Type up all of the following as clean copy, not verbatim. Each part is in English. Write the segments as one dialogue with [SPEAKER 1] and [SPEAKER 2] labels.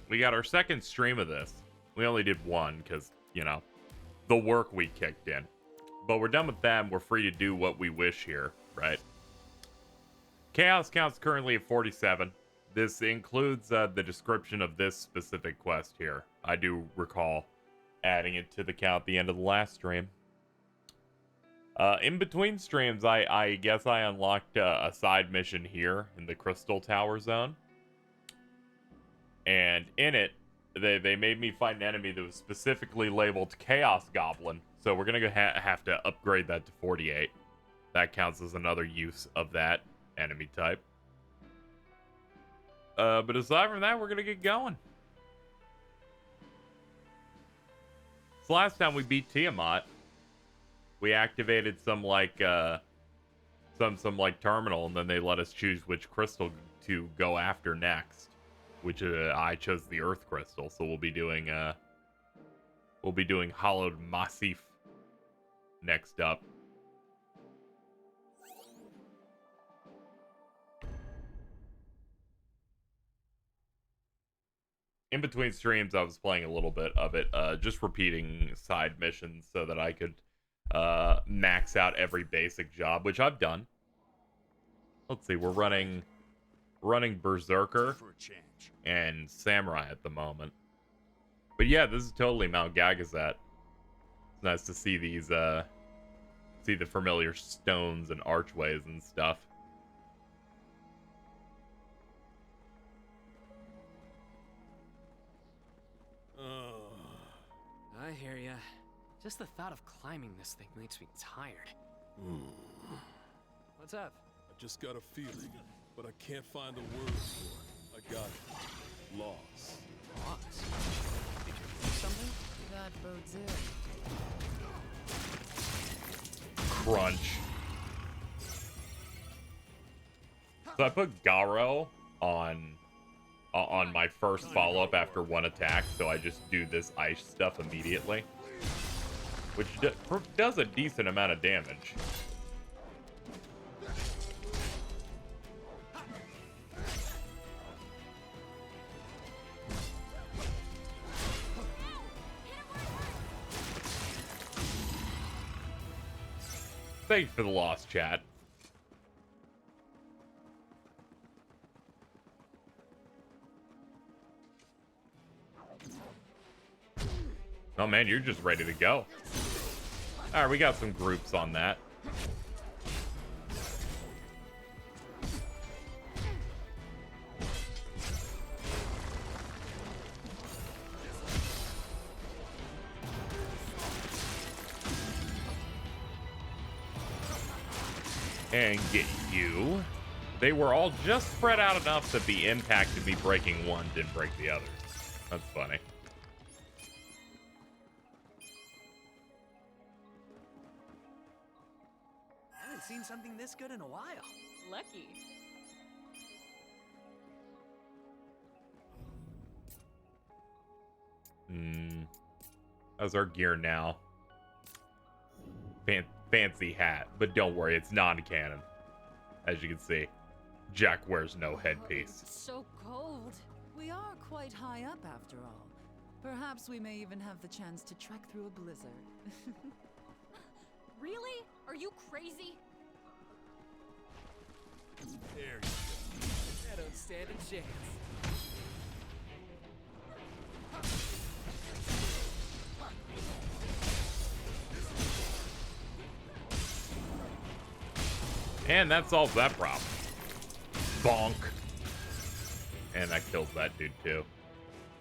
[SPEAKER 1] we got our second stream of this. We only did one because, you know, the work we kicked in. But we're done with that and we're free to do what we wish here, right? Chaos count's currently at 47. This includes the description of this specific quest here. I do recall adding it to the count at the end of the last stream. In between streams, I guess I unlocked a side mission here in the Crystal Tower zone. And in it, they made me fight an enemy that was specifically labeled Chaos Goblin. So we're going to have to upgrade that to 48. That counts as another use of that enemy type. But aside from that, we're going to get going. So last time we beat Tiamat, we activated some like some like terminal, and then they let us choose which crystal to go after next. Which I chose the Earth Crystal, so we'll be doing Hollowed Massif next up. In between streams, I was playing a little bit of it, just repeating side missions so that I could max out every basic job, which I've done. Let's see, we're running Berserker and Samurai at the moment. But yeah, this is totally Mount Gagazet. It's nice to see these, see the familiar stones and archways and stuff.
[SPEAKER 2] I hear ya. Just the thought of climbing this thing makes me tired. What's up?
[SPEAKER 3] I just got a feeling, but I can't find the words for it. I got it. Loss.
[SPEAKER 2] Loss? Did you do something?
[SPEAKER 4] That bodes ill.
[SPEAKER 1] Crunch. So I put Garo on my first follow-up after one attack, so I just do this ice stuff immediately, which does a decent amount of damage. Thanks for the loss, chat. Oh man, you're just ready to go. Alright, we got some groups on that. And get you. They were all just spread out enough that the impact of me breaking one didn't break the others. That's funny.
[SPEAKER 2] I haven't seen something this good in a while.
[SPEAKER 4] Lucky.
[SPEAKER 1] How's our gear now? Fancy hat, but don't worry, it's non-canon. As you can see, Jack wears no headpiece.
[SPEAKER 4] It's so cold. We are quite high up after all. Perhaps we may even have the chance to trek through a blizzard.
[SPEAKER 5] Really? Are you crazy?
[SPEAKER 3] There you go.
[SPEAKER 2] I don't stand a chance.
[SPEAKER 1] And that solves that problem. Bonk. And that kills that dude too.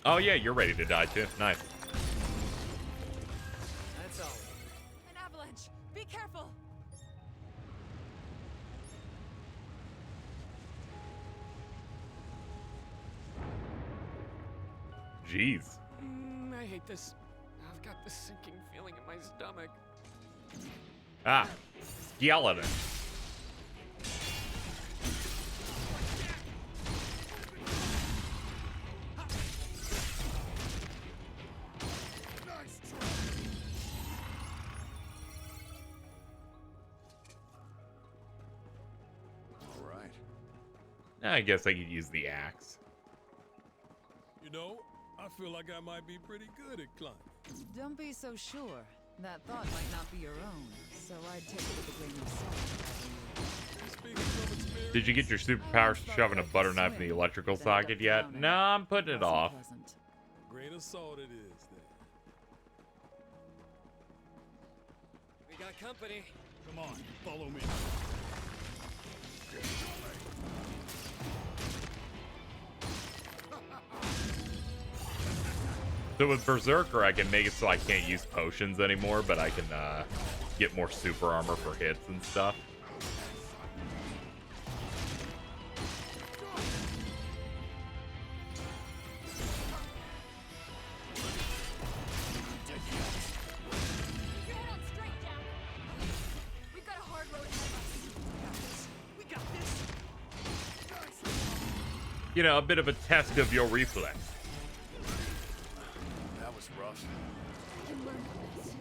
[SPEAKER 1] Oh yeah, you're ready to die too. Nice.
[SPEAKER 2] That's all.
[SPEAKER 4] An avalanche! Be careful!
[SPEAKER 1] Jeez.
[SPEAKER 2] I hate this. I've got this sinking feeling in my stomach.
[SPEAKER 1] Ah, skeleton. I guess I could use the axe.
[SPEAKER 3] You know, I feel like I might be pretty good at climbing.
[SPEAKER 4] Don't be so sure. That thought might not be your own, so I'd take it with a grain of salt.
[SPEAKER 3] Speaking from experience,
[SPEAKER 1] Did you get your superpowers to shove in a butter knife in the electrical socket yet? No, I'm putting it off.
[SPEAKER 3] grain of salt it is then.
[SPEAKER 2] We got company.
[SPEAKER 6] Come on, follow me.
[SPEAKER 1] So with Berserker, I can make it so I can't use potions anymore, but I can get more super armor for hits and stuff.
[SPEAKER 5] Keep your head on straight, Jack. We've got a hard road ahead of us.
[SPEAKER 2] We got this.
[SPEAKER 1] You know, a bit of a test of your reflex.
[SPEAKER 6] That was rough.
[SPEAKER 5] We can learn from this.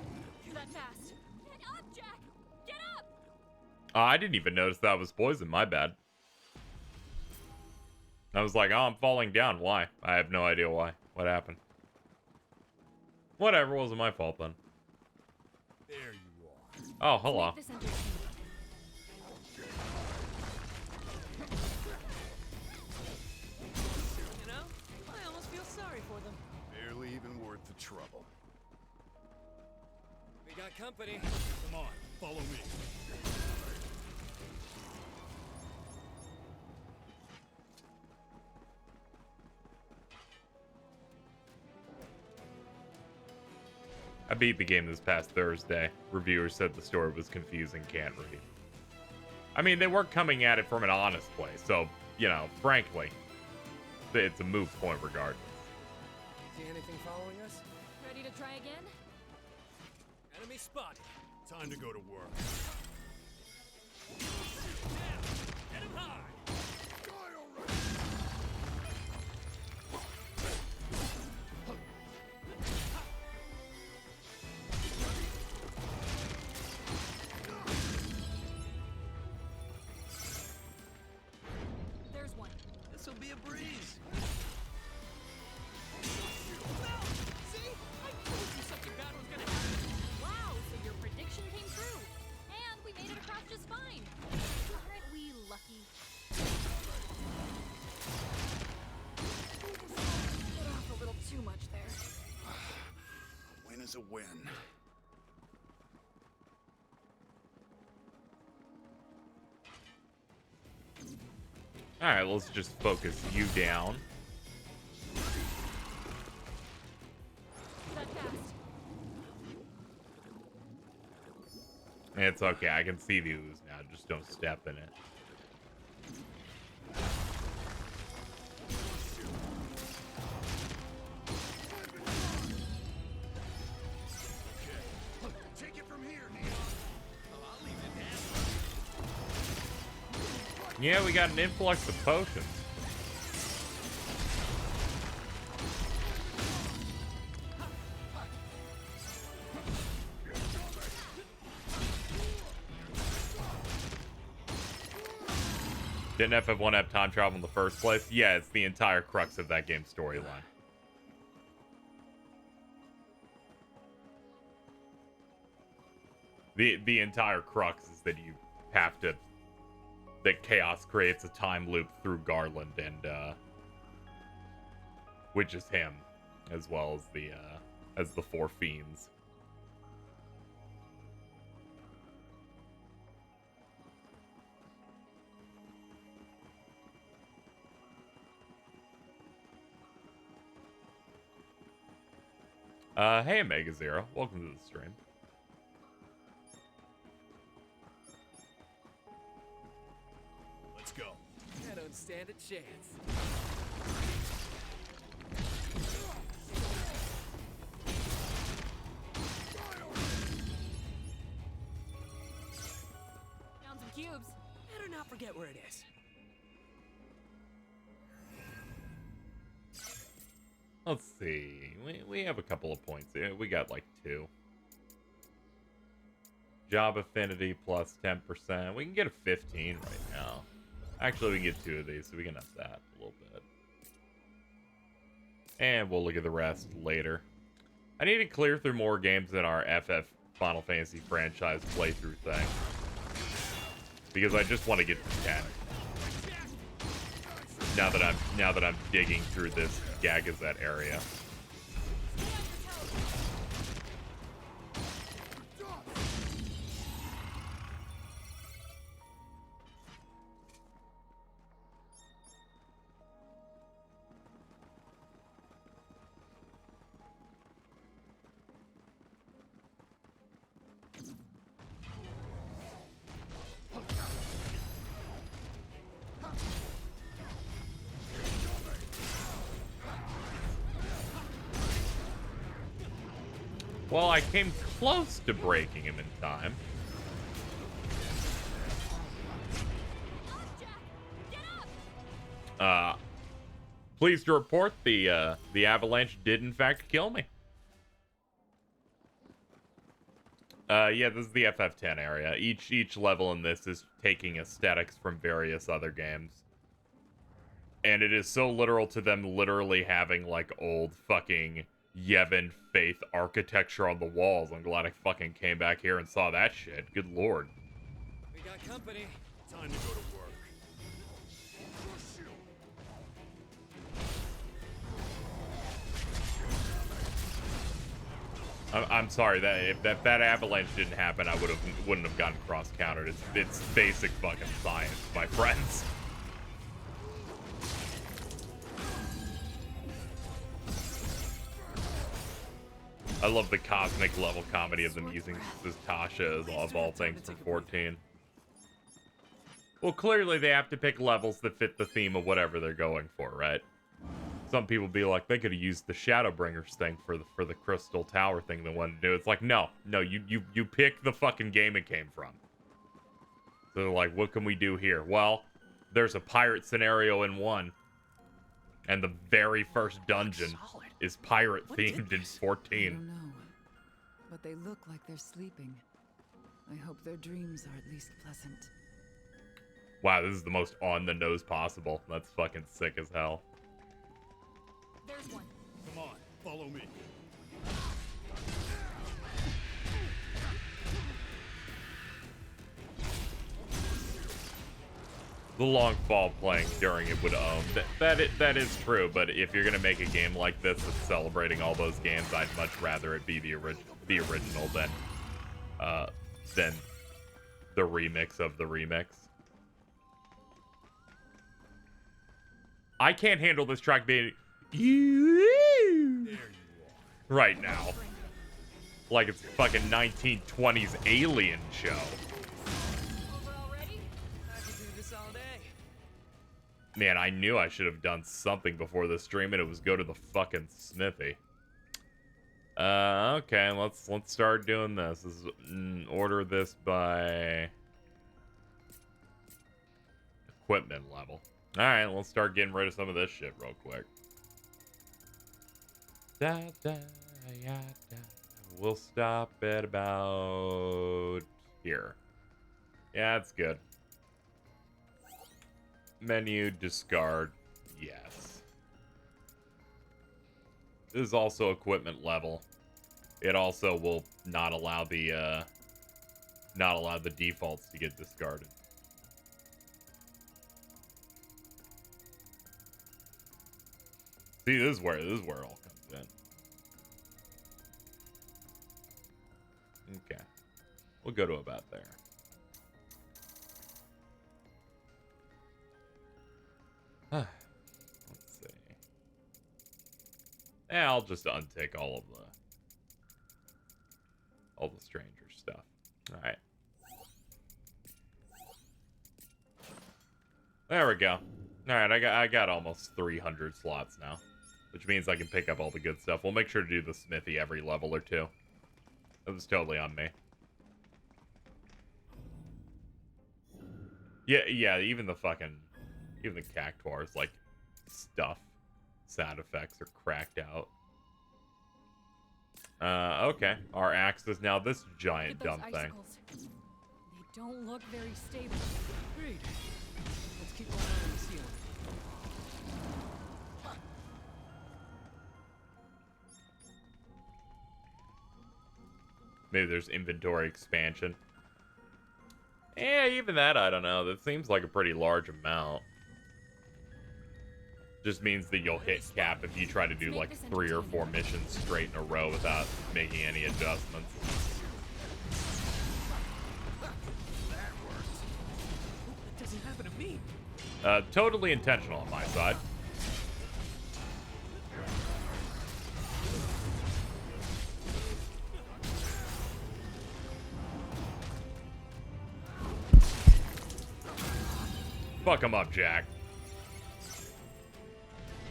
[SPEAKER 5] You're that fast. Get up, Jack! Get up!
[SPEAKER 1] I didn't even notice that was poison. My bad. I was like, oh, I'm falling down. Why? I have no idea why. What happened? Whatever, wasn't my fault then.
[SPEAKER 3] There you are.
[SPEAKER 1] Oh, hello.
[SPEAKER 5] Make this entertaining.
[SPEAKER 2] You know, I almost feel sorry for them.
[SPEAKER 6] Barely even worth the trouble.
[SPEAKER 2] We got company.
[SPEAKER 6] Come on, follow me.
[SPEAKER 1] I beat the game this past Thursday. Reviewers said the story was confusing, can't read. I mean, they weren't coming at it from an honest place, so, you know, frankly, it's a moot point regardless.
[SPEAKER 2] See anything following us?
[SPEAKER 5] Ready to try again?
[SPEAKER 2] Enemy spotted.
[SPEAKER 6] Time to go to work.
[SPEAKER 2] Get him high.
[SPEAKER 5] There's one.
[SPEAKER 2] This'll be a breeze. See? I told you something bad was gonna happen.
[SPEAKER 5] Wow, so your prediction came true. And we made it across just fine. Aren't we lucky? Bit off a little too much there.
[SPEAKER 6] A win is a win.
[SPEAKER 1] Alright, let's just focus you down.
[SPEAKER 5] That fast.
[SPEAKER 1] It's okay, I can see the ooze now, just don't step in it.
[SPEAKER 6] Take it from here, Neon.
[SPEAKER 2] I'll leave it down.
[SPEAKER 1] Yeah, we got an influx of potions. Didn't FF1 have time travel in the first place? Yeah, it's the entire crux of that game's storyline. The entire crux is that you have to... that Chaos creates a time loop through Garland and, which is him, as well as the four fiends. Hey Omega Zero, welcome to the stream.
[SPEAKER 6] Let's go.
[SPEAKER 2] I don't stand a chance.
[SPEAKER 5] Found some cubes.
[SPEAKER 2] Better not forget where it is.
[SPEAKER 1] Let's see. We have a couple of points. We got like 2. Job affinity plus 10%. We can get a 15 right now. Actually, we can get 2 of these, so we can up that a little bit. And we'll look at the rest later. I need to clear through more games in our FF Final Fantasy franchise playthrough thing. Because I just want to get to 10. Now that I'm digging through this Gagazet area. Well, I came close to breaking him in time. Pleased to report the avalanche did in fact kill me. Yeah, this is the FF10 area. Each level in this is taking aesthetics from various other games. And it is so literal to them literally having, like, old fucking Yevon Faith architecture on the walls. I'm glad I fucking came back here and saw that shit. Good lord.
[SPEAKER 2] We got company.
[SPEAKER 6] Time to go to work.
[SPEAKER 1] I'm sorry that if that avalanche didn't happen, I wouldn't have gotten cross countered. It's basic fucking science, my friends. I love the cosmic level comedy of them using this Tasha of all things from 14. Well, clearly they have to pick levels that fit the theme of whatever they're going for, right? Some people be like, they could have used the Shadowbringers thing for the Crystal Tower thing they wanted to do. It's like, no, you pick the fucking game it came from. So they're like, what can we do here? Well, there's a pirate scenario in 1. And the very first dungeon is pirate themed in 14.
[SPEAKER 4] I don't know, but they look like they're sleeping. I hope their dreams are at least pleasant.
[SPEAKER 1] Wow, this is the most on the nose possible. That's fucking sick as hell.
[SPEAKER 5] There's one.
[SPEAKER 6] Come on, follow me.
[SPEAKER 1] The long fall playing during it would own. That is true, but if you're gonna make a game like this that's celebrating all those games, I'd much rather it be the original than the remix of the remix. I can't handle this track being right now. Like it's fucking 1920s alien show.
[SPEAKER 5] Over already?
[SPEAKER 2] I could do this all day.
[SPEAKER 1] Man, I knew I should have done something before the stream, and it was go to the fucking smithy. Okay, let's start doing this. Order this by equipment level. All right, let's start getting rid of some of this shit real quick. Da, da, ya, da. We'll stop at about here. Yeah, that's good. Menu, discard, yes. This is also equipment level. It also will not allow the defaults to get discarded. See, this is where it all comes in. Okay. We'll go to about there. Let's see. Yeah, I'll just untick all the stranger stuff. All right. There we go. All right, I got almost 300 slots now, which means I can pick up all the good stuff. We'll make sure to do the smithy every level or two. That was totally on me. Yeah, even the cactuars, like, stuff sound effects are cracked out. Okay. Our axe is now this giant
[SPEAKER 5] Get those
[SPEAKER 1] dumb thing.
[SPEAKER 5] icicles. They don't look very stable.
[SPEAKER 2] Agreed. Let's keep an eye on the ceiling.
[SPEAKER 1] Maybe there's inventory expansion. Yeah, even that, I don't know. That seems like a pretty large amount. Just means that you'll hit cap if you try to do like 3 or 4 missions straight in a row without making any adjustments.
[SPEAKER 2] That doesn't happen to me.
[SPEAKER 1] Totally intentional on my side. Fuck him up, Jack.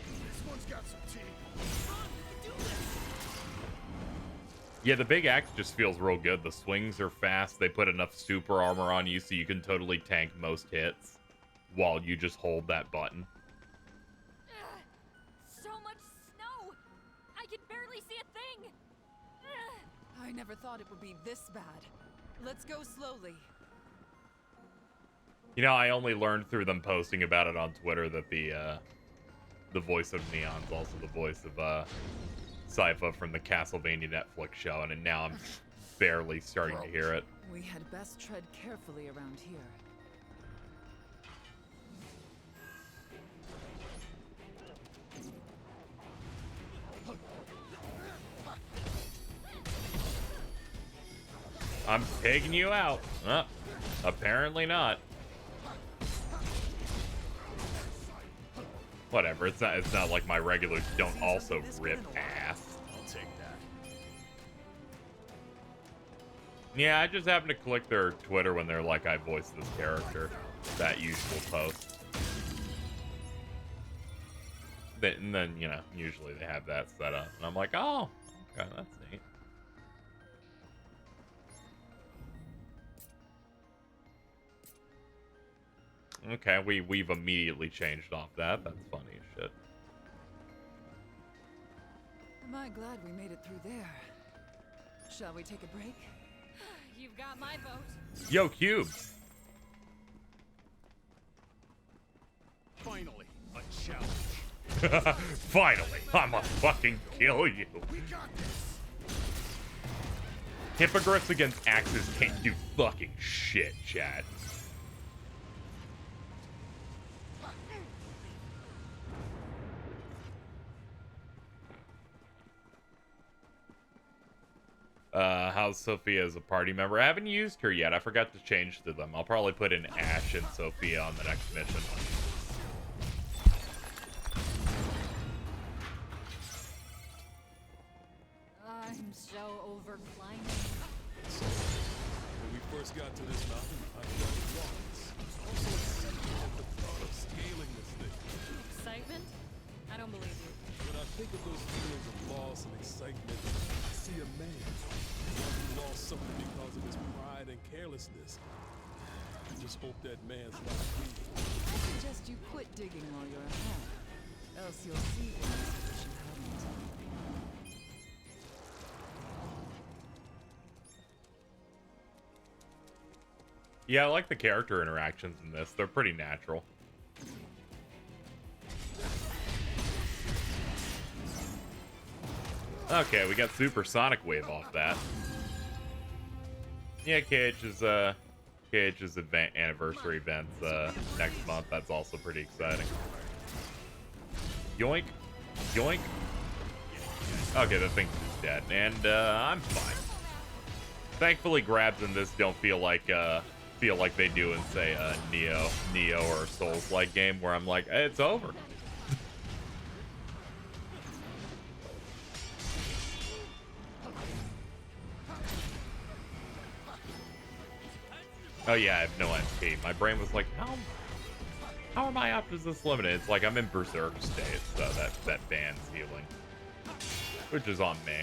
[SPEAKER 6] This one's got some teeth.
[SPEAKER 1] Yeah, the big axe just feels real good. The swings are fast. They put enough super armor on you so you can totally tank most hits while you just hold that button.
[SPEAKER 5] So much snow! I can barely see a thing!
[SPEAKER 4] I never thought it would be this bad. Let's go slowly.
[SPEAKER 1] You know, I only learned through them posting about it on Twitter that the voice of Neon's also the voice of Sypha from the Castlevania Netflix show, and now I'm barely starting to hear it.
[SPEAKER 4] We had best tread carefully around here.
[SPEAKER 1] I'm taking you out. Apparently not. Whatever, it's not like my regulars don't also rip ass.
[SPEAKER 6] I'll take that.
[SPEAKER 1] Yeah, I just happen to click their Twitter when they're like, I voiced this character. That usual post. And then, you know, usually they have that set up. And I'm like, oh, okay, that's neat. Okay, we've immediately changed off that. That's funny as shit.
[SPEAKER 4] Am I glad we made it through there? Shall we take a break?
[SPEAKER 5] You've got my vote.
[SPEAKER 1] Yo, cubes.
[SPEAKER 6] Finally, a challenge.
[SPEAKER 1] Finally, I'ma fucking kill you.
[SPEAKER 6] We got this.
[SPEAKER 1] Hippogriffs against axes can't do fucking shit, Chad. How's Sophia as a party member? I haven't used her yet. I forgot to change to them. I'll probably put in Ash and Sophia on the next mission.
[SPEAKER 5] I'm so over climbing.
[SPEAKER 3] When we first got to this mountain, I felt lost. Also excited at the thought of scaling this thing.
[SPEAKER 5] Excitement? I don't believe you.
[SPEAKER 3] When I think of those feelings of loss and excitement, I see a man. One who lost something because of his pride and carelessness. I just hope that man's not me.
[SPEAKER 4] I suggest you quit digging while you're ahead. Else you'll see things that you haven't.
[SPEAKER 1] Yeah, I like the character interactions in this. They're pretty natural. Okay, we got Supersonic Wave off that. Yeah, KH's anniversary events next month. That's also pretty exciting. Yoink. Yoink. Okay, the thing's just dead. And I'm fine. Thankfully, grabs in this don't feel like they do in, say, a Neo or Souls-like game where I'm like, hey, it's over. Oh yeah, I have no MP. My brain was like, how are my options this limited? It's like I'm in Berserk state, so that bans healing. Which is on me.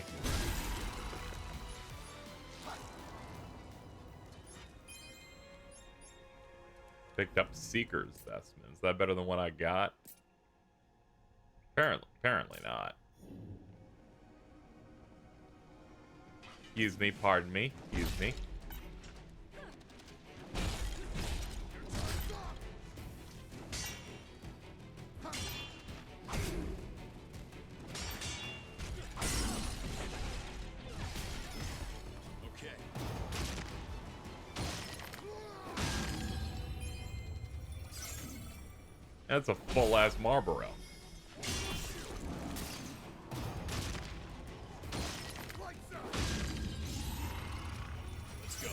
[SPEAKER 1] Picked up Seeker's Vestment. Is that better than what I got? Apparently not. Excuse me, pardon me, excuse me.
[SPEAKER 6] Okay,
[SPEAKER 1] That's a full-ass Marlboro.
[SPEAKER 3] Let's go.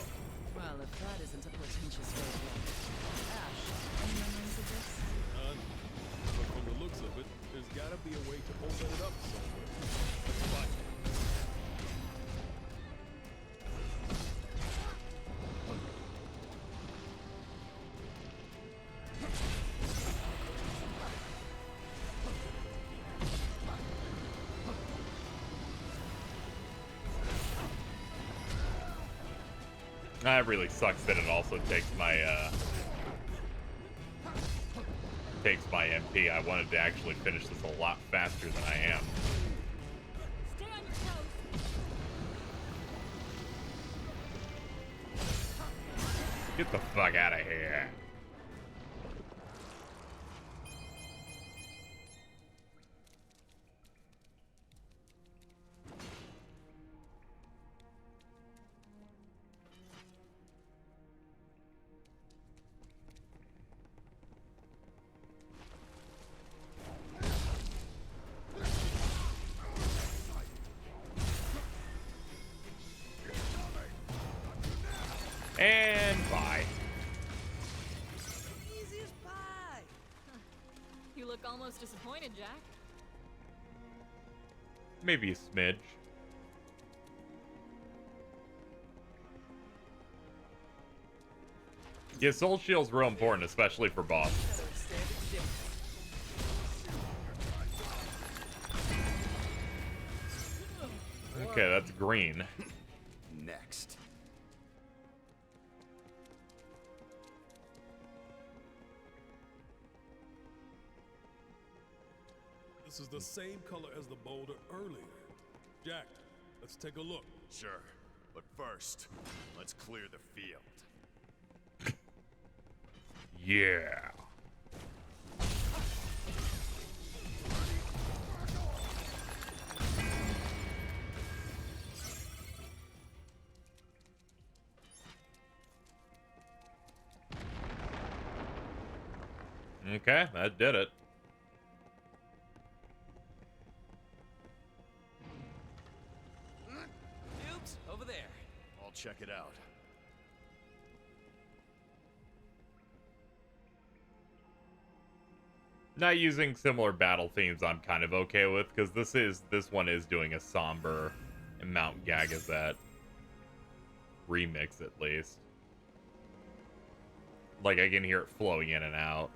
[SPEAKER 4] Well, if that isn't a portentous roadblock. Ash, any memories of this?
[SPEAKER 3] None. But from the looks of it, there's gotta be a way to open it up somewhere. Let's fight.
[SPEAKER 1] That really sucks that it also takes my MP. I wanted to actually finish this a lot faster than I am.
[SPEAKER 5] Stay on your toes.
[SPEAKER 1] Get the fuck out of here. And bye.
[SPEAKER 4] Easy as pie!
[SPEAKER 5] You look almost disappointed, Jack.
[SPEAKER 1] Maybe a smidge. Yeah, soul shield's real important, especially for bosses. Okay, that's green.
[SPEAKER 6] Next.
[SPEAKER 3] This is the same color as the boulder earlier. Jack, let's take a look.
[SPEAKER 6] Sure. But first, let's clear the field.
[SPEAKER 1] Yeah. Okay, that did it.
[SPEAKER 2] Oops, over there.
[SPEAKER 6] I'll check it out.
[SPEAKER 1] Not using similar battle themes I'm kind of okay with, because this one is doing a somber and Mount Gagazet remix at least. Like I can hear it flowing in and out.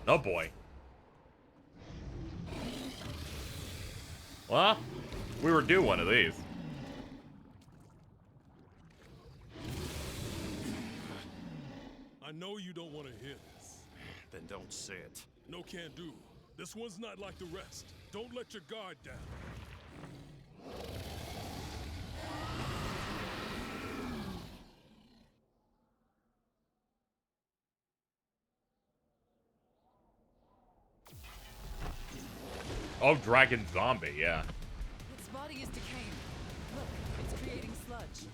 [SPEAKER 1] Oh boy. Well, we were due one of these.
[SPEAKER 3] I know you don't want to hear this.
[SPEAKER 6] Then don't say it.
[SPEAKER 3] No can do. This one's not like the rest. Don't let your guard down.
[SPEAKER 1] Oh, dragon zombie, yeah.
[SPEAKER 4] Its body is decaying. Look, it's creating sludge.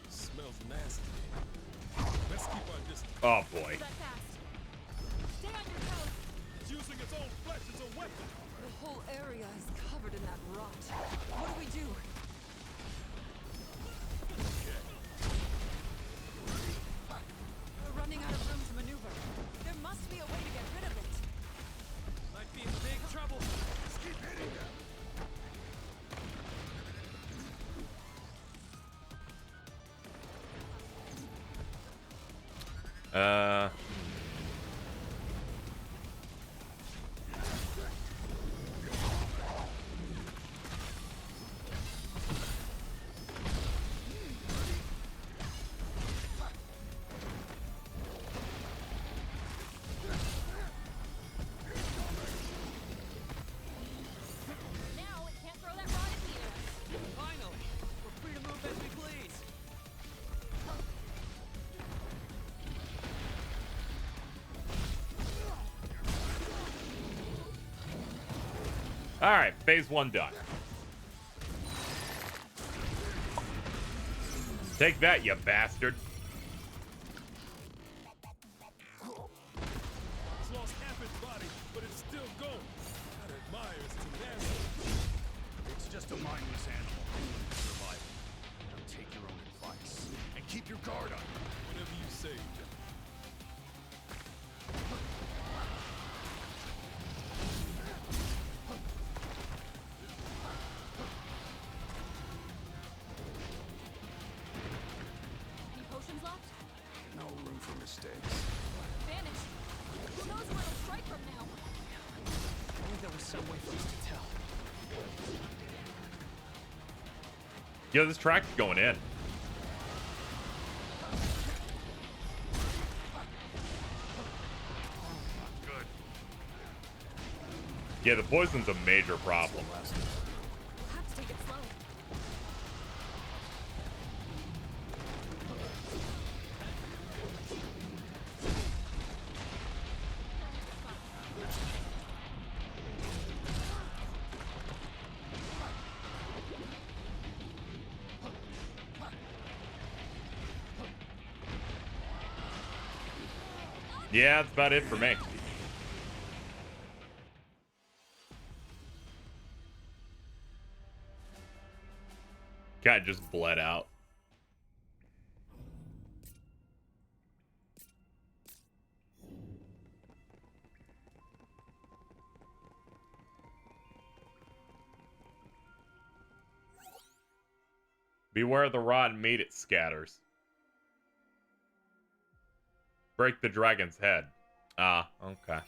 [SPEAKER 3] Smells nasty. Let's keep our distance.
[SPEAKER 1] Oh boy.
[SPEAKER 5] That fast. Stay on your toes.
[SPEAKER 3] It's using its own flesh as a weapon.
[SPEAKER 4] The whole area is covered in that rot. What do we do? We're running out of room to maneuver. There must be a way to get rid of it.
[SPEAKER 2] Might be in big trouble.
[SPEAKER 6] Just keep hitting them.
[SPEAKER 5] Now it can't throw that rod at me.
[SPEAKER 2] Finally, we're free to move as we please.
[SPEAKER 1] Alright, phase 1 done. Take that, you bastard.
[SPEAKER 3] It's lost half its body, but it's still going. God admires tenacity.
[SPEAKER 6] It's just a mindless animal. Survival. Now take your own advice and keep your guard up.
[SPEAKER 3] Whatever you say, Jack.
[SPEAKER 5] Any potions left?
[SPEAKER 6] No room for mistakes.
[SPEAKER 5] Vanished. Who knows where it'll strike from now?
[SPEAKER 2] I think there was some way for us to tell.
[SPEAKER 1] Yo, this track's going in.
[SPEAKER 6] Good.
[SPEAKER 1] Yeah, the poison's a major problem.
[SPEAKER 5] We'll have to take it slow.
[SPEAKER 1] Yeah, that's about it for me. Guy just bled out. Beware the rotten meat, it scatters. Break the dragon's head. Ah, okay.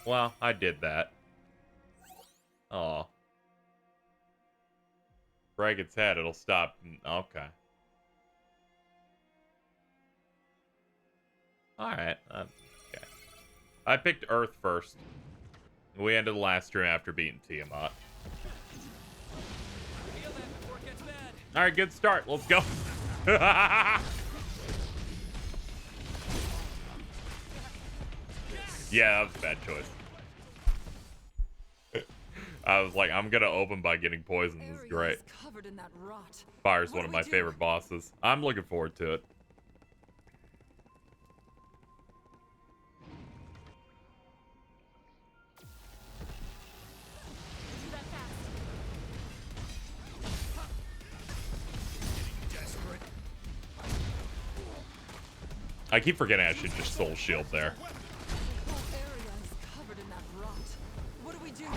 [SPEAKER 1] Well, I did that. Oh. Break its head, it'll stop. Okay. Alright. Okay. I picked Earth first. We ended the last stream after beating Tiamat.
[SPEAKER 2] Feel that before it gets bad.
[SPEAKER 1] Alright, good start. Let's go. Yeah, that was a bad choice. I was like, I'm gonna open by getting poisoned. This is
[SPEAKER 4] Area
[SPEAKER 1] great.
[SPEAKER 4] is covered in that rot.
[SPEAKER 1] Fire's
[SPEAKER 4] What
[SPEAKER 1] one
[SPEAKER 4] do
[SPEAKER 1] of
[SPEAKER 4] we
[SPEAKER 1] my
[SPEAKER 4] do?
[SPEAKER 1] favorite bosses. I'm looking forward to it.
[SPEAKER 5] Do that fast.
[SPEAKER 6] Desperate.
[SPEAKER 1] I keep forgetting I should just soul shield there.
[SPEAKER 4] The whole area is covered in that rot. What do we do?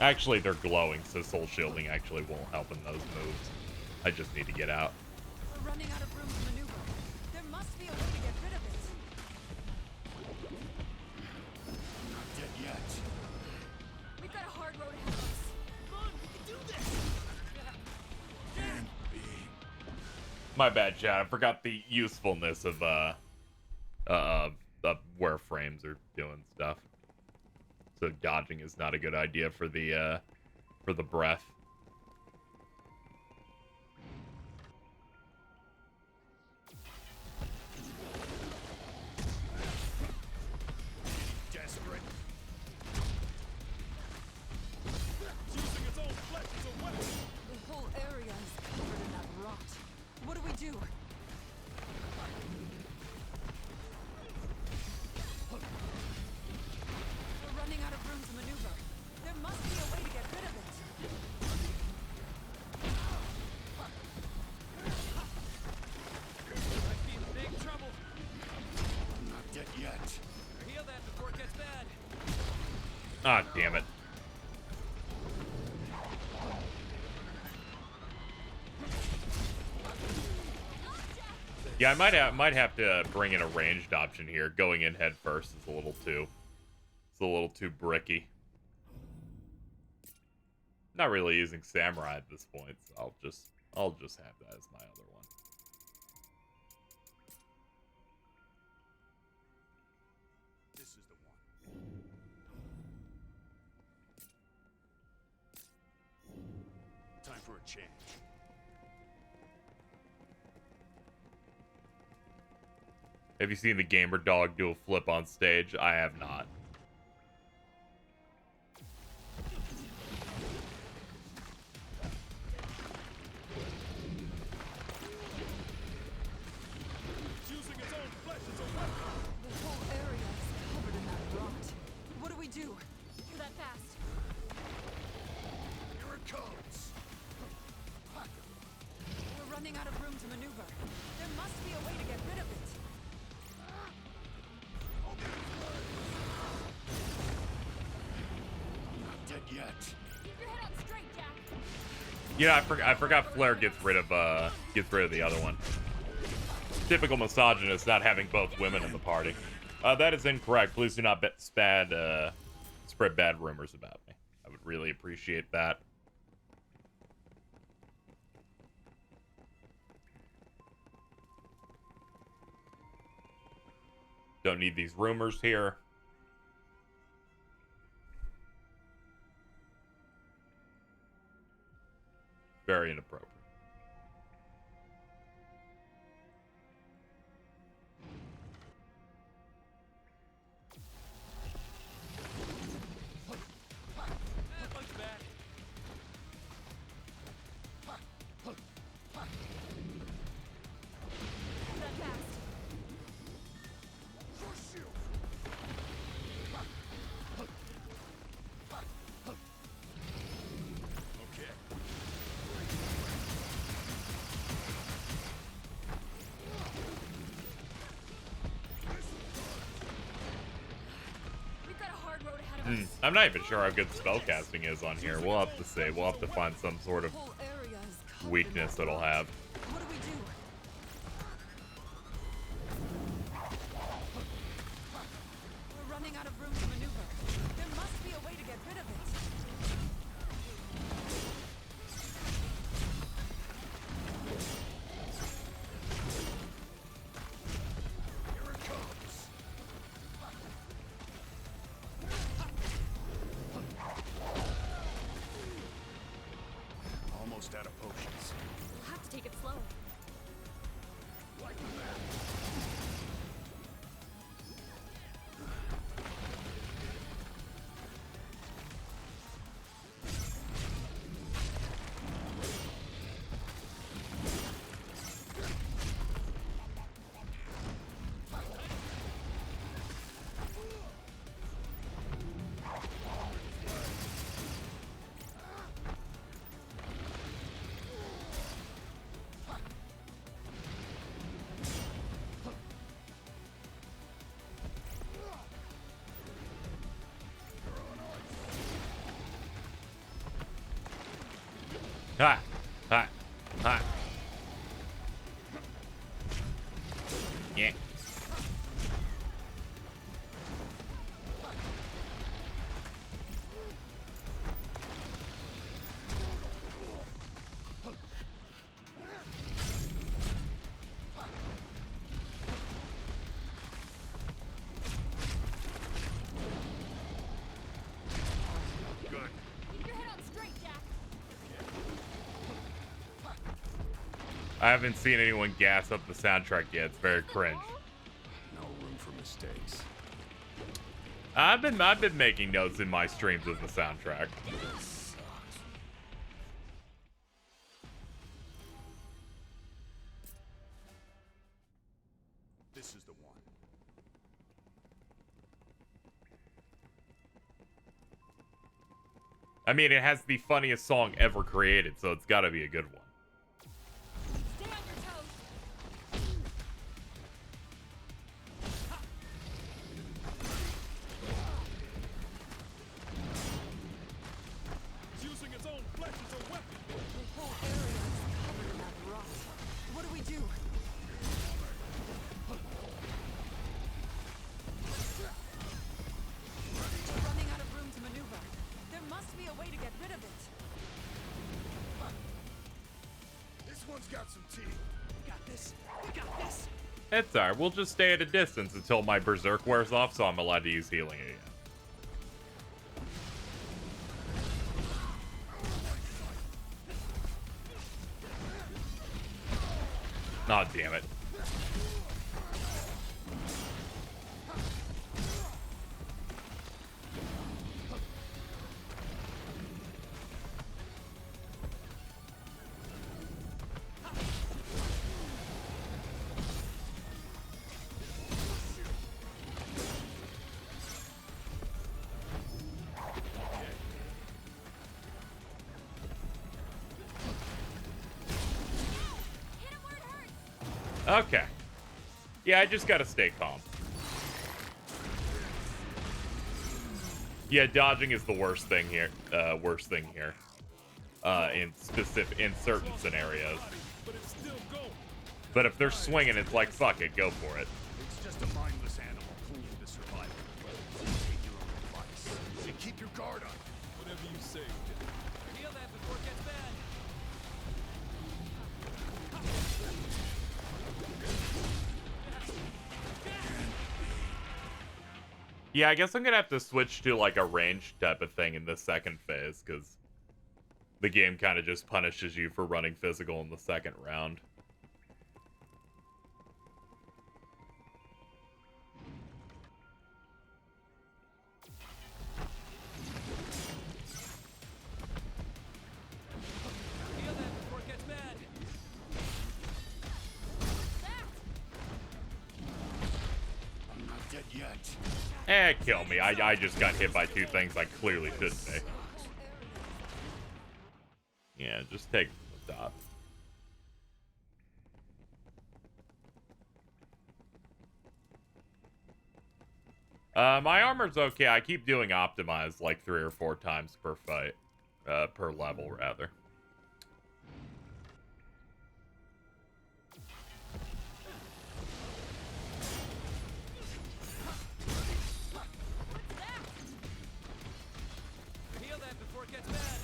[SPEAKER 1] Actually, they're glowing, so soul shielding actually won't help in those moves. I just need to get out.
[SPEAKER 4] We're running out of room to maneuver. There must be a way to get rid of it.
[SPEAKER 6] Not dead yet.
[SPEAKER 5] We've got a hard road ahead of us. Come on, we can do this.
[SPEAKER 6] Can't be.
[SPEAKER 1] My bad, chat. I forgot the usefulness of where frames are doing stuff. So dodging is not a good idea for the breath.
[SPEAKER 6] Desperate.
[SPEAKER 3] It's using its own flesh as a weapon.
[SPEAKER 4] The whole area is covered in that rot. What do we do? We're running out of room to maneuver. There must be a way to get rid of it.
[SPEAKER 2] Might be in big trouble.
[SPEAKER 6] Not dead yet.
[SPEAKER 2] Heal that before it gets bad.
[SPEAKER 1] Ah, damn it. Yeah, I might have to bring in a ranged option here. Going in head first is a little too bricky. Not really using samurai at this point, so I'll just have that as my other one.
[SPEAKER 6] This is the one. Time for a change.
[SPEAKER 1] Have you seen the gamer dog do a flip on stage? I have not.
[SPEAKER 4] running out of room to maneuver. There must be a way to get rid of it.
[SPEAKER 6] Not dead yet.
[SPEAKER 5] Keep your head on straight, Jack.
[SPEAKER 1] Yeah, I forgot Flair gets rid of the other one. Typical misogynist, not having both women in the party. That is incorrect. Please do not spread bad rumors about me. I would really appreciate that. Don't need these rumors here. Very inappropriate.
[SPEAKER 5] That fast.
[SPEAKER 6] Okay.
[SPEAKER 5] We've got a hard road ahead of us.
[SPEAKER 1] I'm not even sure how good spellcasting is on here. We'll have to see. We'll have to find some sort of
[SPEAKER 4] The whole area is covered in
[SPEAKER 1] weakness
[SPEAKER 4] that
[SPEAKER 1] it'll
[SPEAKER 4] rot.
[SPEAKER 1] have.
[SPEAKER 4] What do we do? We're running out of room to maneuver. There must be a way to get rid of it.
[SPEAKER 6] Here it comes. Almost out of potions.
[SPEAKER 5] We'll have to take it slow.
[SPEAKER 6] Like that.
[SPEAKER 1] Ha! Ha! Ha! Yeah.
[SPEAKER 6] Good.
[SPEAKER 5] Keep your head on straight, Jack.
[SPEAKER 1] I haven't seen anyone gas up the soundtrack yet. It's very cringe.
[SPEAKER 6] No room for mistakes.
[SPEAKER 1] I've been making notes in my streams of the soundtrack.
[SPEAKER 6] Sucks. This is the one.
[SPEAKER 1] I mean, it has the funniest song ever created, so it's got to be a good one.
[SPEAKER 5] Stay on your toes.
[SPEAKER 3] It's using its own flesh as a weapon.
[SPEAKER 4] The whole area is covered in that rot. What do we do? We're running out of room to maneuver. There must be a way to get rid of it.
[SPEAKER 6] This one's got some teeth.
[SPEAKER 2] We got this. We got this.
[SPEAKER 1] It's alright. We'll just stay at a distance until my berserk wears off, so I'm allowed to use healing again. Aw, damn it. Okay. Yeah, I just gotta stay calm. Yeah, dodging is the worst thing here. In certain scenarios. But if they're swinging, it's like, fuck it, go for it.
[SPEAKER 6] It's just a mindless animal clinging to survival. Take your own advice and keep your guard up.
[SPEAKER 3] Whatever you say.
[SPEAKER 2] Heal that before it gets bad.
[SPEAKER 1] Yeah, I guess I'm gonna have to switch to like a range type of thing in the second phase, because the game kind of just punishes you for running physical in the second round.
[SPEAKER 2] Heal that before it gets bad.
[SPEAKER 6] I'm not dead yet.
[SPEAKER 1] Kill me. I just got hit by two things I clearly shouldn't be. Yeah, just take it from the top. My armor's okay. I keep doing optimized like 3 or 4 times per fight. Per level, rather.
[SPEAKER 2] Heal that before it gets bad.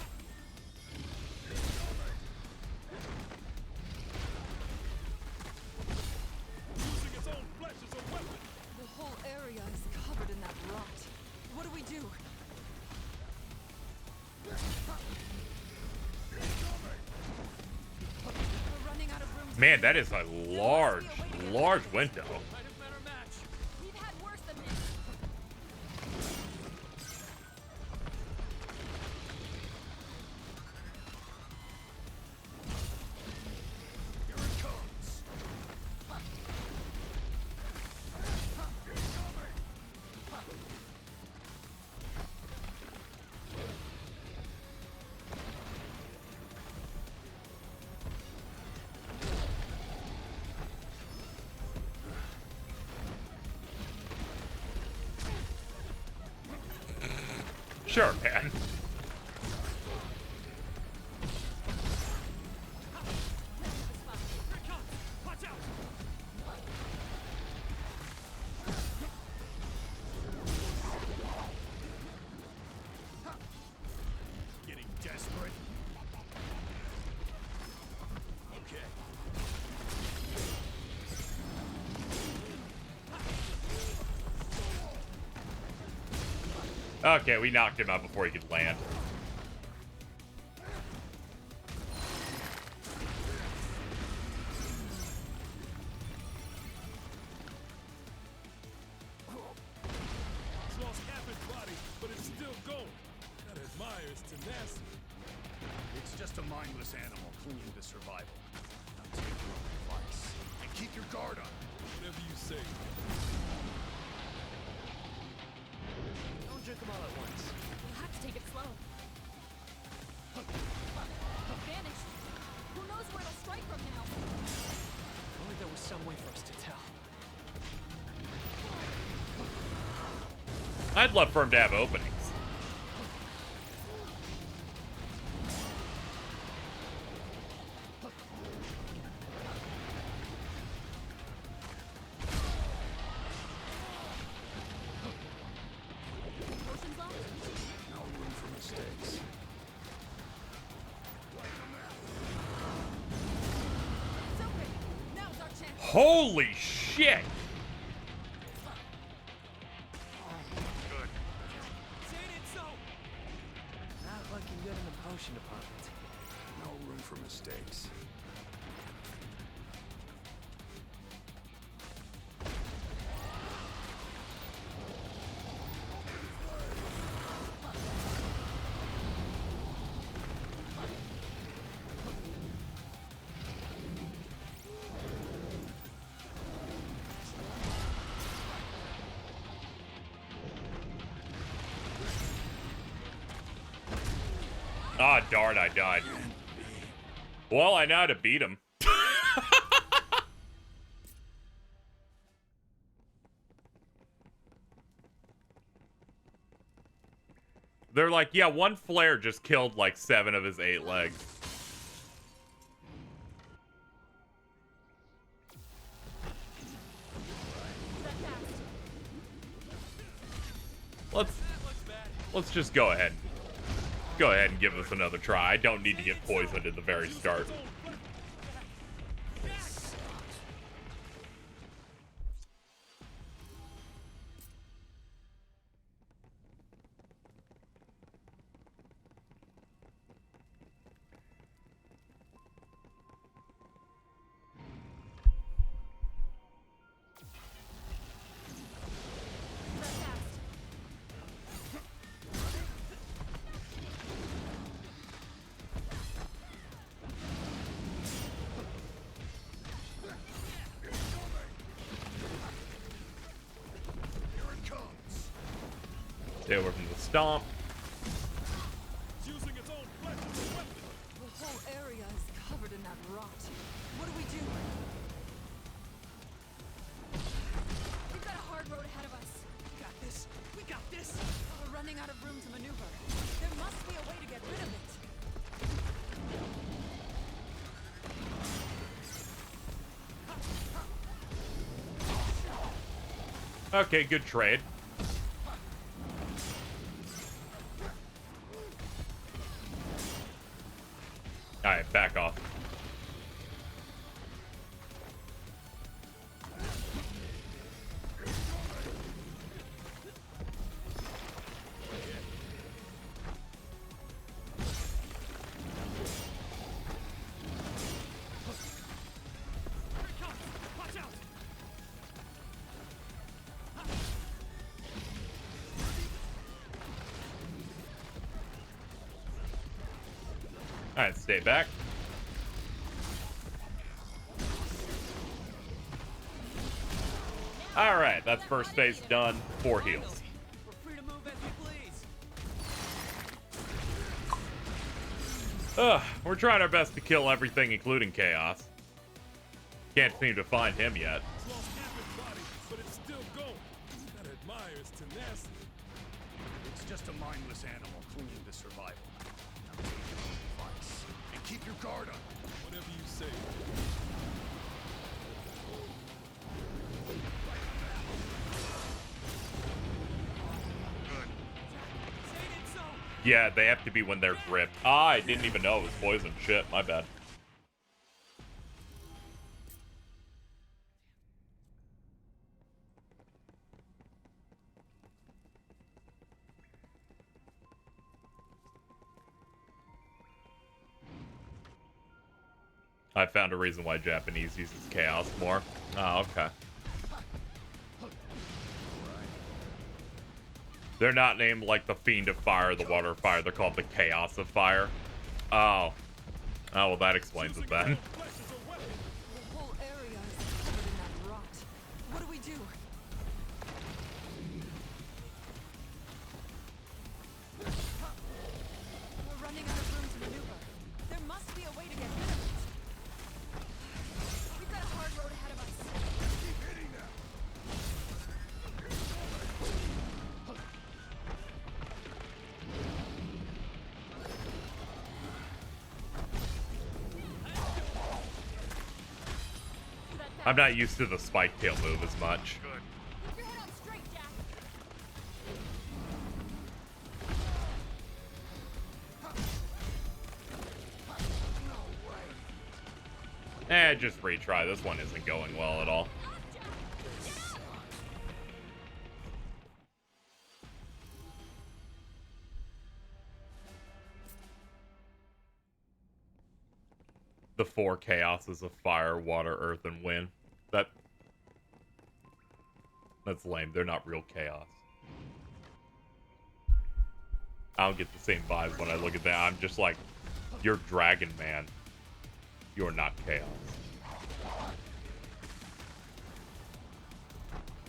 [SPEAKER 3] Using its own flesh as a weapon.
[SPEAKER 4] The whole area is covered in that rot. What do we do? We're running out of room to
[SPEAKER 1] Man, that is a large window.
[SPEAKER 2] Might have met our match.
[SPEAKER 5] We've had worse than this.
[SPEAKER 6] Here it comes.
[SPEAKER 1] Sure, man.
[SPEAKER 2] Watch out!
[SPEAKER 6] Getting desperate. Okay.
[SPEAKER 1] Okay, we knocked him out before he could land.
[SPEAKER 3] It's lost half its body, but it's still going. Gotta admire its tenacity.
[SPEAKER 6] It's just a mindless animal clinging to survival. Now take your own advice and keep your guard up.
[SPEAKER 3] Whatever you say.
[SPEAKER 2] Don't drink them all at once.
[SPEAKER 5] We'll have to take it slow. Vanished. Who knows where it'll strike from now?
[SPEAKER 2] If only there was some way for us to tell.
[SPEAKER 1] I'd love for him to have openings.
[SPEAKER 5] Potions left?
[SPEAKER 6] No room for mistakes.
[SPEAKER 4] It's open. Now's our chance.
[SPEAKER 1] Holy shit!
[SPEAKER 2] Saying it so! Not looking good in the potion department.
[SPEAKER 6] No room for mistakes.
[SPEAKER 1] Ah, darn, I died. Well, I know how to beat him. They're like, yeah, one flare just killed like 7 of his 8 legs. Let's just go ahead. Go ahead and give us another try. I don't need to get poisoned at the very start. Stay away from the stomp.
[SPEAKER 3] Using its own flesh as a weapon.
[SPEAKER 4] The whole area is covered in that rot. What do we do?
[SPEAKER 5] We've got a hard road ahead of us.
[SPEAKER 2] We got this. We got this.
[SPEAKER 4] We're running out of room to maneuver. There must be a way to get rid of it.
[SPEAKER 1] Okay, good trade. Alright, back off. Alright, stay back. Alright, that's first phase done. 4 heals.
[SPEAKER 2] We're free to move as we please.
[SPEAKER 1] Ugh, we're trying our best to kill everything, including Chaos. Can't seem to find him yet.
[SPEAKER 3] It's lost half its body, but it's still going. Gotta admire its tenacity.
[SPEAKER 6] It's just a mindless animal clinging to survival. Now take your own advice and keep your guard up.
[SPEAKER 3] Whatever you say.
[SPEAKER 1] Yeah, they have to be when they're gripped. Ah, I didn't even know it was poison. Shit, my bad. I found a reason why Japanese uses chaos more. Oh, okay. They're not named like the Fiend of Fire, the Water of Fire. They're called the Chaos of Fire. Oh. Oh, well, that explains it then.
[SPEAKER 4] The whole area is covered in that rot. What do we do? We're running out of room to maneuver. There must be a way to get rid of it.
[SPEAKER 5] We've got a hard road ahead of us.
[SPEAKER 6] Keep hitting them.
[SPEAKER 1] I'm not used to the spike tail move as much.
[SPEAKER 6] Good.
[SPEAKER 5] Keep your head on straight, Jack.
[SPEAKER 1] Just retry. This one isn't going well at all. The 4 chaoses of fire, water, earth, and wind. That's lame. They're not real chaos. I don't get the same vibes when I look at that. I'm just like, you're Dragon Man. You're not chaos.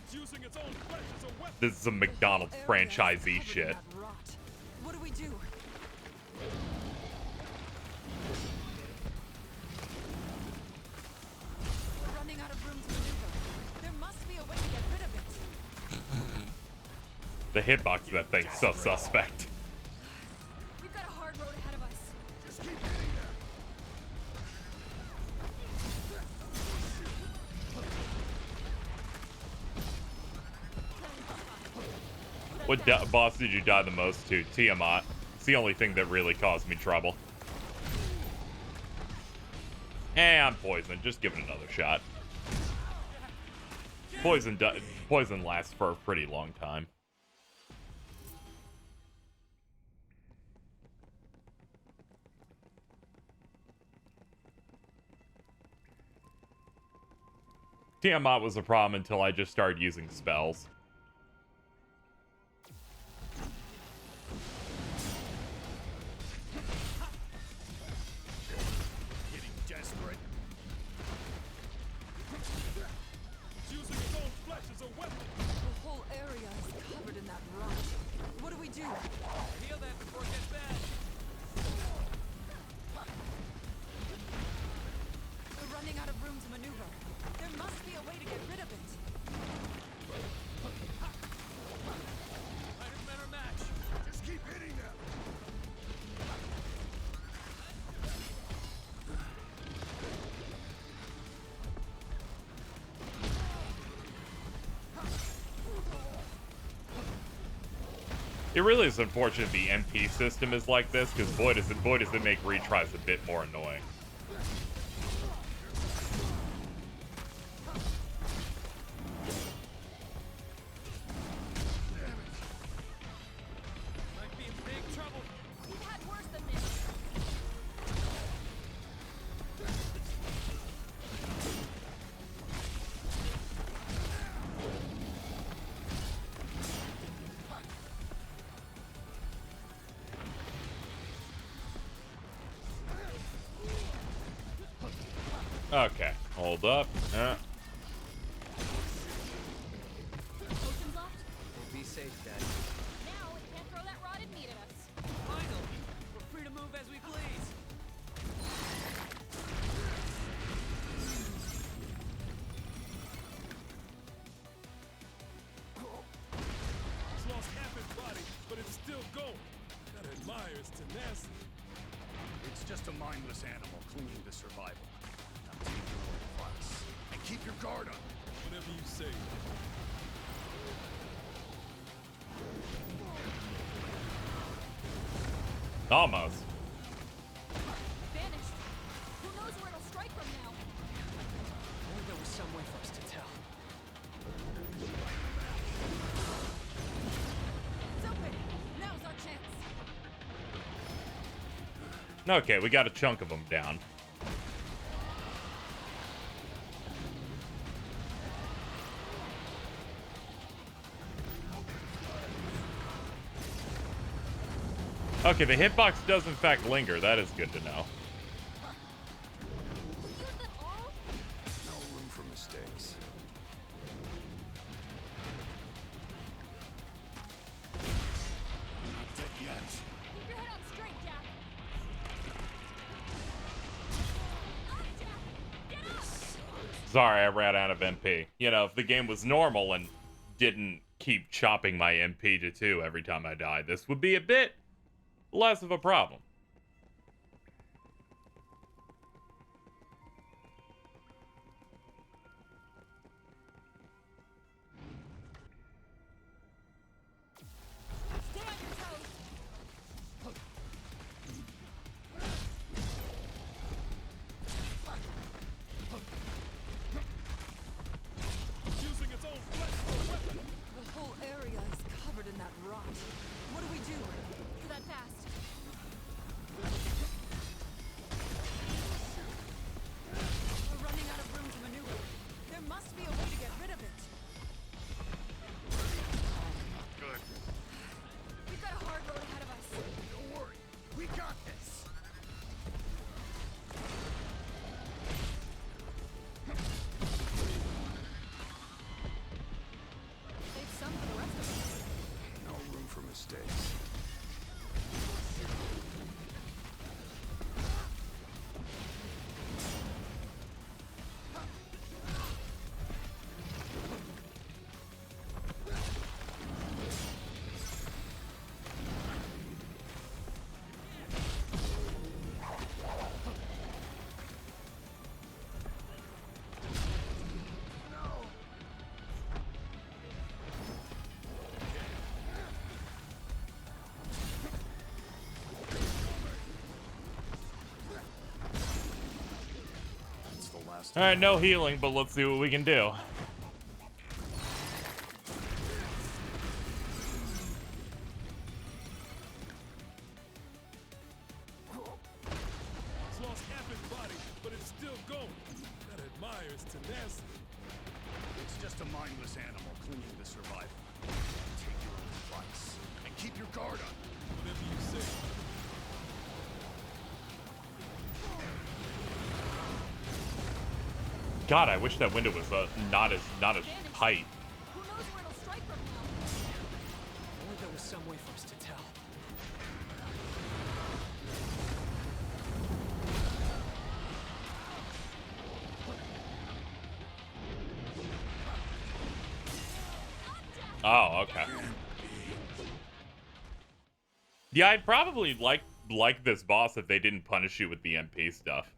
[SPEAKER 3] It's using its own flesh as a weapon.
[SPEAKER 1] This is a McDonald's
[SPEAKER 4] The whole area is
[SPEAKER 1] franchisee
[SPEAKER 4] covered in
[SPEAKER 1] shit.
[SPEAKER 4] that rot. What do we do? We're running out of room to maneuver. There must be a way to get rid of it.
[SPEAKER 1] The hitbox of that thing's so suspect. boss did you die the most to? Tiamat. It's the only thing that really caused me trouble. And I'm poisoned. Just give it another shot. Poison lasts for a pretty long time. Tiamat was a problem until I just started using spells.
[SPEAKER 6] Getting desperate.
[SPEAKER 3] It's using its own flesh as a weapon.
[SPEAKER 4] The whole area is covered in that rot. What do we do?
[SPEAKER 2] Heal that before it gets bad.
[SPEAKER 4] We're running out of room to maneuver. There must be a way to get rid of it.
[SPEAKER 2] Might have been our match.
[SPEAKER 6] Just keep hitting them.
[SPEAKER 1] It really is unfortunate the MP system is like this, because boy does it make retries a bit more annoying.
[SPEAKER 2] Might be in big trouble.
[SPEAKER 5] We've had worse than this.
[SPEAKER 1] Okay, hold up.
[SPEAKER 5] Potions left?
[SPEAKER 2] We'll be safe, Daddy.
[SPEAKER 5] Now it can't throw that rotted meat at us.
[SPEAKER 2] Finally, we're free to move as we please.
[SPEAKER 3] It's lost half its body, but it's still going. Gotta admire its tenacity.
[SPEAKER 6] It's just a mindless animal clinging to survival. Now take your own advice and keep your guard up.
[SPEAKER 3] Whatever you say.
[SPEAKER 1] Almost.
[SPEAKER 5] Vanished. Who knows where it'll strike from now?
[SPEAKER 2] Only there was some way for us to tell.
[SPEAKER 4] It's open. Now's our chance.
[SPEAKER 1] Okay, we got a chunk of them down. Okay, the hitbox does in fact linger. That is good to know.
[SPEAKER 5] We used it all?
[SPEAKER 6] No room for mistakes. Not dead yet.
[SPEAKER 5] Keep your head on straight, Jack. Up, Jack! Get up!
[SPEAKER 1] Sorry, I ran out of MP. You know, if the game was normal and didn't keep chopping my MP to 2 every time I died, this would be a bit less of a problem.
[SPEAKER 5] Stay on your toes.
[SPEAKER 3] It's using its own flesh as a weapon.
[SPEAKER 4] The whole area is covered in that rot. What do we do?
[SPEAKER 5] Is that fast?
[SPEAKER 1] All right, no healing, but let's see what we can do.
[SPEAKER 3] It's lost half its body, but it's still going. Gotta admire its tenacity.
[SPEAKER 6] It's just a mindless animal clinging to survival. Take your own advice and keep your guard up.
[SPEAKER 3] Whatever you say.
[SPEAKER 1] God, I wish that window was not as tight.
[SPEAKER 5] Who knows where it'll strike from now?
[SPEAKER 2] Only there was some way for us to tell.
[SPEAKER 1] Oh, okay. Yeah, I'd probably like this boss if they didn't punish you with the MP stuff.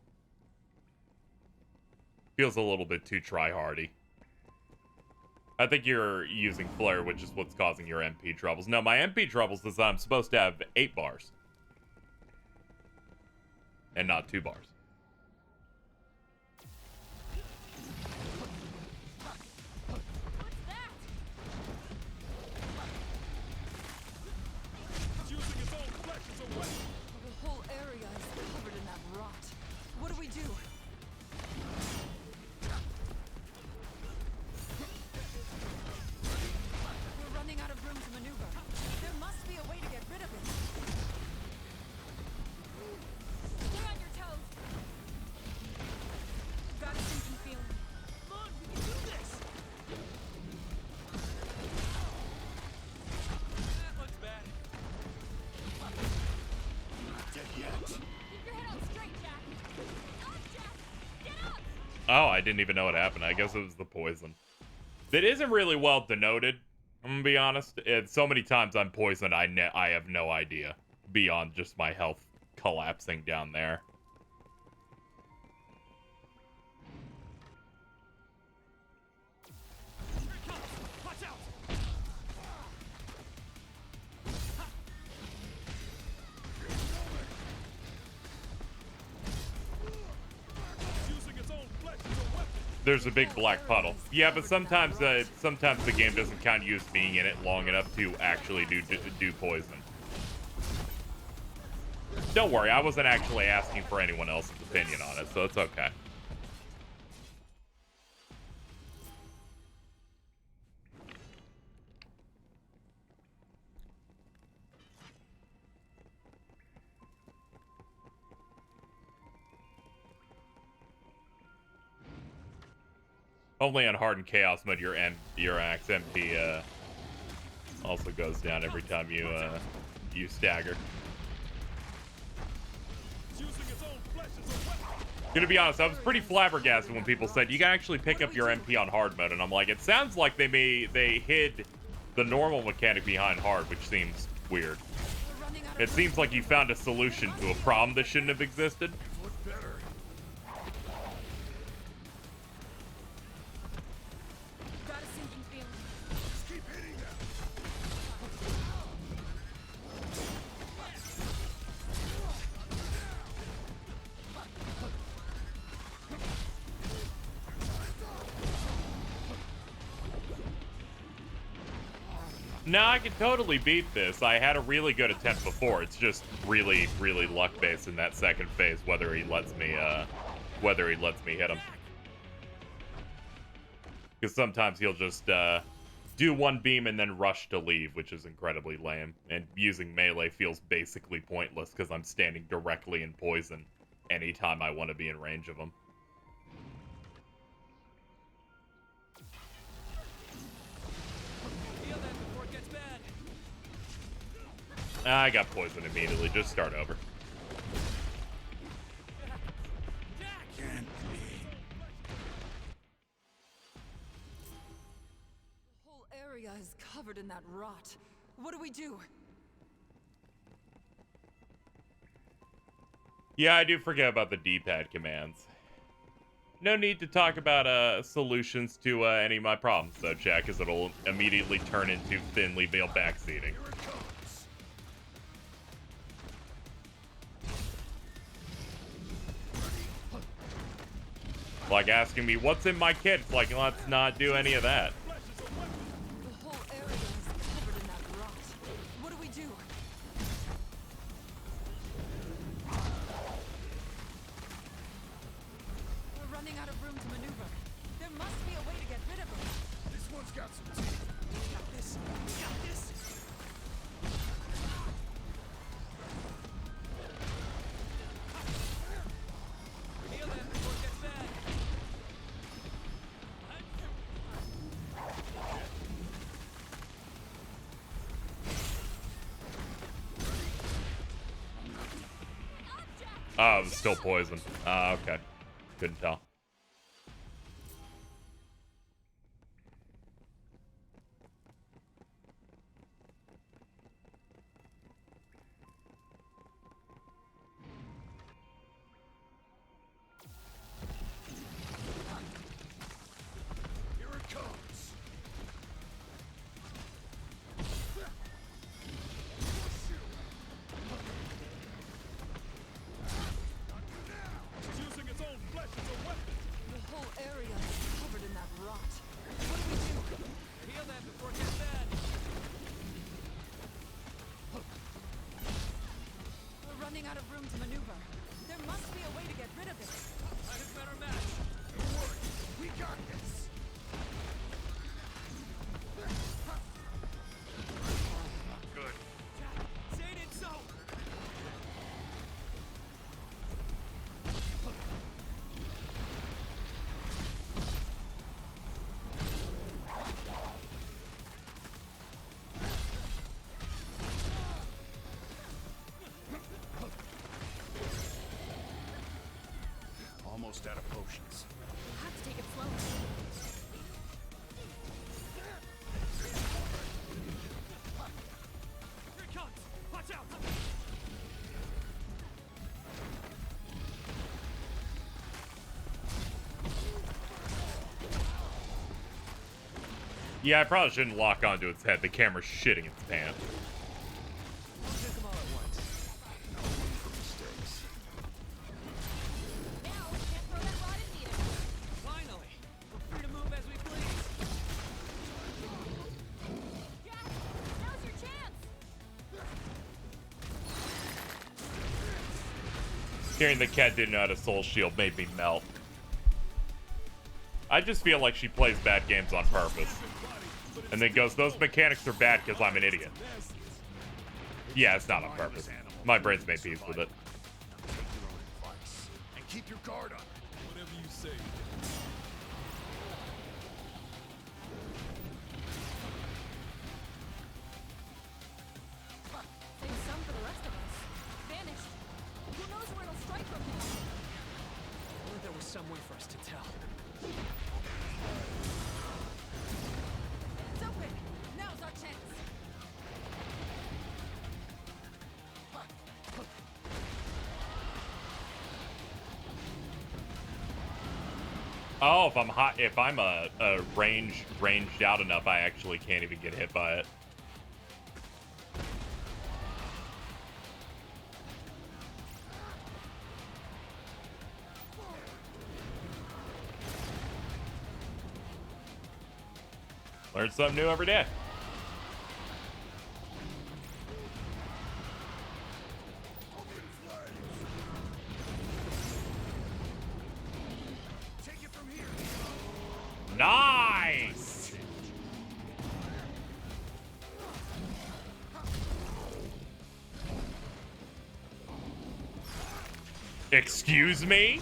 [SPEAKER 1] Feels a little bit too try-hardy. I think you're using Flare, which is what's causing your MP troubles. No, my MP troubles is I'm supposed to have 8 bars. And not 2 bars.
[SPEAKER 5] What's that?
[SPEAKER 3] It's using its own flesh as a weapon.
[SPEAKER 4] The whole area is covered in that rot. What do we do? We're running out of room to maneuver. There must be a way to get rid of it.
[SPEAKER 5] Stay on your toes. Got a sinking feeling. Come on, we can do this.
[SPEAKER 2] That looks bad.
[SPEAKER 6] Not dead yet.
[SPEAKER 5] Keep your head on straight, Jack. Up, Jack. Get up.
[SPEAKER 1] Oh, I didn't even know what happened. I guess it was the poison. That isn't really well denoted, I'm gonna be honest. So many times I'm poisoned, I have no idea. Beyond just my health collapsing down there.
[SPEAKER 2] Here it comes! Watch out!
[SPEAKER 3] It's using its own flesh as a weapon.
[SPEAKER 1] There's a big black puddle. Yeah, but sometimes the game doesn't count you as being in it long enough to actually do poison. Don't worry, I wasn't actually asking for anyone else's opinion on it, so it's okay. Only on Hardened Chaos mode, your axe MP also goes down every time you stagger.
[SPEAKER 3] It's using its own flesh as a weapon.
[SPEAKER 1] Gonna be honest, I was pretty flabbergasted when people said you can actually pick up your MP on hard mode, and I'm like, it sounds like they hid the normal mechanic behind hard, which seems weird.
[SPEAKER 4] We're running out of
[SPEAKER 1] It seems like you found a solution to a problem that shouldn't have existed.
[SPEAKER 6] Look better.
[SPEAKER 5] Got a sinking feeling.
[SPEAKER 6] Just keep hitting them.
[SPEAKER 1] No, I can totally beat this. I had a really good attempt before. It's just really, really luck-based in that second phase, whether he lets me hit him. Because sometimes he'll just do one beam and then rush to leave, which is incredibly lame. And using melee feels basically pointless because I'm standing directly in poison anytime I want to be in range of him.
[SPEAKER 2] Feel that before it gets bad.
[SPEAKER 1] I got poisoned immediately. Just start over.
[SPEAKER 2] Jack!
[SPEAKER 6] Can't be.
[SPEAKER 4] The whole area is covered in that rot. What do we do?
[SPEAKER 1] Yeah, I do forget about the D-pad commands. No need to talk about solutions to any of my problems, though, Jack, because it'll immediately turn into thinly veiled backseating.
[SPEAKER 6] Here it comes.
[SPEAKER 1] Like asking me what's in my kit. It's like, let's not do any of that.
[SPEAKER 4] The whole area is covered in that rot. What do we do? We're running out of room to maneuver. There must be a way to get rid of them.
[SPEAKER 6] This one's got some teeth. We got this. We got this.
[SPEAKER 2] Heal them before it gets bad.
[SPEAKER 1] Oh, it was still poison. Okay. Couldn't tell.
[SPEAKER 6] Here it comes.
[SPEAKER 3] It's using its own flesh as a weapon.
[SPEAKER 4] The whole area is covered in that rot. What do we do?
[SPEAKER 2] Heal them before it gets bad.
[SPEAKER 4] We're running out of room to maneuver. There must be a way to get rid of it.
[SPEAKER 2] I have better match.
[SPEAKER 6] Don't worry. We got this. Not good.
[SPEAKER 2] Say it so.
[SPEAKER 6] Almost out of potions.
[SPEAKER 5] We'll have to take it slow.
[SPEAKER 2] Here it comes. Watch out.
[SPEAKER 1] Yeah, I probably shouldn't lock onto its head. The camera's shitting its pants.
[SPEAKER 2] Don't take them all at once.
[SPEAKER 6] No room for mistakes.
[SPEAKER 5] Now we can't throw that rod in either.
[SPEAKER 2] Finally, we're free to move as we please.
[SPEAKER 5] Jack, now's your chance.
[SPEAKER 1] Hearing the cat didn't know how to soul shield made me melt. I just feel like she plays bad games on purpose. And then goes, those mechanics are bad because I'm an idiot. Yeah, it's not on purpose. My brain's made peace with it.
[SPEAKER 6] Take your own advice and keep your guard up.
[SPEAKER 3] Whatever you say.
[SPEAKER 5] Save some for the rest of us. Vanished. Who knows where it'll strike from now?
[SPEAKER 2] Only there was some way for us to tell.
[SPEAKER 4] It's open. Now's our chance.
[SPEAKER 1] Oh, if I'm hot, if I'm a ranged out enough, I actually can't even get hit by it. Learn something new every day.
[SPEAKER 6] Take it from here.
[SPEAKER 1] Nice! Excuse me?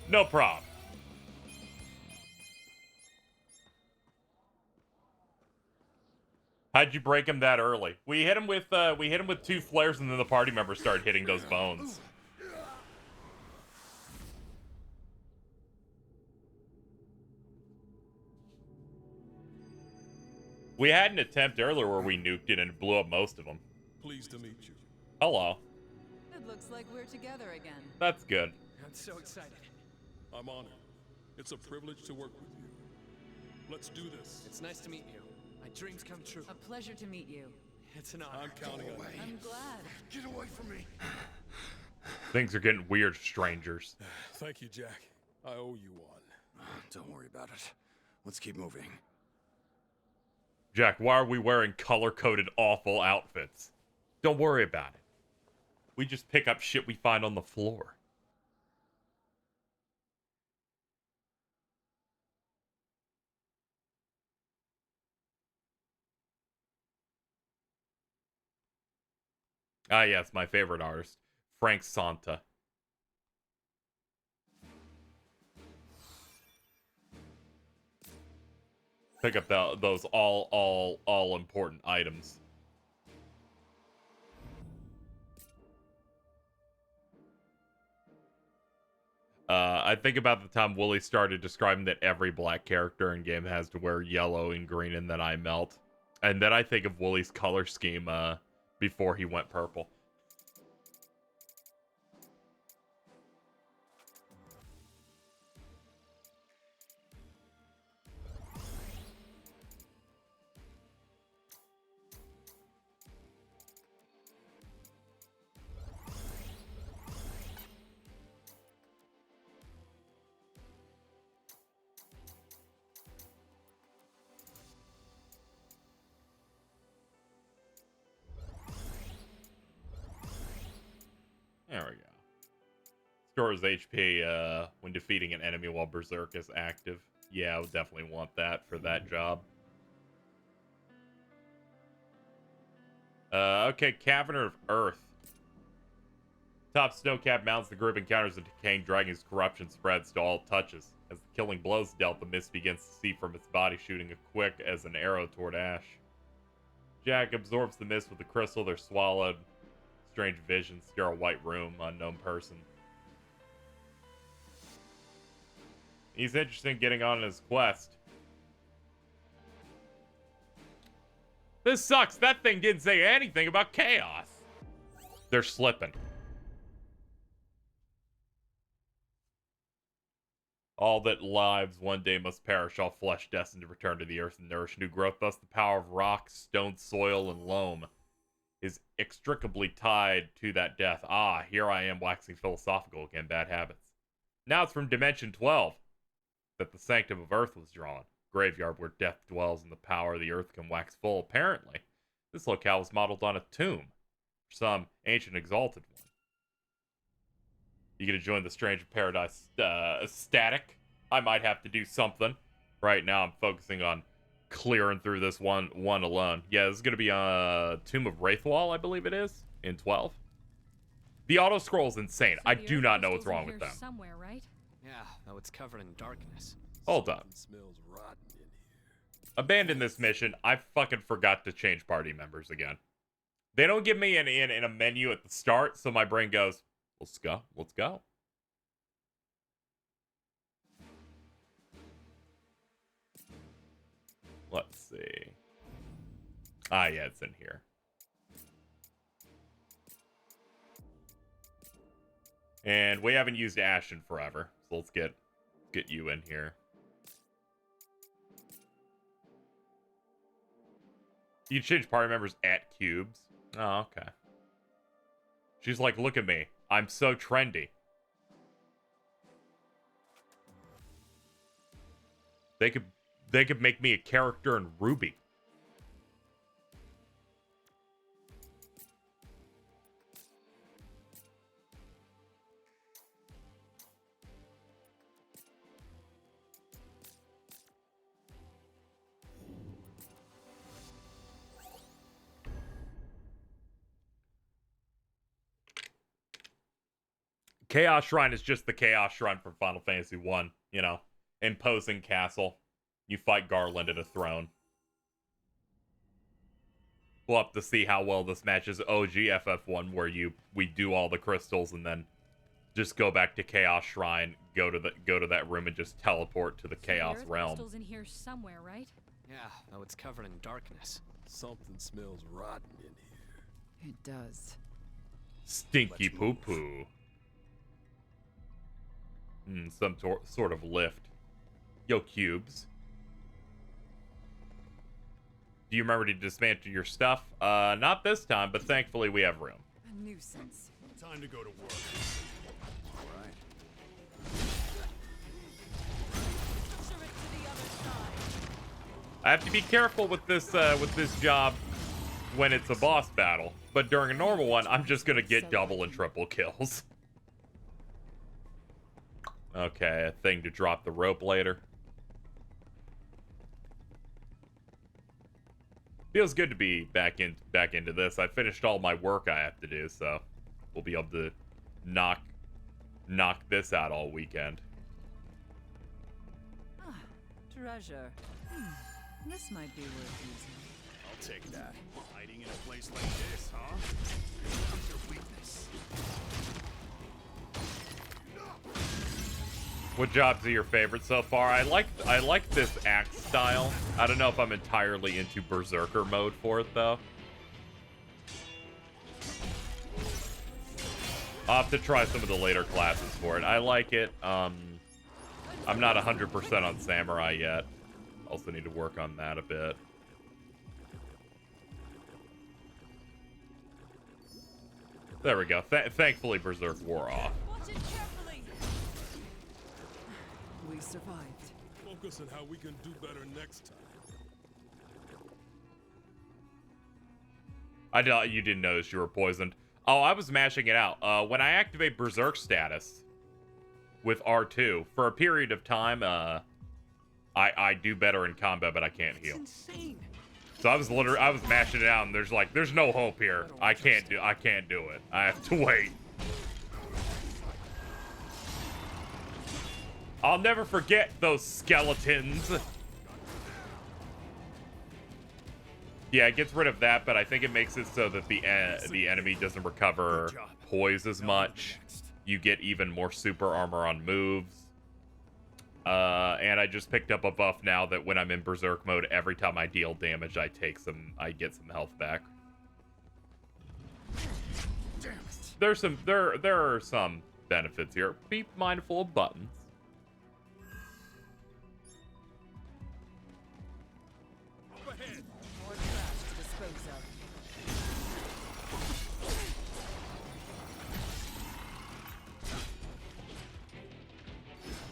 [SPEAKER 1] No problem. How'd you break him that early? We hit him with 2 flares and then the party members started hitting those bones. We had an attempt earlier where we nuked it and blew up most of them.
[SPEAKER 3] Pleased to meet you.
[SPEAKER 1] Hello.
[SPEAKER 4] It looks like we're together again.
[SPEAKER 1] That's good.
[SPEAKER 2] I'm so excited.
[SPEAKER 3] I'm honored. It's a privilege to work with you. Let's do this.
[SPEAKER 2] It's nice to meet you. My dreams come true.
[SPEAKER 4] A pleasure to meet you.
[SPEAKER 2] It's an honor.
[SPEAKER 3] I'm counting on you.
[SPEAKER 4] I'm glad.
[SPEAKER 6] Get away from me.
[SPEAKER 1] Things are getting weird, strangers.
[SPEAKER 3] Thank you, Jack. I owe you one.
[SPEAKER 6] Don't worry about it. Let's keep moving.
[SPEAKER 1] Jack, why are we wearing color-coded awful outfits? Don't worry about it. We just pick up shit we find on the floor. Ah, yes, my favorite artist, Frank Santa. Pick up those all important items. I think about the time Wooly started describing that every black character in game has to wear yellow and green, and then I melt. And then I think of Wooly's color scheme before he went purple. There we go. Stores HP when defeating an enemy while Berserk is active. Yeah, I would definitely want that for that job. Okay, Cabinet of Earth. Top snow-capped mountains, the group encounters a decaying dragon's corruption spreads to all it touches. As the killing blows dealt, the mist begins to seep from its body, shooting as quick as an arrow toward Ash. Jack absorbs the mist with the crystal. They're swallowed. Strange visions, scare a white room, unknown person. He's interested in getting on his quest. This sucks. That thing didn't say anything about chaos. They're slipping. All that lives one day must perish, all flesh destined to return to the earth and nourish new growth. Thus the power of rock, stone, soil, and loam is inextricably tied to that death. Ah, here I am waxing philosophical again, bad habits. Now it's from Dimension 12 that the sanctum of earth was drawn. Graveyard where death dwells and the power of the earth can wax full. Apparently, this locale was modeled on a tomb for some ancient exalted one. You gonna join the Strange Paradise static? I might have to do something. Right now I'm focusing on clearing through this one alone. Yeah, this is gonna be Tomb of Wraithwall, I believe it is, in 12. The auto scroll is insane.
[SPEAKER 5] So
[SPEAKER 1] I
[SPEAKER 5] the
[SPEAKER 1] do
[SPEAKER 5] Earth
[SPEAKER 1] not know what's
[SPEAKER 5] crystal's in
[SPEAKER 1] wrong with
[SPEAKER 5] here
[SPEAKER 1] them.
[SPEAKER 5] somewhere, right?
[SPEAKER 2] Yeah, though it's covered in darkness.
[SPEAKER 1] Hold up.
[SPEAKER 3] Something smells rotten in here.
[SPEAKER 1] Abandon this mission. I fucking forgot to change party members again. They don't give me in a menu at the start, so my brain goes, let's go, let's go. Let's see. Ah, yeah, it's in here. And we haven't used Ash in forever, so let's get you in here. You change party members at cubes. Oh, okay. She's like, look at me. I'm so trendy. They could make me a character in Ruby. Chaos Shrine is just the Chaos Shrine from Final Fantasy 1, you know. Imposing castle. You fight Garland at a throne. We'll have to see how well this matches OG FF1, where we do all the crystals and then just go back to Chaos Shrine, go to that room and just teleport to the Chaos Realm.
[SPEAKER 5] Crystal's in here somewhere, right?
[SPEAKER 2] Yeah, though it's covered in darkness.
[SPEAKER 3] Something smells rotten in here.
[SPEAKER 4] It does.
[SPEAKER 1] Stinky poo poo. Some sort of lift. Yo, cubes. Do you remember to dismantle your stuff? Not this time, but thankfully we have room.
[SPEAKER 4] A nuisance.
[SPEAKER 6] Time Time to go to work. All right.
[SPEAKER 4] Picture it to the other side.
[SPEAKER 1] I have to be careful with this job when it's a boss battle, but during a normal one, I'm just gonna get double and triple kills. Okay, a thing to drop the rope later. Feels good to be back into this. I finished all my work I have to do, so we'll be able to knock this out all weekend.
[SPEAKER 4] Ah, treasure. This might be worth using.
[SPEAKER 6] I'll take that. Hiding in a place like this, huh? Here comes your weakness.
[SPEAKER 1] What jobs are your favorite so far? I like this axe style. I don't know if I'm entirely into berserker mode for it though. I'll have to try some of the later classes for it. I like it. I'm not 100% on samurai yet. Also need to work on that a bit. There we go. Thankfully berserk wore off.
[SPEAKER 4] Watch it carefully. We survived.
[SPEAKER 3] Focus on how we can do better next time.
[SPEAKER 1] I doubt you didn't notice you were poisoned. Oh, I was mashing it out. When I activate berserk status with R2 for a period of time, I do better in combat, but I can't heal.
[SPEAKER 2] Insane.
[SPEAKER 1] So I was mashing it out, and there's no hope here. I can't do it. I have to wait. I'll never forget those skeletons. Yeah, it gets rid of that, but I think it makes it so that the enemy doesn't recover poise as much. You get even more super armor on moves. And I just picked up a buff now that when I'm in berserk mode, every time I deal damage, I get some health back. There are some benefits here. Be mindful of buttons.
[SPEAKER 3] Up ahead.
[SPEAKER 4] More trash to dispose of.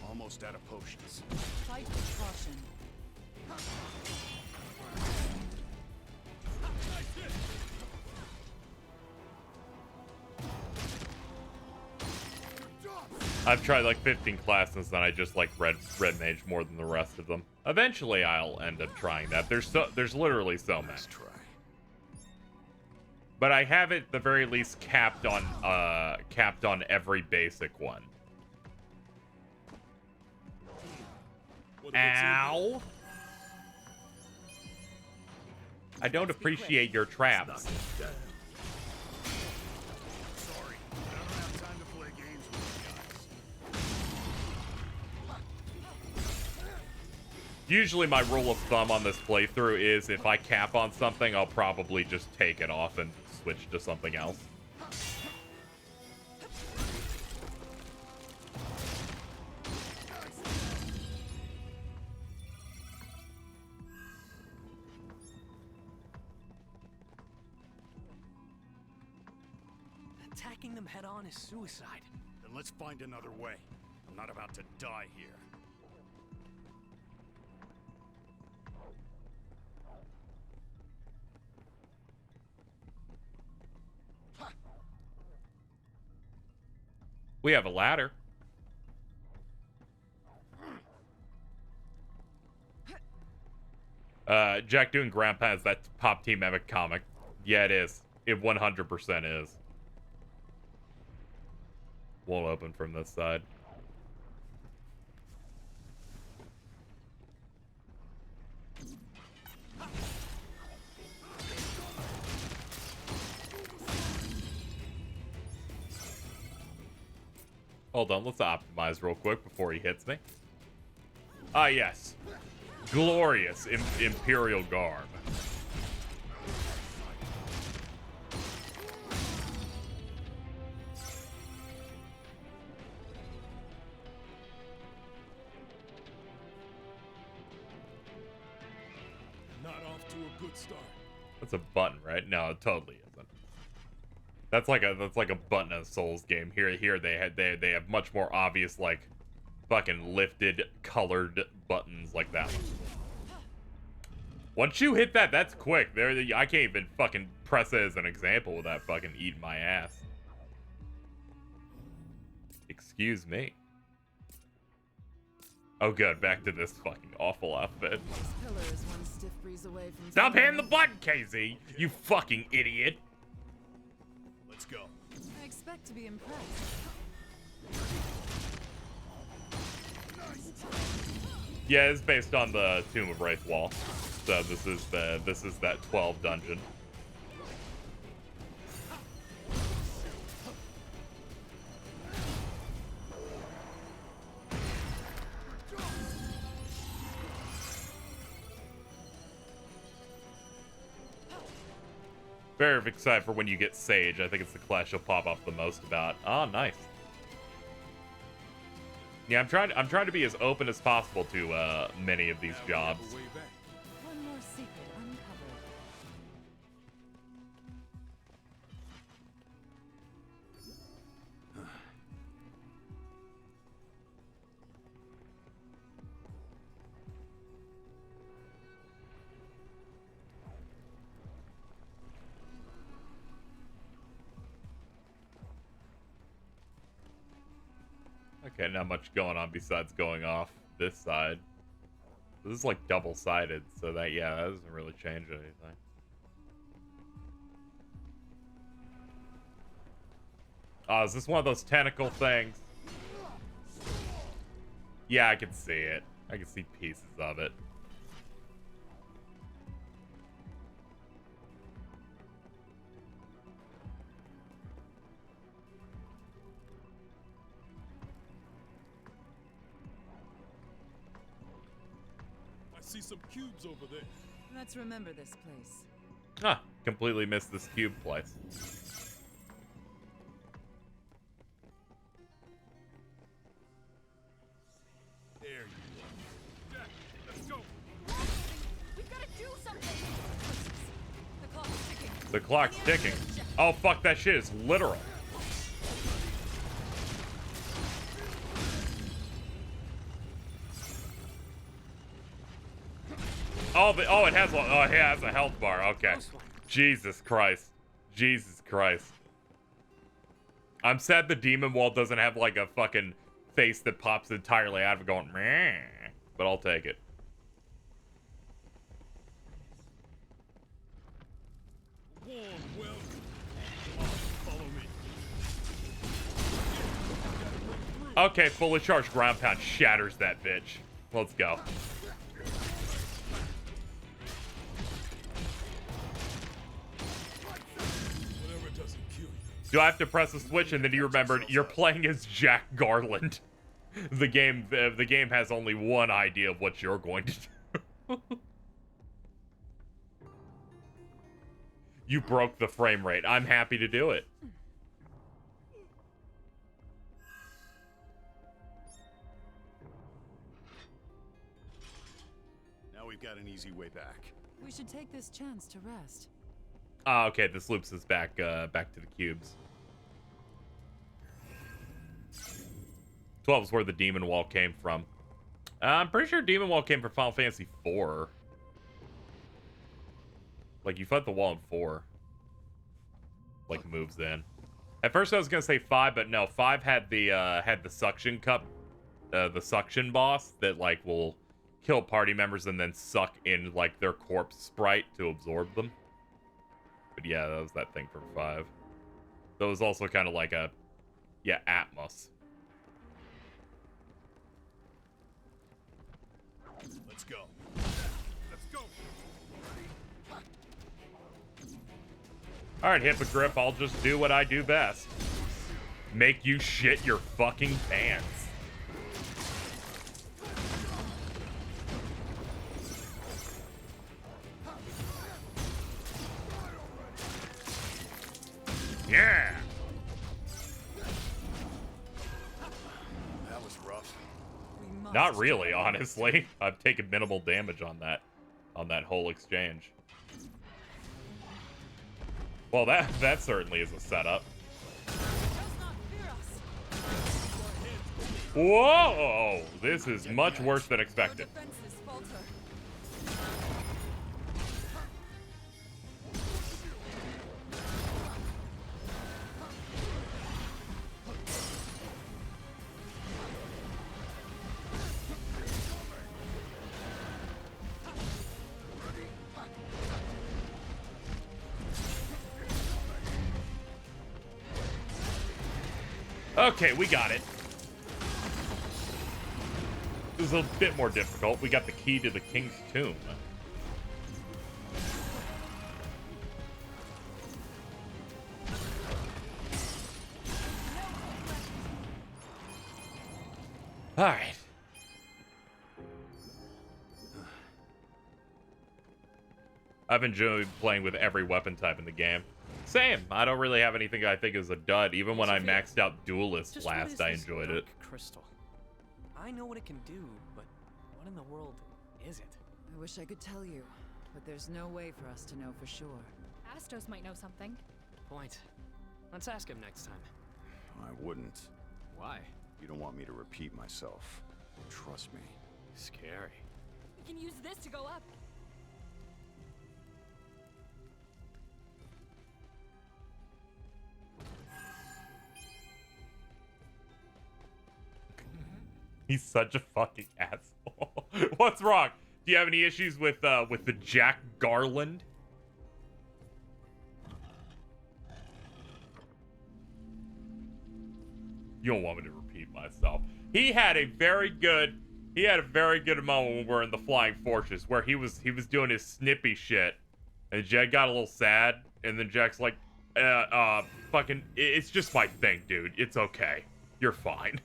[SPEAKER 6] Almost out of potions.
[SPEAKER 4] Fight with caution.
[SPEAKER 1] I've tried like 15 classes and I just like red mage more than the rest of them. Eventually I'll end up trying that. There's literally so many.
[SPEAKER 6] Let's try.
[SPEAKER 1] But I have it at the very least capped on every basic one. Ow! I don't appreciate your traps.
[SPEAKER 6] Sorry, but I don't have time to play games with you guys.
[SPEAKER 1] Usually my rule of thumb on this playthrough is if I cap on something, I'll probably just take it off and switch to something else.
[SPEAKER 2] Attacking them head on is suicide.
[SPEAKER 6] Then let's find another way. I'm not about to die here.
[SPEAKER 1] We have a ladder. Jack doing Grandpa is that Pop Team Epic comic. Yeah, it is. It 100% is. Won't open from this side. Hold on, let's optimize real quick before he hits me. Ah, yes. Glorious Imperial Garb.
[SPEAKER 3] Not off to a good start.
[SPEAKER 1] That's a button, right? No, it totally isn't. That's like a button of Souls game. Here they have much more obvious, like, fucking lifted colored buttons like that one. Once you hit that, that's quick. I can't even fucking press it as an example without fucking eating my ass. Excuse me. Oh good, back to this fucking awful outfit.
[SPEAKER 4] This pillar is one stiff breeze away from
[SPEAKER 1] Stop
[SPEAKER 4] falling.
[SPEAKER 1] hitting the button, KZ! You fucking idiot!
[SPEAKER 6] Let's go.
[SPEAKER 4] I expect to be impressed.
[SPEAKER 1] Yeah, it's based on the Tomb of Wraith wall. So this is that 12 dungeon. Very excited for when you get Sage. I think it's the class you'll pop off the most about. Oh, nice. Yeah, I'm trying to be as open as possible to many of these jobs.
[SPEAKER 3] Way back.
[SPEAKER 4] One more secret uncovered.
[SPEAKER 1] Okay, not much going on besides going off this side. This is like double-sided, so that, yeah, that doesn't really change anything. Oh, is this one of those tentacle things? Yeah, I can see it. I can see pieces of it.
[SPEAKER 3] I see some cubes over there.
[SPEAKER 4] Let's remember this place.
[SPEAKER 1] Huh, completely missed this cube place.
[SPEAKER 3] There you are. Jack, let's go.
[SPEAKER 5] We've got to do something. The clock's ticking.
[SPEAKER 1] The clock's ticking. Oh, fuck, that shit is literal. Oh, it has one. Oh, it has a health bar. Okay. Jesus Christ. Jesus Christ. I'm sad the demon wall doesn't have like a fucking face that pops entirely out of it going, meh. But I'll take it.
[SPEAKER 3] Warm welcome. Follow me.
[SPEAKER 1] Okay, fully charged ground pound shatters that bitch. Let's go.
[SPEAKER 3] Whatever doesn't kill you.
[SPEAKER 1] Do I have to press a switch and then you remembered you're playing as Jack Garland? The game has only one idea of what you're going to do. You broke the frame rate. I'm happy to do it.
[SPEAKER 6] Now we've got an easy way back.
[SPEAKER 4] We should take this chance to rest.
[SPEAKER 1] Ah, okay, this loops us back back to the cubes. 12 is where the demon wall came from. I'm pretty sure demon wall came from Final Fantasy 4. Like, you fight the wall in 4. Like, moves in. At first I was gonna say 5, but no, 5 had the suction cup, the suction boss that, like, will kill party members and then suck in, like, their corpse sprite to absorb them. But yeah, that was that thing from 5. That was also kind of like a, yeah, Atmos.
[SPEAKER 6] Let's go.
[SPEAKER 3] Let's go.
[SPEAKER 1] Alright, Hippogriff, I'll just do what I do best. Make you shit your fucking pants. Yeah!
[SPEAKER 6] That was rough.
[SPEAKER 4] We must
[SPEAKER 1] Not really,
[SPEAKER 4] try
[SPEAKER 1] honestly. I've taken minimal damage on that whole exchange. Well, that certainly is a setup.
[SPEAKER 4] Does not fear us.
[SPEAKER 1] Whoa! This is much worse than
[SPEAKER 4] Your
[SPEAKER 1] expected.
[SPEAKER 4] defenses falter.
[SPEAKER 1] Okay, we got it. This is a bit more difficult. We got the key to the king's tomb. All right. I've enjoyed playing with every weapon type in the game. Same. I don't really have anything I think is a dud. Even when I maxed out Duelist
[SPEAKER 2] Just what is
[SPEAKER 1] last, I
[SPEAKER 2] this
[SPEAKER 1] enjoyed it.
[SPEAKER 2] dark crystal? I know what it can do, but what in the world is it?
[SPEAKER 4] I wish I could tell you, but there's no way for us to know for sure.
[SPEAKER 5] Astos might know something.
[SPEAKER 2] Point. Let's ask him next time.
[SPEAKER 6] I wouldn't.
[SPEAKER 2] Why?
[SPEAKER 6] You don't want me to repeat myself. Trust me.
[SPEAKER 2] Scary.
[SPEAKER 5] We can use this to go up.
[SPEAKER 1] He's such a fucking asshole. What's wrong? Do you have any issues with the Jack Garland? You don't want me to repeat myself. He had a very good moment when we were in the Flying Fortress where he was doing his snippy shit, and Jack got a little sad, and then Jack's like, fucking, it's just my thing, dude. It's okay. You're fine.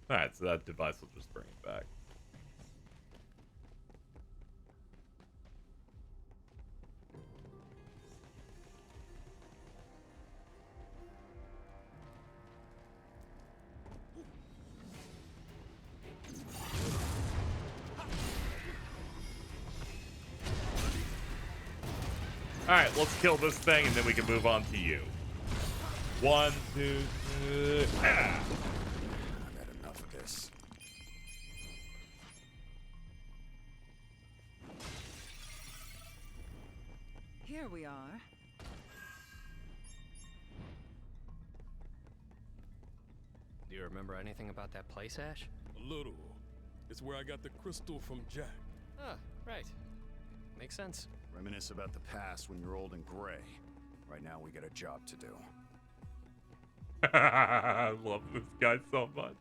[SPEAKER 1] Alright, so that device will just bring it back. Alright, let's kill this thing and then we can move on to you. 1, 2, 3. Ah.
[SPEAKER 4] Here we are.
[SPEAKER 2] Do you remember anything about that place, Ash?
[SPEAKER 3] A little. It's where I got the crystal from Jack.
[SPEAKER 2] Ah, right. Makes sense.
[SPEAKER 6] Reminisce about the past when you're old and gray. Right now, we got a job to do.
[SPEAKER 1] I love this guy so much.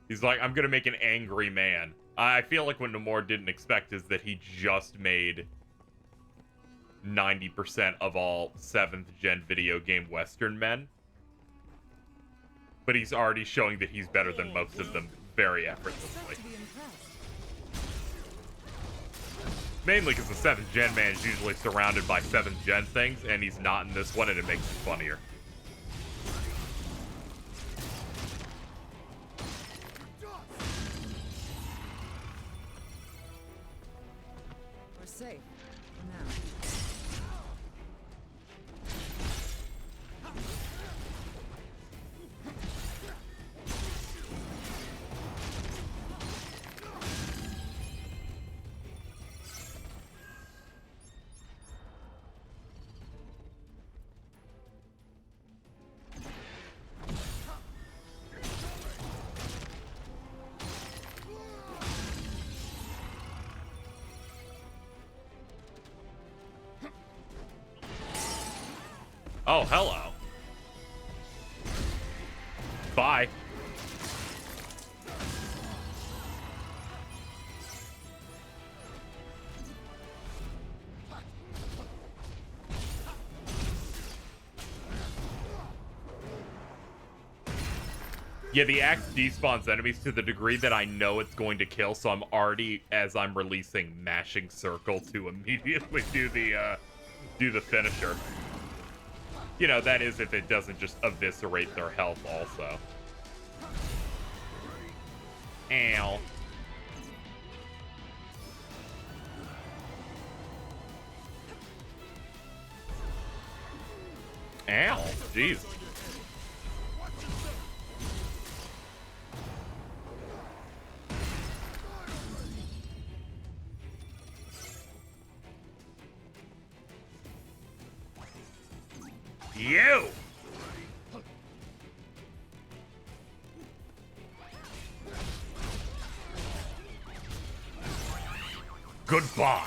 [SPEAKER 1] He's like, I'm gonna make an angry man. I feel like what Namor didn't expect is that he just made 90% of all 7th gen video game Western men. But he's already showing that he's better than most of them very effortlessly.
[SPEAKER 4] To be impressed.
[SPEAKER 1] Mainly because the 7th gen man is usually surrounded by 7th gen things, and he's not in this one, and it makes it funnier.
[SPEAKER 4] We're safe. Now.
[SPEAKER 1] Oh, hello. Bye. Yeah, the axe despawns enemies to the degree that I know it's going to kill, so I'm already, as I'm releasing, mashing circle to immediately do the finisher. You know, that is if it doesn't just eviscerate their health also. Ow. Ow. Jeez. You! Goodbye.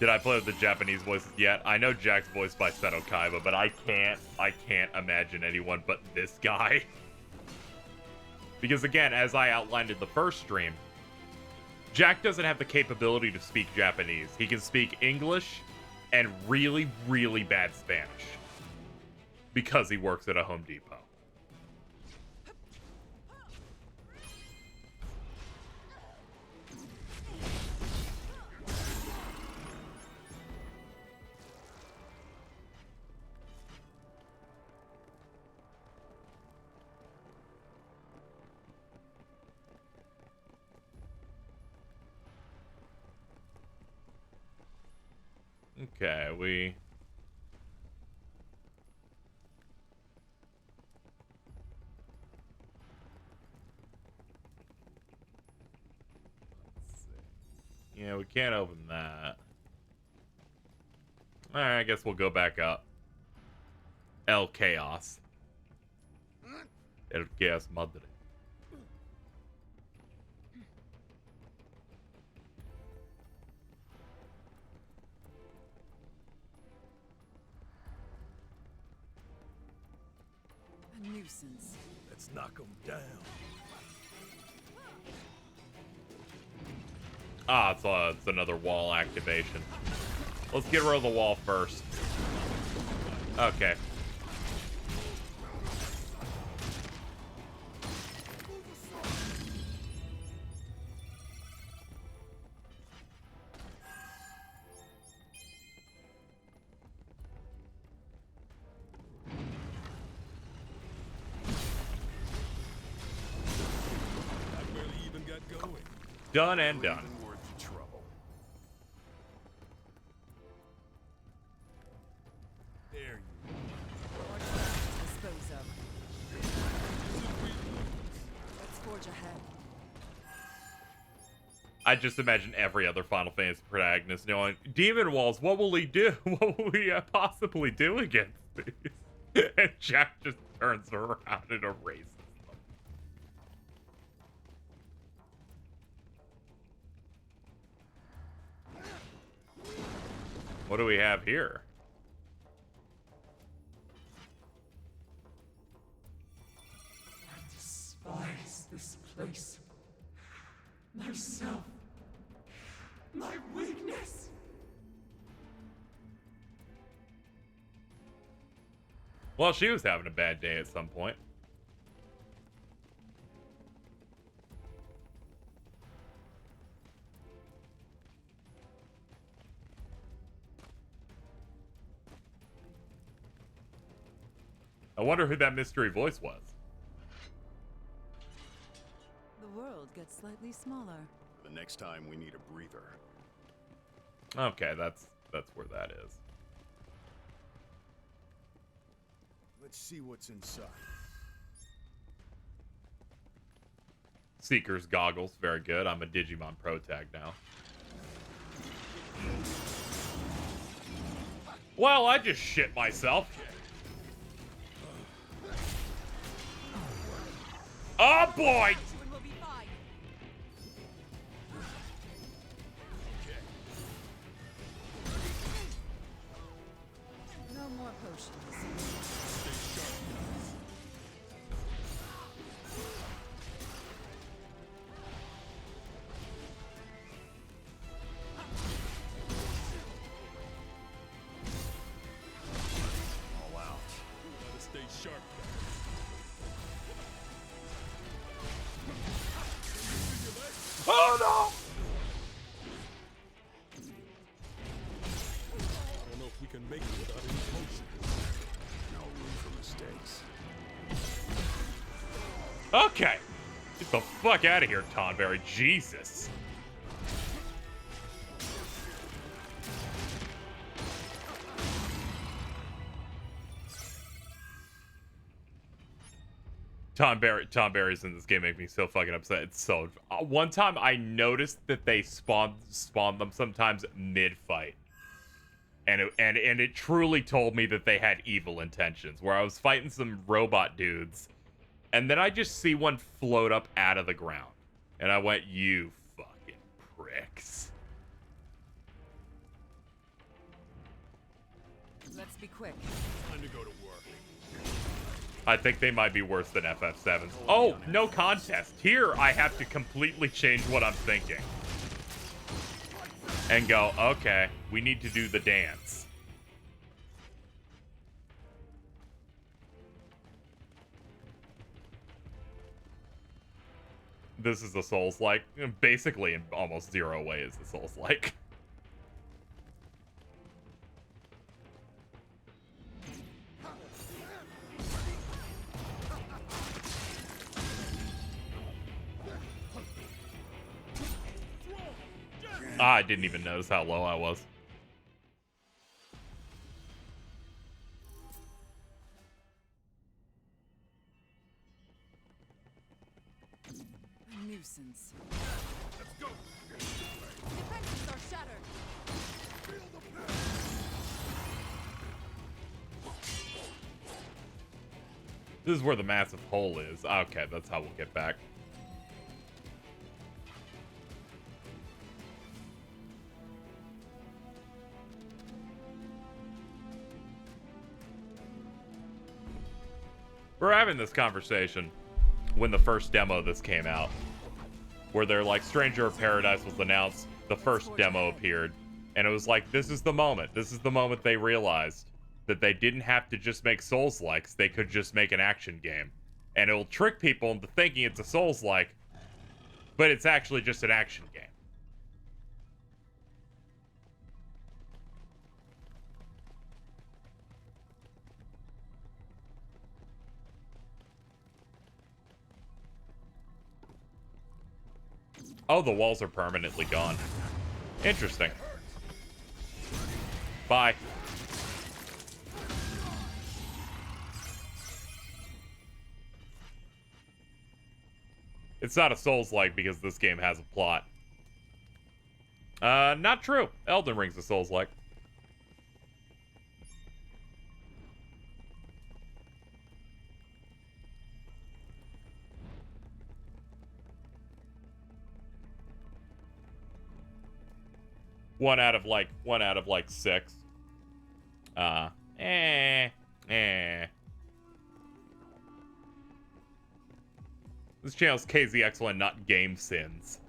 [SPEAKER 1] Did I play with the Japanese voices yet? I know Jack's voiced by Seto Kaiba, but I can't imagine anyone but this guy. Because again, as I outlined in the first stream, Jack doesn't have the capability to speak Japanese. He can speak English and really, really bad Spanish. Because he works at a Home Depot. Okay, we... Let's see. Yeah, we can't open that. Alright, I guess we'll go back up. El Chaos. El Chaos Madre.
[SPEAKER 4] A nuisance.
[SPEAKER 3] Let's knock him down.
[SPEAKER 1] Ah, it's another wall activation. Let's get rid of the wall first. Okay.
[SPEAKER 3] I barely even got going.
[SPEAKER 1] Done and done.
[SPEAKER 6] Even worth the trouble.
[SPEAKER 3] There you
[SPEAKER 4] More traps to dispose of. Let's forge ahead.
[SPEAKER 1] I just imagine every other Final Fantasy protagonist knowing, Demon Walls, what will he do? What will he possibly do against these? And Jack just turns around and erases them. What do we have here?
[SPEAKER 7] I despise this place. Myself. My weakness.
[SPEAKER 1] Well, she was having a bad day at some point. I wonder who that mystery voice was.
[SPEAKER 4] The world gets slightly smaller.
[SPEAKER 6] The next time we need a breather.
[SPEAKER 1] Okay, that's where that is.
[SPEAKER 6] Let's see what's inside.
[SPEAKER 1] Seeker's goggles, very good. I'm a Digimon Pro Tag now. Well, I just shit myself. Oh boy!
[SPEAKER 5] We'll be fine.
[SPEAKER 4] No more potions.
[SPEAKER 3] Gotta stay sharp.
[SPEAKER 1] Oh no!
[SPEAKER 3] I don't know if we can make it without any potion.
[SPEAKER 6] No room for mistakes.
[SPEAKER 1] Okay. Get the fuck out of here, Tonberry. Jesus. Tonberries in this game make me so fucking upset. It's so one time I noticed that they spawn them sometimes mid-fight. And it truly told me that they had evil intentions. Where I was fighting some robot dudes, and then I just see one float up out of the ground. And I went, you fucking pricks.
[SPEAKER 4] Let's be quick.
[SPEAKER 3] Time to go to work.
[SPEAKER 1] I think they might be worse than FF7s. Oh, no contest. Here, I have to completely change what I'm thinking. And go, okay, we need to do the dance. This is a Souls-like. Basically, in almost zero ways, a Souls-like. I didn't even notice how low I was.
[SPEAKER 4] A nuisance.
[SPEAKER 3] Let's go.
[SPEAKER 5] Defenses are shattered.
[SPEAKER 1] This is where the massive hole is. Okay, that's how we'll get back. We're having this conversation when the first demo of this came out, where they're like, Stranger of Paradise was announced, the first demo appeared, and it was like, this is the moment. This is the moment they realized that they didn't have to just make Souls-likes, they could just make an action game. And it'll trick people into thinking it's a Souls-like, but it's actually just an action game. Oh, the walls are permanently gone. Interesting. Bye. It's not a Souls-like because this game has a plot. Not true. Elden Ring's a Souls-like. One out of like 6. This channel's KZXcellent, not Game Sins.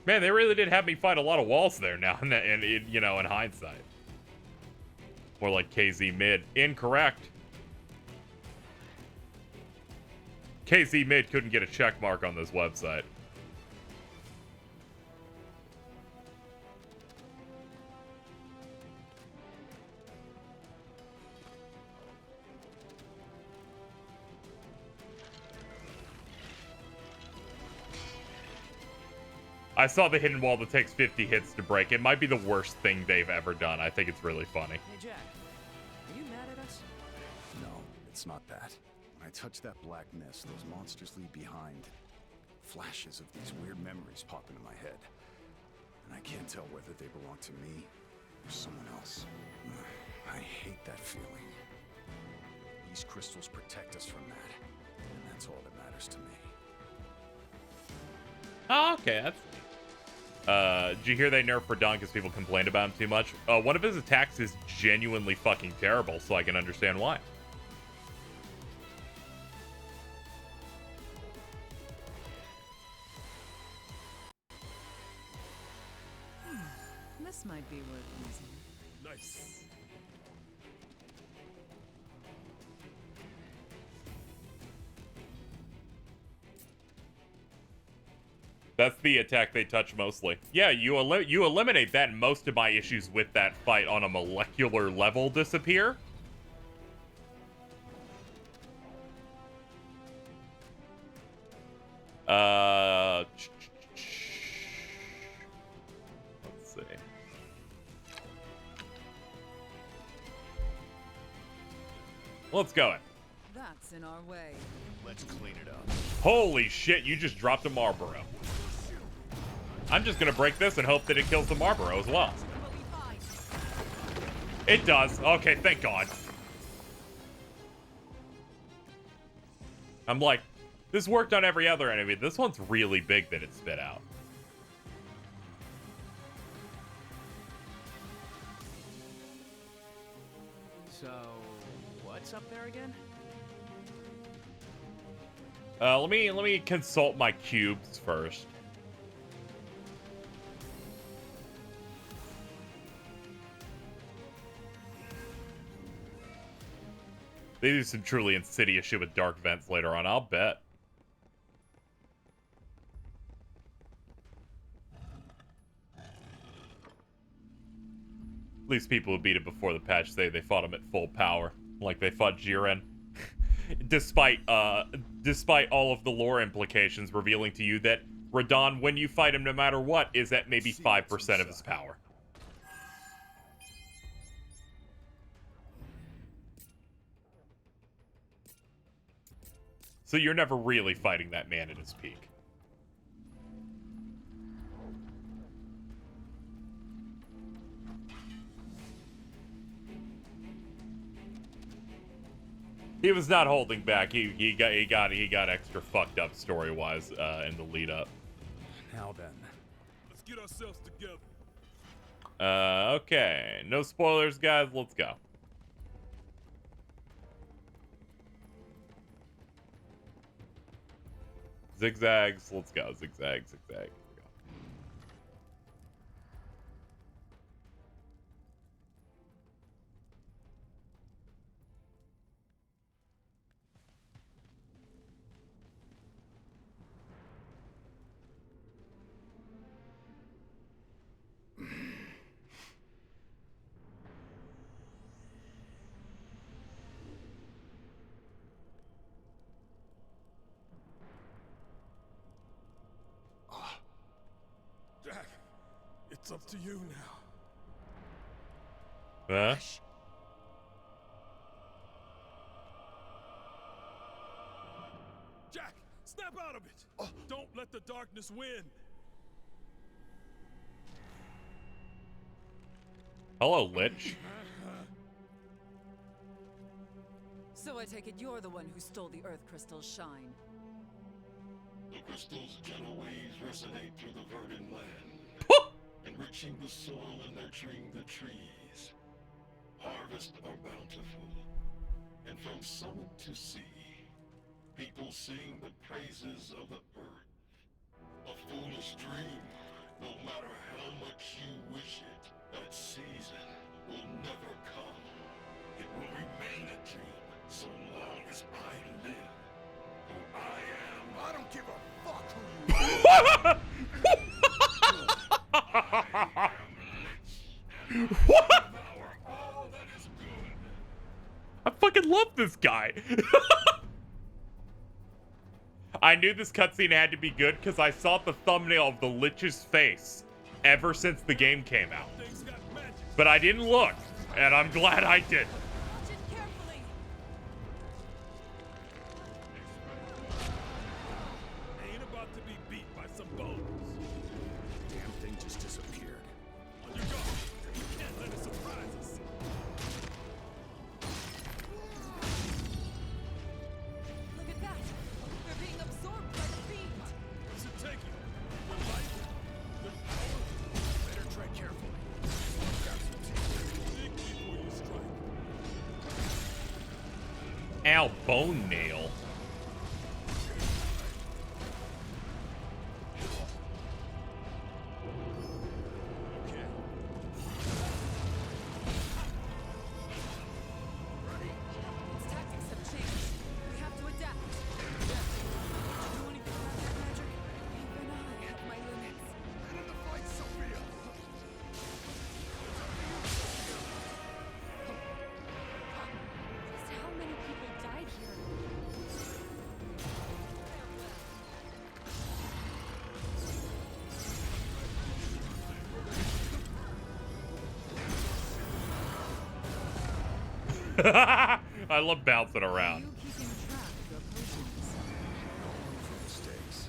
[SPEAKER 1] Man, they really did have me fight a lot of walls there now, and you know, in hindsight. More like KZ mid. Incorrect. KZ mid couldn't get a check mark on this website. I saw the hidden wall that takes 50 hits to break. It might be the worst thing they've ever done. I think it's really funny.
[SPEAKER 2] Hey, Jack. Are you mad at us?
[SPEAKER 6] No, it's not that. When I touch that black mist, those monsters leave behind flashes of these weird memories pop into my head. And I can't tell whether they belong to me or someone else. I hate that feeling. These crystals protect us from that. And that's all that matters to me.
[SPEAKER 1] Oh, okay. Did you hear they nerfed Radon because people complained about him too much? One of his attacks is genuinely fucking terrible, so I can understand why.
[SPEAKER 4] This might be worth using.
[SPEAKER 3] Nice.
[SPEAKER 1] That's the attack they touch mostly. Yeah, you eliminate that, and most of my issues with that fight on a molecular level disappear. Let's see. Let's go.
[SPEAKER 4] That's in our way.
[SPEAKER 6] Let's clean it up.
[SPEAKER 1] Holy shit, you just dropped a Marlboro. I'm just gonna break this and hope that it kills the Marlboro as well. It does. Okay, thank God. I'm like, this worked on every other enemy. This one's really big that it spit out.
[SPEAKER 2] So, what's up there again?
[SPEAKER 1] Let me consult my cubes first. They do some truly insidious shit with dark vents later on, I'll bet. At least people who beat it before the patch say they fought him at full power, like they fought Jiren. Despite all of the lore implications revealing to you that Radon, when you fight him no matter what, is at maybe 5% of his power. So you're never really fighting that man at his peak. He was not holding back. He got extra fucked up story-wise in the lead up.
[SPEAKER 6] Now then.
[SPEAKER 3] Let's get ourselves together.
[SPEAKER 1] Okay. No spoilers, guys. Let's go. Zigzags. Let's go. Zigzag, zigzag.
[SPEAKER 3] Jack, it's up to you now.
[SPEAKER 1] Huh?
[SPEAKER 3] Jack, snap out of it. Don't let the darkness win.
[SPEAKER 1] Hello, Lich.
[SPEAKER 4] So I take it you're the one who stole the Earth Crystal's shine.
[SPEAKER 8] The crystal's gentle waves resonate through the verdant land, enriching the soil and nurturing the trees. Harvests are bountiful, and from summit to sea, people sing the praises of the earth. A foolish dream, no matter how much you wish it, that season will never come. It will remain a dream so long as I live. For I don't give a fuck who you are.
[SPEAKER 1] What? I fucking love this guy. I knew this cutscene had to be good because I saw the thumbnail of the Lich's face ever since the game came out. But I didn't look, and I'm glad I did.
[SPEAKER 4] Watch it carefully.
[SPEAKER 3] Ain't about to be beat by some bones.
[SPEAKER 6] Damn thing just disappeared.
[SPEAKER 3] On your guard. Can't let it surprise us.
[SPEAKER 4] Look at that. We're being absorbed by the fiend.
[SPEAKER 3] What's it taking? Your life? Your power?
[SPEAKER 1] Ow, bone nail.
[SPEAKER 4] Its tactics have changed. We have to adapt. Do you know anything about that magic? Even I have my limits.
[SPEAKER 6] End the fight, Sophia!
[SPEAKER 5] Just how many people died here?
[SPEAKER 1] I love bouncing
[SPEAKER 4] Are
[SPEAKER 1] around.
[SPEAKER 4] you keeping track of your potions?
[SPEAKER 6] Only for mistakes.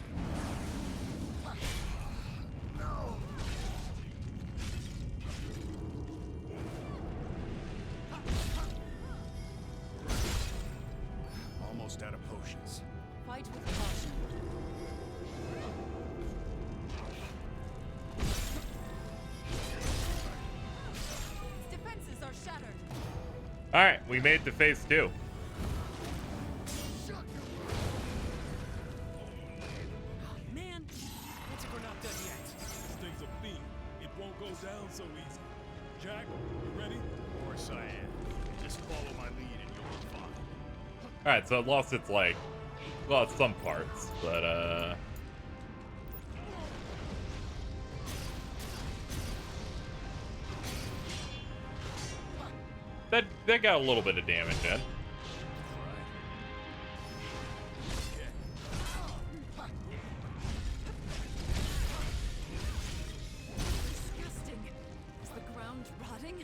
[SPEAKER 6] Almost out of potions.
[SPEAKER 4] Fight with caution. Its defenses are shattered.
[SPEAKER 1] All right, we made it to phase 2.
[SPEAKER 2] Man, looks like we're not done yet.
[SPEAKER 3] This thing's a fiend. It won't go down so easy. Jack, you ready?
[SPEAKER 6] Of course I am. Just follow my lead and you'll be fine.
[SPEAKER 1] All right, so it lost its leg. Lost some parts, but that got a little bit of damage in.
[SPEAKER 4] Disgusting. Is the ground rotting?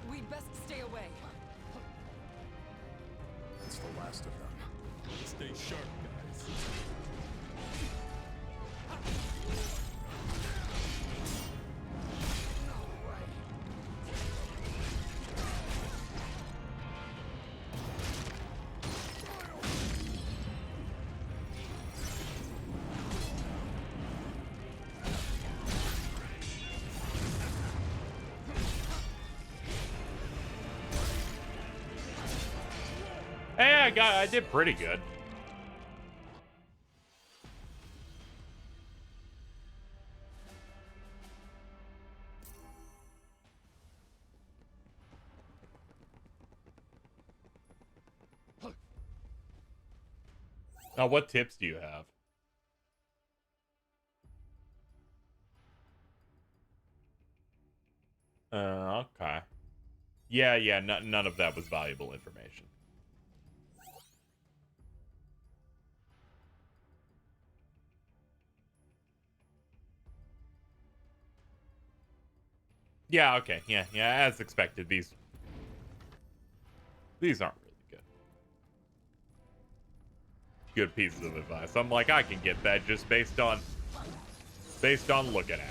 [SPEAKER 4] We'd best stay away.
[SPEAKER 6] That's the last of them.
[SPEAKER 3] Stay sharp, guys.
[SPEAKER 1] Hey, I did pretty good. Now, what tips do you have? Okay. Yeah, none of that was valuable information. Yeah, okay. Yeah, as expected, these aren't really good. Good pieces of advice. I'm like, I can get that just based on looking at it.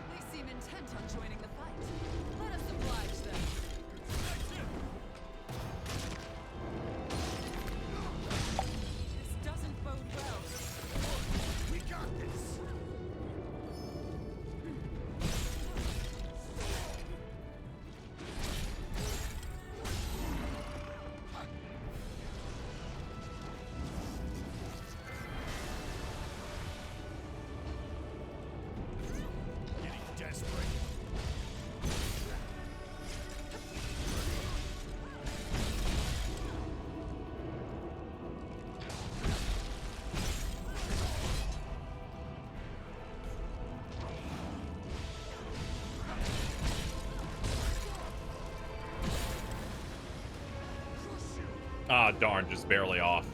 [SPEAKER 4] They seem intent on joining the fight. Let us oblige them. This doesn't bode well.
[SPEAKER 6] We got this! Getting desperate.
[SPEAKER 1] Ah, darn, just barely off.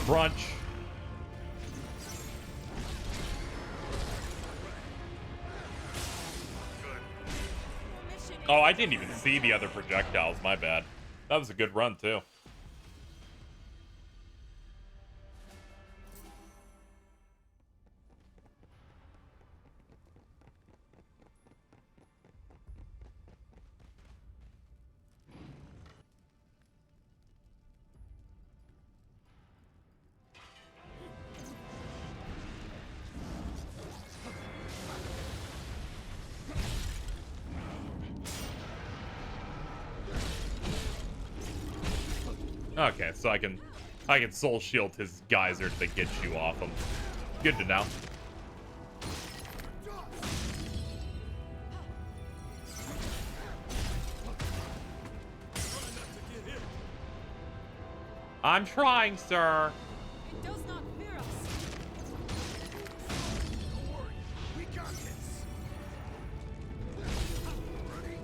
[SPEAKER 1] Crunch. Oh, I didn't even see the other projectiles. My bad. That was a good run, too. Okay, so I can soul shield his geyser to get you off him. Good to know. I'm trying, sir.
[SPEAKER 4] It does not fear us.
[SPEAKER 6] Don't worry, we got this. Ready?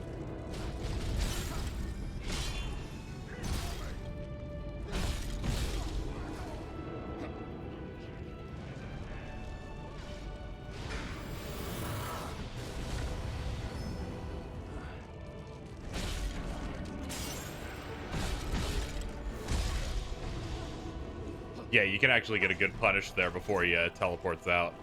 [SPEAKER 1] Yeah, you can actually get a good punish there before he teleports out.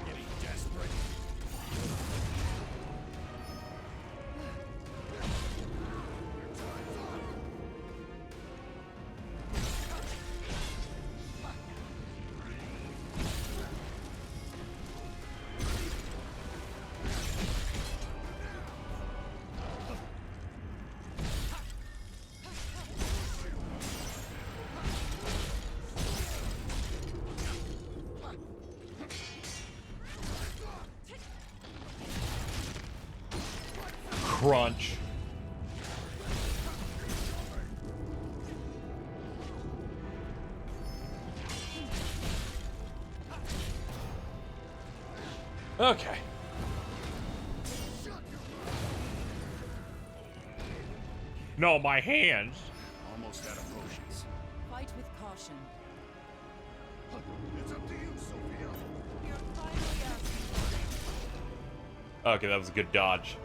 [SPEAKER 6] Getting desperate.
[SPEAKER 1] Crunch. Okay. No, my hands.
[SPEAKER 6] Almost out of potions.
[SPEAKER 4] Fight with caution.
[SPEAKER 6] It's up to you, Sophia.
[SPEAKER 4] You're finally asking.
[SPEAKER 1] Okay, that was a good dodge.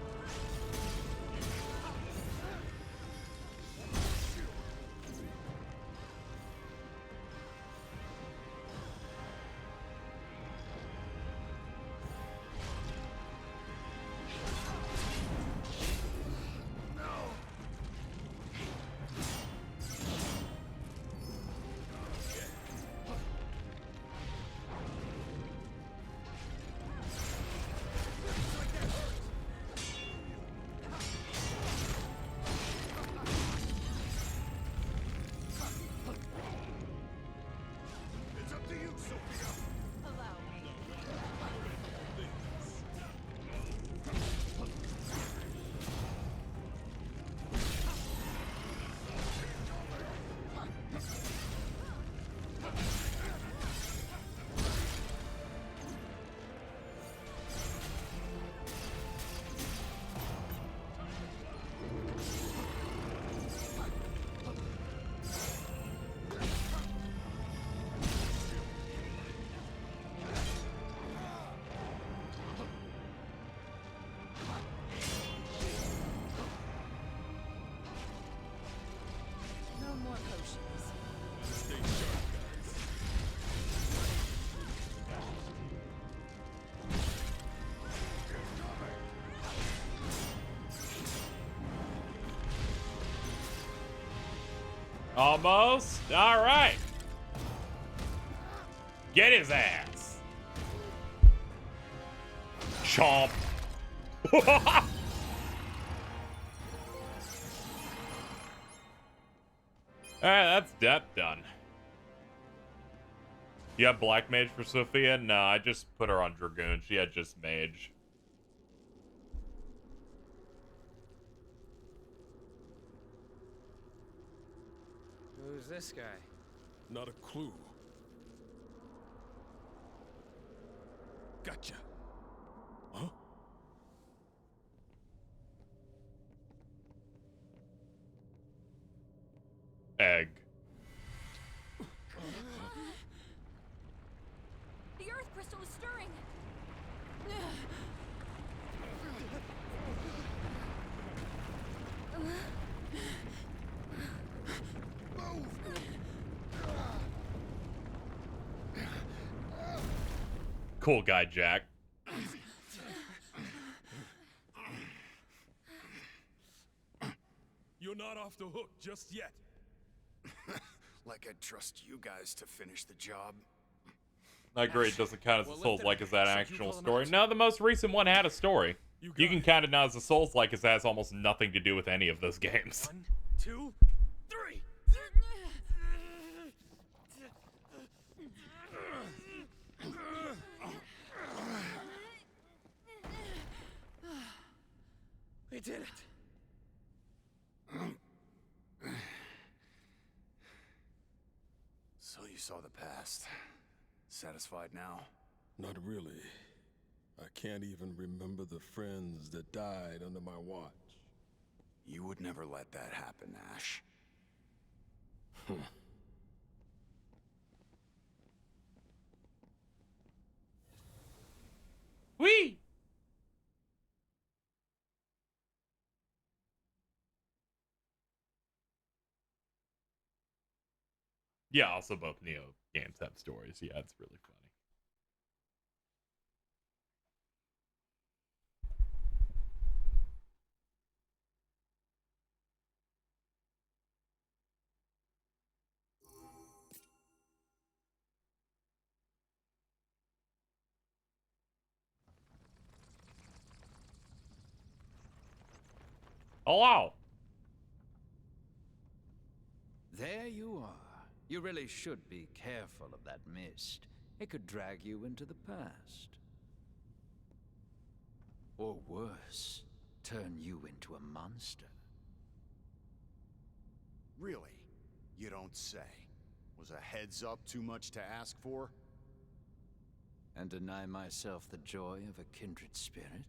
[SPEAKER 6] It's up to you, Sophia.
[SPEAKER 4] Allow me. No more potions.
[SPEAKER 3] Stay sharp, guys.
[SPEAKER 1] Almost. All right. Get his ass. Chomp. Alright, that's that done. You have Black Mage for Sophia? No, I just put her on Dragoon. She had just Mage.
[SPEAKER 2] Who's this guy?
[SPEAKER 3] Not a clue. Gotcha. Huh?
[SPEAKER 1] Egg.
[SPEAKER 5] The earth crystal is stirring.
[SPEAKER 1] Cool guy, Jack.
[SPEAKER 3] You're not off the hook just yet.
[SPEAKER 6] Like I'd trust you guys to finish the job.
[SPEAKER 1] Not great. Doesn't count as
[SPEAKER 3] Well,
[SPEAKER 1] a
[SPEAKER 3] let
[SPEAKER 1] Souls-like
[SPEAKER 3] them-
[SPEAKER 1] as that
[SPEAKER 3] should you
[SPEAKER 1] actual
[SPEAKER 3] call them
[SPEAKER 1] story.
[SPEAKER 3] out?
[SPEAKER 1] No, the most recent one had a story.
[SPEAKER 3] You
[SPEAKER 1] You
[SPEAKER 3] got
[SPEAKER 1] can
[SPEAKER 3] it.
[SPEAKER 1] count it now as a Souls-like as that has almost nothing to do with any of those games.
[SPEAKER 3] 1, 2, 3. We did it.
[SPEAKER 6] So you saw the past. Satisfied now?
[SPEAKER 3] Not really. I can't even remember the friends that died under my watch.
[SPEAKER 6] You would never let that happen, Ash.
[SPEAKER 1] Whee! Yeah, also both Neo games have stories. Yeah, it's really funny. Oh, wow.
[SPEAKER 9] There you are. You really should be careful of that mist. It could drag you into the past. Or worse, turn you into a monster.
[SPEAKER 6] Really? You don't say. Was a heads up too much to ask for?
[SPEAKER 9] And deny myself the joy of a kindred spirit?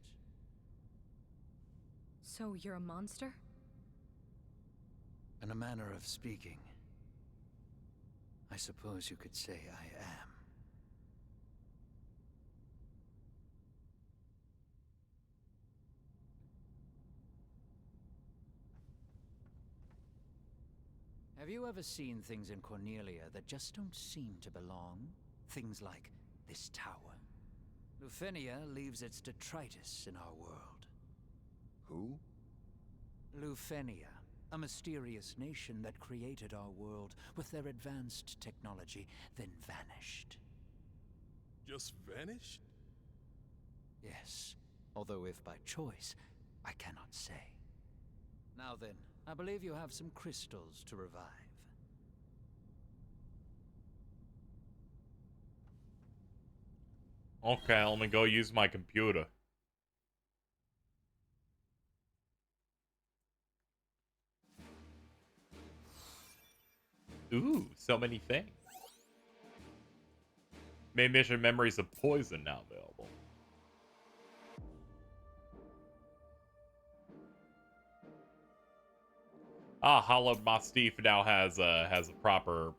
[SPEAKER 4] So you're a monster?
[SPEAKER 9] In a manner of speaking, I suppose you could say I am. Have you ever seen things in Cornelia that just don't seem to belong? Things like this tower. Lufenia leaves its detritus in our world.
[SPEAKER 6] Who?
[SPEAKER 9] Lufenia, a mysterious nation that created our world with their advanced technology, then vanished.
[SPEAKER 3] Just vanished?
[SPEAKER 9] Yes, although if by choice, I cannot say. Now then, I believe you have some crystals to revive.
[SPEAKER 1] Okay, let me go use my computer. Ooh, so many things. Main mission memories of poison now available. Ah, Hollowed Mastiff now has a proper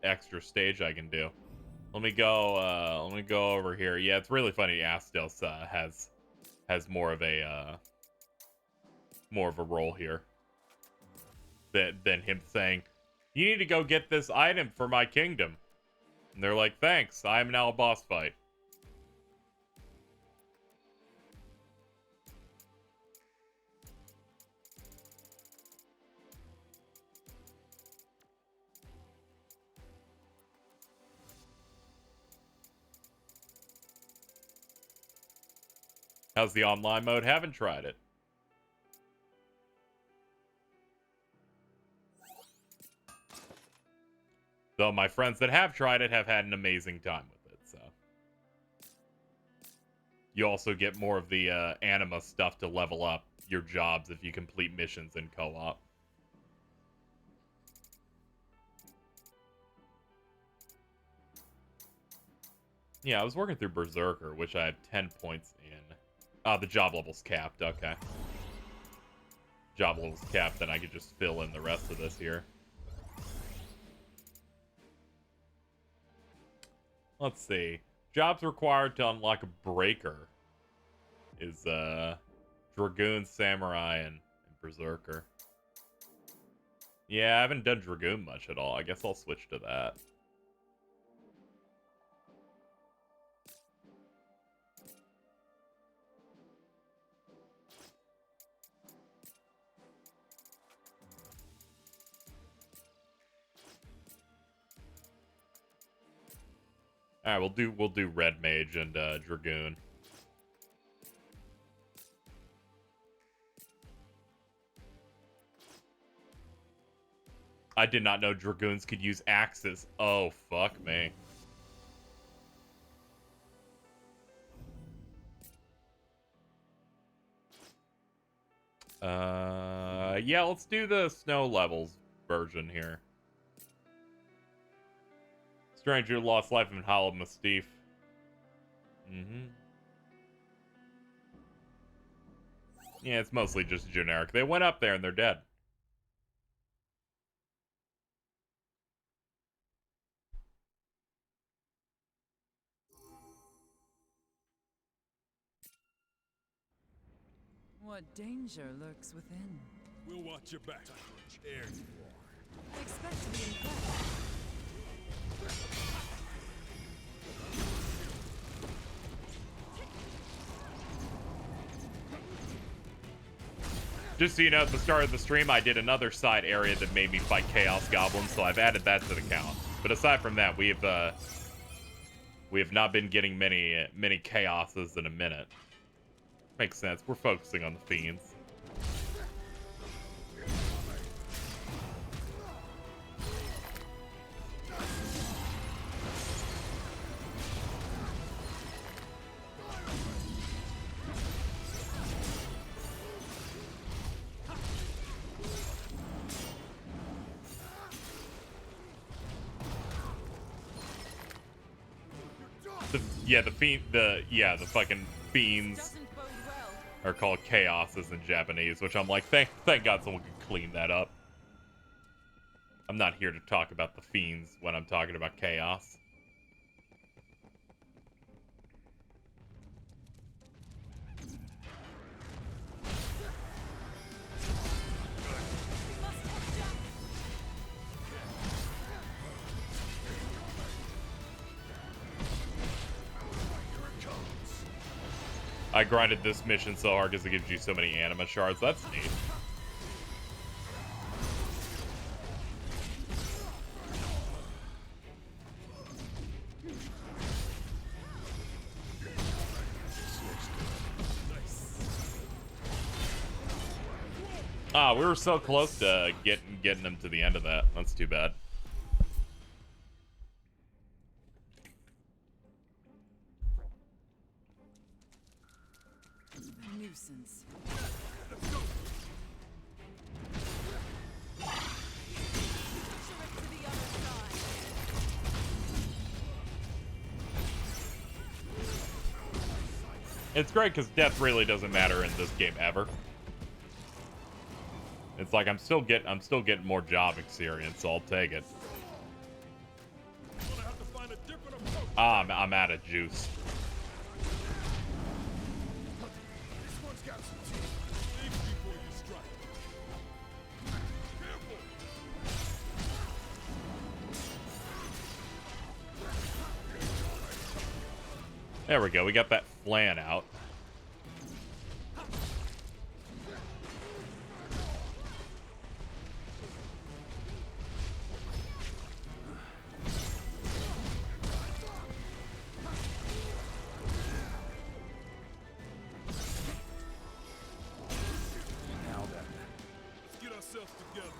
[SPEAKER 1] extra stage I can do. Let me go over here. Yeah, it's really funny. Astos has more of a role here than him saying, "You need to go get this item for my kingdom." And they're like, "Thanks, I am now a boss fight." How's the online mode? Haven't tried it. Though my friends that have tried it have had an amazing time with it, so. You also get more of the anima stuff to level up your jobs if you complete missions in co-op. Yeah, I was working through Berserker, which I have 10 points in. Oh, the job level's capped, okay. Job level's capped, then I could just fill in the rest of this here. Let's see. Jobs required to unlock a breaker is Dragoon, Samurai, and Berserker. Yeah, I haven't done Dragoon much at all. I guess I'll switch to that. All right, we'll do red mage and dragoon. I did not know dragoons could use axes. Oh, fuck me. Yeah, let's do the snow levels version here. Stranger lost life in Hollow Mystique. Yeah, it's mostly just generic. They went up there and they're dead.
[SPEAKER 4] What danger lurks within?
[SPEAKER 3] We'll watch your back. There you are.
[SPEAKER 4] I expect to be impressed.
[SPEAKER 1] Just so you know, at the start of the stream, I did another side area that made me fight Chaos Goblins, so I've added that to the count. But aside from that, we have not been getting many Chaoses in a minute. Makes sense. We're focusing on the Fiends. The fucking Fiends are called Chaoses in Japanese, which I'm like, thank God someone can clean that up. I'm not here to talk about the Fiends when I'm talking about Chaos. I grinded this mission so hard because it gives you so many anima shards. That's neat. Ah, we were so close to getting them to the end of that. That's too bad.
[SPEAKER 4] Nuisance.
[SPEAKER 1] It's great because death really doesn't matter in this game ever. It's like I'm still getting more job experience, so I'll take it. Ah, I'm out of juice. There we go. We got that flan out.
[SPEAKER 3] Now then, let's get ourselves together.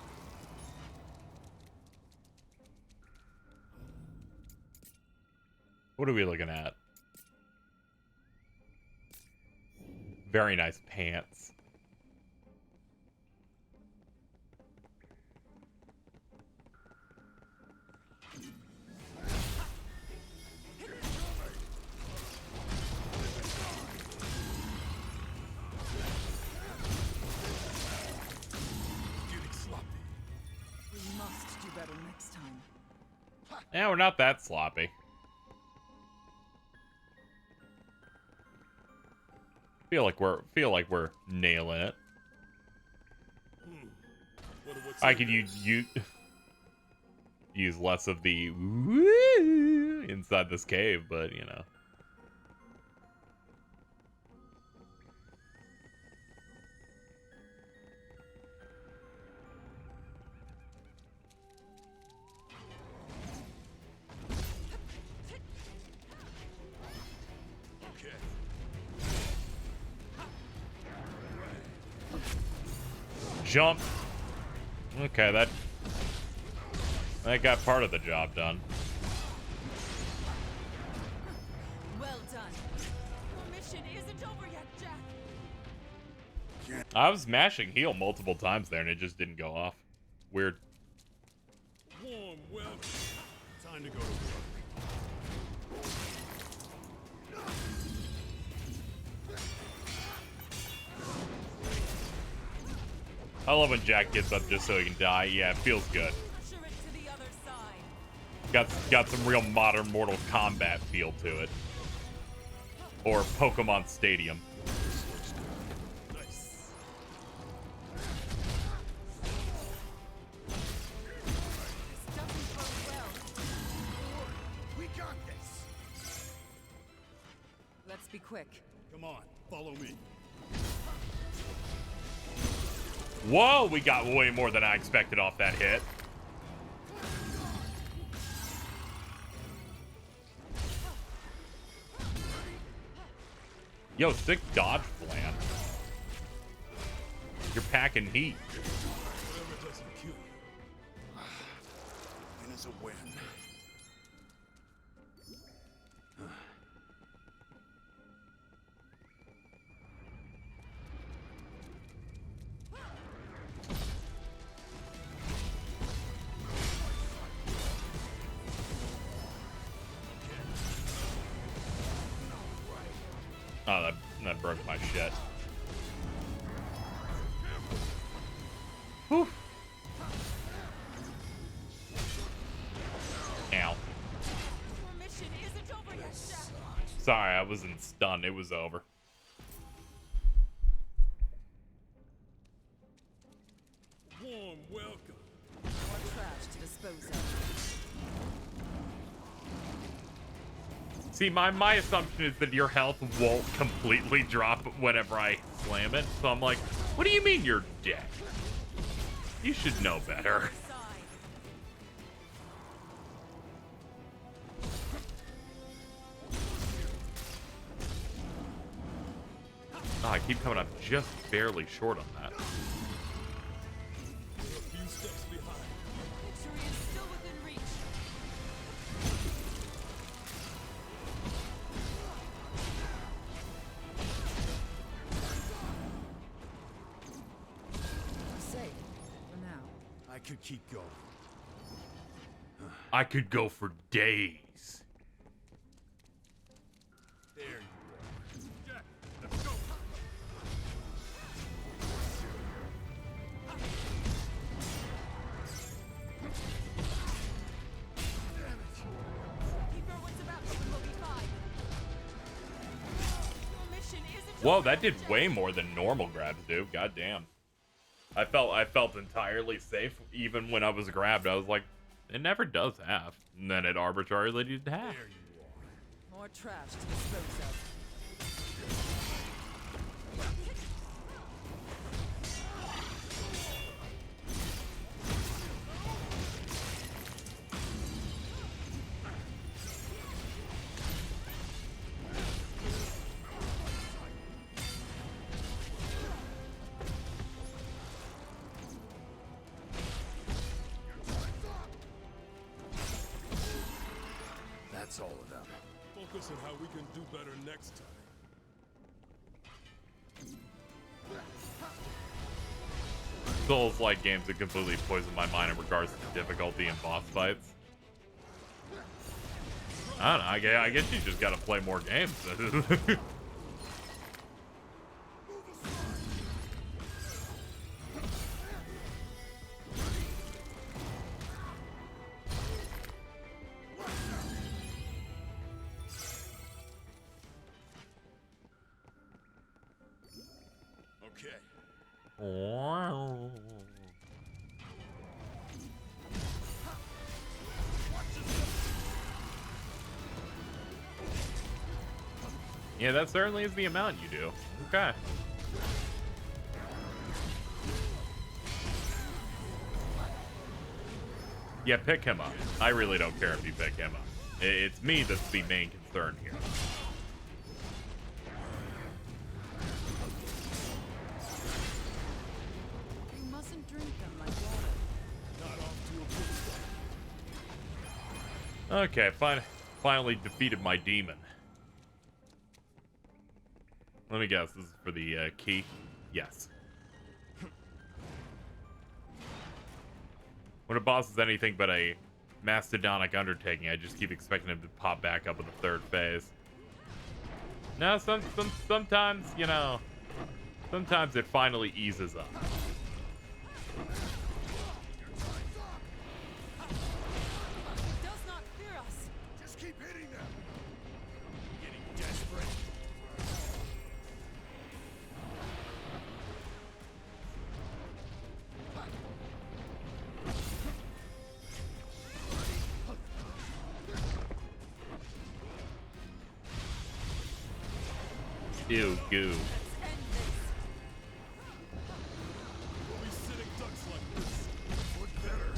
[SPEAKER 1] What are we looking at? Very nice pants.
[SPEAKER 3] Getting sloppy.
[SPEAKER 4] We must do better next time.
[SPEAKER 1] Yeah, we're not that sloppy. Feel like we're nailing it. I could use less of the woo inside this cave, but you know. jump. Okay, that got part of the job done.
[SPEAKER 4] Well done. Your mission isn't over yet, Jack.
[SPEAKER 1] I was mashing heal multiple times there and it just didn't go off. Weird.
[SPEAKER 3] Warm welcome. Time to go to work.
[SPEAKER 1] I love when Jack gets up just so he can die. Yeah, it feels good.
[SPEAKER 4] Pressure it to the other side.
[SPEAKER 1] Got some real modern Mortal Kombat feel to it. Or Pokemon Stadium.
[SPEAKER 3] Nice.
[SPEAKER 4] This doesn't bode well.
[SPEAKER 6] We got this.
[SPEAKER 4] Let's be quick.
[SPEAKER 3] Come on, follow me.
[SPEAKER 1] Whoa, we got way more than I expected off that hit. Yo, sick dodge plan. You're packing heat.
[SPEAKER 3] Whatever doesn't kill you.
[SPEAKER 6] Win is a win.
[SPEAKER 1] Oh, that broke my shit. Whew. Ow.
[SPEAKER 4] Your mission isn't over yet, Jack.
[SPEAKER 1] Sorry, I wasn't stunned. It was over.
[SPEAKER 3] Warm welcome.
[SPEAKER 4] More trash to dispose of.
[SPEAKER 1] See, my assumption is that your health won't completely drop whenever I slam it. So I'm like, what do you mean you're dead? You should know better.
[SPEAKER 4] Side.
[SPEAKER 1] Oh, I keep coming up just barely short on that.
[SPEAKER 3] We're a few steps behind.
[SPEAKER 4] Victory is still within reach. Safe for now.
[SPEAKER 3] I could keep going.
[SPEAKER 1] I could go for days.
[SPEAKER 3] There you are. Jack, let's go.
[SPEAKER 4] Keep her wits about you and we'll be fine. Your mission isn't
[SPEAKER 1] Whoa,
[SPEAKER 4] over
[SPEAKER 1] that did
[SPEAKER 4] yet, Jack.
[SPEAKER 1] way more than normal grabs do. God damn. I felt entirely safe even when I was grabbed. I was like, it never does half. And then it arbitrarily did half.
[SPEAKER 3] There you are.
[SPEAKER 4] More trash to dispose of.
[SPEAKER 6] That's all of them.
[SPEAKER 3] Focus on how we can do better next time.
[SPEAKER 1] Souls-like games that completely poison my mind in regards to difficulty and boss fights. I don't know. I guess you just gotta play more games.
[SPEAKER 3] Okay.
[SPEAKER 1] Wow. Yeah, that certainly is the amount you do. Okay. Yeah, pick him up. I really don't care if you pick him up. It's me that's the main concern here.
[SPEAKER 4] You must
[SPEAKER 1] Okay, finally defeated my demon. Let me guess, this is for the key? Yes. When a boss is anything but a mastodonic undertaking, I just keep expecting him to pop back up in the third phase. No, sometimes, you know, sometimes it finally eases up.
[SPEAKER 4] Does not fear us.
[SPEAKER 6] Just keep hitting them. Getting desperate.
[SPEAKER 1] Ew, goo.
[SPEAKER 4] Let's end this.
[SPEAKER 3] We'll be sitting ducks like this.
[SPEAKER 6] Or better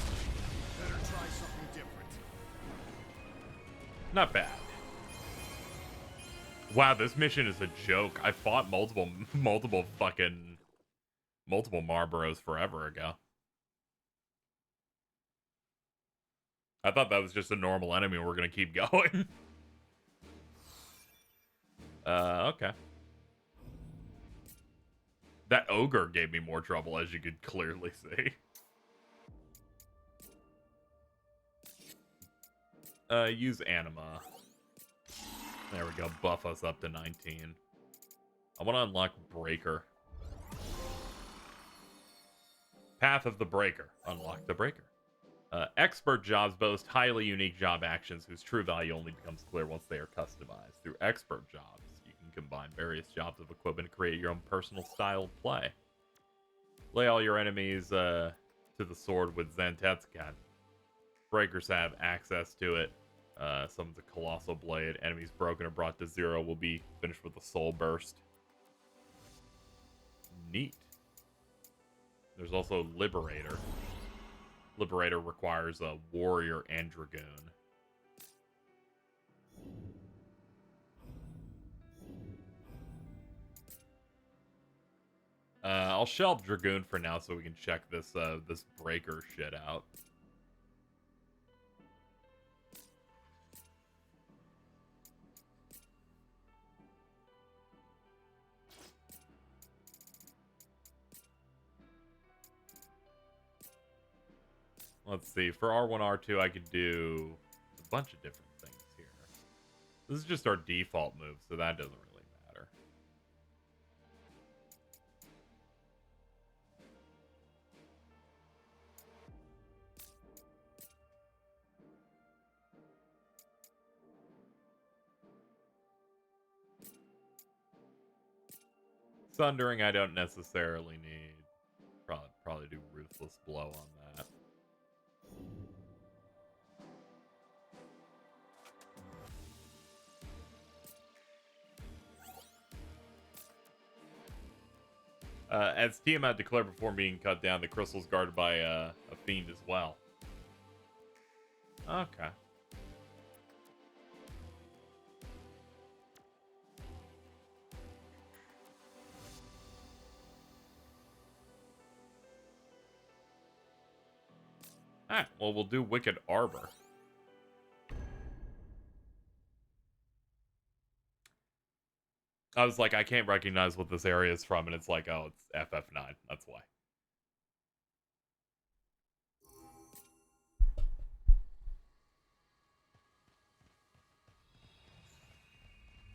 [SPEAKER 6] try something different.
[SPEAKER 1] Not bad. Wow, this mission is a joke. I fought multiple Marlboros forever ago. I thought that was just a normal enemy and we're gonna keep going. Okay. That ogre gave me more trouble, as you could clearly see. Use anima. There we go, buff us up to 19. I want to unlock Breaker. Path of the Breaker. Unlock the Breaker. Expert jobs boast highly unique job actions whose true value only becomes clear once they are customized. Through expert jobs, you can combine various jobs of equipment to create your own personal style of play. Lay all your enemies to the sword with Zantetsukan. Breakers have access to it. Summons a colossal blade. Enemies broken or brought to zero will be finished with a soul burst. Neat. There's also Liberator. Liberator requires a warrior and dragoon. I'll shelve dragoon for now so we can check this this breaker shit out. Let's see. For R1, R2, I could do a bunch of different things here. This is just our default move, so that doesn't really matter. Sundering, I don't necessarily need. Probably do Ruthless Blow on that. As Tiamat declared before being cut down, the crystal's guarded by a fiend as well. Okay. Alright, well, we'll do Wicked Arbor. I was like, I can't recognize what this area is from, and it's like, oh, it's FF9. That's why.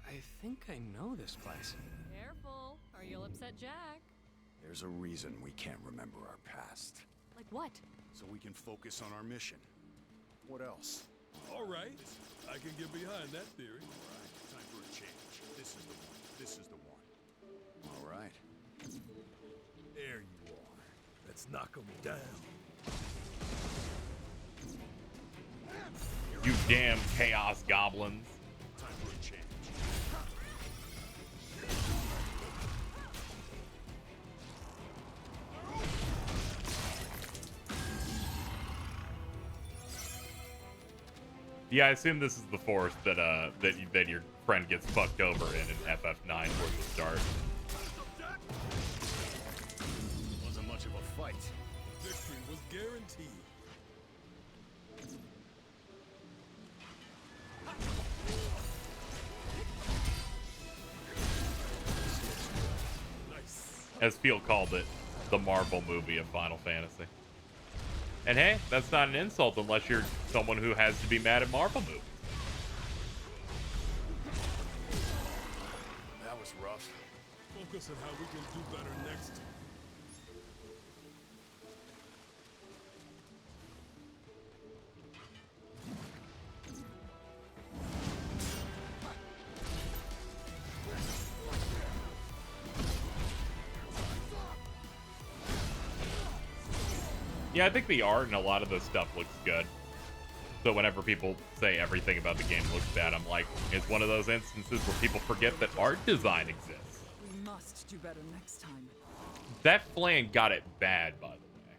[SPEAKER 2] I think I know this place.
[SPEAKER 5] Careful, or you'll upset Jack.
[SPEAKER 6] There's a reason we can't remember our past.
[SPEAKER 5] Like what?
[SPEAKER 6] So we can focus on our mission. What else?
[SPEAKER 3] All right, I can get behind that theory.
[SPEAKER 6] All right, time for a change. This is the one. This is the one. All right.
[SPEAKER 3] There you are. Let's knock 'em down.
[SPEAKER 1] You damn chaos goblins.
[SPEAKER 6] Time for a change.
[SPEAKER 1] Yeah, I assume this is the forest that that your friend gets fucked over in FF9 where you start.
[SPEAKER 6] Wasn't much of a fight.
[SPEAKER 3] Victory was guaranteed.
[SPEAKER 1] As Phil called it, the Marvel movie of Final Fantasy. And hey, that's not an insult unless you're someone who has to be mad at Marvel movies.
[SPEAKER 6] That was rough.
[SPEAKER 3] Focus on how we can do better next.
[SPEAKER 1] Yeah, I think the art and a lot of the stuff looks good. So whenever people say everything about the game looks bad, I'm like, it's one of those instances where people forget that art design exists.
[SPEAKER 4] We must do better next time.
[SPEAKER 1] That Flan got it bad, by the way.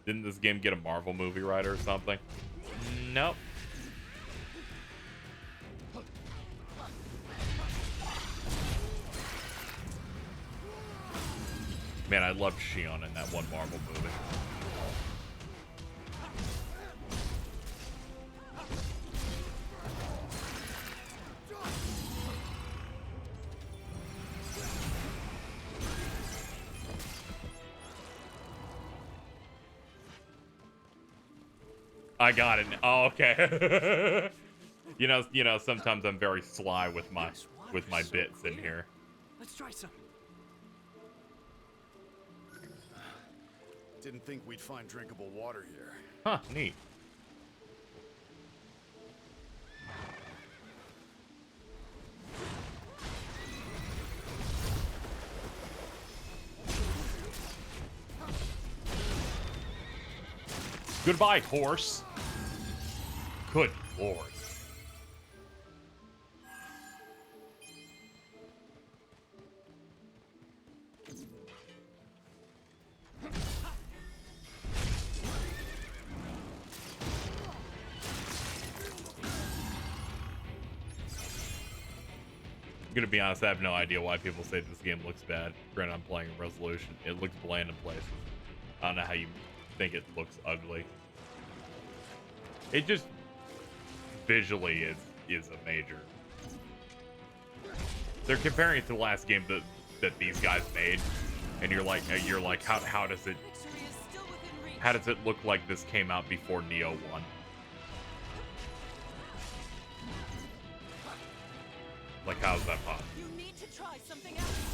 [SPEAKER 1] Didn't this game get a Marvel movie writer or something? Nope. Man, I loved Shion in that one Marvel movie. I got it. Oh, okay. you know, sometimes I'm very sly with my bits in here.
[SPEAKER 2] Let's try some.
[SPEAKER 6] Didn't think we'd find drinkable water here.
[SPEAKER 1] Huh, neat. Goodbye, horse. Good lord. I'm gonna be honest, I have no idea why people say this game looks bad. Granted, I'm playing a resolution. It looks bland in places. I don't know how you think it looks ugly. It just visually is a major. They're comparing it to the last game that these guys made, and you're like how does it look like this came out before Neo 1? Like, how's that possible?
[SPEAKER 4] You need to try something else.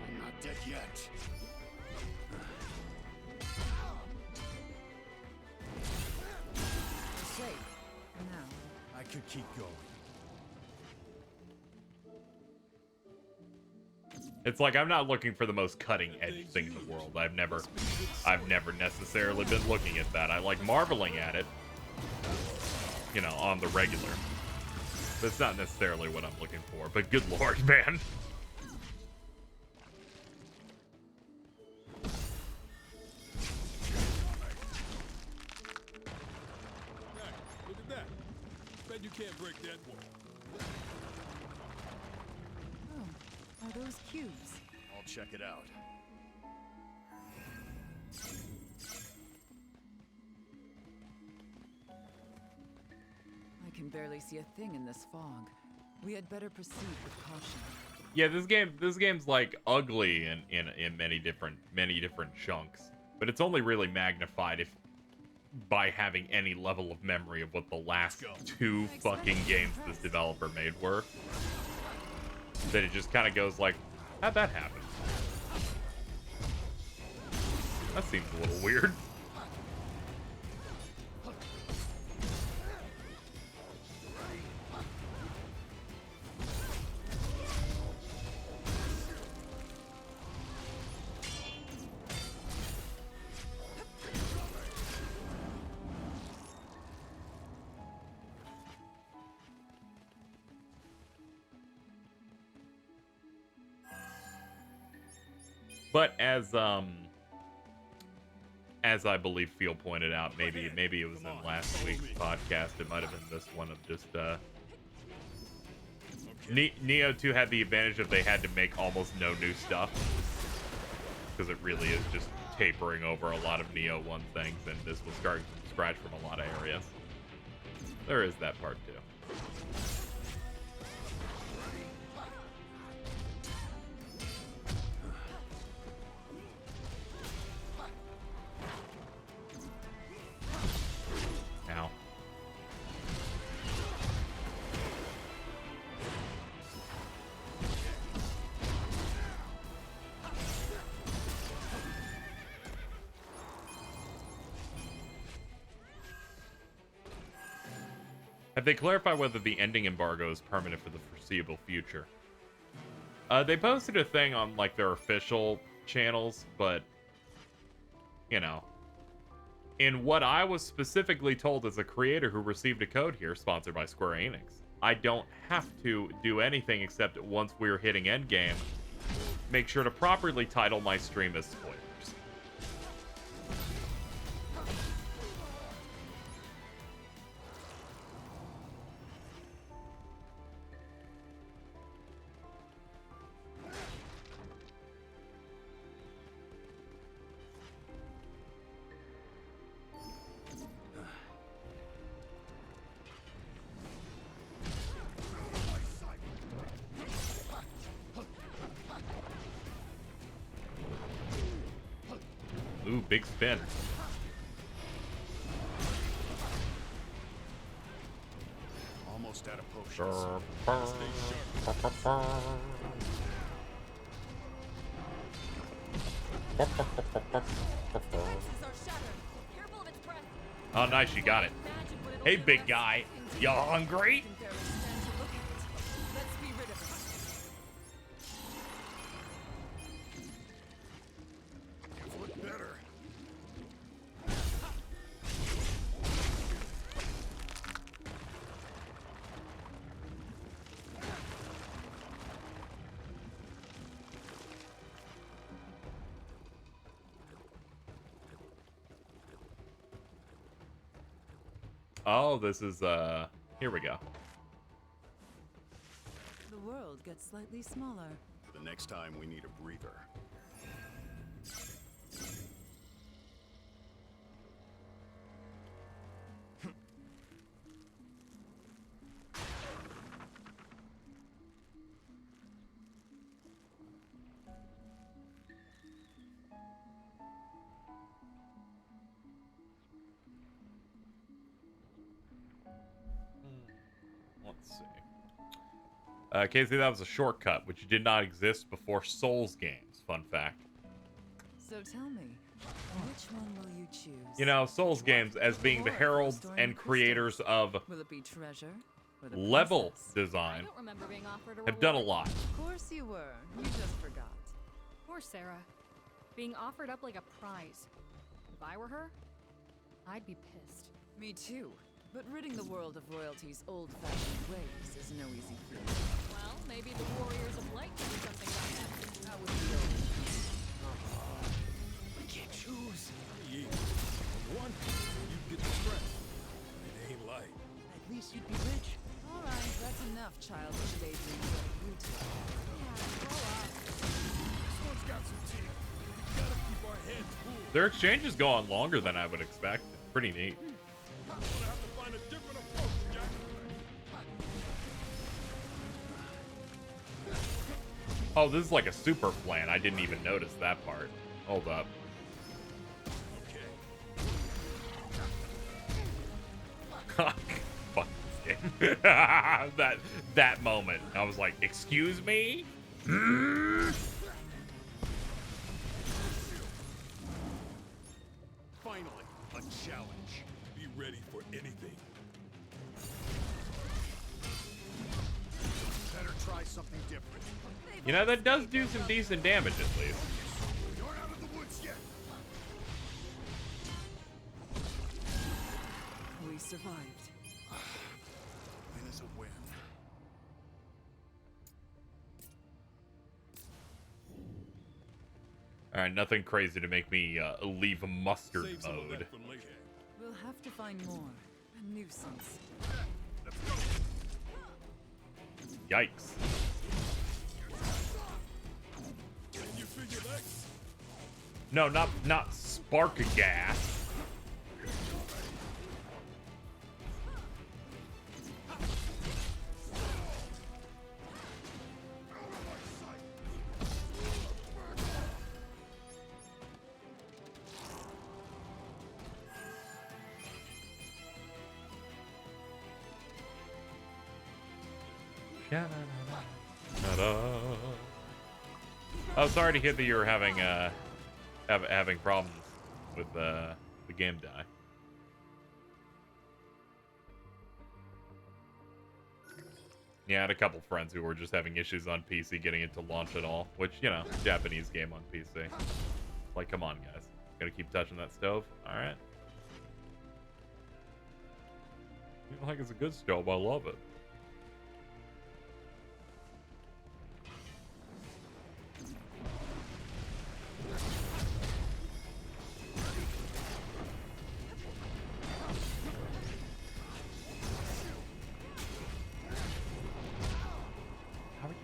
[SPEAKER 6] I'm not dead yet.
[SPEAKER 4] Safe. Now.
[SPEAKER 6] I could keep going.
[SPEAKER 1] It's like I'm not looking for the most cutting edge thing in the world. I've never necessarily been looking at that. I like marveling at it, you know, on the regular. That's not necessarily what I'm looking for, but good lord, man.
[SPEAKER 3] Right, look at that. Bet you can't break that wall.
[SPEAKER 4] Oh, are those cubes?
[SPEAKER 6] I'll check it out.
[SPEAKER 4] I can barely see a thing in this fog. We had better proceed with caution.
[SPEAKER 1] Yeah, this game's like ugly in many different chunks, but it's only really magnified by having any level of memory of what the last two fucking games this developer made were. That it just kind of goes like, how'd that happen? That seems a little weird. But as I believe Phil pointed out, maybe it was in last week's podcast, it might have been this one, of just Neo 2 had the advantage of they had to make almost no new stuff, because it really is just tapering over a lot of Neo 1 things, and this was starting from scratch from a lot of areas. There is that part too. Ow. Have they clarified whether the ending embargo is permanent for the foreseeable future? They posted a thing on, like, their official channels, but, you know. In what I was specifically told as a creator who received a code here, sponsored by Square Enix, I don't have to do anything except once we're hitting Endgame, make sure to properly title my stream as spoilers. Ooh, big spin.
[SPEAKER 6] Almost out of potions.
[SPEAKER 1] Oh, nice, you got it. Hey, big guy. You hungry?
[SPEAKER 4] Let's be rid of it.
[SPEAKER 6] Look better.
[SPEAKER 1] Oh, this is, here we go.
[SPEAKER 4] The world gets slightly smaller.
[SPEAKER 6] The next time we need a breather.
[SPEAKER 1] Let's see. KZ, that was a shortcut, which did not exist before Souls games. Fun fact.
[SPEAKER 4] So tell me, which one will you choose?
[SPEAKER 1] You know, Souls games, as being the heralds and creators of
[SPEAKER 4] Will it be treasure or the
[SPEAKER 1] level
[SPEAKER 4] princess?
[SPEAKER 1] design,
[SPEAKER 5] don't remember being offered a
[SPEAKER 1] have done a
[SPEAKER 5] reward.
[SPEAKER 1] lot.
[SPEAKER 4] Of course you were. You just forgot.
[SPEAKER 5] Poor Sarah. Being offered up like a prize. If I were her, I'd be pissed.
[SPEAKER 4] Me too. But ridding the world of royalty's old-fashioned ways is no easy feat.
[SPEAKER 5] Well, maybe the Warriors of Light can do something about that.
[SPEAKER 4] That would be over.
[SPEAKER 3] We can't choose. Yeah. On one hand, you get the strength. It ain't light.
[SPEAKER 4] At least you'd be rich. All right, that's enough childish daydreams out of you two.
[SPEAKER 5] Yeah, grow up.
[SPEAKER 3] This one's got some teeth. We gotta keep our heads cool.
[SPEAKER 1] Their exchanges go on longer than I would expect. Pretty neat.
[SPEAKER 3] I'm gonna have to find a different approach, Jack.
[SPEAKER 1] Oh, this is like a super plan. I didn't even notice that part. Hold up.
[SPEAKER 3] Okay.
[SPEAKER 1] Fuck this game. that moment. I was like, excuse me?
[SPEAKER 3] Finally, a challenge. Be ready for anything.
[SPEAKER 6] Better try something different.
[SPEAKER 1] You know, that does do some decent damage at least.
[SPEAKER 6] You're out of the woods yet.
[SPEAKER 4] We survived.
[SPEAKER 6] Win is a win.
[SPEAKER 1] Alright, nothing crazy to make me leave mustard
[SPEAKER 3] Save some of
[SPEAKER 1] mode.
[SPEAKER 3] that for later.
[SPEAKER 4] We'll have to find more. A nuisance.
[SPEAKER 6] Let's go.
[SPEAKER 1] Yikes.
[SPEAKER 3] Can you figure that?
[SPEAKER 1] No, not spark a gas. Oh, sorry to hear that you're having having problems with the game die. Yeah, I had a couple friends who were just having issues on PC getting it to launch at all, which, you know, Japanese game on PC. Like, come on, guys. Gotta keep touching that stove. All right. I feel like it's a good stove. I love it.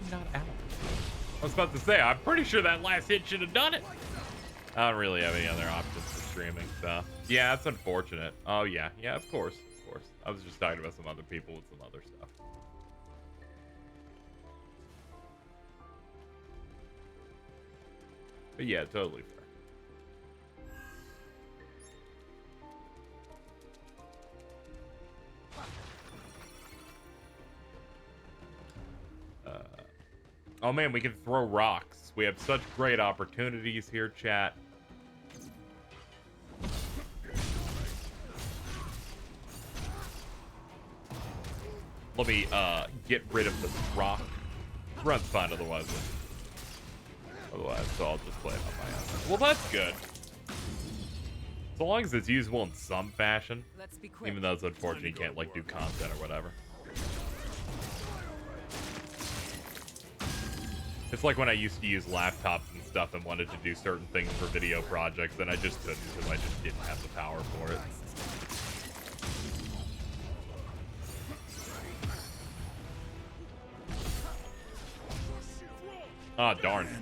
[SPEAKER 1] Not out. I was about to say, I'm pretty sure that last hit should have done it. I don't really have any other options for streaming, so yeah, that's unfortunate. Oh yeah, of course. I was just talking about some other people with some other stuff. But yeah, totally fair. Oh man, we can throw rocks. We have such great opportunities here, chat. Let me get rid of this rock. Run's fine otherwise. So I'll just play it on my own. Well, that's good. So long as it's usable in some fashion.
[SPEAKER 4] Let's be quick.
[SPEAKER 1] Even though it's unfortunate you can't like do content or whatever. It's like when I used to use laptops and stuff and wanted to do certain things for video projects, and I just couldn't because I just didn't have the power for it. Ah, darn it.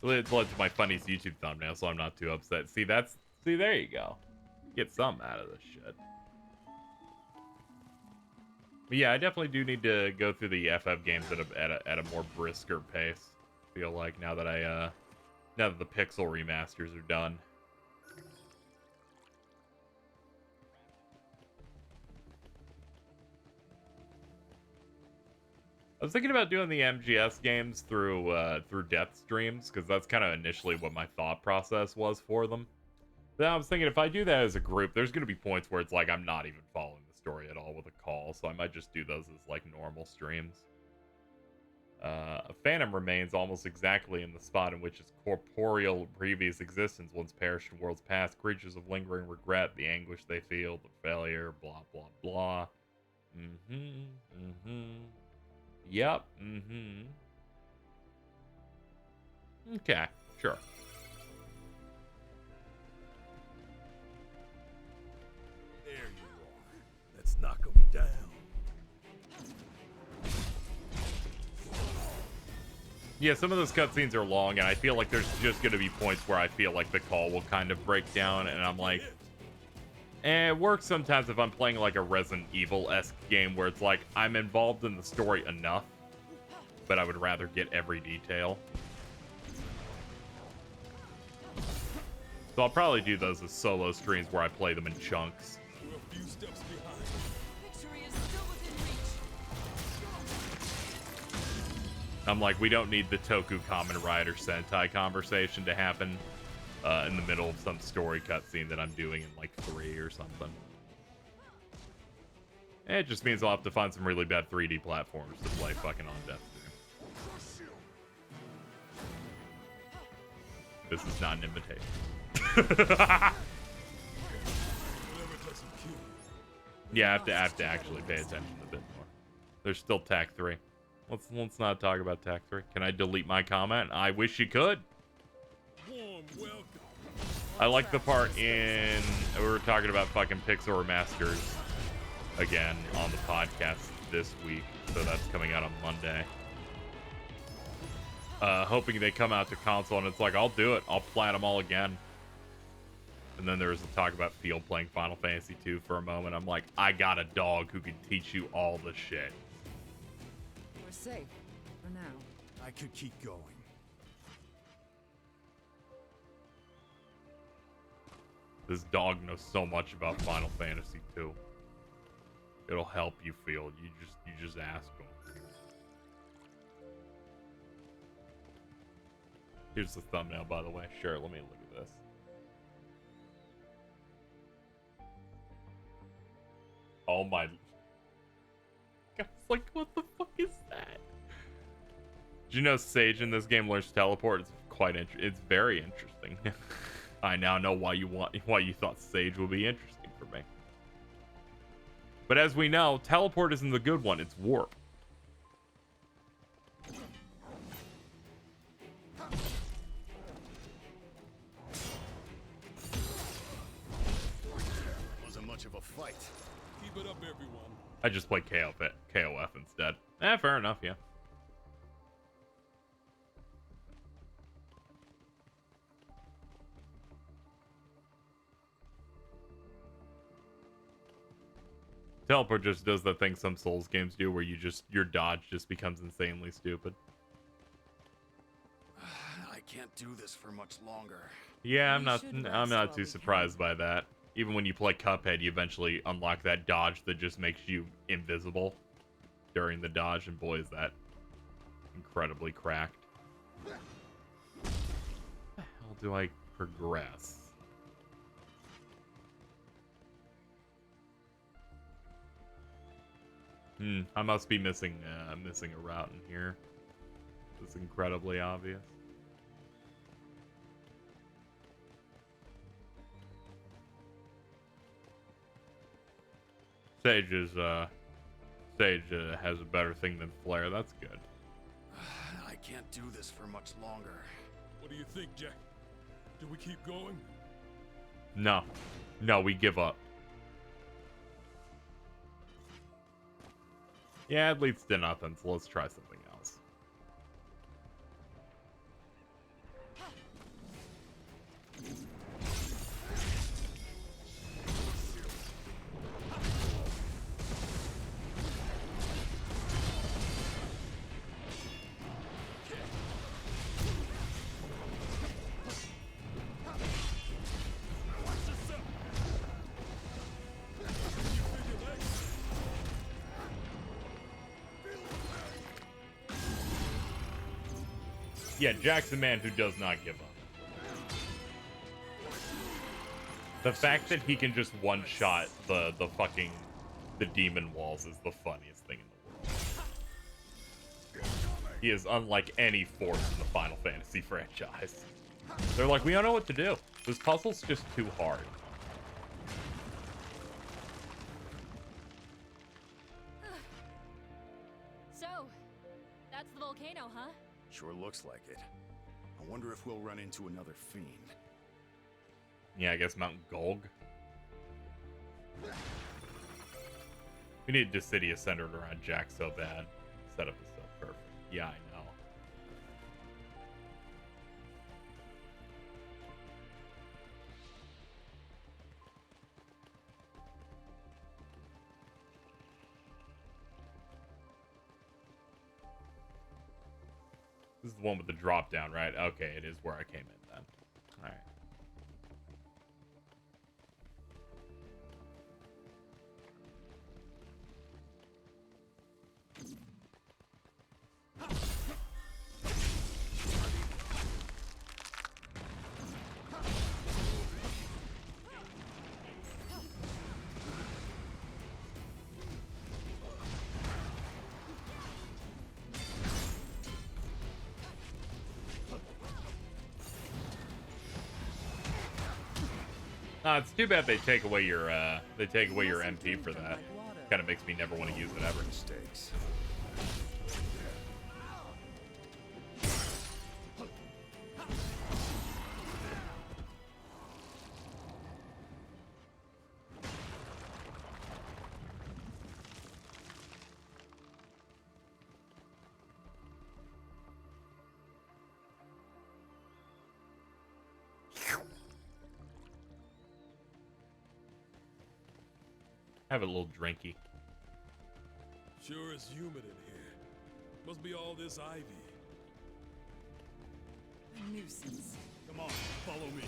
[SPEAKER 1] It led to my funniest YouTube thumbnail, so I'm not too upset. See, there you go. Get something out of this shit. But yeah, I definitely do need to go through the FF games at a more brisker pace. I feel like now that the pixel remasters are done. I was thinking about doing the MGS games through death streams, because that's kind of initially what my thought process was for them. Then I was thinking if I do that as a group, there's going to be points where it's like I'm not even following the story at all with a call, so I might just do those as like normal streams. A phantom remains almost exactly in the spot in which its corporeal previous existence once perished in worlds past. Creatures of lingering regret, the anguish they feel, the failure, blah, blah, blah. Yep. Okay, sure.
[SPEAKER 3] There you are. Let's knock them down.
[SPEAKER 1] Yeah, some of those cutscenes are long, and I feel like there's just going to be points where I feel like the call will kind of break down, and I'm like, it works sometimes if I'm playing like a Resident Evil-esque game where it's like I'm involved in the story enough, but I would rather get every detail. So I'll probably do those as solo streams where I play them in chunks.
[SPEAKER 3] We're a few steps behind.
[SPEAKER 4] Victory is still within reach.
[SPEAKER 1] I'm like, we don't need the Toku Kamen Rider Sentai conversation to happen in the middle of some story cutscene that I'm doing in like 3 or something. It just means I'll have to find some really bad 3D platforms to play fucking on Death Stream. This is not an invitation. Yeah, I have to actually pay attention a bit more. There's still TAC 3. Let's not talk about TAC 3. Can I delete my comment? I wish you could.
[SPEAKER 3] Warm welcome.
[SPEAKER 1] I like the part in we were talking about fucking Pixel remasters again on the podcast this week, so that's coming out on Monday. Hoping they come out to console, and it's like, I'll do it. I'll plat them all again. And then there was a talk about Field playing Final Fantasy 2 for a moment. I'm like, I got a dog who can teach you all the shit.
[SPEAKER 4] We're safe for now.
[SPEAKER 6] I could keep going.
[SPEAKER 1] This dog knows so much about Final Fantasy 2. It'll help you, Field. You just ask him. Here's the thumbnail, by the way. Sure, let me look at this. Oh my... I was like, what the fuck is that? Did you know Sage in this game learns to teleport? It's quite it's very interesting. I now know why you thought Sage would be interesting for me. But as we know, teleport isn't the good one, it's warp.
[SPEAKER 6] Wasn't much of a fight.
[SPEAKER 3] Keep it up, everyone.
[SPEAKER 1] I just play KOF instead. Fair enough, yeah. Teleport just does the thing some Souls games do where your dodge just becomes insanely stupid.
[SPEAKER 6] I can't do this for much longer.
[SPEAKER 1] Yeah, I'm
[SPEAKER 4] We should
[SPEAKER 1] not
[SPEAKER 4] rest while
[SPEAKER 1] too
[SPEAKER 4] we
[SPEAKER 1] surprised by that. Even when you play Cuphead, you eventually unlock that dodge that just makes you invisible during the dodge, and boy is that incredibly cracked. How do I progress? I must be missing a route in here. It's incredibly obvious. Sage has a better thing than Flare. That's good.
[SPEAKER 6] I can't do this for much longer.
[SPEAKER 3] What do you think, Jack? Do we keep going?
[SPEAKER 1] No, we give up. Yeah, it leads to nothing, so let's try something else. Yeah, Jack's a man who does not give up. The fact that he can just one-shot the demon walls is the funniest thing in the world. He is unlike any force in the Final Fantasy franchise. They're like, we don't know what to do. This puzzle's just too hard.
[SPEAKER 5] So, that's the volcano, huh?
[SPEAKER 6] Sure looks like it. I wonder if we'll run into another fiend.
[SPEAKER 1] Yeah, I guess Mount Golg. We need Dissidia centered around Jack so bad. Setup is so perfect. Yeah, I know. This is the one with the drop down, right? Okay, it is where I came in then. All right. It's too bad they take away your MP for that. Kind of makes me never want to use it ever.
[SPEAKER 6] Mistakes.
[SPEAKER 1] Have a little drinky.
[SPEAKER 3] Sure is humid in here. Must be all this ivy.
[SPEAKER 4] A nuisance.
[SPEAKER 3] Come on, follow me.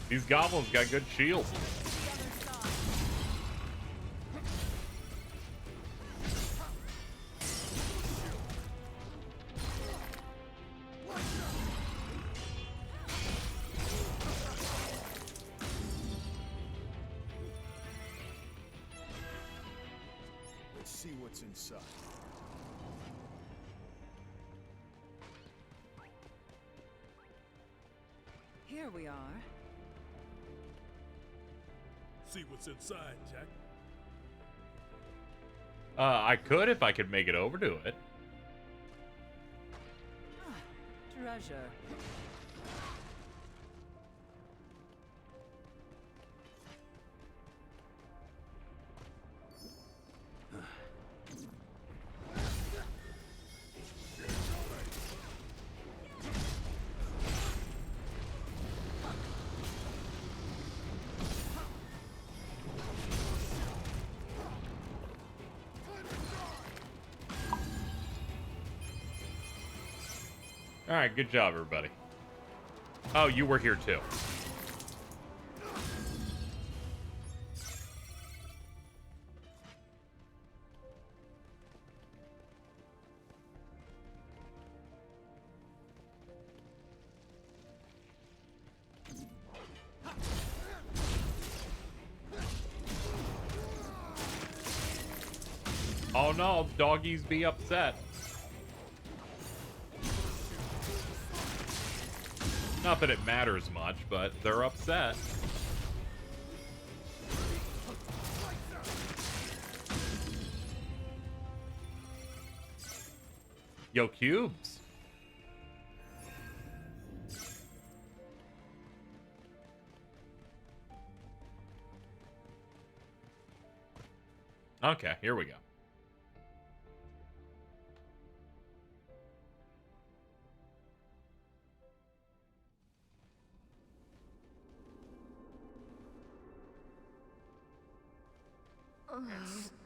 [SPEAKER 1] These goblins got good shields.
[SPEAKER 6] Let's see what's inside.
[SPEAKER 4] Here we are.
[SPEAKER 3] See what's inside, Jack.
[SPEAKER 1] I could if I could make it over to it.
[SPEAKER 4] Treasure.
[SPEAKER 1] All right, good job, everybody. Oh, you were here too. Oh no, doggies be upset. Not that it matters much, but they're upset. Yo, cubes. Okay, here we go.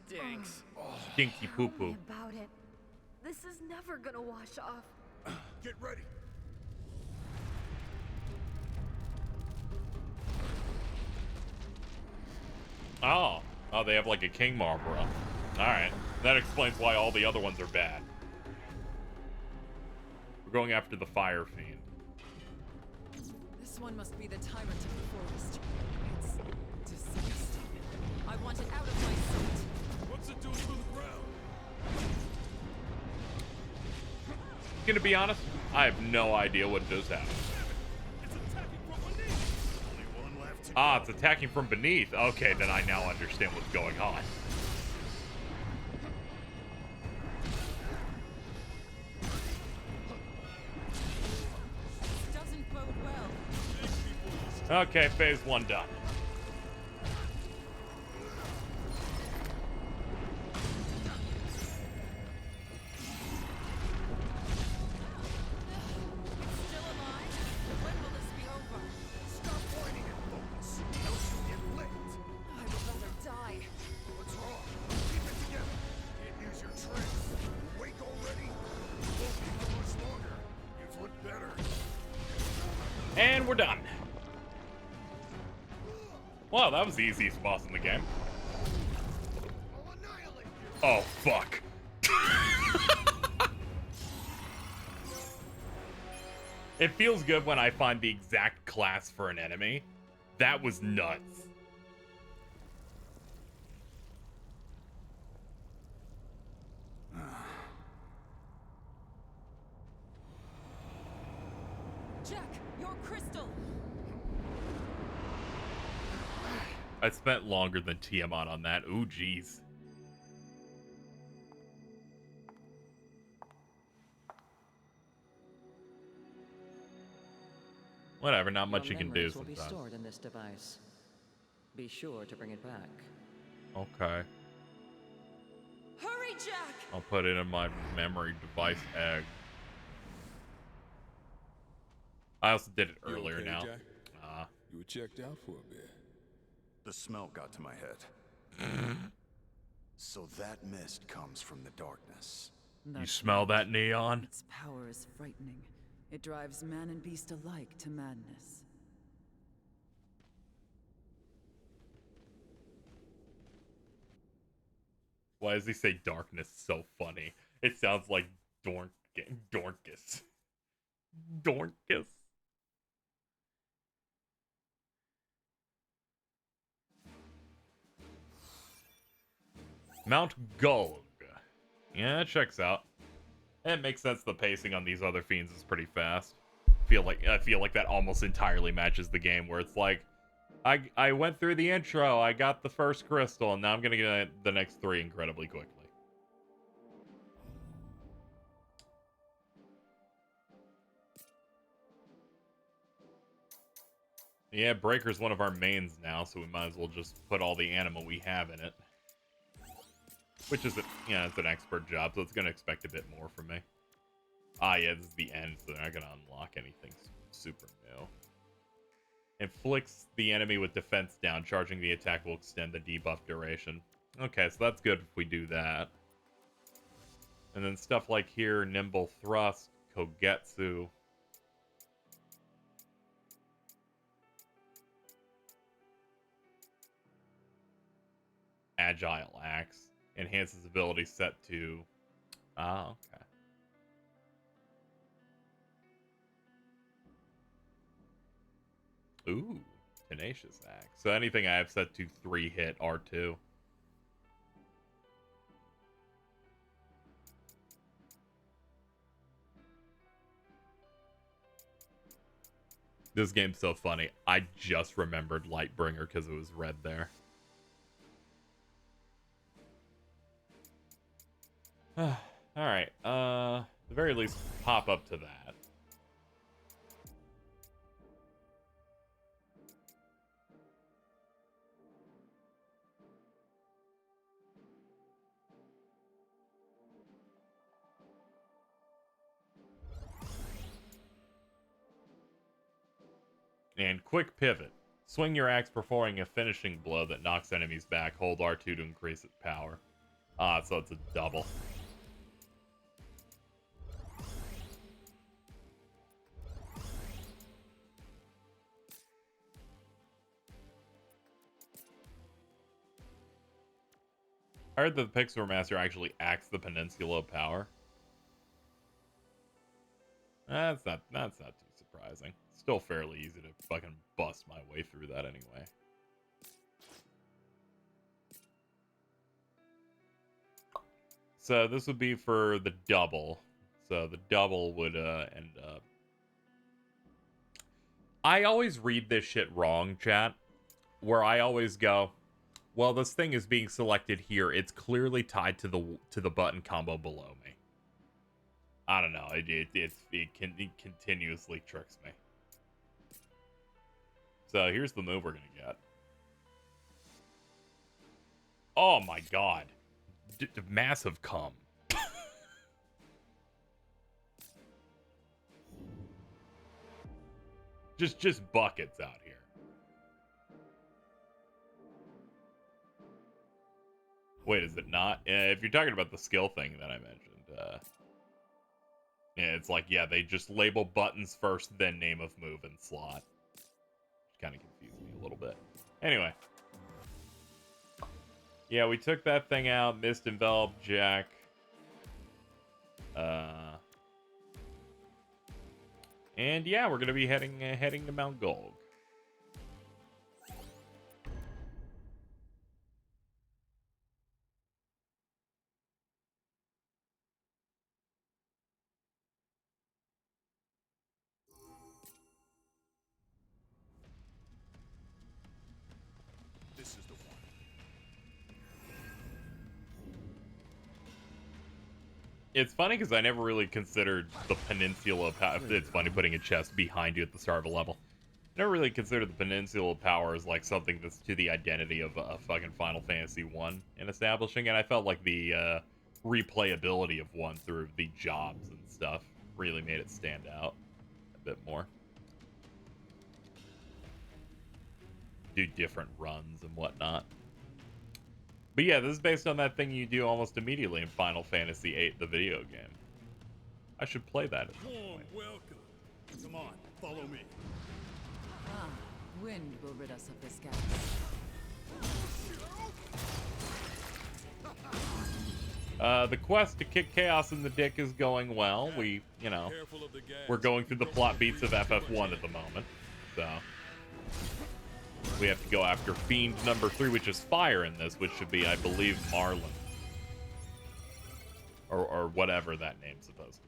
[SPEAKER 2] Stinks.
[SPEAKER 1] Stinky poo poo.
[SPEAKER 5] About it. This is never gonna wash off.
[SPEAKER 6] Get ready.
[SPEAKER 1] Oh. Oh, they have like a King Marlboro. Alright. That explains why all the other ones are bad. We're going after the Fire Fiend.
[SPEAKER 4] This one must be the tyrant of the forest. It's disgusting. I want it out of my sight.
[SPEAKER 3] What's it doing to the ground?
[SPEAKER 1] Gonna be honest, I have no idea what just happened.
[SPEAKER 3] It's attacking from beneath.
[SPEAKER 6] Only one left to
[SPEAKER 1] Ah, it's attacking from beneath. Okay, then I now understand what's going on.
[SPEAKER 4] This doesn't bode well.
[SPEAKER 1] Okay, phase one done.
[SPEAKER 4] Still alive? When will this be over?
[SPEAKER 6] Stop pointing at focus, else you'll get licked.
[SPEAKER 4] I would rather die.
[SPEAKER 6] What's wrong? Keep it together. Can't use your tricks. Wake already? Won't be for much longer. You've looked better.
[SPEAKER 1] And we're done. Wow, that was the easiest boss in the game.
[SPEAKER 6] I'll annihilate you.
[SPEAKER 1] Oh, fuck. It feels good when I find the exact class for an enemy. That was nuts.
[SPEAKER 4] Jack, your crystal!
[SPEAKER 1] I spent longer than Tiamat on that. Ooh, jeez. Whatever, not much you can do
[SPEAKER 10] Will be
[SPEAKER 1] sometimes.
[SPEAKER 10] stored in this device. Be sure to bring it back.
[SPEAKER 1] Okay.
[SPEAKER 4] Hurry, Jack!
[SPEAKER 1] I'll put it in my memory device egg. I also did it
[SPEAKER 3] You
[SPEAKER 1] earlier
[SPEAKER 3] okay,
[SPEAKER 1] now.
[SPEAKER 3] Jack? You were checked out for a bit.
[SPEAKER 6] The smell got to my head. So that mist comes from the darkness.
[SPEAKER 1] You smell that neon?
[SPEAKER 4] Its power is frightening. It drives man and beast alike to madness.
[SPEAKER 1] Why does he say darkness so funny? It sounds like Dorcas. Dorcas. Mount Gulg. Yeah, it checks out. It makes sense the pacing on these other fiends is pretty fast. I feel like that almost entirely matches the game where it's like I went through the intro, I got the first crystal, and now I'm gonna get the next 3 incredibly quickly. Yeah, Breaker's one of our mains now, so we might as well just put all the anima we have in it. Which is, it's an expert job, so it's going to expect a bit more from me. Ah, yeah, this is the end, so they're not going to unlock anything super new. Inflicts the enemy with defense down. Charging the attack will extend the debuff duration. Okay, so that's good if we do that. And then stuff like here, Nimble Thrust, Kogetsu. Agile Axe. Enhances ability set to... Ah, okay. Ooh, Tenacious Axe. So anything I have set to 3-hit R2. This game's so funny. I just remembered Lightbringer because it was red there. Alright, at the very least, pop up to that. And quick pivot. Swing your axe performing a finishing blow that knocks enemies back. Hold R2 to increase its power. Ah, so it's a double. I heard that the Pixar Master actually axed the Peninsula of Power. That's not too surprising. Still fairly easy to fucking bust my way through that anyway. So this would be for the double. So the double would end up... I always read this shit wrong, chat. Where I always go, well, this thing is being selected here. It's clearly tied to the button combo below me. I don't know. It continuously tricks me. So here's the move we're gonna get. Oh my god, massive cum. just buckets out here. Wait, is it not? If you're talking about the skill thing that I mentioned, yeah, it's like, yeah, they just label buttons first, then name of move and slot. Which kind of confused me a little bit. Anyway. Yeah, we took that thing out. Mist enveloped Jack. And yeah, we're gonna be heading to Mount Gulg.
[SPEAKER 6] This is the one.
[SPEAKER 1] It's funny because I never really considered the Peninsula of Power. It's funny putting a chest behind you at the start of a level. I never really considered the Peninsula of Power as like something that's to the identity of fucking Final Fantasy 1 in establishing, and I felt like the replayability of 1 through the jobs and stuff really made it stand out a bit more. do different runs and whatnot. But yeah, this is based on that thing you do almost immediately in Final Fantasy VIII, the video game. I should play that at some
[SPEAKER 3] Warm
[SPEAKER 1] point.
[SPEAKER 3] welcome. Come on, follow me.
[SPEAKER 4] Ah, wind will rid us of this gas.
[SPEAKER 1] The quest to kick chaos in the dick is going well. We, you know,
[SPEAKER 3] Careful of the gas.
[SPEAKER 1] we're going through the plot beats of FF1 at the moment. So we have to go after Fiend number 3, which is fire in this, which should be, I believe, Marlin. Or whatever that name's supposed to be.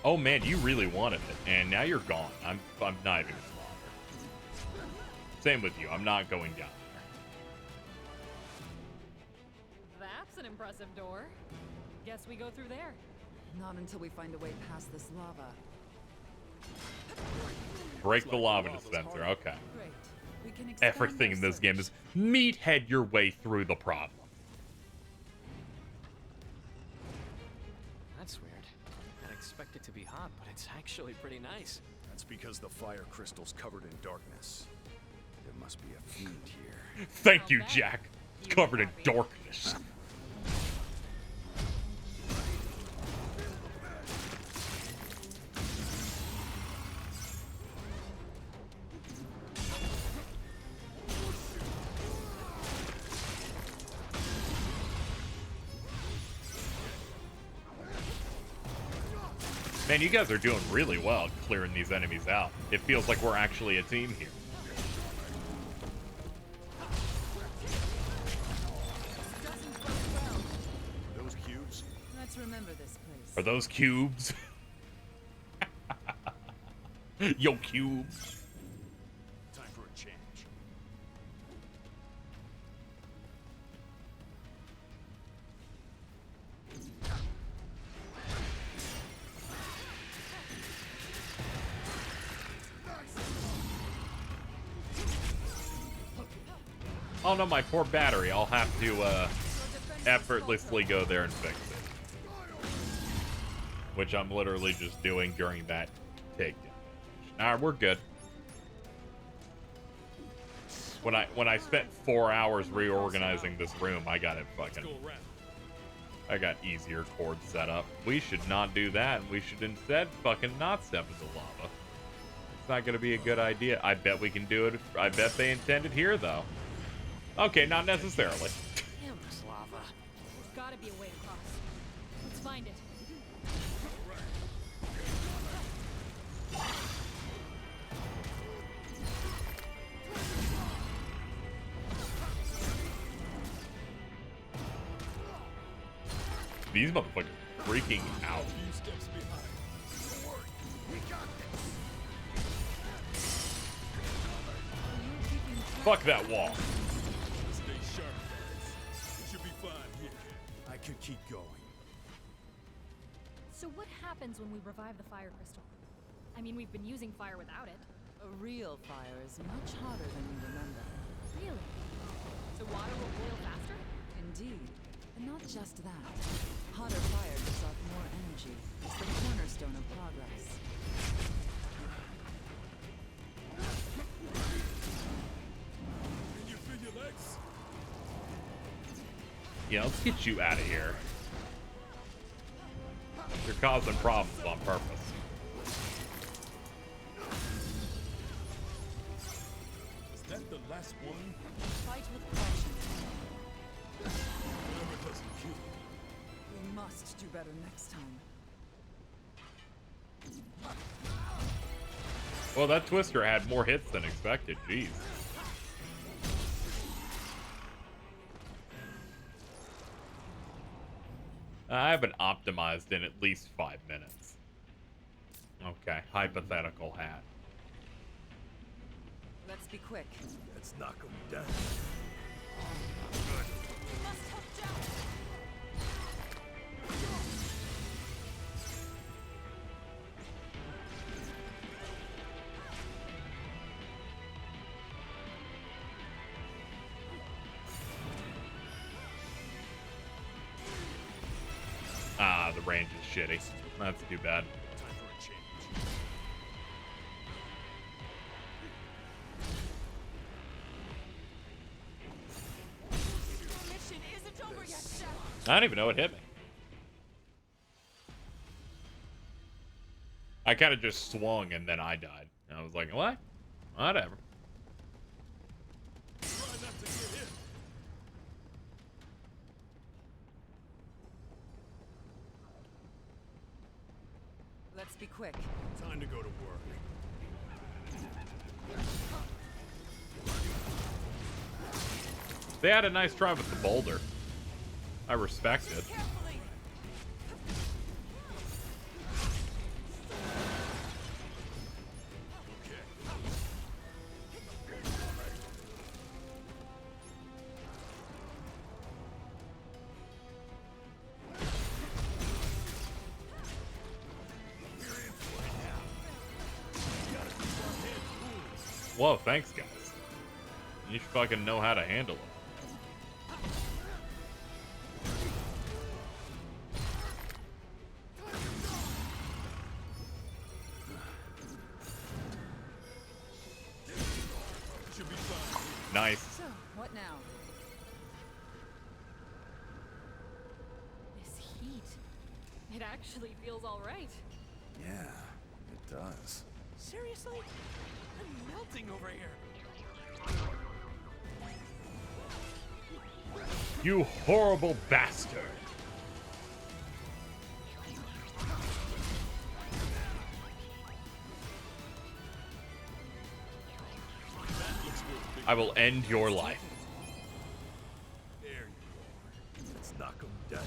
[SPEAKER 1] Oh man, you really wanted it, and now you're gone. I'm not even gonna bother. Same with you. I'm not going down there.
[SPEAKER 5] That's an impressive door. Guess we go through there.
[SPEAKER 4] Not until we find a way past this lava.
[SPEAKER 1] Break the lava dispenser. Okay.
[SPEAKER 4] Great. We can expand
[SPEAKER 1] Everything
[SPEAKER 4] our
[SPEAKER 1] in this game
[SPEAKER 4] search.
[SPEAKER 1] is meathead your way through the problem.
[SPEAKER 2] That's weird. I'd expect it to be hot, but it's actually pretty nice.
[SPEAKER 6] That's because the fire crystal's covered in darkness. There must be a fiend here.
[SPEAKER 1] Thank you, Jack. It's covered in darkness. Man, you guys are doing really well clearing these enemies out. It feels like we're actually a team here.
[SPEAKER 6] Those cubes?
[SPEAKER 4] Let's remember this place.
[SPEAKER 1] Are those cubes? Yo, cubes.
[SPEAKER 6] Time for a change.
[SPEAKER 1] Oh no, my poor battery. I'll have to effortlessly go there and fix it. Which I'm literally just doing during that takedown. Alright, we're good. When I spent 4 hours reorganizing this room, I got it fucking... I got easier chords set up. We should not do that. We should instead fucking not step into lava. It's not gonna be a good idea. I bet we can do it. I bet they intended here, though. Okay, not necessarily.
[SPEAKER 2] Damn this lava.
[SPEAKER 5] There's gotta be a way across. Let's find it.
[SPEAKER 1] These motherfuckers freaking out.
[SPEAKER 3] Few steps behind. Don't worry, we got this.
[SPEAKER 1] Fuck that wall.
[SPEAKER 3] Stay sharp, guys. We should be fine here.
[SPEAKER 6] I could keep going.
[SPEAKER 5] So what happens when we revive the fire crystal? I mean, we've been using fire without it.
[SPEAKER 4] A real fire is much hotter than you remember.
[SPEAKER 5] Really? So water will boil faster?
[SPEAKER 4] Indeed. And not just that. Hotter fire gives off more energy. It's the cornerstone of progress.
[SPEAKER 3] Can you feel your legs?
[SPEAKER 1] Yeah, let's get you out of here. You're causing problems on purpose.
[SPEAKER 3] Is that the last one?
[SPEAKER 4] Fight with caution.
[SPEAKER 3] Whatever doesn't kill you.
[SPEAKER 4] We must do better next time.
[SPEAKER 1] Well, that Twister had more hits than expected. Jeez. I haven't optimized in at least 5 minutes. Okay, hypothetical hat.
[SPEAKER 4] Let's be quick.
[SPEAKER 3] Let's knock him down.
[SPEAKER 5] We must help Jack.
[SPEAKER 1] Ah, the range is shitty. That's too bad.
[SPEAKER 3] Time for a change.
[SPEAKER 4] Your mission isn't over yet, Chef.
[SPEAKER 1] I don't even know what hit me. I kind of just swung and then I died. And I was like, what? Whatever.
[SPEAKER 3] Try not to get hit.
[SPEAKER 4] Let's be quick.
[SPEAKER 3] Time to go to work.
[SPEAKER 1] They had a nice try with the boulder. I respect it.
[SPEAKER 4] Carefully.
[SPEAKER 1] Whoa, thanks, guys. You should fucking know how to handle it.
[SPEAKER 3] Should be fine.
[SPEAKER 1] Nice.
[SPEAKER 4] So, what now?
[SPEAKER 5] This heat. It actually feels all right.
[SPEAKER 6] Yeah, it does.
[SPEAKER 3] Seriously? I'm melting over here.
[SPEAKER 1] You horrible bastard. I will end your life.
[SPEAKER 3] There you go. Let's knock him down.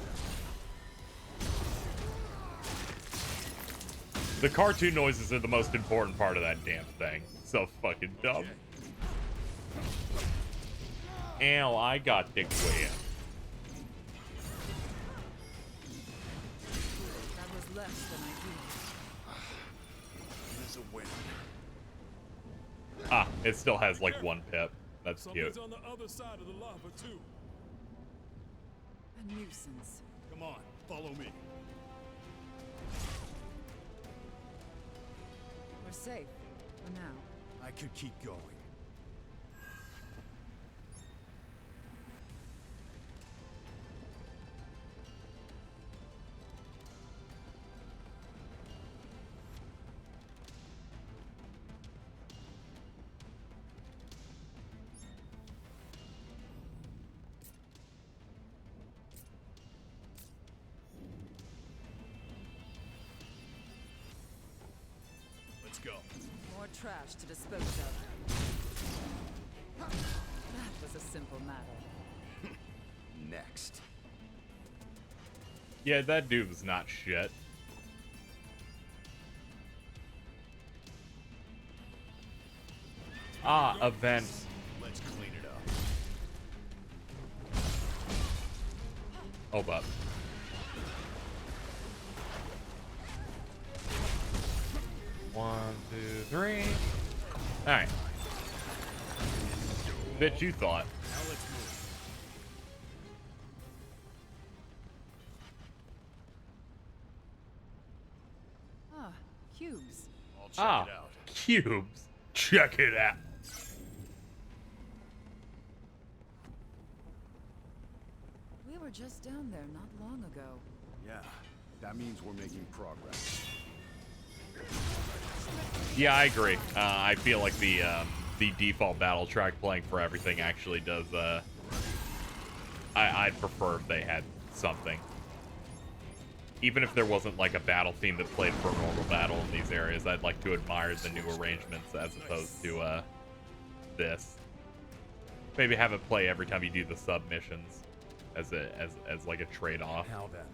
[SPEAKER 1] The cartoon noises are the most important part of that damn thing. So fucking dumb. Ow, I got dick way.
[SPEAKER 4] That was less than ideal.
[SPEAKER 3] There's a win.
[SPEAKER 1] Ah, it still has like 1 pip. That's
[SPEAKER 3] Something's
[SPEAKER 1] cute.
[SPEAKER 3] on the other side of the lava too.
[SPEAKER 4] A nuisance.
[SPEAKER 3] Come on, follow me.
[SPEAKER 4] We're safe. For now.
[SPEAKER 3] I could keep going. Let's go.
[SPEAKER 4] More trash to dispose of. That was a simple matter.
[SPEAKER 6] Next.
[SPEAKER 1] Yeah, that dude was not shit. Ah, event.
[SPEAKER 3] Let's clean it up.
[SPEAKER 1] Hold up. One, two, three. Alright. Bet you thought.
[SPEAKER 3] Now let's move.
[SPEAKER 4] Ah, cubes.
[SPEAKER 3] I'll check
[SPEAKER 1] Ah,
[SPEAKER 3] it out.
[SPEAKER 1] cubes. Check it out.
[SPEAKER 4] We were just down there not long ago.
[SPEAKER 6] Yeah, that means we're making progress.
[SPEAKER 1] Yeah, I agree. I feel like the default battle track playing for everything actually does. I'd prefer if they had something, even if there wasn't like a battle theme that played for a normal battle in these areas. I'd like to admire the new arrangements as opposed to this. Maybe have it play every time you do the submissions, as like a trade-off.
[SPEAKER 6] Now then.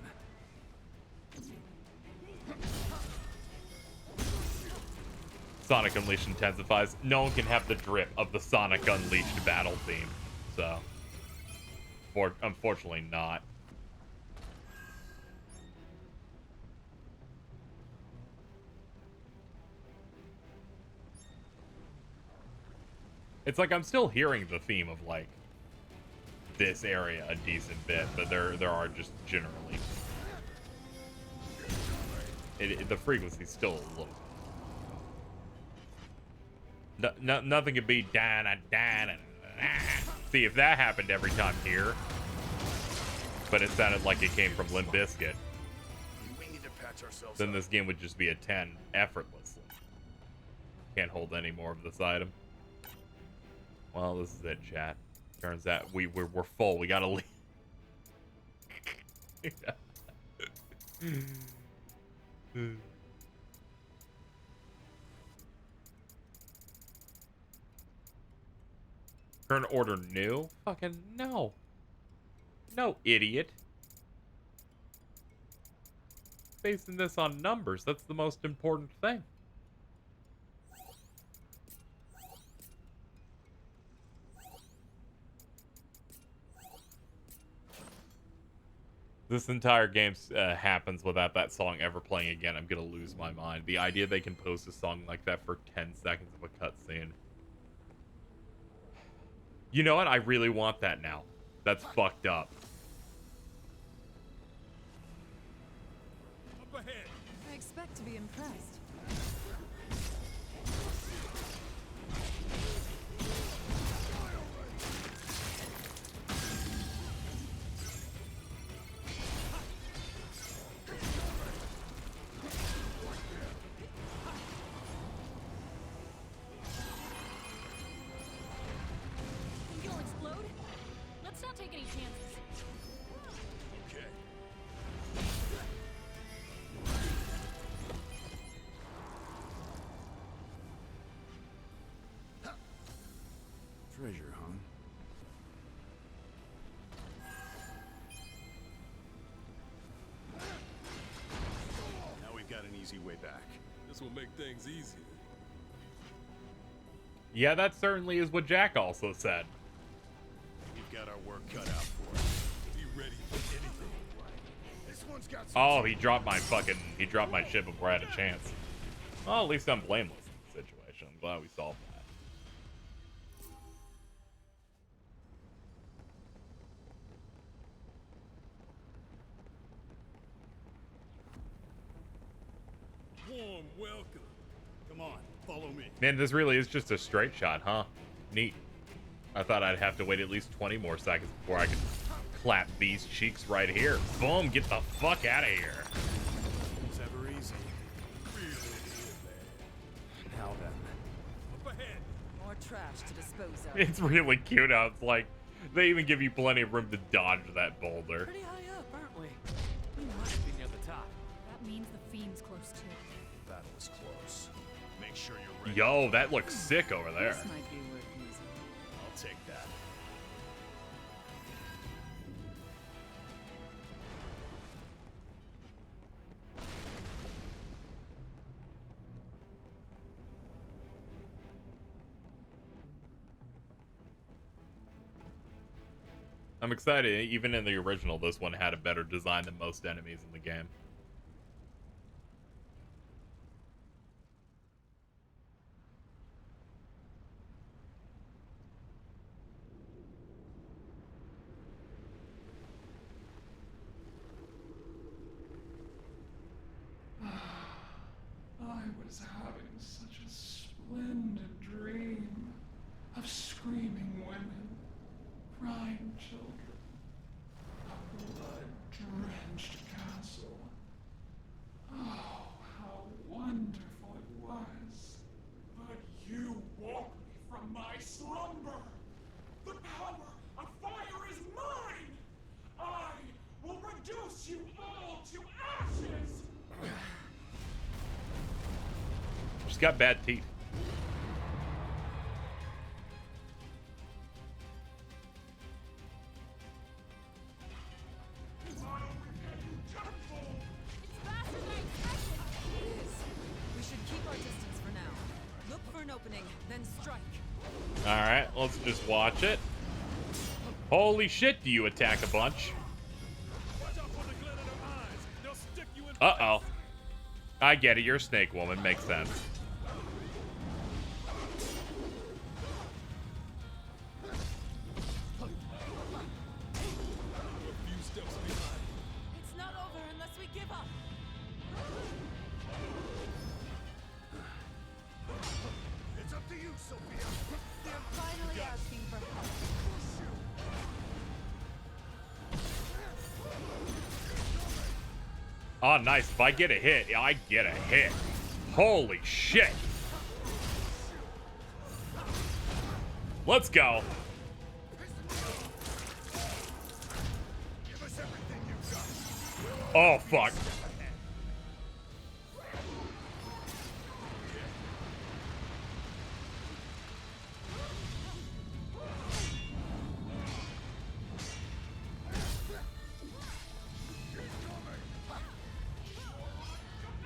[SPEAKER 1] Sonic Unleashed intensifies. No one can have the drip of the Sonic Unleashed battle theme, so unfortunately not. It's like I'm still hearing the theme of like this area a decent bit, but there are just generally the frequency's still a little. Nothing could be dan. See, if that happened every time here, but it sounded like it came from Limp Bizkit, then this game would just be a 10 effortlessly. Can't hold any more of this item. Well, this is it, chat. Turns out we're full. We gotta leave. Current order new? Fucking no. No, idiot. Basing this on numbers. That's the most important thing. This entire game happens without that song ever playing again. I'm gonna lose my mind. The idea they can post a song like that for 10 seconds of a cutscene. You know what? I really want that now. That's fucked up.
[SPEAKER 3] Up ahead.
[SPEAKER 4] I expect to be impressed.
[SPEAKER 5] You'll explode? Let's not take any chances.
[SPEAKER 3] Okay.
[SPEAKER 6] Treasure, huh? Now we've got an easy way back.
[SPEAKER 3] This will make things easier.
[SPEAKER 1] Yeah, that certainly is what Jack also said.
[SPEAKER 6] We've got our work cut out for us.
[SPEAKER 3] Be ready for anything.
[SPEAKER 6] This one's got some
[SPEAKER 1] Oh, he dropped my shit before I had a chance. Well, at least I'm blameless in the situation. I'm glad we solved that.
[SPEAKER 3] Warm welcome.
[SPEAKER 6] Come on, follow me.
[SPEAKER 1] Man, this really is just a straight shot, huh? Neat. I thought I'd have to wait at least 20 more seconds before I could clap these cheeks right here. Boom, get the fuck out of here.
[SPEAKER 6] It's ever easy. Now then.
[SPEAKER 3] Up ahead.
[SPEAKER 4] More trash to dispose of.
[SPEAKER 1] It's really cute how it's like, they even give you plenty of room to dodge that boulder.
[SPEAKER 2] Pretty high up, aren't we? We must be near the top.
[SPEAKER 5] That means the Fiend's close too.
[SPEAKER 6] Battle is close. Make sure you're ready.
[SPEAKER 1] Yo, that looks sick over there.
[SPEAKER 4] This might be worth using.
[SPEAKER 6] I'll take that.
[SPEAKER 1] I'm excited. Even in the original, this one had a better design than most enemies in the game.
[SPEAKER 7] I was having such a splendid dream of screaming women, crying children, a blood-drenched castle. Oh, how wonderful it was. But you woke me from my slumber. The power of fire is mine. I will reduce you all to ashes.
[SPEAKER 1] She's got bad teeth.
[SPEAKER 5] It's faster than I expected.
[SPEAKER 4] It is. We should keep our distance for now. Look for an opening, then strike.
[SPEAKER 1] Alright, let's just watch it. Holy shit, do you attack a bunch?
[SPEAKER 3] Watch out for the glint in their eyes. They'll stick you in.
[SPEAKER 1] Uh-oh. I get it, you're a snake woman. Makes sense.
[SPEAKER 3] A few steps behind.
[SPEAKER 4] It's not over unless we give up.
[SPEAKER 1] Oh, nice. If I get a hit, I get a hit. Holy shit. Let's go. Oh, fuck.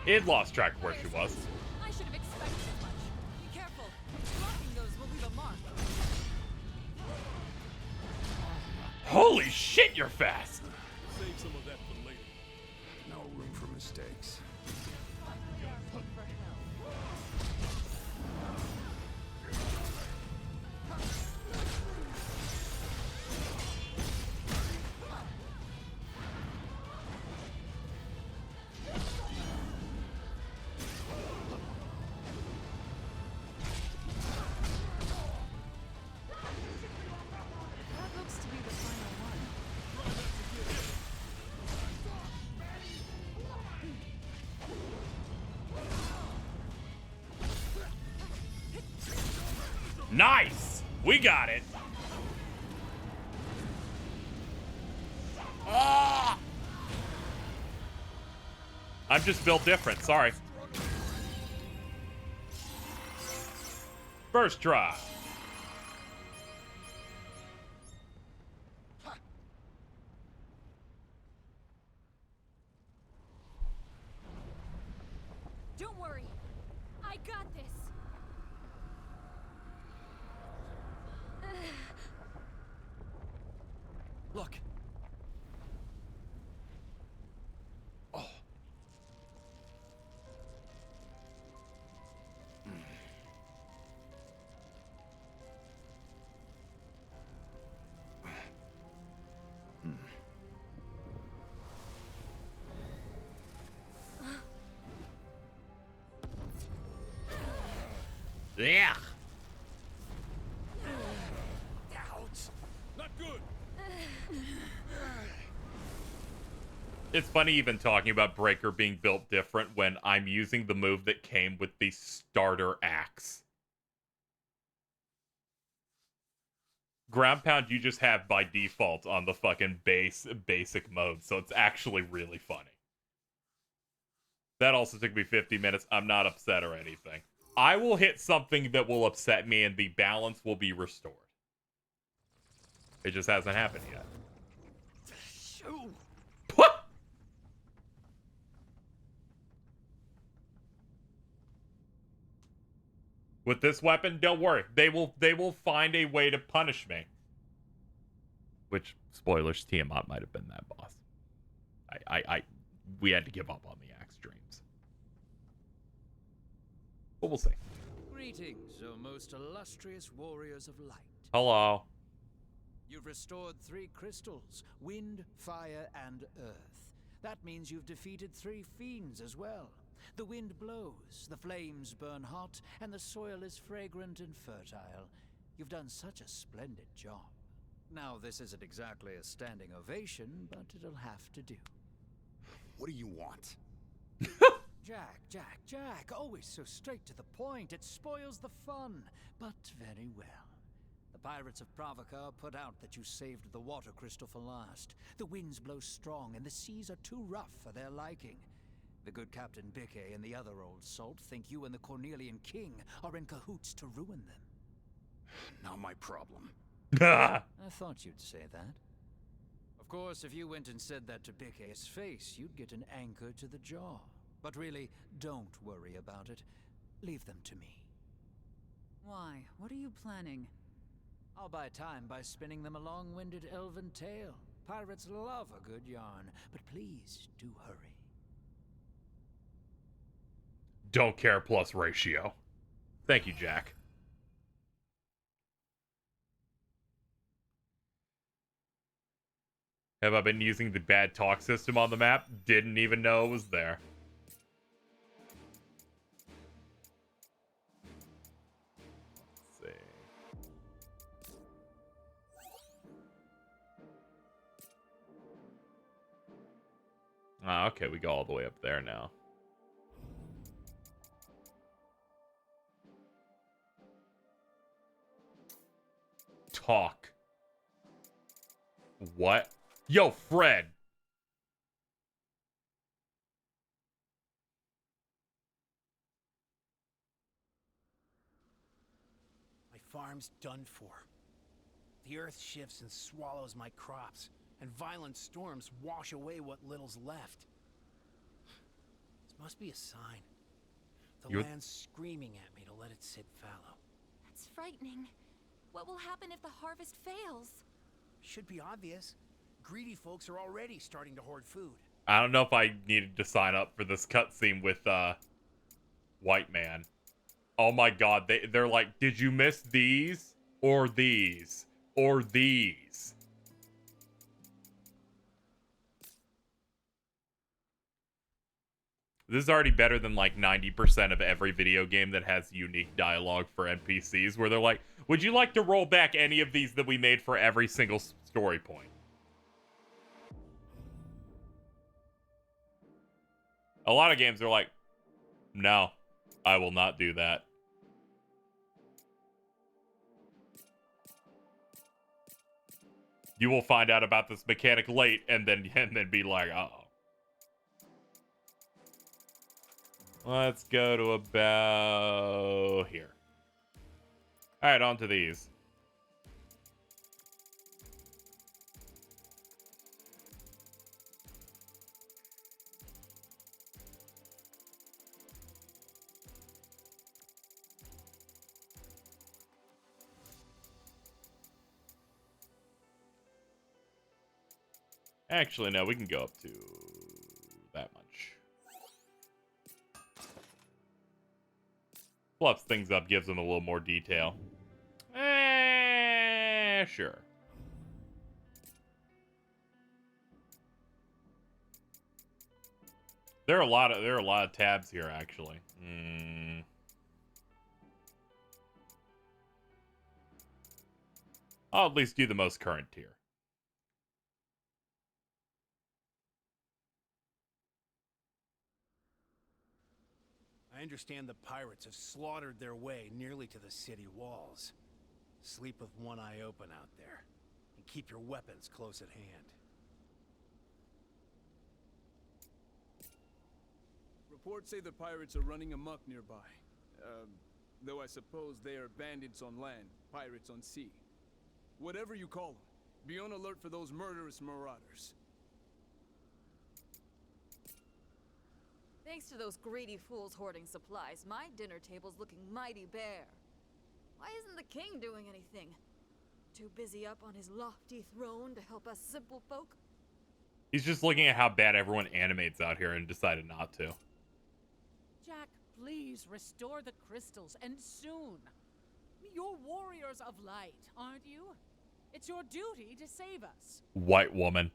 [SPEAKER 1] It lost track of where she was.
[SPEAKER 4] I should have expected as much. Be careful. Blocking those will leave a mark.
[SPEAKER 1] Holy shit, you're fast.
[SPEAKER 3] Save some of that for later.
[SPEAKER 6] No room for mistakes.
[SPEAKER 4] That looks to be the final one.
[SPEAKER 1] Nice. We got it. Ah! I'm just built different. Sorry. First try.
[SPEAKER 5] Don't worry. I got this.
[SPEAKER 6] Look. Oh.
[SPEAKER 1] Yeah.
[SPEAKER 3] Not good.
[SPEAKER 1] It's funny even talking about Breaker being built different when I'm using the move that came with the starter axe. Ground Pound you just have by default on the fucking basic mode, so it's actually really funny. That also took me 50 minutes. I'm not upset or anything. I will hit something that will upset me and the balance will be restored. It just hasn't happened yet. What? With this weapon, don't worry. They will find a way to punish me. Which, spoilers, Tiamat might have been that boss. We had to give up on the axe dreams. But we'll see.
[SPEAKER 9] Greetings, O most illustrious warriors of light.
[SPEAKER 1] Hello.
[SPEAKER 9] You've restored 3 crystals, wind, fire, and earth. That means you've defeated 3 fiends as well. The wind blows, the flames burn hot, and the soil is fragrant and fertile. You've done such a splendid job. Now, this isn't exactly a standing ovation, but it'll have to do.
[SPEAKER 6] What do you want?
[SPEAKER 9] Jack, always so straight to the point. It spoils the fun, but very well. The pirates of Pravaka put out that you saved the water crystal for last. The winds blow strong, and the seas are too rough for their liking. The good Captain Bickey and the other old salt think you and the Cornelian King are in cahoots to ruin them.
[SPEAKER 6] Not my problem.
[SPEAKER 9] I thought you'd say that. Of course, if you went and said that to Bickey's face, you'd get an anchor to the jaw. But really, don't worry about it. Leave them to me.
[SPEAKER 4] Why? What are you planning?
[SPEAKER 9] I'll buy time by spinning them a long-winded elven tale. Pirates love a good yarn, but please do hurry.
[SPEAKER 1] Don't care plus ratio. Thank you, Jack. Have I been using the bad talk system on the map? Didn't even know it was there. Let's see. Ah, okay, we go all the way up there now. Talk. What? Yo, Fred.
[SPEAKER 11] My farm's done for. The earth shifts and swallows my crops, and violent storms wash away what little's left. This must be a sign. The land's screaming at me to let it sit fallow.
[SPEAKER 5] That's frightening. What will happen if the harvest fails?
[SPEAKER 11] Should be obvious. Greedy folks are already starting to hoard food.
[SPEAKER 1] I don't know if I needed to sign up for this cutscene with White Man. Oh my god, they're like, did you miss these? Or these? Or these? This is already better than like 90% of every video game that has unique dialogue for NPCs, where they're like, would you like to roll back any of these that we made for every single story point? A lot of games are like, no, I will not do that. You will find out about this mechanic late and then be like, uh-oh. Let's go to about here. All right, on to these. Actually, no, we can go up to that much. Fluffs things up, gives them a little more detail. Sure. There are a lot of tabs here, actually. I'll at least do the most current tier.
[SPEAKER 11] I understand the pirates have slaughtered their way nearly to the city walls. Sleep with one eye open out there, and keep your weapons close at hand.
[SPEAKER 3] Reports say the pirates are running amok nearby. Though I suppose they are bandits on land, pirates on sea. Whatever you call them, be on alert for those murderous marauders.
[SPEAKER 4] Thanks to those greedy fools hoarding supplies, my dinner table's looking mighty bare. Why isn't the king doing anything? Too busy up on his lofty throne to help us simple folk?
[SPEAKER 1] He's just looking at how bad everyone animates out here and decided not to.
[SPEAKER 12] Jack, please restore the crystals, and soon. You're warriors of light, aren't you? It's your duty to save us.
[SPEAKER 1] White woman.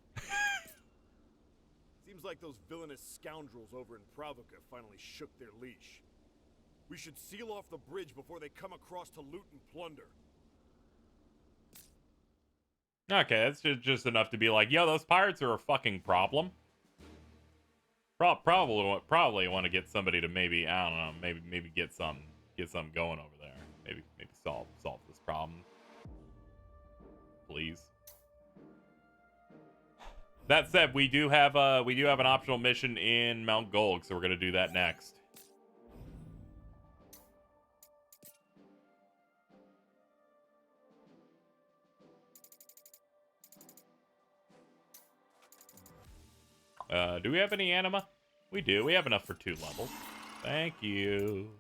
[SPEAKER 13] Seems like those villainous scoundrels over in Provoca finally shook their leash. We should seal off the bridge before they come across to loot and plunder.
[SPEAKER 1] Okay, that's just enough to be like, yo, those pirates are a fucking problem. Probably want to get somebody to maybe, I don't know, maybe get something going over there. Maybe solve this problem. Please. That said, we do have an optional mission in Mount Golg, so we're gonna do that next. Do we have any anima? We do. We have enough for 2 levels. Thank you.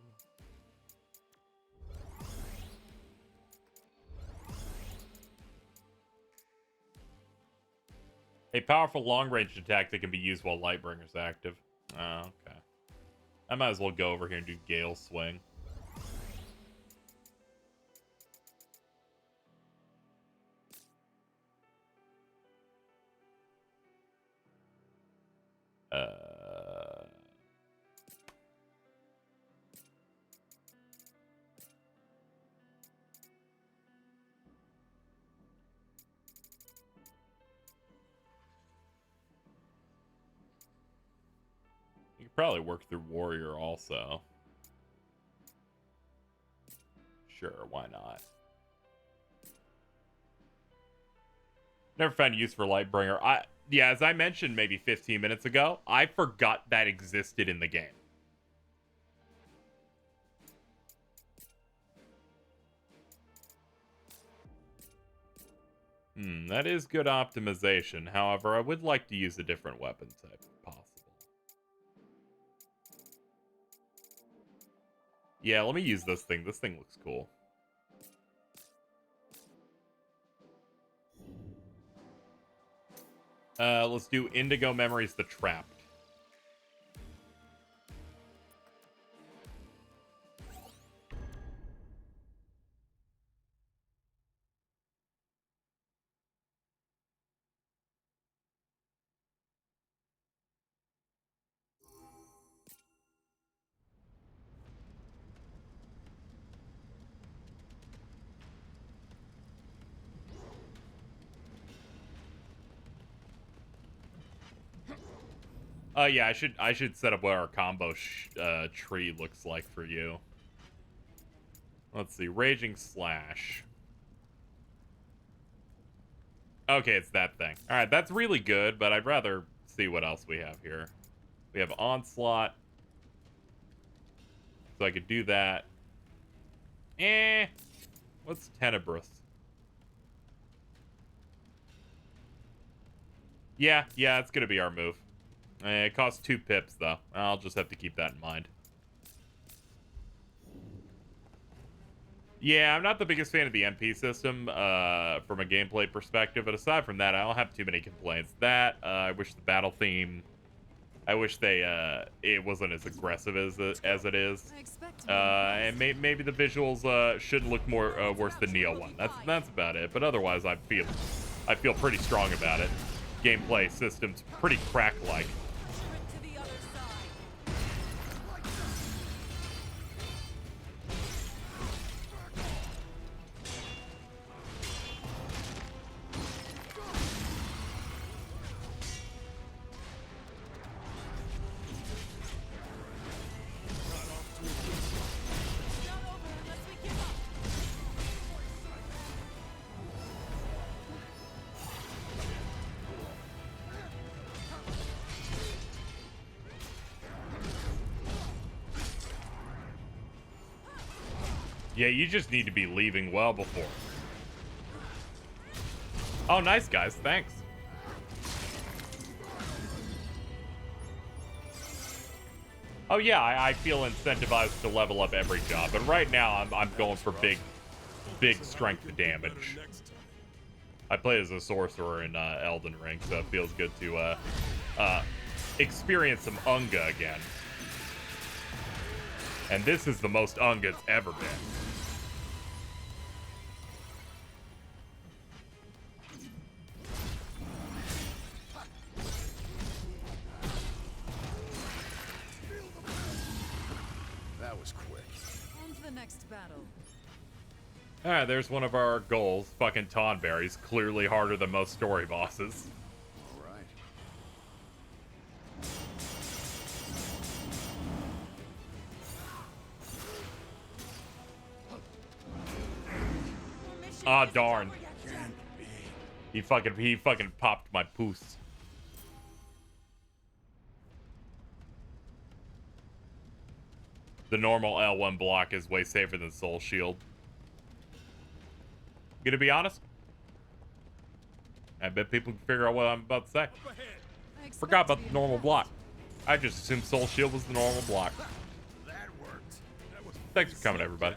[SPEAKER 1] A powerful long-range attack that can be used while Lightbringer's active. Oh, okay. I might as well go over here and do Gale Swing. probably work through warrior also. Sure, why not? Never found use for Lightbringer. Yeah, as I mentioned maybe 15 minutes ago, I forgot that existed in the game. That is good optimization. However, I would like to use a different weapon type if possible. Yeah, let me use this thing. This thing looks cool. Let's do Indigo Memories the Trapped. Yeah, I should set up what our combo tree looks like for you. Let's see, Raging Slash. Okay, it's that thing. All right, that's really good, but I'd rather see what else we have here. We have Onslaught, so I could do that. What's Tenebrous? Yeah, it's gonna be our move. It costs 2 pips, though. I'll just have to keep that in mind. Yeah, I'm not the biggest fan of the MP system from a gameplay perspective, but aside from that, I don't have too many complaints. I wish the battle theme... I wish it wasn't as aggressive as it is. And maybe the visuals should look more worse than Neo 1. That's about it. But otherwise, I feel pretty strong about it. Gameplay system's pretty crack-like. Yeah, you just need to be leaving well before. Oh, nice, guys. Thanks. Oh, yeah, I feel incentivized to level up every job. But right now, I'm going for big strength damage. I play as a sorcerer in Elden Ring, so it feels good to experience some Unga again. And this is the most Unga it's ever been.
[SPEAKER 6] That was quick.
[SPEAKER 4] On to the next battle.
[SPEAKER 1] Alright, there's one of our goals. Fucking Tonberry's clearly harder than most story bosses.
[SPEAKER 6] Alright.
[SPEAKER 1] Ah, darn. He fucking popped my poos. The normal L1 block is way safer than Soul Shield. Gonna be honest? I bet people can figure out what I'm about to say. Forgot about the normal block. I just assumed Soul Shield was the normal block.
[SPEAKER 6] That worked.
[SPEAKER 1] Thanks for coming, everybody.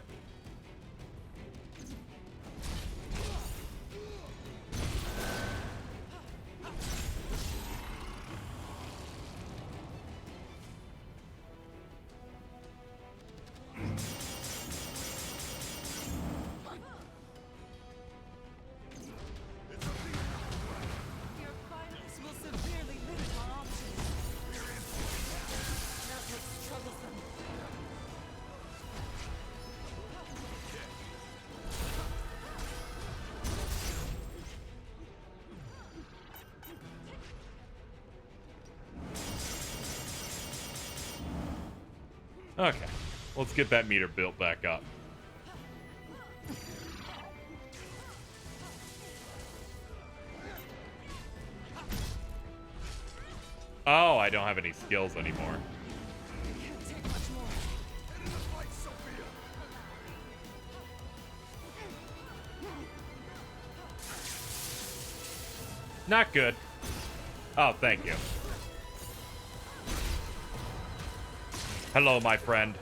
[SPEAKER 1] Okay, let's get that meter built back up. Oh, I don't have any skills anymore. Not good. Oh, thank you. Hello, my friend.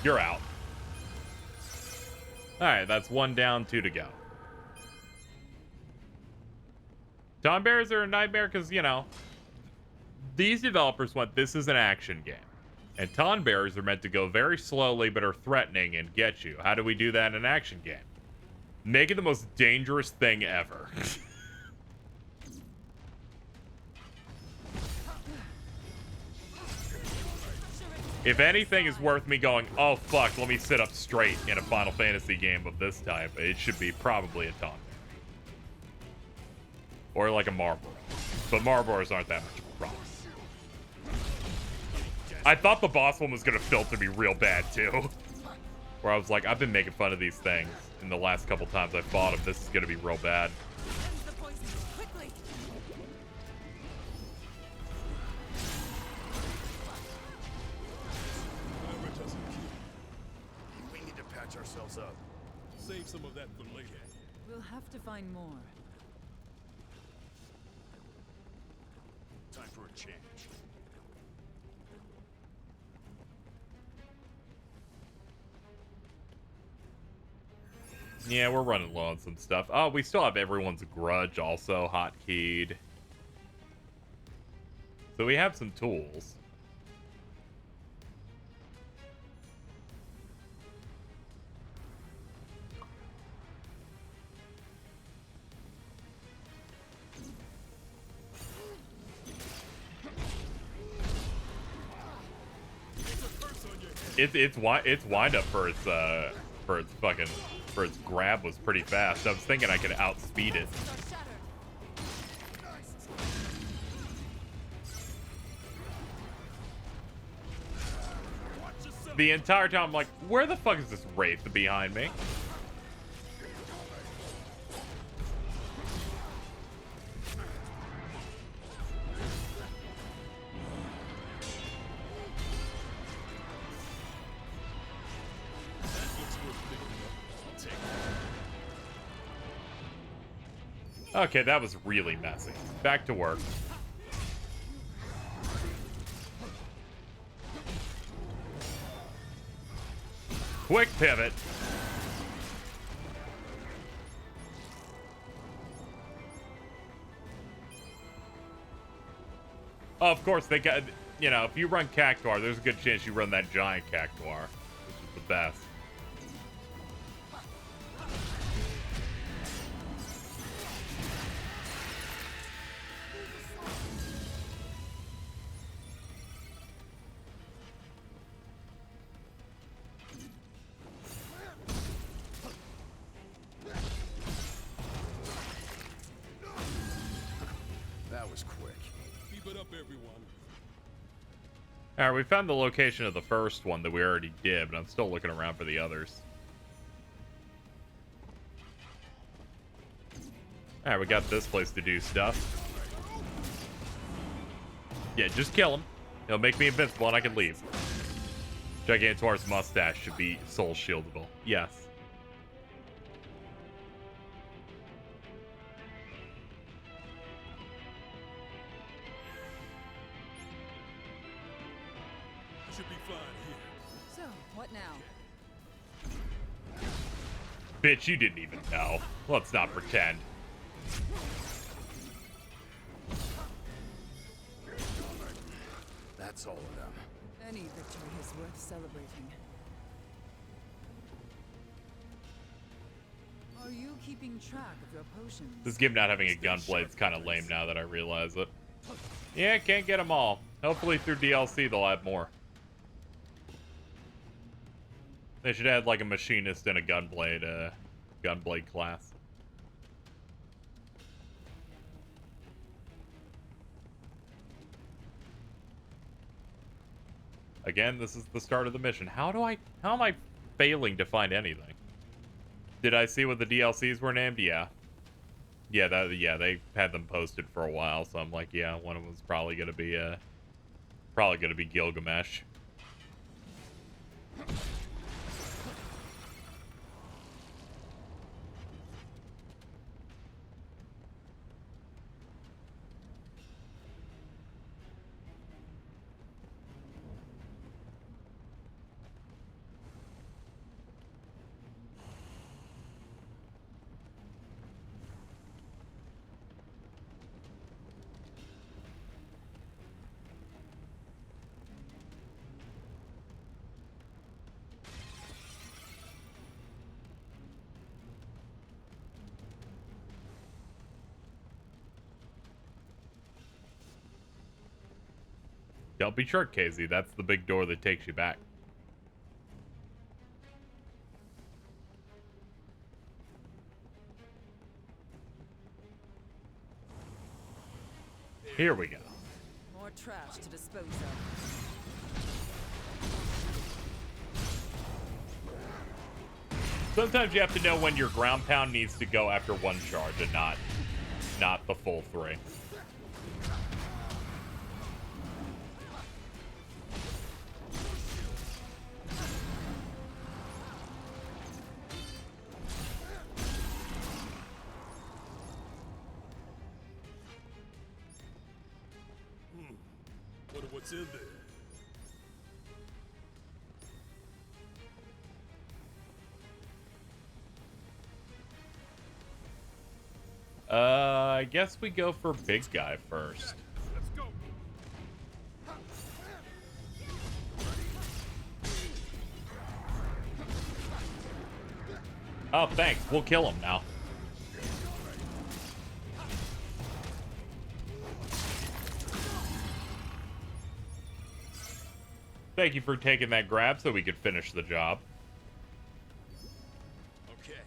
[SPEAKER 1] You're out. Alright, that's 1 down, 2 to go. Dawn Bears are a nightmare because, you know, these developers went, this is an action game. And Ton Bears are meant to go very slowly but are threatening and get you. How do we do that in an action game? Make it the most dangerous thing ever. If anything is worth me going, oh fuck, let me sit up straight in a Final Fantasy game of this type, it should be probably a Ton Bear. Or like a Marlboro. But Marlboros aren't that much of a problem. I thought the boss one was gonna filter me real bad too. Where I was like, I've been making fun of these things in the last couple times I fought them. This is gonna be real bad.
[SPEAKER 6] We need to patch ourselves up.
[SPEAKER 13] Save some of that for later.
[SPEAKER 12] We'll have to find more.
[SPEAKER 6] Time for a change.
[SPEAKER 1] Yeah, we're running low on some stuff. Oh, we still have everyone's grudge also hotkeyed. So we have some tools. It's wind up for its grab was pretty fast. I was thinking I could outspeed it. The entire time I'm like, where the fuck is this wraith behind me? Okay, that was really messy. Back to work. Quick pivot. Oh, of course, they got, you know, if you run Cactuar, there's a good chance you run that giant Cactuar, which is the best.
[SPEAKER 6] That was quick.
[SPEAKER 13] Keep it up, everyone.
[SPEAKER 1] Alright, we found the location of the first one that we already did, but I'm still looking around for the others. Alright, we got this place to do stuff. Yeah, just kill him. He'll make me invincible and I can leave. Gigantor's mustache should be soul shieldable. Yes.
[SPEAKER 13] Should be fine here.
[SPEAKER 4] So, what now?
[SPEAKER 1] Bitch, you didn't even know. Let's not pretend.
[SPEAKER 6] That's all of them.
[SPEAKER 12] Any victory is worth celebrating. Are you keeping track of your potions?
[SPEAKER 1] This game not having a gunblade is kind of lame now that I realize it. Yeah, can't get them all. Hopefully through DLC they'll add more. They should add like a machinist and a gunblade class. Again, this is the start of the mission. How am I failing to find anything? Did I see what the DLCs were named? Yeah. Yeah, they had them posted for a while, so I'm like, yeah, one of them's probably gonna be Gilgamesh. Don't be short, KZ. That's the big door that takes you back. Here we go.
[SPEAKER 4] More trash to dispose of.
[SPEAKER 1] Sometimes you have to know when your ground pound needs to go after one charge and not the full 3.
[SPEAKER 13] Wonder what's in there.
[SPEAKER 1] I guess we go for big guy first.
[SPEAKER 13] Let's go.
[SPEAKER 1] Oh, thanks. We'll kill him now. Thank you for taking that grab so we could finish the job.
[SPEAKER 13] Okay.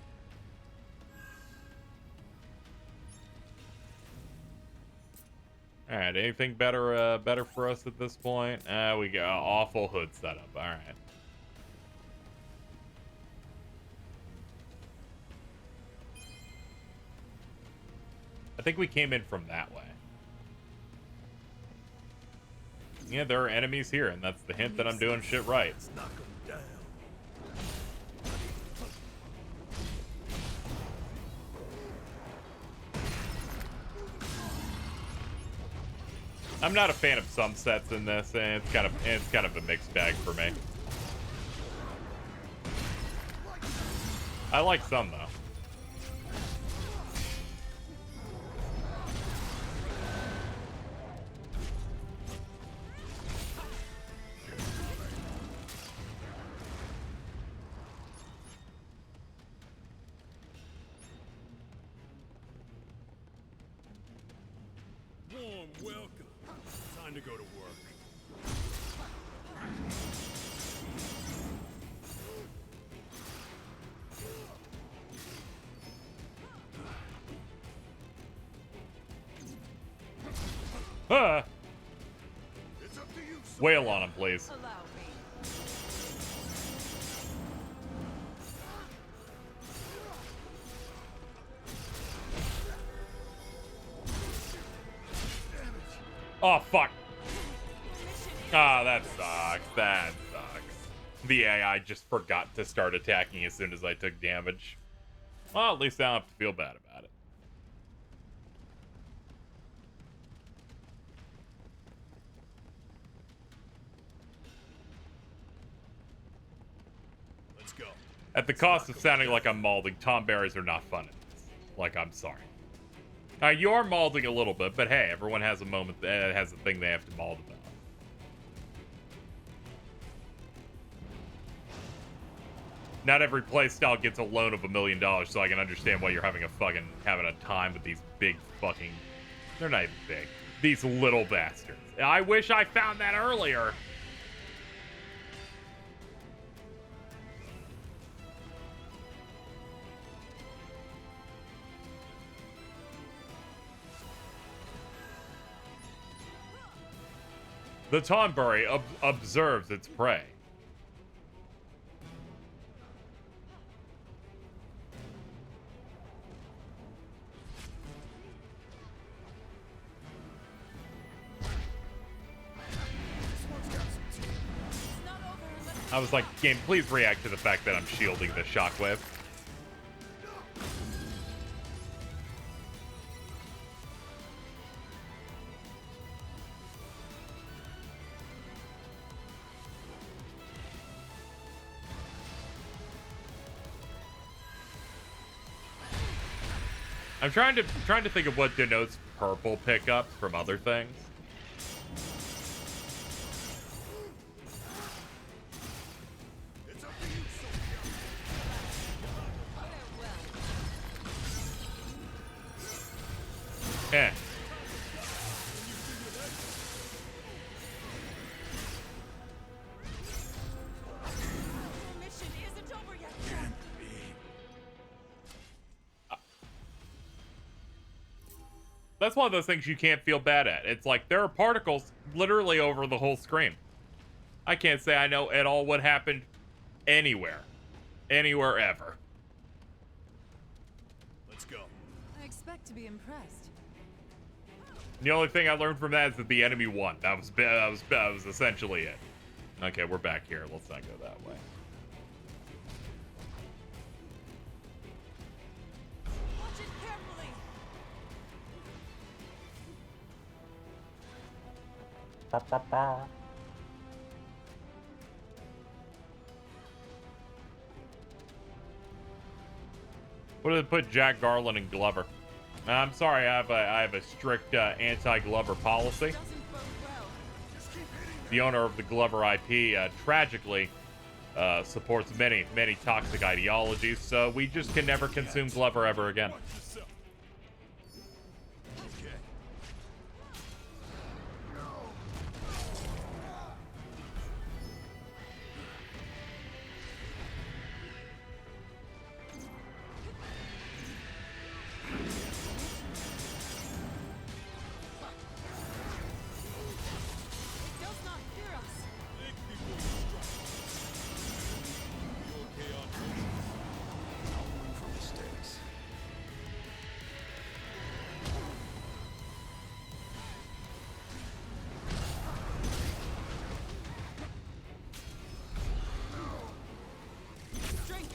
[SPEAKER 1] All right, anything better for us at this point? We got awful hood setup. All right. I think we came in from that way. Yeah, there are enemies here, and that's the hint that I'm doing shit right.
[SPEAKER 13] Let's knock them down.
[SPEAKER 1] I'm not a fan of some sets in this, and it's kind of a mixed bag for me. I like some though.
[SPEAKER 13] Warm welcome. Time to go to work.
[SPEAKER 1] Ah!
[SPEAKER 13] It's up to you, sir.
[SPEAKER 1] Wail on him, please.
[SPEAKER 4] Allow me.
[SPEAKER 1] Oh, fuck. Ah, that sucks. That sucks. The AI just forgot to start attacking as soon as I took damage. Well, at least I don't have to feel bad about it.
[SPEAKER 13] Let's go.
[SPEAKER 1] At the cost of sounding like I'm malding, Tom berries are not fun in this. Like, I'm sorry. You are malding a little bit, but hey, everyone has a moment that has a thing they have to mald about. Not every playstyle gets a loan of $1 million, so I can understand why you're having a time with these big fucking... They're not even big. These little bastards. I wish I found that earlier. The Tonberry observes its prey. I was like, game, please react to the fact that I'm shielding the shockwave. I'm trying to think of what denotes purple pickups from other things. Eh. That's one of those things you can't feel bad at. It's like there are particles literally over the whole screen. I can't say I know at all what happened anywhere. Anywhere ever.
[SPEAKER 13] Let's go.
[SPEAKER 4] I expect to be impressed.
[SPEAKER 1] The only thing I learned from that is that the enemy won. That was essentially it. Okay, we're back here. Let's not go that way.
[SPEAKER 5] Watch it carefully.
[SPEAKER 1] What did it put Jack Garland and Glover? I'm sorry, I have a strict anti-Glover policy. The owner of the Glover IP tragically supports many toxic ideologies, so we just can never consume Glover ever again.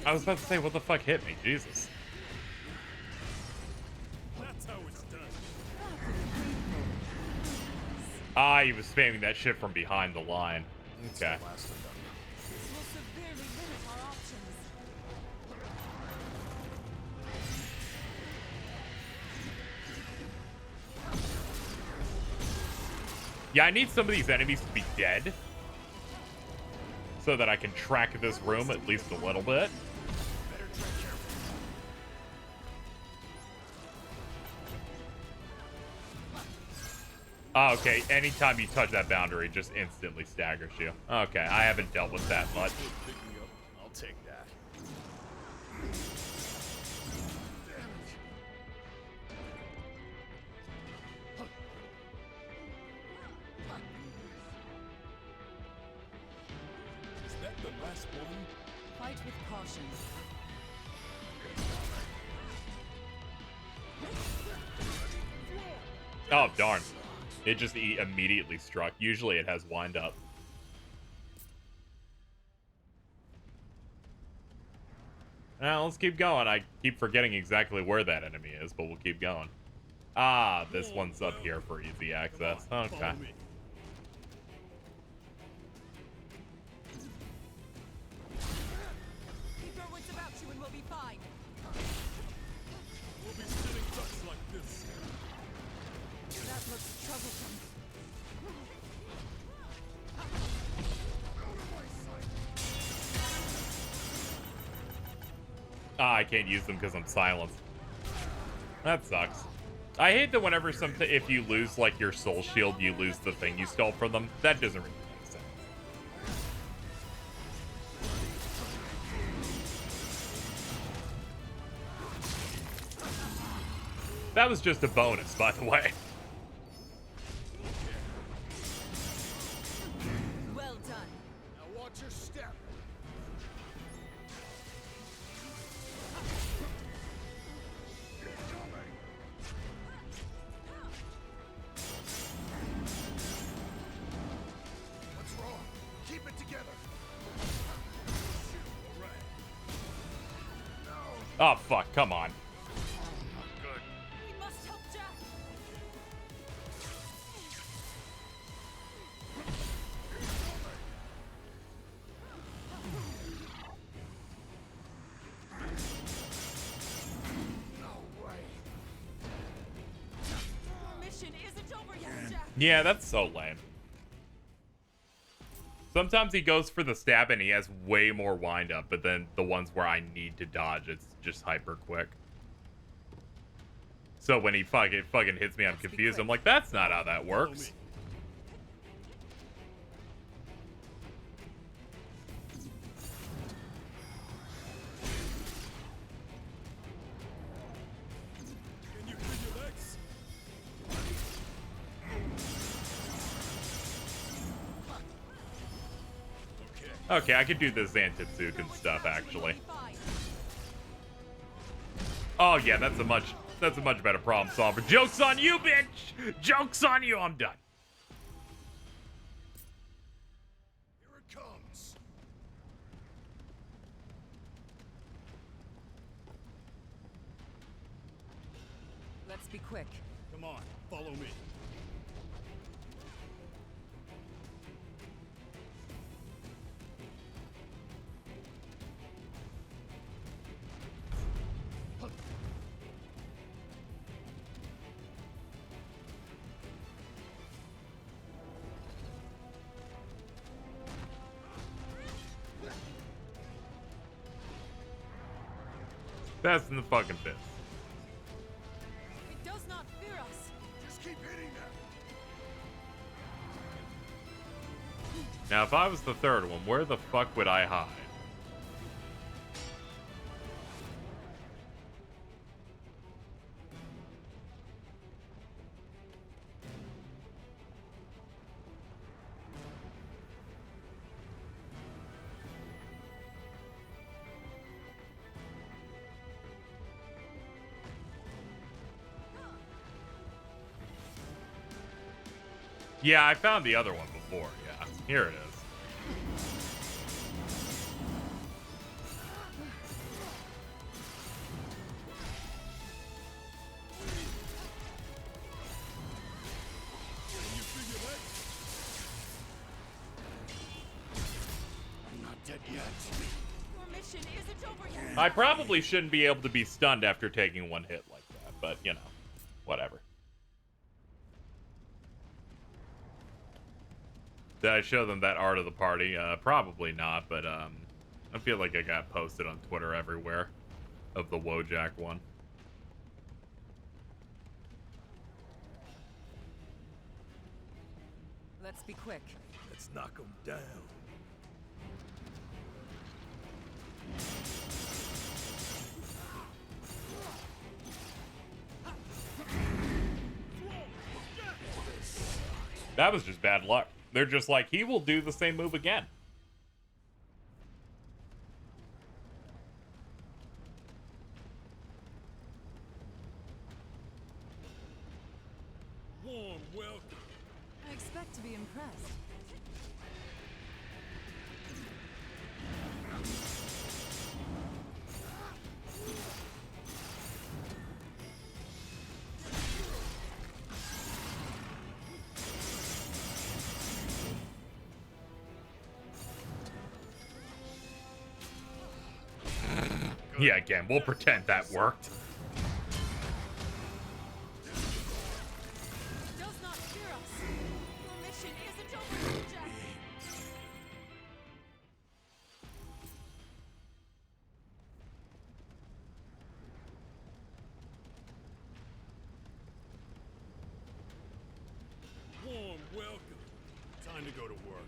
[SPEAKER 1] I was about to say, what the fuck hit me? Jesus.
[SPEAKER 13] That's how it's done.
[SPEAKER 1] Ah, he was spamming that shit from behind the line. Okay.
[SPEAKER 5] This will severely limit our options.
[SPEAKER 1] Yeah, I need some of these enemies to be dead so that I can track this room at least a little bit. Oh, okay, anytime you touch that boundary, it just instantly staggers you. Okay, I haven't dealt with that much.
[SPEAKER 13] I'll take that. Is that the last one?
[SPEAKER 12] Fight with caution.
[SPEAKER 1] Oh, darn. It just immediately struck. Usually it has wind up. Now, let's keep going. I keep forgetting exactly where that enemy is, but we'll keep going. Ah, this one's up here for easy access. Okay.
[SPEAKER 5] Keep your wits about you and we'll be fine.
[SPEAKER 13] We'll be sitting ducks like this.
[SPEAKER 5] That looks troublesome.
[SPEAKER 1] Ah, I can't use them because I'm silenced. That sucks. I hate that whenever if you lose like your soul shield, you lose the thing you stole from them. That doesn't really make sense. That was just a bonus, by the way. Oh, fuck. Come on.
[SPEAKER 3] Good.
[SPEAKER 5] We must help Jack. Our mission isn't over yet, Jack.
[SPEAKER 1] Yeah, that's so lame. Sometimes he goes for the stab and he has way more wind up, but then the ones where I need to dodge, it's just hyper quick. So when he fucking hits me, I'm confused. I'm like, that's not how that works.
[SPEAKER 3] Can you free your legs?
[SPEAKER 1] Okay, I could do the Zantetsuken stuff, actually. Oh, yeah, that's a much better problem solver. Joke's on you, bitch! Joke's on you, I'm done.
[SPEAKER 3] Here it comes.
[SPEAKER 10] Let's be quick.
[SPEAKER 13] Come on, follow me.
[SPEAKER 1] That's in the fucking fist.
[SPEAKER 5] It does not fear us.
[SPEAKER 3] Just keep hitting them.
[SPEAKER 1] Now, if I was the third one, where the fuck would I hide? Yeah, I found the other one before. Yeah, here it is.
[SPEAKER 3] Can you free your legs?
[SPEAKER 6] I'm not dead yet.
[SPEAKER 5] Your mission isn't over yet.
[SPEAKER 1] I probably shouldn't be able to be stunned after taking one hit like that, but, you know, whatever. Did I show them that art of the party? Probably not, but I feel like I got posted on Twitter everywhere of the Wojak one.
[SPEAKER 10] Let's be quick.
[SPEAKER 3] Let's knock them down.
[SPEAKER 1] That was just bad luck. They're just like, he will do the same move again.
[SPEAKER 3] Warm welcome.
[SPEAKER 4] I expect to be impressed.
[SPEAKER 1] Yeah, again, we'll pretend that worked.
[SPEAKER 5] It does not fear us. Your mission isn't over yet, Jack.
[SPEAKER 3] Warm welcome.
[SPEAKER 13] Time to go to work.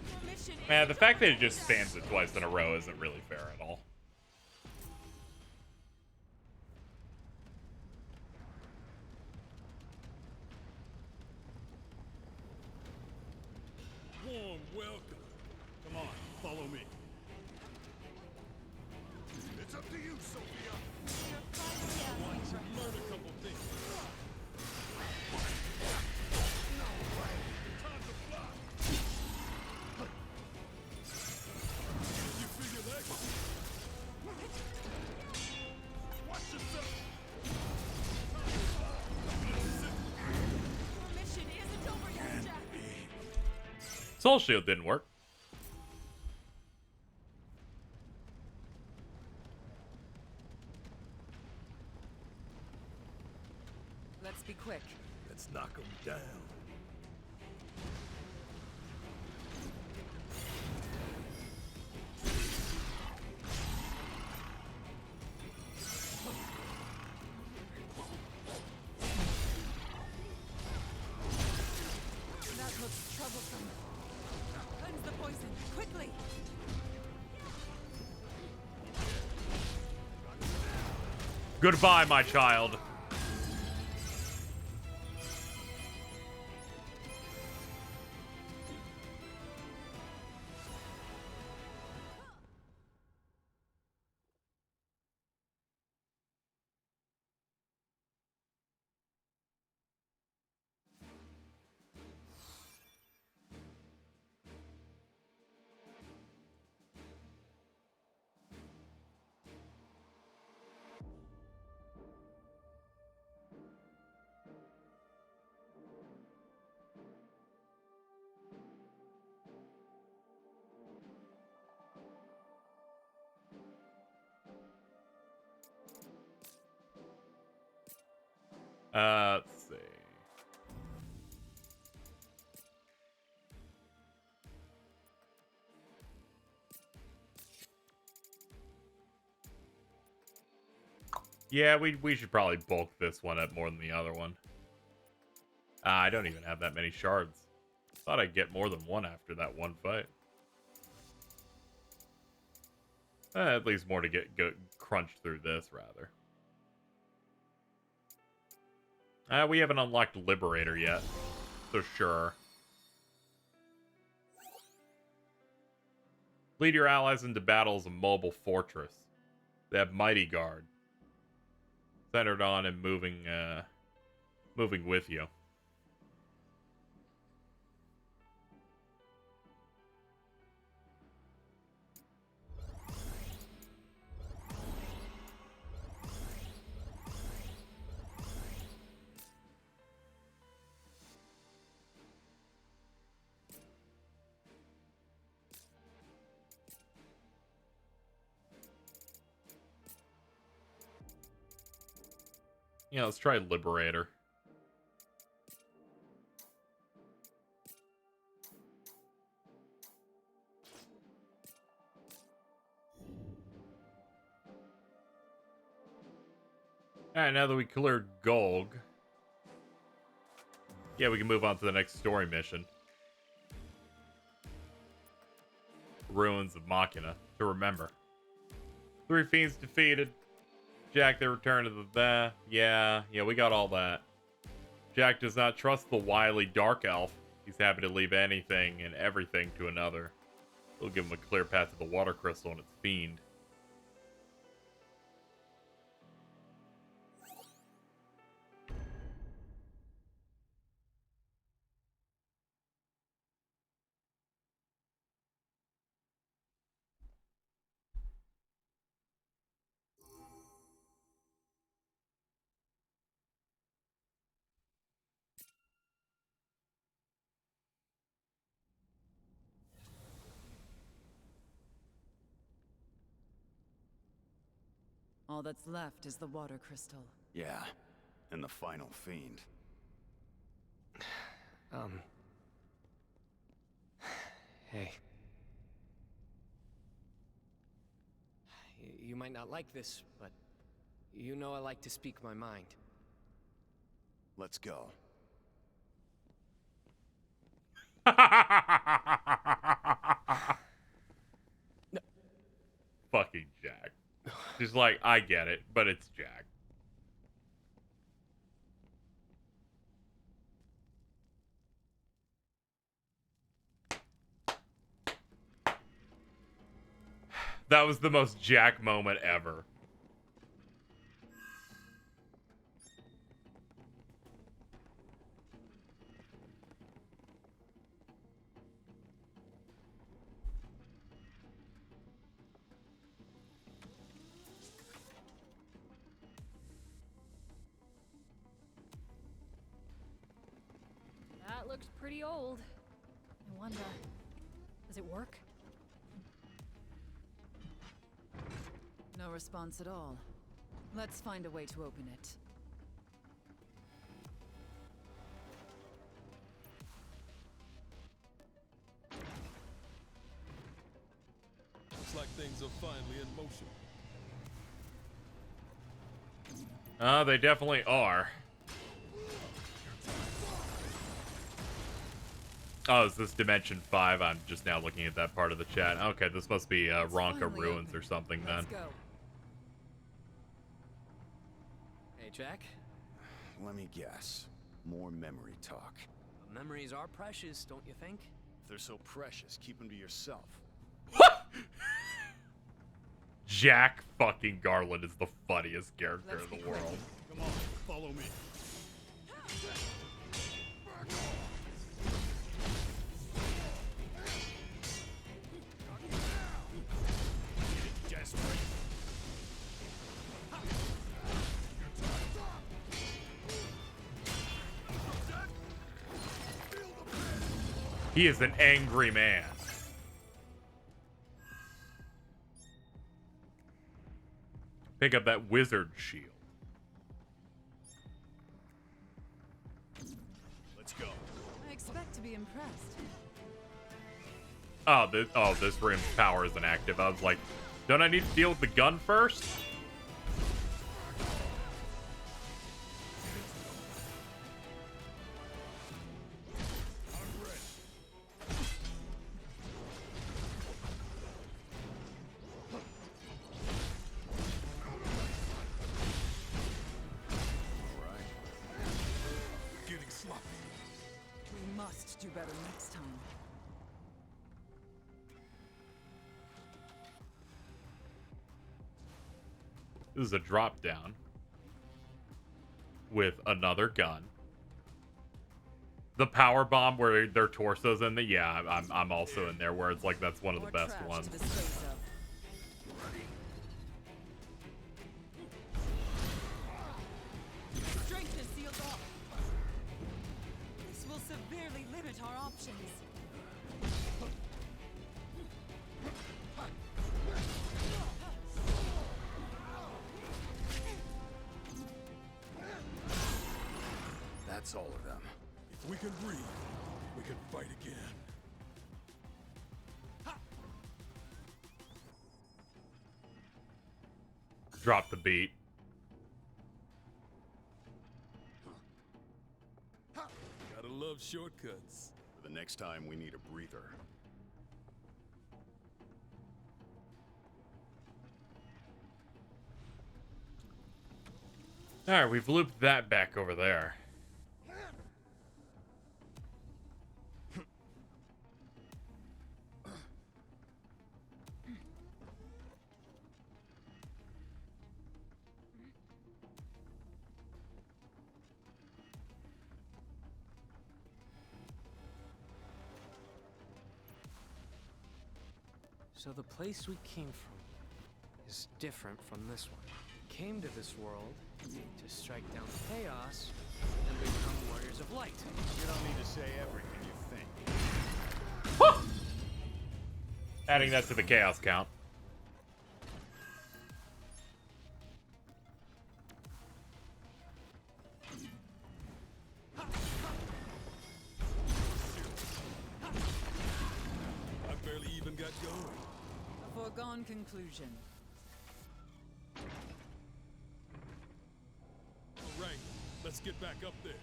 [SPEAKER 5] Your mission
[SPEAKER 1] Man,
[SPEAKER 5] isn't
[SPEAKER 1] the fact that
[SPEAKER 5] over
[SPEAKER 1] it just
[SPEAKER 5] yet.
[SPEAKER 1] spams it twice in a row isn't really fair at all.
[SPEAKER 3] Warm welcome.
[SPEAKER 13] Come on, follow me.
[SPEAKER 3] It's up to you, Sophia.
[SPEAKER 5] You're finally asking for
[SPEAKER 3] Learn a couple things.
[SPEAKER 1] Soul Shield didn't work.
[SPEAKER 10] Let's be quick.
[SPEAKER 6] Let's knock him down.
[SPEAKER 4] That looks troublesome. Cleanse the poison, quickly!
[SPEAKER 1] Goodbye, my child. Let's see. Yeah, we should probably bulk this one up more than the other one. I don't even have that many shards. Thought I'd get more than one after that one fight. At least more to go crunch through this, rather. We haven't unlocked Liberator yet, so sure. Lead your allies into battle as a mobile fortress. They have Mighty Guard. Centered on and moving with you. Yeah, let's try Liberator. Alright, now that we cleared Golg. Yeah, we can move on to the next story mission. Ruins of Machina, to remember. 3 fiends defeated. Jack, they return to the... Yeah, we got all that. Jack does not trust the wily Dark Elf. He's happy to leave anything and everything to another. We'll give him a clear path to the Water Crystal and its fiend.
[SPEAKER 4] All that's left is the water crystal.
[SPEAKER 6] Yeah, and the final fiend.
[SPEAKER 2] Hey. You might not like this, but you know I like to speak my mind.
[SPEAKER 6] Let's go.
[SPEAKER 2] No.
[SPEAKER 1] Fucking Jack. Just like, I get it, but it's Jack. That was the most Jack moment ever.
[SPEAKER 5] That looks pretty old. I
[SPEAKER 4] wonder, does it work? No response at all. Let's find a way to open it.
[SPEAKER 3] Looks like things are finally in motion.
[SPEAKER 1] They definitely are. Oh, is this Dimension 5? I'm just now looking at that part of the chat. Okay, this must be Ronka Ruins or something then.
[SPEAKER 4] Let's go.
[SPEAKER 2] Hey, Jack.
[SPEAKER 6] Let me guess. More memory talk.
[SPEAKER 2] Memories are precious, don't you think?
[SPEAKER 6] If they're so precious, keep them to yourself.
[SPEAKER 1] Jack fucking Garland is the funniest character in the world.
[SPEAKER 13] Come on, follow me.
[SPEAKER 1] He is an angry man. Pick up that wizard shield.
[SPEAKER 13] Let's go.
[SPEAKER 4] I expect to be impressed.
[SPEAKER 1] Oh, this room's power isn't active. I was like, don't I need to deal with the gun first?
[SPEAKER 4] We must do better next time.
[SPEAKER 1] This is a drop down with another gun. The power bomb where their torso's in the I'm also in there where it's like that's one of the best ones.
[SPEAKER 4] Strength is sealed off. This will severely limit our options.
[SPEAKER 6] That's all of them.
[SPEAKER 3] If we can breathe, we can fight again.
[SPEAKER 1] Drop the beat.
[SPEAKER 3] Gotta love shortcuts.
[SPEAKER 6] For the next time, we need a breather.
[SPEAKER 1] Alright, we've looped that back over there.
[SPEAKER 2] So the place we came from is different from this one. We came to this world to strike down chaos and become warriors of light.
[SPEAKER 6] You don't need to say everything you think.
[SPEAKER 1] Adding that to the chaos count.
[SPEAKER 3] I barely even got going.
[SPEAKER 4] A foregone conclusion.
[SPEAKER 3] All right, let's get back up there.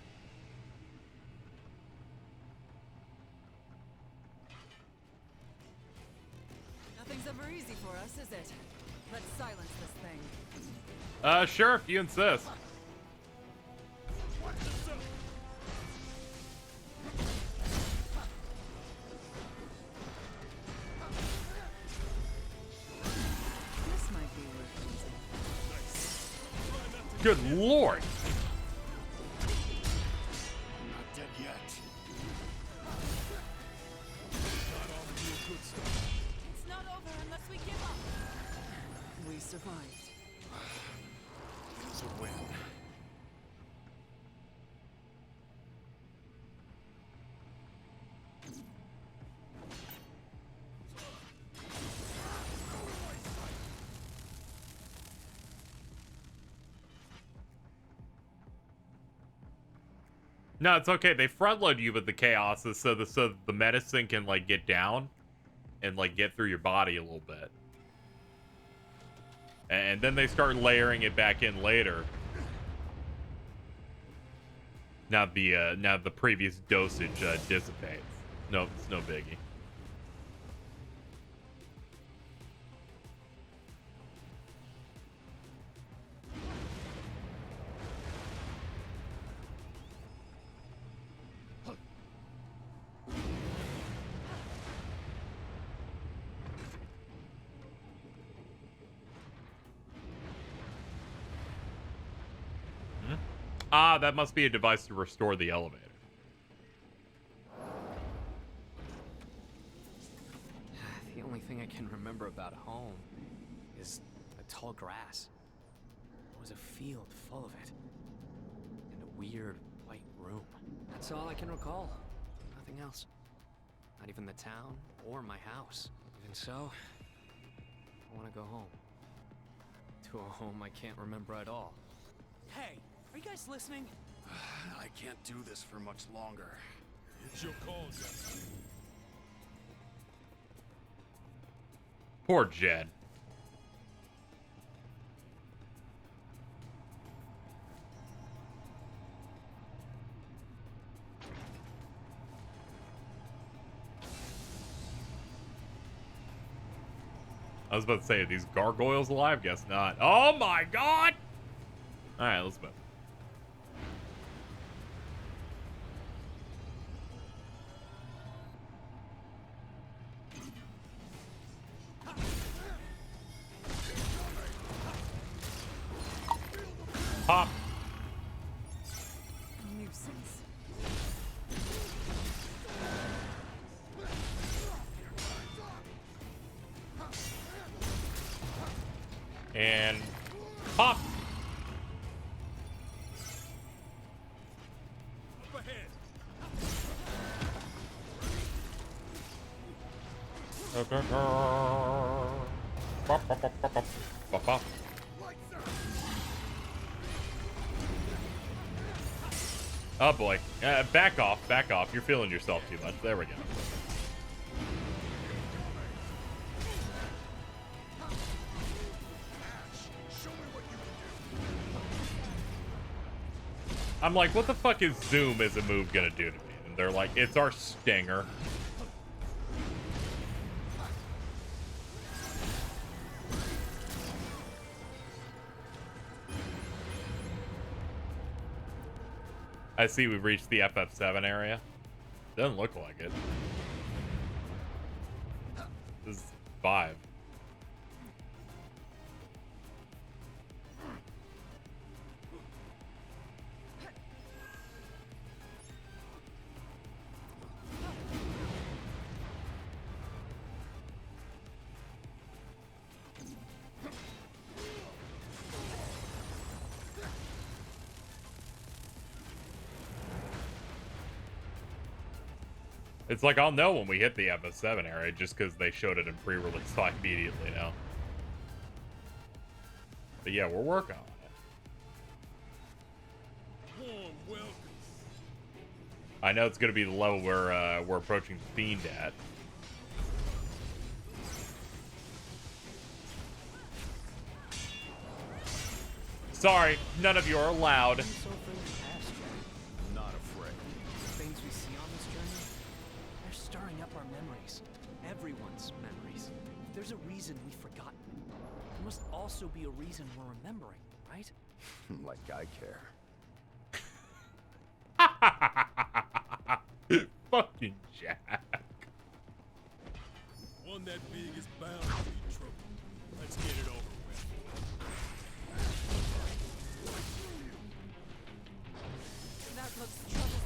[SPEAKER 4] Nothing's ever easy for us, is it? Let's silence this thing.
[SPEAKER 1] Sure, if you insist.
[SPEAKER 4] This might be worth it.
[SPEAKER 1] Good lord.
[SPEAKER 6] Not dead yet.
[SPEAKER 12] It's not over unless we give up.
[SPEAKER 4] We survived.
[SPEAKER 6] It's a win.
[SPEAKER 1] No, it's okay. They front load you with the chaoses so the medicine can like get down and like get through your body a little bit. And then they start layering it back in later. Now the previous dosage dissipates. No, it's no biggie. Ah, that must be a device to restore the elevator.
[SPEAKER 2] The only thing I can remember about home is the tall grass. There was a field full of it. And a weird white room. That's all I can recall. Nothing else. Not even the town or my house. Even so, I want to go home. To a home I can't remember at all.
[SPEAKER 11] Hey, are you guys listening?
[SPEAKER 6] I can't do this for much longer.
[SPEAKER 13] It's your call, Jack.
[SPEAKER 1] Poor Jed. I was about to say, are these gargoyles alive? Guess not. Oh my god! Alright, let's move. Pop!
[SPEAKER 4] Nuisance.
[SPEAKER 1] And pop!
[SPEAKER 13] Up ahead.
[SPEAKER 1] Pop, pop, pop, pop, pop. Pop, pop. Oh boy. Back off, back off. You're feeling yourself too much. There we go. I'm like, what the fuck is Zoom as a move gonna do to me? And they're like, it's our stinger. I see we've reached the FF7 area. Doesn't look like it. This is 5. It's like I'll know when we hit the FF7 area just because they showed it in pre-release, so I immediately know. But yeah, we're working on it.
[SPEAKER 13] Warm welcome.
[SPEAKER 1] I know it's going to be the level where we're approaching the Fiend at. Sorry, none of you are allowed.
[SPEAKER 6] Not afraid.
[SPEAKER 2] The things we see on this journey, they're stirring up our memories. Everyone's memories. If there's a reason we've forgotten, there must also be a reason we're remembering, right?
[SPEAKER 6] Like I care.
[SPEAKER 1] Fucking Jack.
[SPEAKER 13] One that big is bound to be trouble. Let's get it over with.
[SPEAKER 4] That looks troublesome.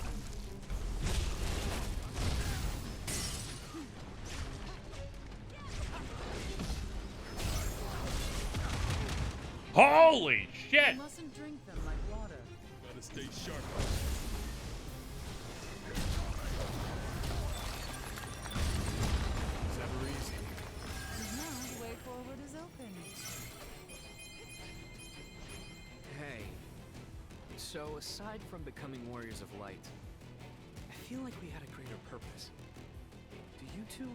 [SPEAKER 1] Holy shit!
[SPEAKER 12] You mustn't drink them like water.
[SPEAKER 13] Gotta stay sharp.
[SPEAKER 6] It's ever easy.
[SPEAKER 12] And now the way forward is open.
[SPEAKER 2] Hey, So, aside from becoming Warriors of Light, I feel like we had a greater purpose. Do you two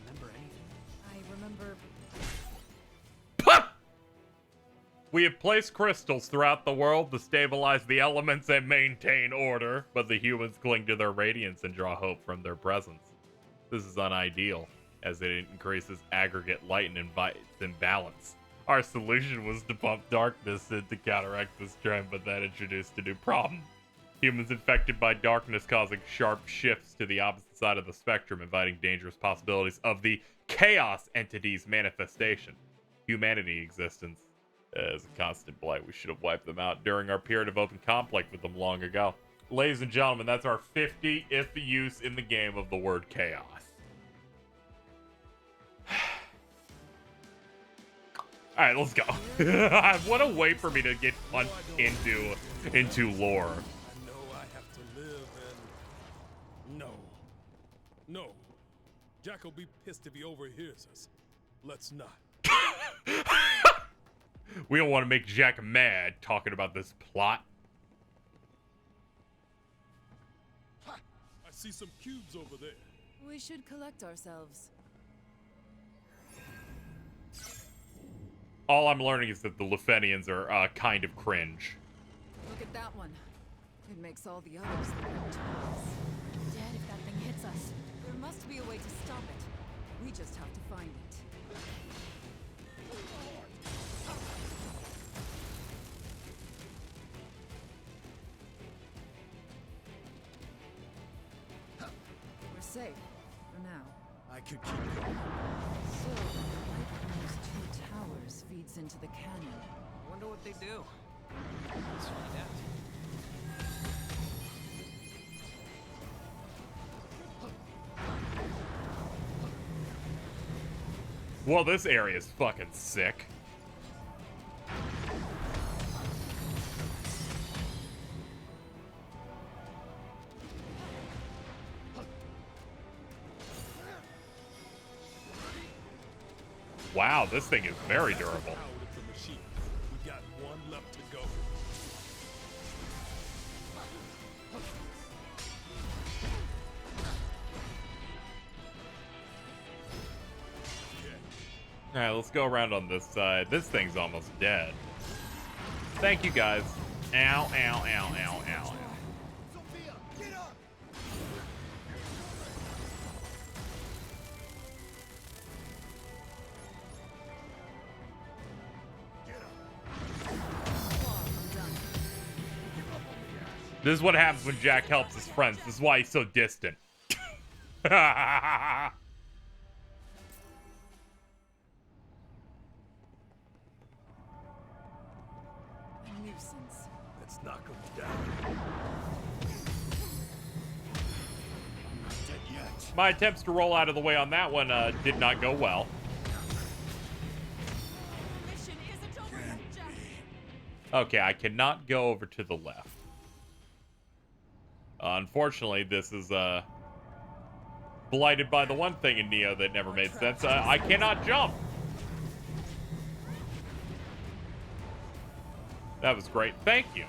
[SPEAKER 2] remember anything?
[SPEAKER 4] I remember.
[SPEAKER 1] We have placed crystals throughout the world to stabilize the elements and maintain order, but the humans cling to their radiance and draw hope from their presence. This is unideal, as it increases aggregate light and invites imbalance. Our solution was to pump darkness in to counteract this trend, but that introduced a new problem. Humans infected by darkness causing sharp shifts to the opposite side of the spectrum, inviting dangerous possibilities of the chaos entity's manifestation. Humanity existence is a constant blight. We should have wiped them out during our period of open conflict with them long ago. Ladies and gentlemen, that's our 50th use in the game of the word chaos. Alright, let's go. What a way for me to get punched into lore.
[SPEAKER 7] I know I have to live and... No. Jack will be pissed if he overhears us. Let's not.
[SPEAKER 1] We don't want to make Jack mad talking about this plot.
[SPEAKER 7] I see some cubes over there.
[SPEAKER 4] We should collect ourselves.
[SPEAKER 1] All I'm learning is that the Lufenians are kind of cringe.
[SPEAKER 4] Look at that one. It makes all the others look like toys.
[SPEAKER 5] Dead if that thing hits us.
[SPEAKER 4] There must be a way to stop it. We just have to find it. We're safe for now.
[SPEAKER 6] I could keep going.
[SPEAKER 4] So, light from those two towers feeds into the canyon.
[SPEAKER 2] I wonder what they do. Let's find out.
[SPEAKER 1] Well, this area is fucking sick. Wow, this thing is very durable.
[SPEAKER 7] Out of the machine. We got one left to go.
[SPEAKER 1] Alright, let's go around on this side. This thing's almost dead. Thank you, guys. Ow, ow, ow, ow, ow.
[SPEAKER 6] Sophia, get up!
[SPEAKER 1] This is what happens when Jack helps his friends. This is why he's so distant.
[SPEAKER 4] Nuisance.
[SPEAKER 7] Let's knock him down.
[SPEAKER 6] I'm not dead yet.
[SPEAKER 1] My attempts to roll out of the way on that one did not go well.
[SPEAKER 5] Mission isn't over yet, Jack.
[SPEAKER 1] Okay, I cannot go over to the left. Unfortunately, this is blighted by the one thing in Neo that never made sense. I cannot jump. That was great. Thank you.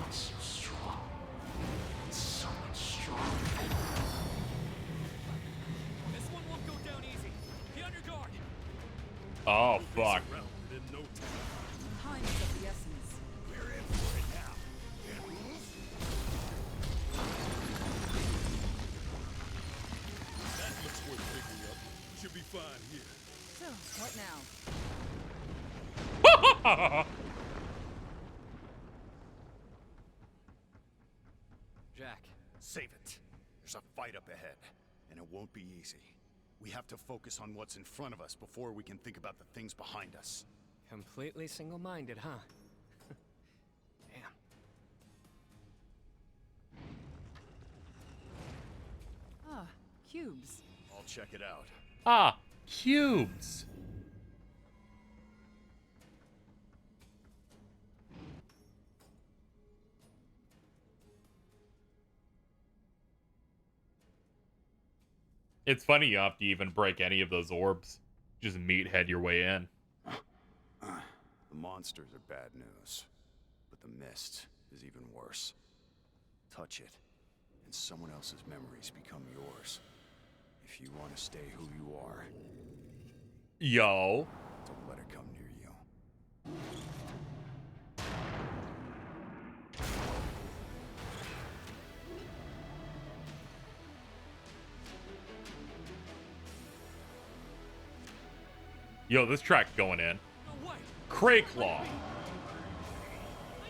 [SPEAKER 8] So strong. So much stronger.
[SPEAKER 2] This one won't go down easy. Be on your guard.
[SPEAKER 1] Oh, fuck.
[SPEAKER 7] Around in no time.
[SPEAKER 4] Time is of the essence.
[SPEAKER 7] We're in for it now. Can't move. That looks worth picking up. Should be fine here.
[SPEAKER 4] So, what now?
[SPEAKER 2] Jack.
[SPEAKER 6] Save it. There's a fight up ahead, and it won't be easy. We have to focus on what's in front of us before we can think about the things behind us.
[SPEAKER 2] Completely single-minded, huh? Damn.
[SPEAKER 4] Ah, cubes.
[SPEAKER 6] I'll check it out.
[SPEAKER 1] Ah, cubes. It's funny you have to even break any of those orbs. Just meathead your way in.
[SPEAKER 6] The monsters are bad news, but the mist is even worse. Touch it, and someone else's memories become yours. If you want to stay who you are,
[SPEAKER 1] yo,
[SPEAKER 6] don't let it come near you.
[SPEAKER 1] Yo, this track going in.
[SPEAKER 2] No way.
[SPEAKER 1] Crayclaw.
[SPEAKER 2] I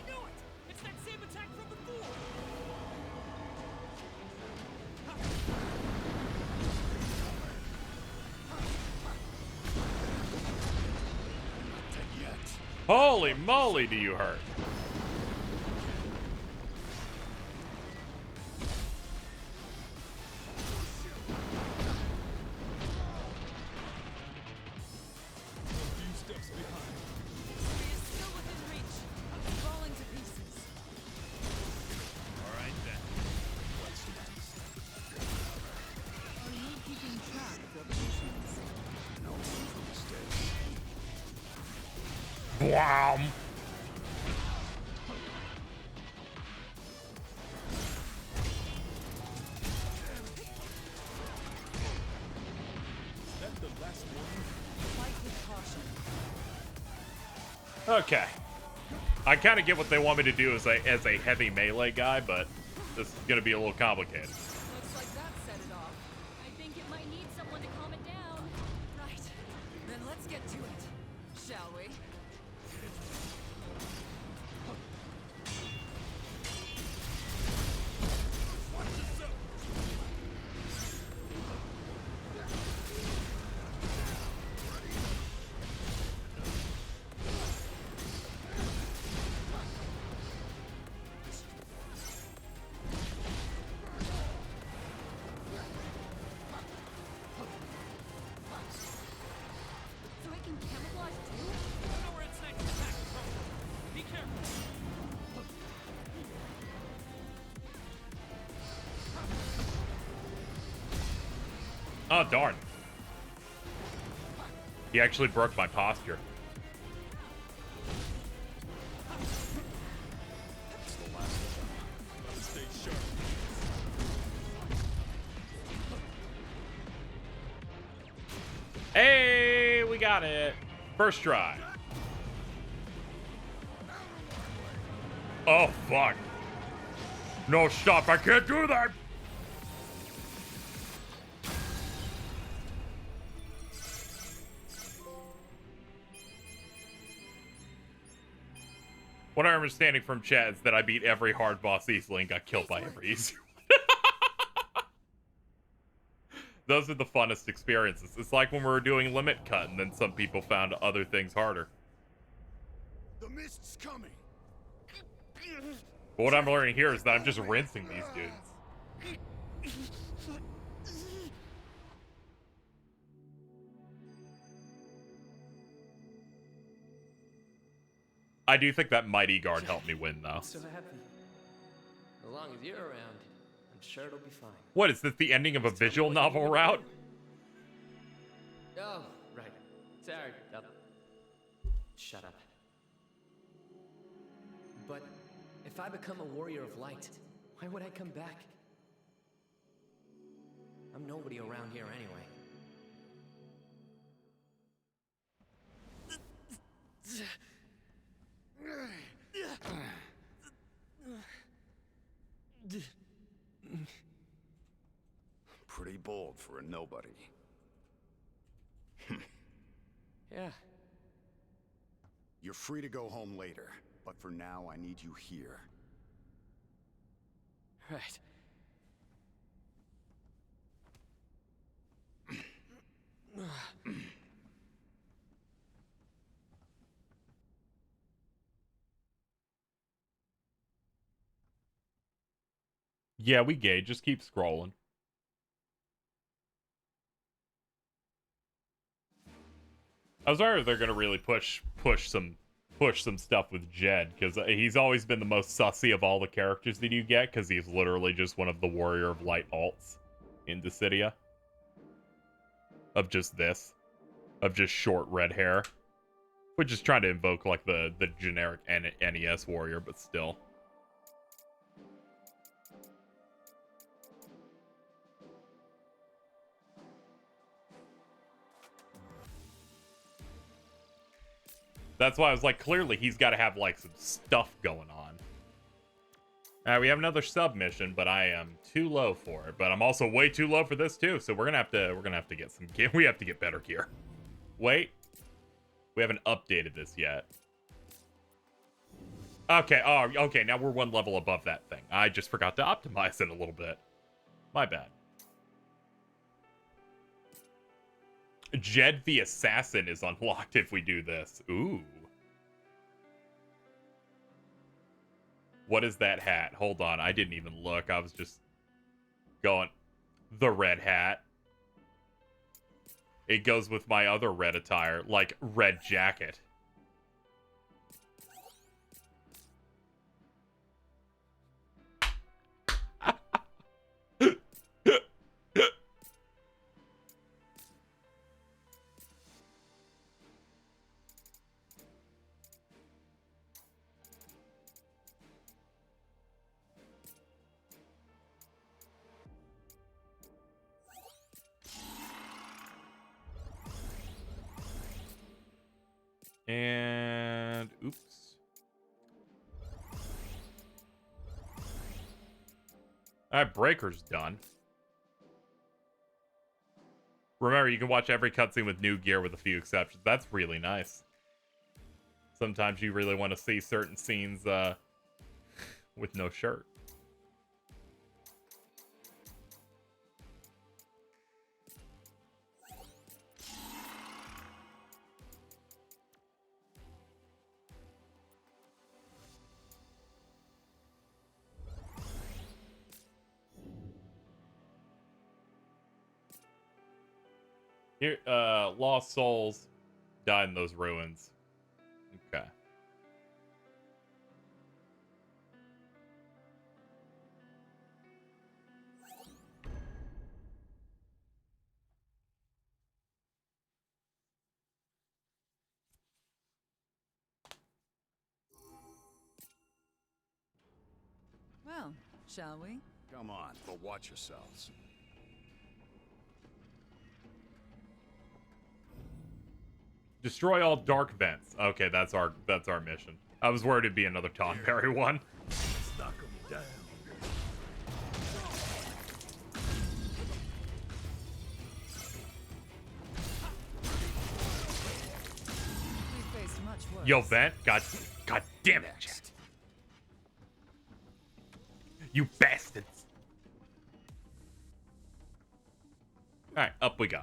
[SPEAKER 2] knew it. It's that same attack from before.
[SPEAKER 1] Holy moly, do you hurt? Wow. Okay. I kind of get what they want me to do as a heavy melee guy, but this is going to be a little complicated.
[SPEAKER 4] Looks like that set it off.
[SPEAKER 5] I think it might need someone to calm it down.
[SPEAKER 4] Right. Then let's get to it, shall we?
[SPEAKER 5] So it can camouflage too?
[SPEAKER 2] I know where its next attack is from. Be careful.
[SPEAKER 1] Oh, darn. He actually broke my posture.
[SPEAKER 7] Stay sharp.
[SPEAKER 1] Hey, we got it. First try. Oh, fuck. No, stop. I can't do that. What I'm understanding from chat is that I beat every hard boss easily and got killed by every easy one. Those are the funnest experiences. It's like when we were doing limit cut and then some people found other things harder.
[SPEAKER 6] The mist's coming.
[SPEAKER 1] But what I'm learning here is that I'm just rinsing these dudes. I do think that Mighty Guard helped me win, though.
[SPEAKER 2] So happy. As long as you're around, I'm sure it'll be fine.
[SPEAKER 1] What, is this the ending of a visual novel route?
[SPEAKER 2] Oh, right. Sorry. Shut up. But if I become a warrior of light, why would I come back? I'm nobody around here anyway.
[SPEAKER 6] Pretty bold for a nobody.
[SPEAKER 2] Yeah.
[SPEAKER 6] You're free to go home later, but for now I need you here.
[SPEAKER 2] Right.
[SPEAKER 1] Yeah, we gay. Just keep scrolling. I was worried they're gonna really push some stuff with Jed, because he's always been the most sussy of all the characters that you get, because he's literally just one of the Warrior of Light alts in Dissidia. of just this, of just short red hair, which is trying to invoke like the generic NES warrior, but still. That's why I was like, clearly he's got to have like some stuff going on. All right, we have another submission, but I am too low for it. But I'm also way too low for this too. So we're gonna have to get some gear. We have to get better gear. Wait, we haven't updated this yet. Okay. Oh, okay. Now we're one level above that thing. I just forgot to optimize it a little bit. My bad. Jed the Assassin is unlocked if we do this. Ooh. What is that hat? Hold on. I didn't even look. I was just going. The red hat. It goes with my other red attire, like red jacket. And oops. All right, breaker's done. Remember, you can watch every cutscene with new gear with a few exceptions. That's really nice. Sometimes you really want to see certain scenes with no shirt. Here, lost souls died in those ruins. Okay.
[SPEAKER 4] Well, shall we?
[SPEAKER 6] Come on, but watch yourselves.
[SPEAKER 1] Destroy all dark vents. Okay, that's our mission. I was worried it'd be another Tom Perry one.
[SPEAKER 7] Let's knock 'em down.
[SPEAKER 4] We faced much worse.
[SPEAKER 1] Yo, vent. God damn it, Jack. You bastards. All right, up we go.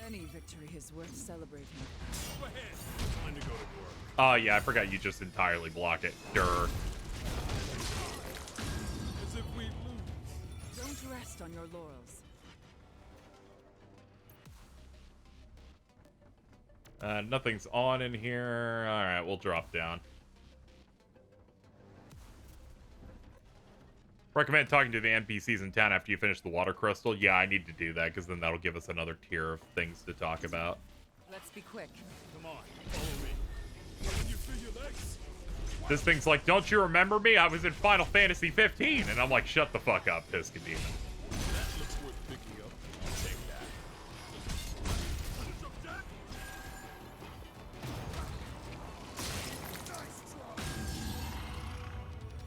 [SPEAKER 4] Any victory is worth celebrating.
[SPEAKER 7] Go ahead. Time to go to work.
[SPEAKER 1] Oh, yeah, I forgot you just entirely block it. Durr.
[SPEAKER 7] As if we lose.
[SPEAKER 4] Don't rest on your laurels.
[SPEAKER 1] Nothing's on in here. All right, we'll drop down. Recommend talking to the NPCs in town after you finish the water crystal. Yeah, I need to do that because then that'll give us another tier of things to talk about.
[SPEAKER 4] Let's be quick.
[SPEAKER 7] Come on, follow me. Can you feel your legs?
[SPEAKER 1] This thing's like, don't you remember me? I was in Final Fantasy 15. And I'm like, shut the fuck up, Pisca Demon.
[SPEAKER 7] That looks worth picking up. Take that.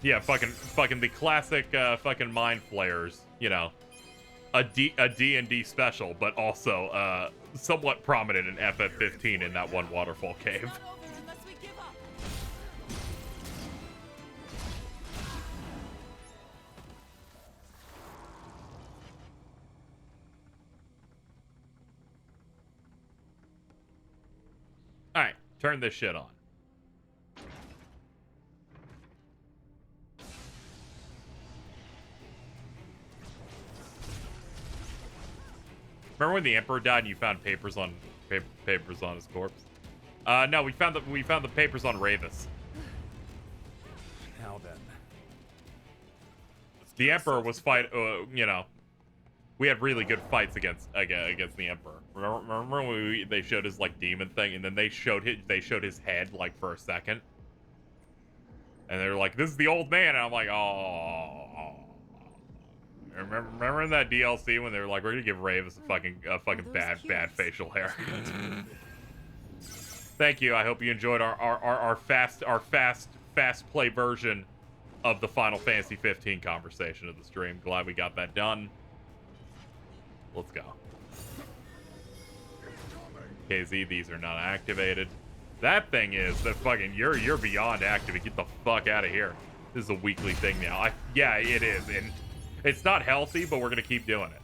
[SPEAKER 1] Yeah, fucking the classic fucking mind flayers. You know, a D&D special, but also somewhat prominent in FF15 in that one waterfall cave. All right, turn this shit on. Remember when the Emperor died and you found papers on his corpse? No, we found the papers on Ravis.
[SPEAKER 6] Now then.
[SPEAKER 1] The Emperor was you know, we had really good fights against the Emperor. Remember when they showed his like demon thing, and then they showed his head like for a second, and they were like, "This is the old man," and I'm like, "Oh." Remember in that DLC when they were like, "We're gonna give Ravis a fucking bad facial hair." Thank you. I hope you enjoyed our fast play version of the Final Fantasy 15 conversation of the stream. Glad we got that done. Let's go. KZ, these are not activated. That thing is that fucking you're beyond active. Get the fuck out of here. This is a weekly thing now. Yeah, it is, and it's not healthy, but we're gonna keep doing it.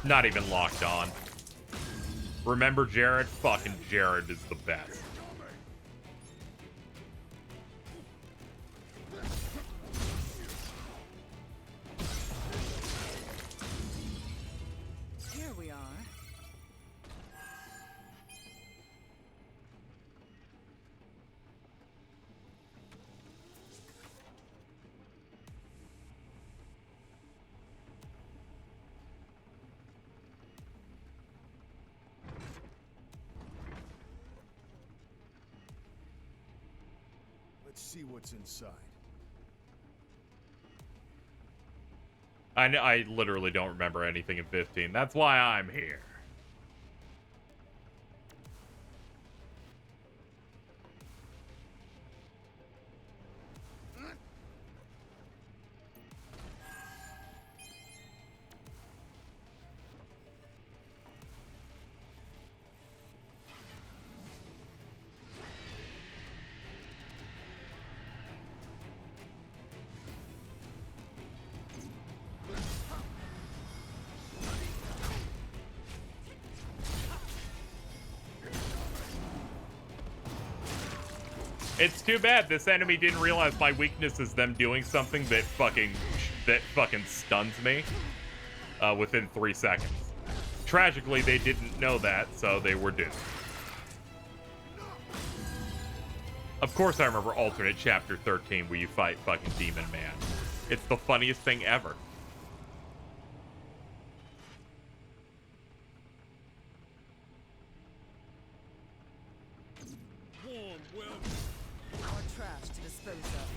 [SPEAKER 1] Not even locked on. Remember Jared? Fucking Jared is the best.
[SPEAKER 4] Here we are.
[SPEAKER 6] Let's see what's inside.
[SPEAKER 1] I literally don't remember anything in 15. That's why I'm here. It's too bad this enemy didn't realize my weakness is them doing something that fucking stuns me within 3 seconds. Tragically, they didn't know that, so they were doomed. Of course I remember alternate chapter 13 where you fight fucking Demon Man. It's the funniest thing ever.
[SPEAKER 4] More trash to dispose of.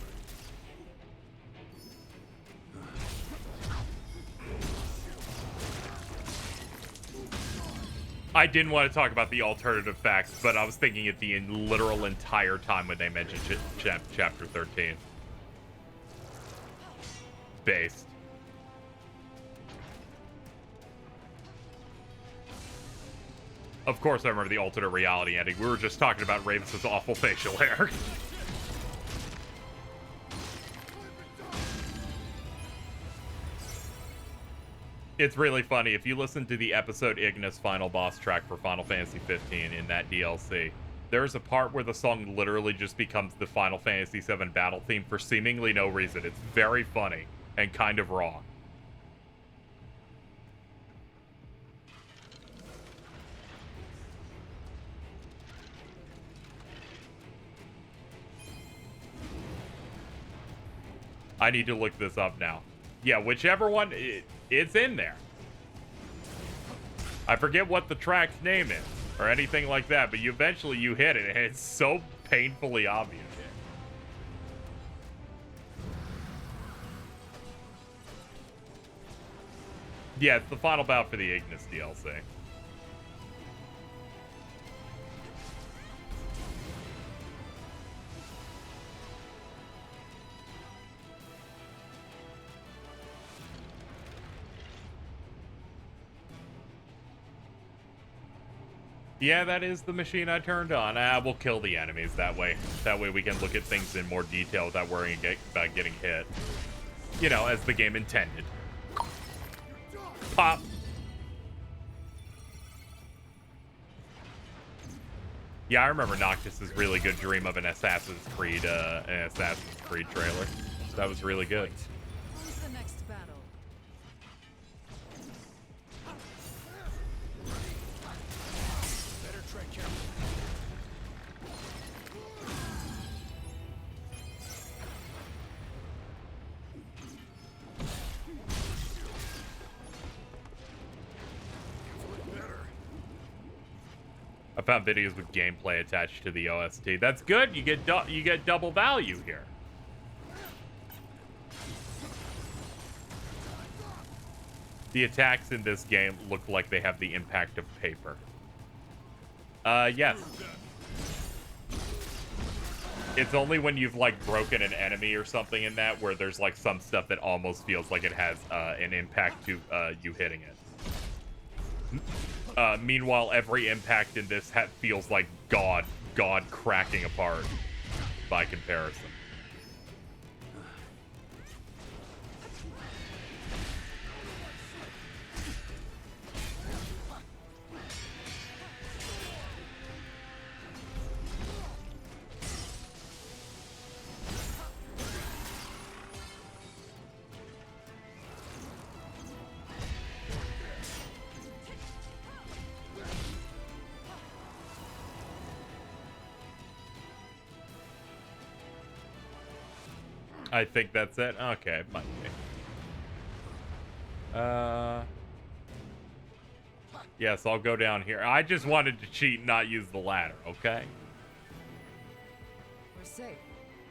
[SPEAKER 1] I didn't want to talk about the alternative facts, but I was thinking it the literal entire time when they mentioned chapter 13. Based. Of course I remember the alternate reality ending. We were just talking about Raven's awful facial hair. It's really funny. If you listen to the episode Ignis final boss track for Final Fantasy 15 in that DLC, there's a part where the song literally just becomes the Final Fantasy 7 battle theme for seemingly no reason. It's very funny and kind of raw. I need to look this up now. Yeah, whichever one, it's in there. I forget what the track's name is or anything like that, but eventually you hit it and it's so painfully obvious. Yeah, it's the final bout for the Ignis DLC. Yeah, that is the machine I turned on. We'll kill the enemies that way. That way we can look at things in more detail without worrying about getting hit. You know, as the game intended. Pop. Yeah, I remember Noctis's really good dream of an Assassin's Creed trailer. That was really good.
[SPEAKER 4] On to the next battle.
[SPEAKER 11] Better tread carefully.
[SPEAKER 1] I found videos with gameplay attached to the OST. That's good. You get double value here. The attacks in this game look like they have the impact of paper. Yes. It's only when you've like broken an enemy or something in that where there's like some stuff that almost feels like it has an impact to you hitting it. Meanwhile, every impact in this feels like God cracking apart by comparison. I think that's it. Okay, might be. Yes, I'll go down here. I just wanted to cheat and not use the ladder, okay?
[SPEAKER 4] We're safe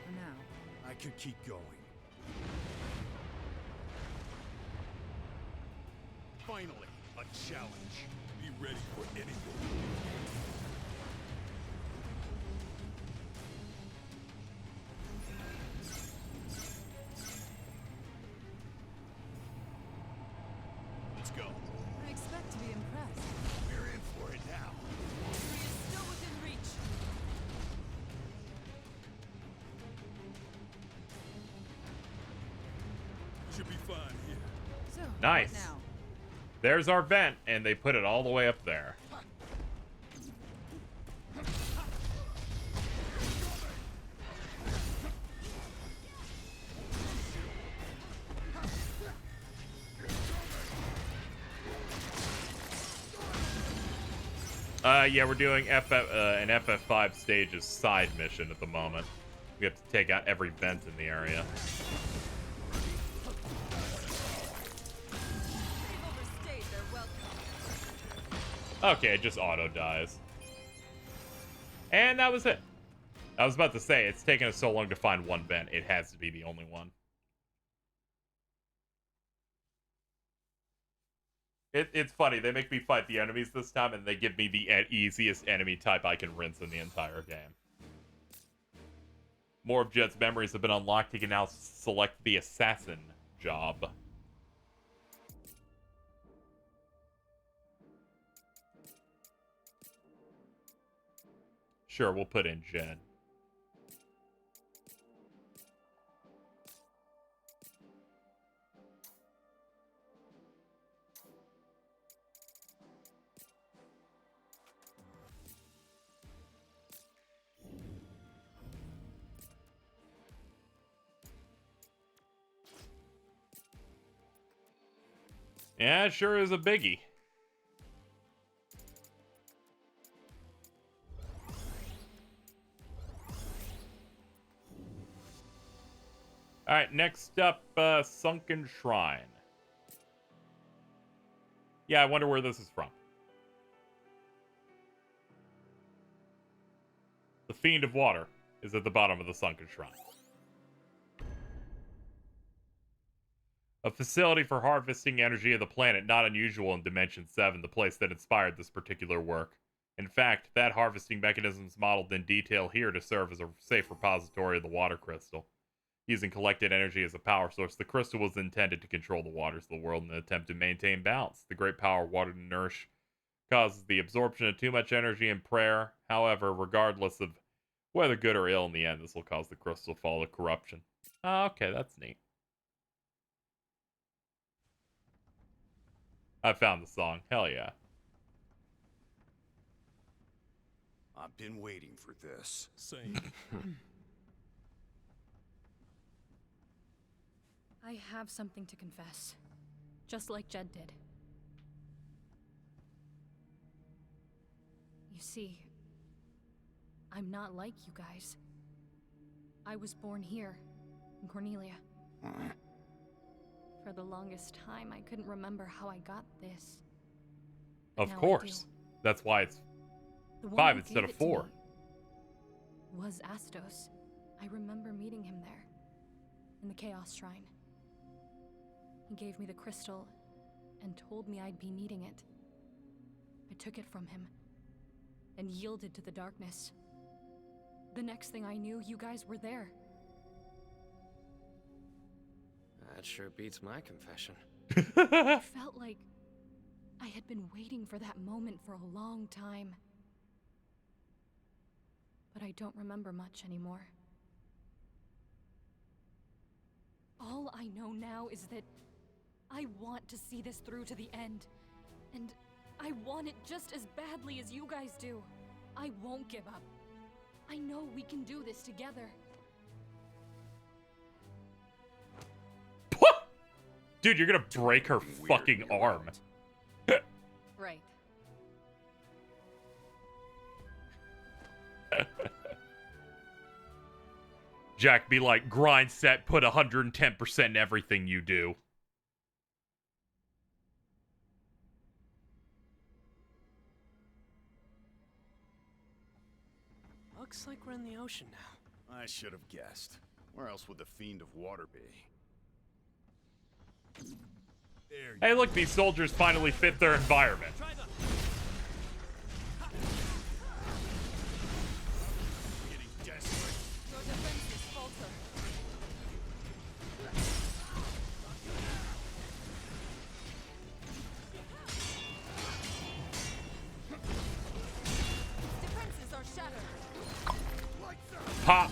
[SPEAKER 4] for now.
[SPEAKER 6] I could keep going.
[SPEAKER 13] Finally, a challenge. Be ready for anything. Let's go.
[SPEAKER 4] I expect to be impressed.
[SPEAKER 6] We're in for it now.
[SPEAKER 5] Victory is still within reach.
[SPEAKER 7] Should be fine here.
[SPEAKER 4] So,
[SPEAKER 1] Nice.
[SPEAKER 4] what now?
[SPEAKER 1] There's our vent, and they put it all the way up there. Yeah, we're doing an FF5 stages side mission at the moment. We have to take out every vent in the area.
[SPEAKER 4] They've overstayed their welcome.
[SPEAKER 1] Okay, it just auto dies. And that was it. I was about to say, it's taken us so long to find one vent. It has to be the only one. It's funny. They make me fight the enemies this time, and they give me the easiest enemy type I can rinse in the entire game. More of Jet's memories have been unlocked. He can now select the assassin job. Sure, we'll put in Jen. Yeah, it sure is a biggie. Alright, next up, Sunken Shrine. Yeah, I wonder where this is from. The Fiend of Water is at the bottom of the Sunken Shrine. A facility for harvesting energy of the planet, not unusual in Dimension 7, the place that inspired this particular work. In fact, that harvesting mechanism is modeled in detail here to serve as a safe repository of the water crystal. Using collected energy as a power source, the crystal was intended to control the waters of the world in an attempt to maintain balance. The great power of water to nourish Causes the absorption of too much energy in prayer. However, regardless of whether good or ill in the end, this will cause the crystal to fall to corruption. Oh, okay, that's neat. I found the song. Hell yeah.
[SPEAKER 6] I've been waiting for this.
[SPEAKER 7] Same.
[SPEAKER 5] I have something to confess. Just like Jed did. You see, I'm not like you guys. I was born here, in Cornelia. For the longest time, I couldn't remember how I got this.
[SPEAKER 1] Of
[SPEAKER 5] Now I
[SPEAKER 1] course.
[SPEAKER 5] do.
[SPEAKER 1] That's why it's
[SPEAKER 5] The one
[SPEAKER 1] 5
[SPEAKER 5] who
[SPEAKER 1] instead
[SPEAKER 5] gave
[SPEAKER 1] of
[SPEAKER 5] it to
[SPEAKER 1] 4.
[SPEAKER 5] me was Astos. I remember meeting him there, in the Chaos Shrine. He gave me the crystal and told me I'd be needing it. I took it from him and yielded to the darkness. The next thing I knew, you guys were there.
[SPEAKER 2] That sure beats my confession.
[SPEAKER 5] I felt like I had been waiting for that moment for a long time. But I don't remember much anymore. All I know now is that I want to see this through to the end. And I want it just as badly as you guys do. I won't give up. I know we can do this together.
[SPEAKER 1] Dude, you're gonna break her fucking arm.
[SPEAKER 5] Right.
[SPEAKER 1] Jack be like, grind set, put 110% in everything you do.
[SPEAKER 2] Looks like we're in the ocean now.
[SPEAKER 6] I should have guessed. Where else would the Fiend of Water be?
[SPEAKER 1] Hey, look, these soldiers finally fit their environment.
[SPEAKER 6] Getting desperate.
[SPEAKER 4] Your defenses falter. Defenses are shattered.
[SPEAKER 1] Pop.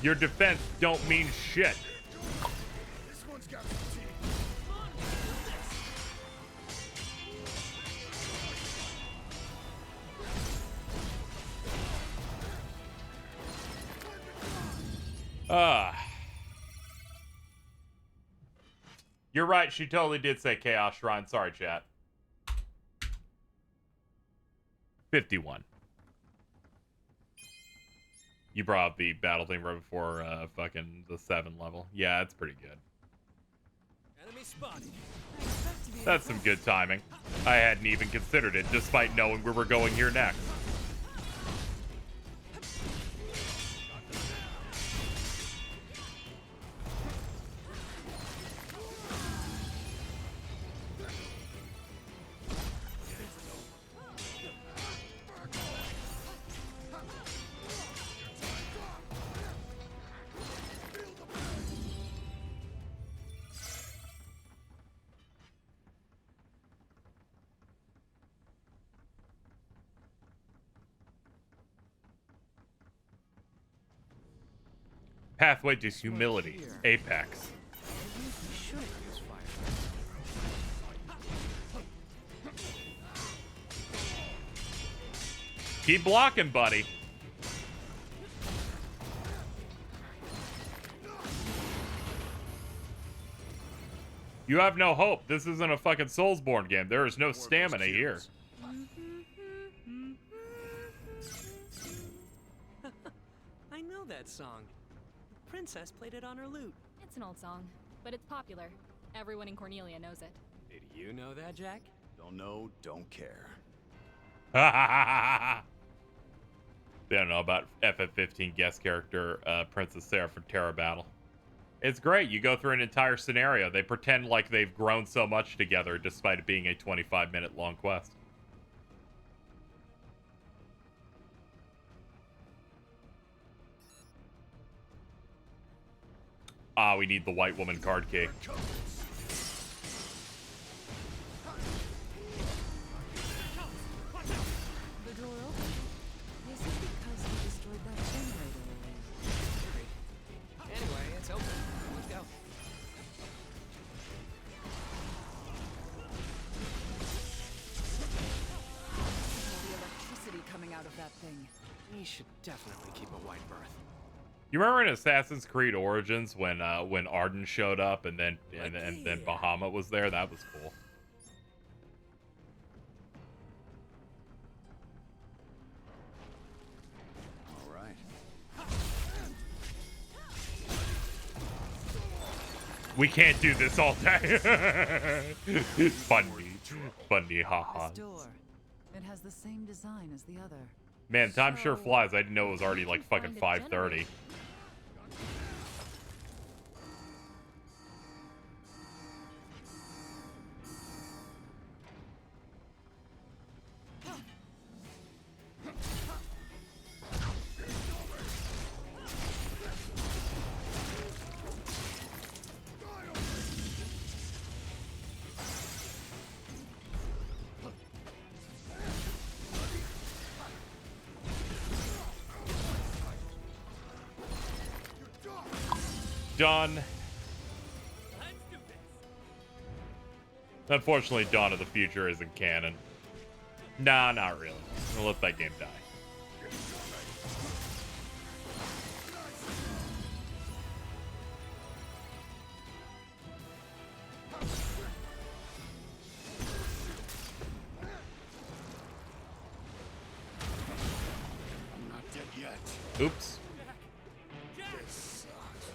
[SPEAKER 1] Your defense don't mean shit.
[SPEAKER 6] This one's got some teeth.
[SPEAKER 1] You're right, she totally did say Chaos Shrine. Sorry, chat. 51. You brought up the battle thing right before fucking the 7 level. Yeah, it's pretty good.
[SPEAKER 2] Enemy spotted.
[SPEAKER 1] That's some good timing. I hadn't even considered it, despite knowing we were going here next. Pathway to humility. Apex.
[SPEAKER 2] We shouldn't use fire.
[SPEAKER 1] Keep blocking, buddy. You have no hope. This isn't a fucking Soulsborne game. There is no stamina here.
[SPEAKER 2] I know that song. The princess played it on her lute.
[SPEAKER 5] It's an old song, but it's popular. Everyone in Cornelia knows it.
[SPEAKER 2] Did you know that, Jack?
[SPEAKER 6] Don't know, don't care.
[SPEAKER 1] They don't know about FF15 guest character Princess Sarah from Terra Battle. It's great. You go through an entire scenario. They pretend like they've grown so much together despite it being a 25-minute long quest. Ah, we need the white woman card key.
[SPEAKER 2] We should definitely keep a wide berth.
[SPEAKER 1] You remember in Assassin's Creed Origins when Arden showed up and then Bahamut was there? That was cool.
[SPEAKER 6] All right.
[SPEAKER 1] We can't do this all day. Funny, haha.
[SPEAKER 14] This door. It has the same design as the other.
[SPEAKER 1] Man, time sure flies. I didn't know it was already like fucking 5:30. Done. Unfortunately, Dawn of the Future isn't canon. Nah, not really. We'll let that game die.
[SPEAKER 6] I'm not dead yet.
[SPEAKER 1] Oops.
[SPEAKER 6] This sucks.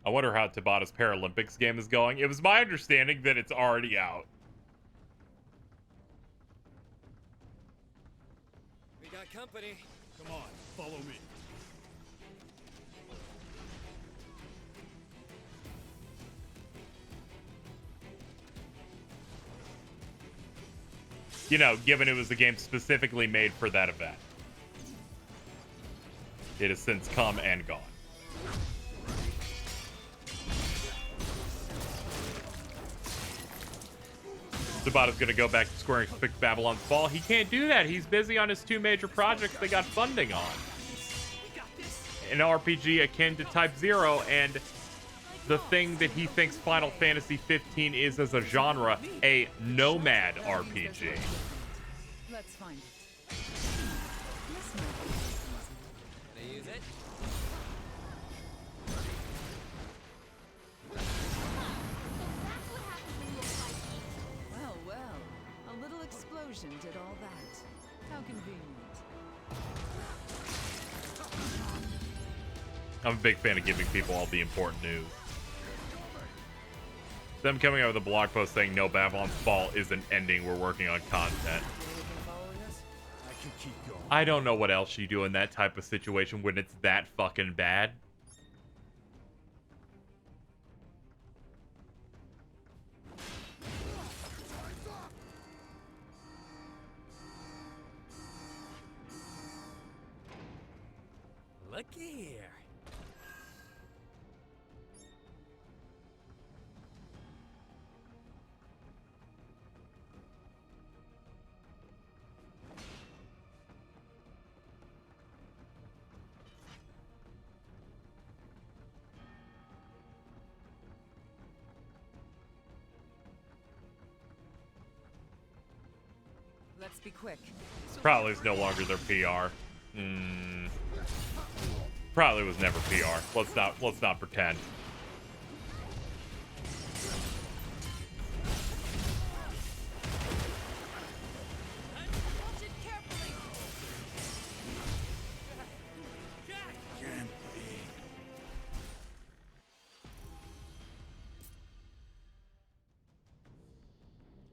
[SPEAKER 1] I wonder how Tabata's Paralympics game is going. It was my understanding that it's already out.
[SPEAKER 2] We got company.
[SPEAKER 13] Come on, follow me.
[SPEAKER 1] You know, given it was a game specifically made for that event. It has since come and gone. Tabata's gonna go back to Square Enix pick Babylon's Fall. He can't do that. He's busy on his 2 major projects they got funding on. An RPG akin to Type 0 and the thing that he thinks Final Fantasy 15 is as a genre, a nomad RPG.
[SPEAKER 14] Let's find it.
[SPEAKER 2] Can I use it?
[SPEAKER 14] Well, well. A little explosion did all that. How convenient.
[SPEAKER 1] I'm a big fan of giving people all the important news. Them coming out with a blog post saying no, Babylon's Fall isn't ending, we're working on content.
[SPEAKER 13] I can keep going.
[SPEAKER 1] I don't know what else you do in that type of situation when it's that fucking bad.
[SPEAKER 2] Looky here.
[SPEAKER 14] Let's be quick.
[SPEAKER 1] Probably is no longer their PR. Probably was never PR. Let's not pretend.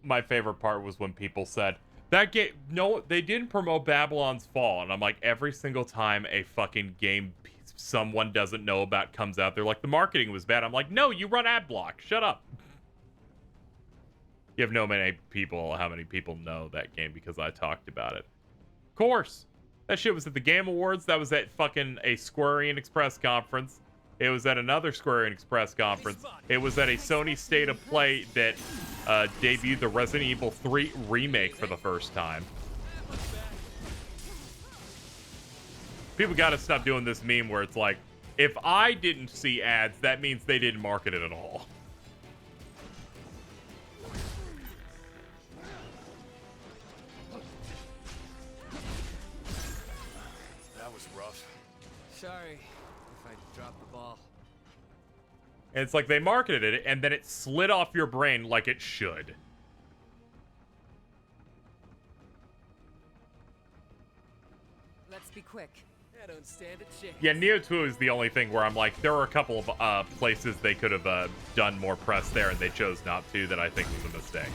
[SPEAKER 1] My favorite part was when people said that game, no, they didn't promote Babylon's Fall, and I'm like, every single time a fucking game someone doesn't know about comes out, they're like, the marketing was bad. I'm like, no, you run ad block, shut up. You have no many people, how many people know that game because I talked about it. Of course, that shit was at the Game Awards. That was at fucking a Square Enix press conference. It was at another Square Enix press conference. It was at a Sony State of Play that debuted the Resident Evil 3 remake for the first time. People gotta stop doing this meme where it's like, if I didn't see ads, that means they didn't market it at all.
[SPEAKER 6] rough.
[SPEAKER 2] Sorry if I dropped the ball.
[SPEAKER 1] And it's like they marketed it, and then it slid off your brain like it should.
[SPEAKER 14] Let's be quick.
[SPEAKER 2] I don't stand a chance.
[SPEAKER 1] Yeah, Neo 2 is the only thing where I'm like, there are a couple of places they could have done more press there, and they chose not to, that I think was a mistake.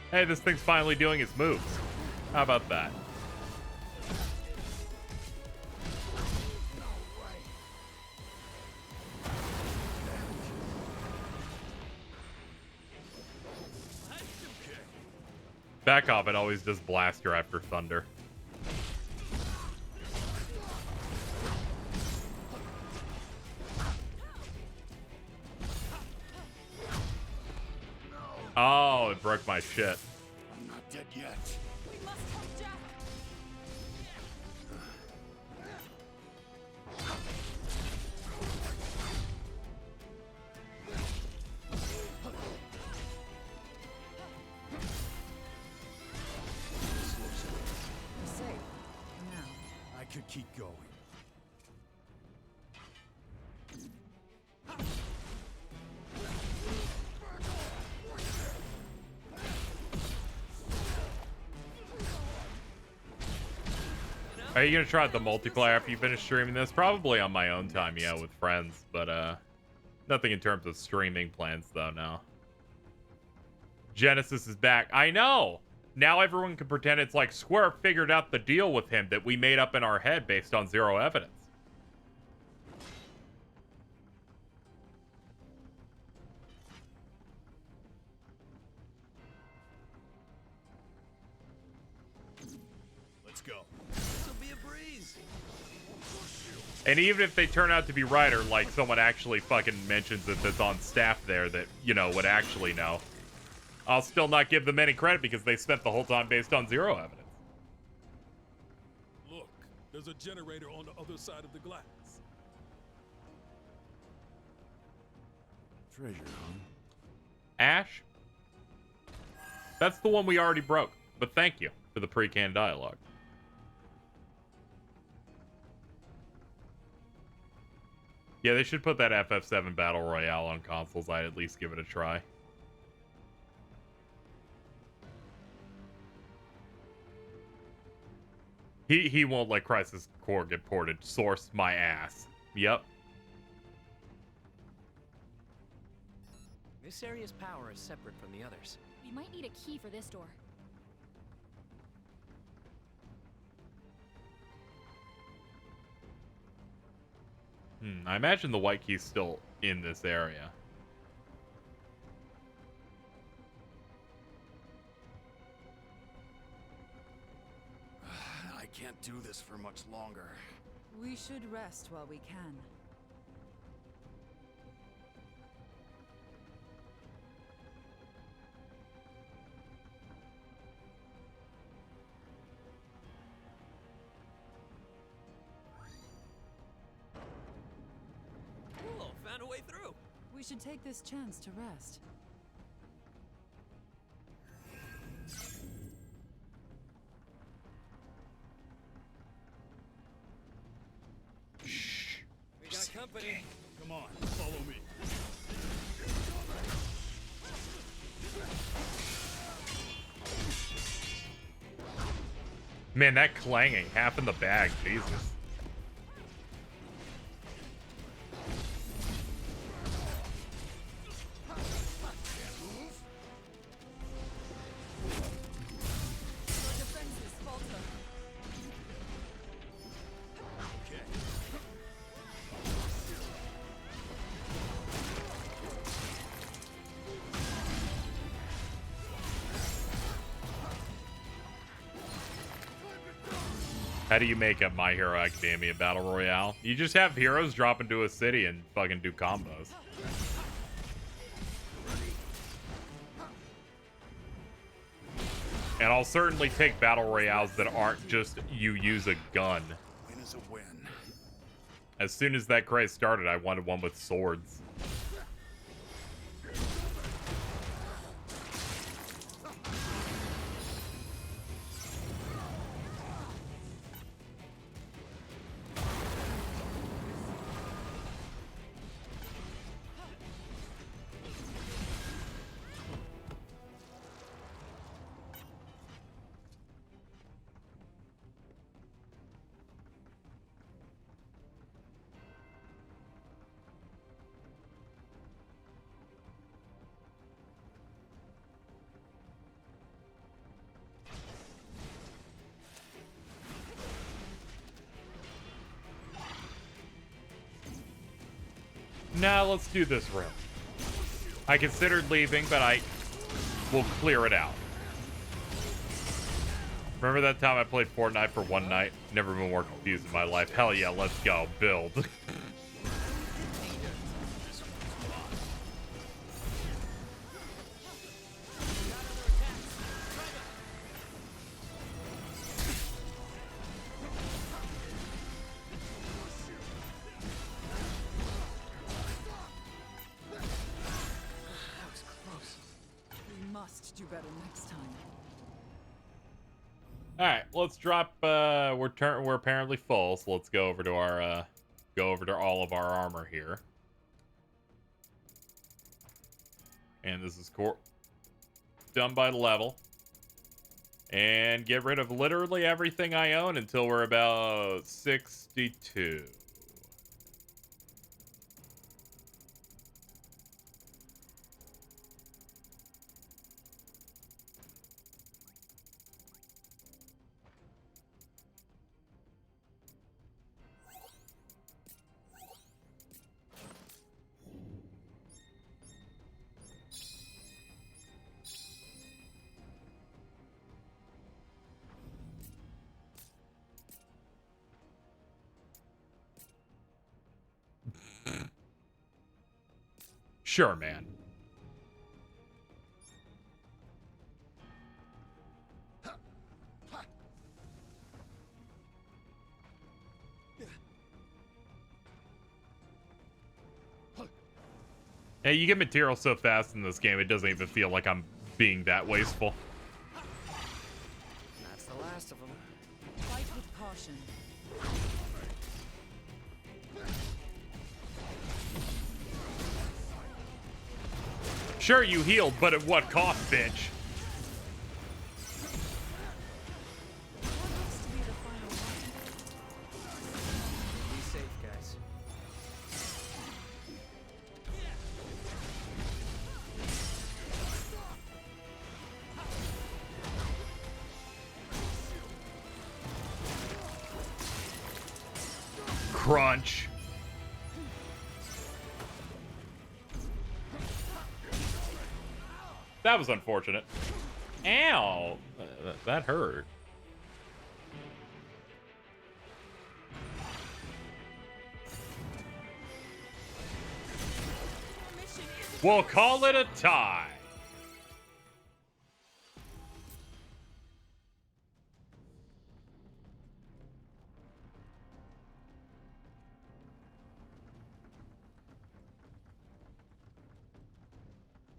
[SPEAKER 1] Hey, this thing's finally doing its moves. How about that? Back off, it always does blaster after thunder. Oh, it broke my shit.
[SPEAKER 6] I'm not dead yet.
[SPEAKER 4] We must help Jack.
[SPEAKER 14] Safe. Now.
[SPEAKER 6] I could keep going.
[SPEAKER 1] Are you gonna try the multiplayer after you finish streaming this? Probably on my own time, yeah, with friends, but nothing in terms of streaming plans though now. Genesis is back. I know! Now everyone can pretend it's like Square figured out the deal with him that we made up in our head based on zero evidence.
[SPEAKER 6] Let's go.
[SPEAKER 2] This'll be a breeze.
[SPEAKER 1] And even if they turn out to be right, or like someone actually fucking mentions that that's on staff there that, you know, would actually know, I'll still not give them any credit because they spent the whole time based on zero evidence.
[SPEAKER 7] Look, there's a generator on the other side of the glass.
[SPEAKER 6] Treasure, huh?
[SPEAKER 1] Ash? That's the one we already broke, but thank you for the pre-canned dialogue. Yeah, they should put that FF7 Battle Royale on consoles. I'd at least give it a try. He won't let Crisis Core get ported. Source my ass. Yep.
[SPEAKER 2] This area's power is separate from the others.
[SPEAKER 5] We might need a key for this door.
[SPEAKER 1] I imagine the white key's still in this area.
[SPEAKER 6] I can't do this for much longer.
[SPEAKER 14] We should rest while we can.
[SPEAKER 2] Cool, found a way through.
[SPEAKER 14] We should take this chance to rest.
[SPEAKER 2] We got company.
[SPEAKER 6] Come on, follow me.
[SPEAKER 1] Man, that clanging, half in the bag, Jesus. How do you make a My Hero Academia Battle Royale? You just have heroes drop into a city and fucking do combos. And I'll certainly take Battle Royales that aren't just you use a gun.
[SPEAKER 6] Win is a win.
[SPEAKER 1] As soon as that craze started, I wanted one with swords. Nah, let's do this room. I considered leaving, but I will clear it out. Remember that time I played Fortnite for one night? Never been more confused in my life. Hell yeah, let's go. Build.
[SPEAKER 14] Do better next time.
[SPEAKER 1] All right, let's drop. We're apparently full, so let's go over to our all of our armor here. And this is done by level. And get rid of literally everything I own until we're about 62. Sure, man. Yeah, you get material so fast in this game, it doesn't even feel like I'm being that wasteful.
[SPEAKER 2] That's the last of them.
[SPEAKER 14] Fight with caution.
[SPEAKER 1] Sure, you healed, but at what cost, bitch?
[SPEAKER 2] Be safe, guys.
[SPEAKER 1] Crunch. That was unfortunate. Ow! That hurt. We'll call it a tie.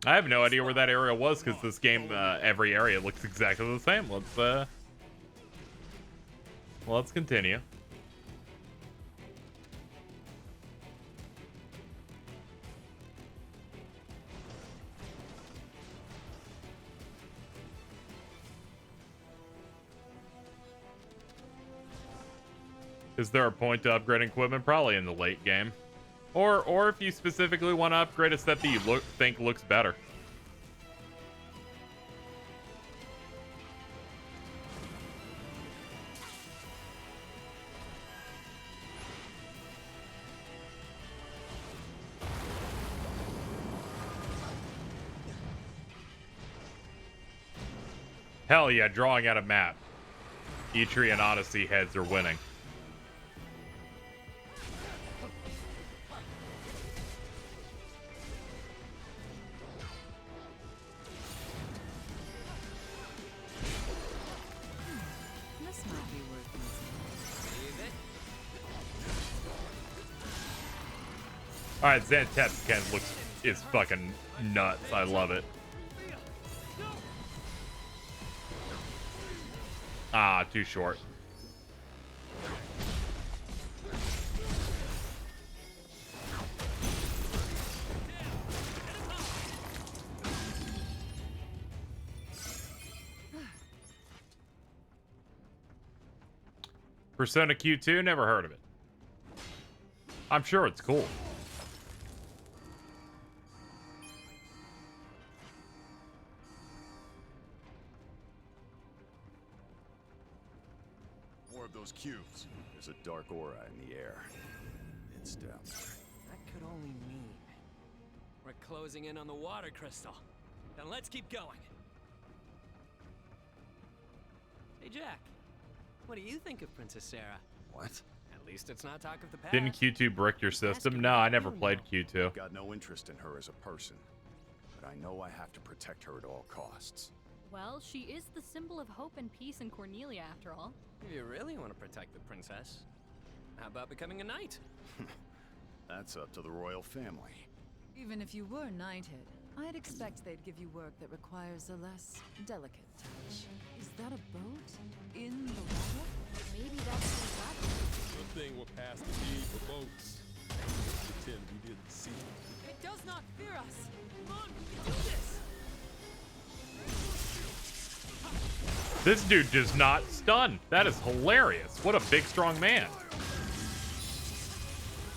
[SPEAKER 1] I have no idea where that area was because this game, every area looks exactly the same. Let's continue. Is there a point to upgrading equipment? Probably in the late game. Or if you specifically want to upgrade a set that you think looks better. Hell yeah, drawing out a map. Eitri and Odyssey heads are winning.
[SPEAKER 14] This might be worth using.
[SPEAKER 1] All right, Zantetsuken is fucking nuts. I love it. Ah, too short. Persona Q2, never heard of it. I'm sure it's cool.
[SPEAKER 6] More of those cubes. There's a dark aura in the air. It's down there.
[SPEAKER 2] That could only mean we're closing in on the water crystal. Then let's keep going. Hey, Jack. What do you think of Princess Sarah?
[SPEAKER 6] What?
[SPEAKER 2] At least it's not talk of the past.
[SPEAKER 1] Didn't Q2 brick your system? No, I never played Q2.
[SPEAKER 6] Got no interest in her as a person, but I know I have to protect her at all costs.
[SPEAKER 5] Well, she is the symbol of hope and peace in Cornelia, after all.
[SPEAKER 2] If you really want to protect the princess, how about becoming a knight?
[SPEAKER 6] That's up to the royal family.
[SPEAKER 14] Even if you were knighted, I'd expect they'd give you work that requires a less delicate touch. Is that a boat? In the water?
[SPEAKER 5] Maybe that's the
[SPEAKER 7] Good thing we're past the need for boats. Pretend we didn't see it.
[SPEAKER 12] It does not fear us. Come on, we can do this.
[SPEAKER 1] This dude does not stun. That is hilarious. What a big, strong man.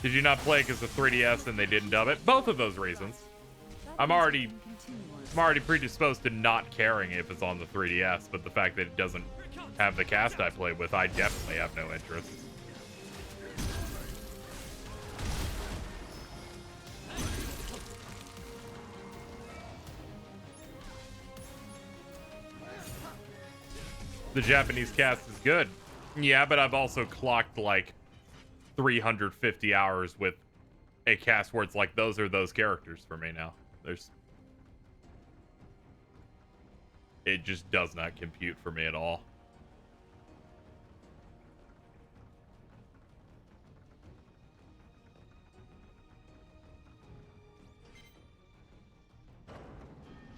[SPEAKER 1] Did you not play because of 3DS and they didn't dub it? Both of those reasons. I'm already predisposed to not caring if it's on the 3DS, but the fact that it doesn't have the cast I play with, I definitely have no interest. The Japanese cast is good. Yeah, but I've also clocked like 350 hours with a cast where it's like those are those characters for me now. It just does not compute for me at all.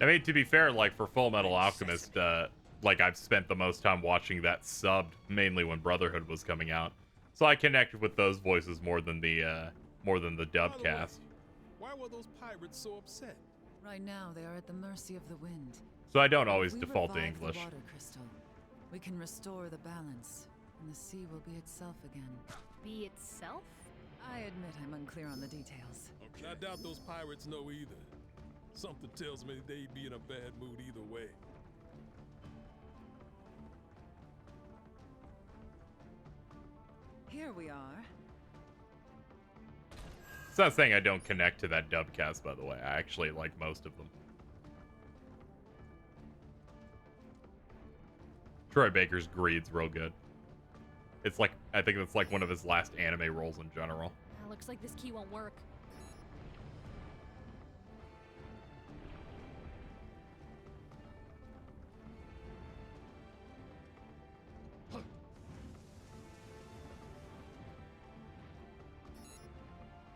[SPEAKER 1] I mean, to be fair, like for Full Metal Alchemist, like I've spent the most time watching that subbed, mainly when Brotherhood was coming out. So I connected with those voices more than the dub cast.
[SPEAKER 7] Why were those pirates so upset?
[SPEAKER 14] Right now, they are at the mercy of the wind.
[SPEAKER 1] So I don't always
[SPEAKER 14] If we
[SPEAKER 1] default to
[SPEAKER 14] revive
[SPEAKER 1] English.
[SPEAKER 14] The water crystal, we can restore the balance, and the sea will be itself again.
[SPEAKER 5] Be itself?
[SPEAKER 14] I admit I'm unclear on the details.
[SPEAKER 7] Okay. I doubt those pirates know either. Something tells me they'd be in a bad mood either way.
[SPEAKER 14] Here we are.
[SPEAKER 1] It's not saying I don't connect to that dub cast, by the way. I actually like most of them. Troy Baker's Greed's real good. It's like, I think it's like one of his last anime roles in general.
[SPEAKER 5] Looks like this key won't work.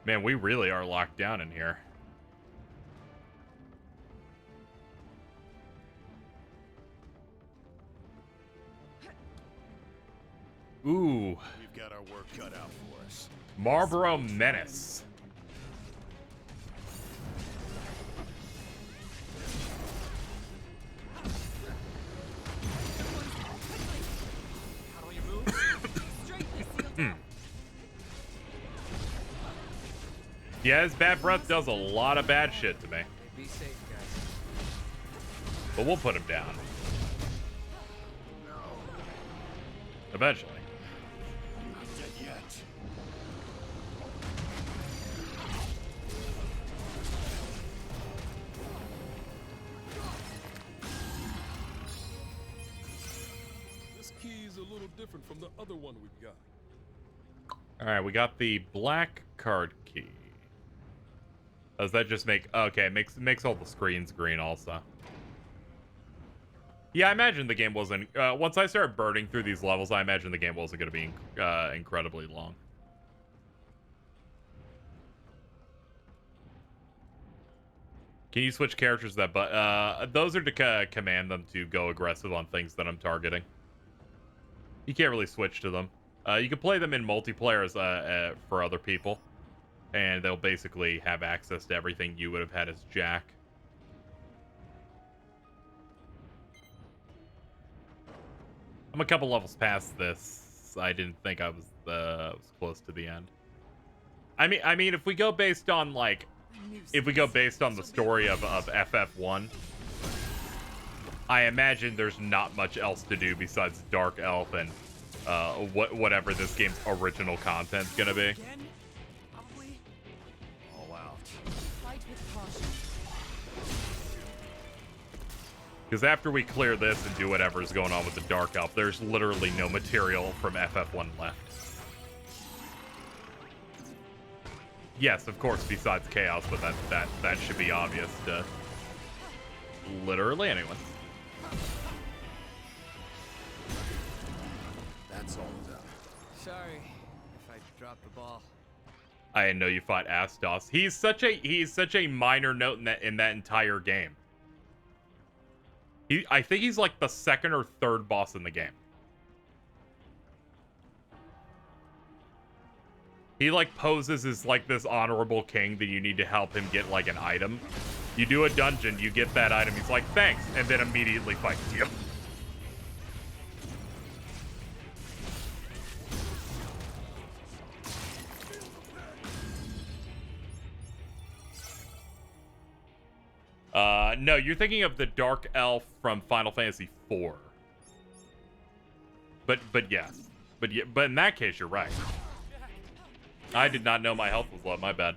[SPEAKER 1] Man, we really are locked down in here. Ooh.
[SPEAKER 6] We've got our work cut out for us.
[SPEAKER 1] Marlboro Menace. Yeah, his bad breath does a lot of bad shit to me.
[SPEAKER 2] Be safe, guys.
[SPEAKER 1] But we'll put him down. Eventually.
[SPEAKER 6] Not dead yet.
[SPEAKER 7] This key's a little different from the other one we've got.
[SPEAKER 1] Alright, we got the black card key. Does that just make... Okay, makes all the screens green also. Yeah, I imagine the game wasn't... once I started burning through these levels, I imagine the game wasn't going to be incredibly long. Can you switch characters that... But those are to command them to go aggressive on things that I'm targeting. You can't really switch to them. You can play them in multiplayer as, for other people. And they'll basically have access to everything you would have had as Jack. I'm a couple levels past this. I didn't think I was close to the end. I mean, if we go based on like, if we go based on the story of FF1, I imagine there's not much else to do besides Dark Elf and whatever this game's original content's gonna be. Because after we clear this and do whatever is going on with the Dark Elf, there's literally no material from FF1 left. Yes, of course, besides Chaos, but that should be obvious to literally anyone.
[SPEAKER 6] That's all done.
[SPEAKER 2] Sorry if I dropped the ball.
[SPEAKER 1] I didn't know you fought Astos. He's such a minor note in that entire game. I think he's like the second or third boss in the game. He like poses as like this honorable king that you need to help him get like an item. You do a dungeon, you get that item, he's like, thanks, and then immediately fights you. No, you're thinking of the Dark Elf from Final Fantasy IV. But yes. But in that case, you're right. I did not know my health was low. My bad.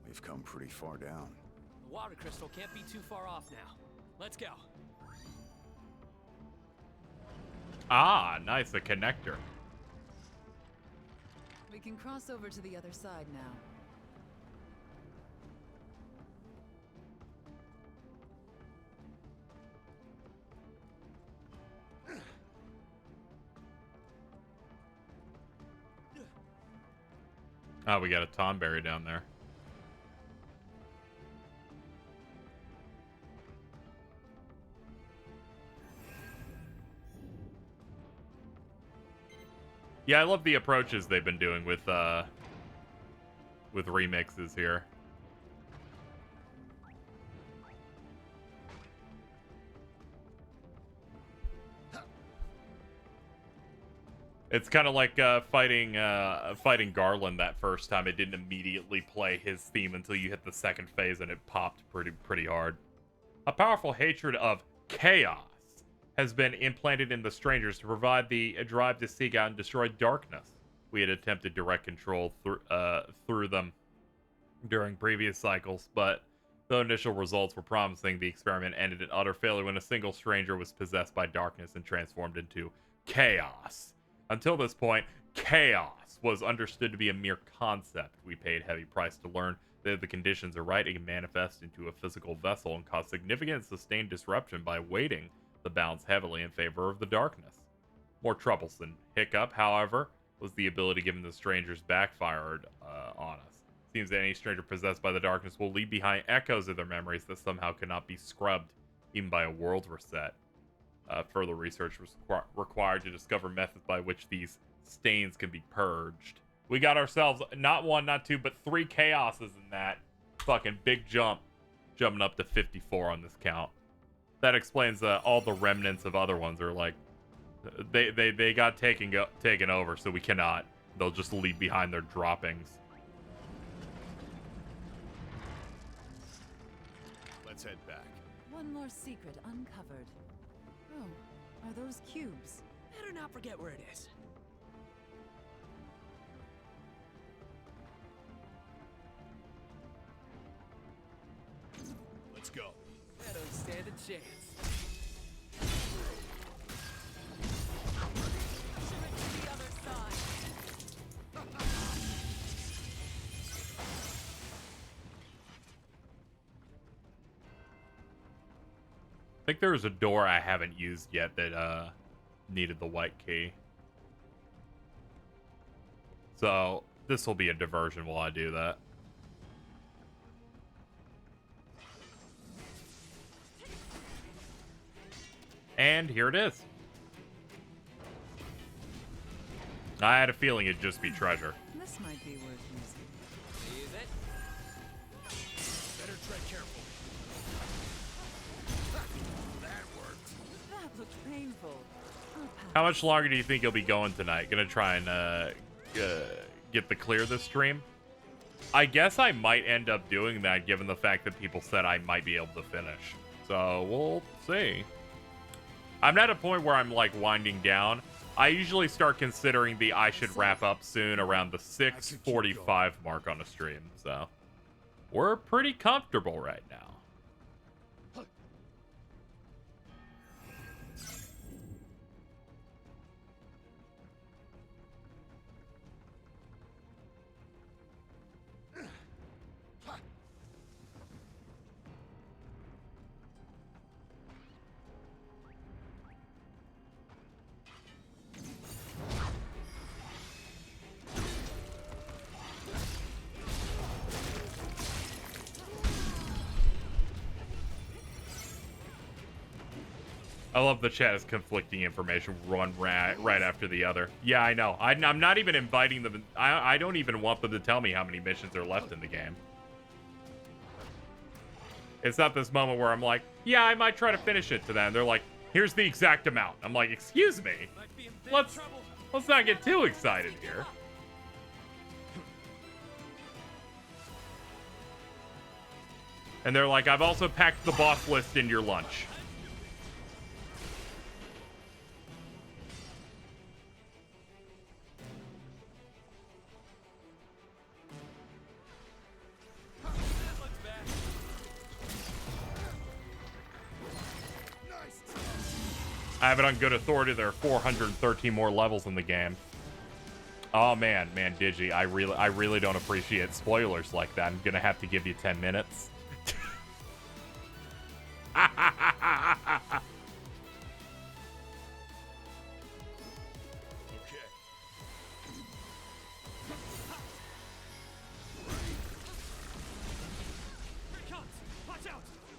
[SPEAKER 6] We've come pretty far down.
[SPEAKER 2] The water crystal can't be too far off now. Let's go.
[SPEAKER 1] Ah, nice, a connector.
[SPEAKER 14] We can cross over to the other side now.
[SPEAKER 1] Oh, we got a Tomberry down there. Yeah, I love the approaches they've been doing with remixes here. It's kind of like fighting Garland that first time. It didn't immediately play his theme until you hit the second phase, and it popped pretty hard. A powerful hatred of chaos has been implanted in the strangers to provide the drive to seek out and destroy darkness. We had attempted direct control through them during previous cycles, but though initial results were promising, the experiment ended in utter failure when a single stranger was possessed by darkness and transformed into chaos. Until this point, chaos was understood to be a mere concept. We paid heavy price to learn that if the conditions are right, it can manifest into a physical vessel and cause significant sustained disruption by weighting the balance heavily in favor of the darkness. More troublesome hiccup, however, was the ability given the strangers backfired on us. Seems that any stranger possessed by the darkness will leave behind echoes of their memories that somehow cannot be scrubbed, even by a world reset. Further research was required to discover methods by which these stains can be purged. We got ourselves not 1, not 2, but 3 chaoses in that fucking big jump, jumping up to 54 on this count. That explains all the remnants of other ones are like they got taken over, so we cannot. They'll just leave behind their droppings.
[SPEAKER 6] Let's head back.
[SPEAKER 14] One more secret uncovered. Oh, are those cubes?
[SPEAKER 2] Better not forget where it is.
[SPEAKER 6] Let's go.
[SPEAKER 2] I don't stand a chance.
[SPEAKER 12] Shimmer to the other side.
[SPEAKER 1] I think there was a door I haven't used yet that needed the white key. So this will be a diversion while I do that. And here it is. I had a feeling it'd just be treasure.
[SPEAKER 14] This might be worth using.
[SPEAKER 2] Use it.
[SPEAKER 13] Better tread careful. That worked.
[SPEAKER 14] That looked painful. I'll pass.
[SPEAKER 1] How much longer do you think you'll be going tonight? Gonna try and get the clear this stream? I guess I might end up doing that given the fact that people said I might be able to finish. So we'll see. I'm at a point where I'm like winding down. I usually start considering the I should wrap up soon around the 6:45 mark on a stream. So we're pretty comfortable right now. I love the chat is conflicting information one right after the other. Yeah, I know. I'm not even inviting them. I don't even want them to tell me how many missions are left in the game. It's not this moment where I'm like, yeah, I might try to finish it to them. They're like, here's the exact amount. I'm like, excuse me. Let's not get too excited here. And they're like, I've also packed the boss list in your lunch. I have it on good authority. There are 413 more levels in the game. Oh man, Digi, I really don't appreciate spoilers like that. I'm gonna have to give you 10 minutes.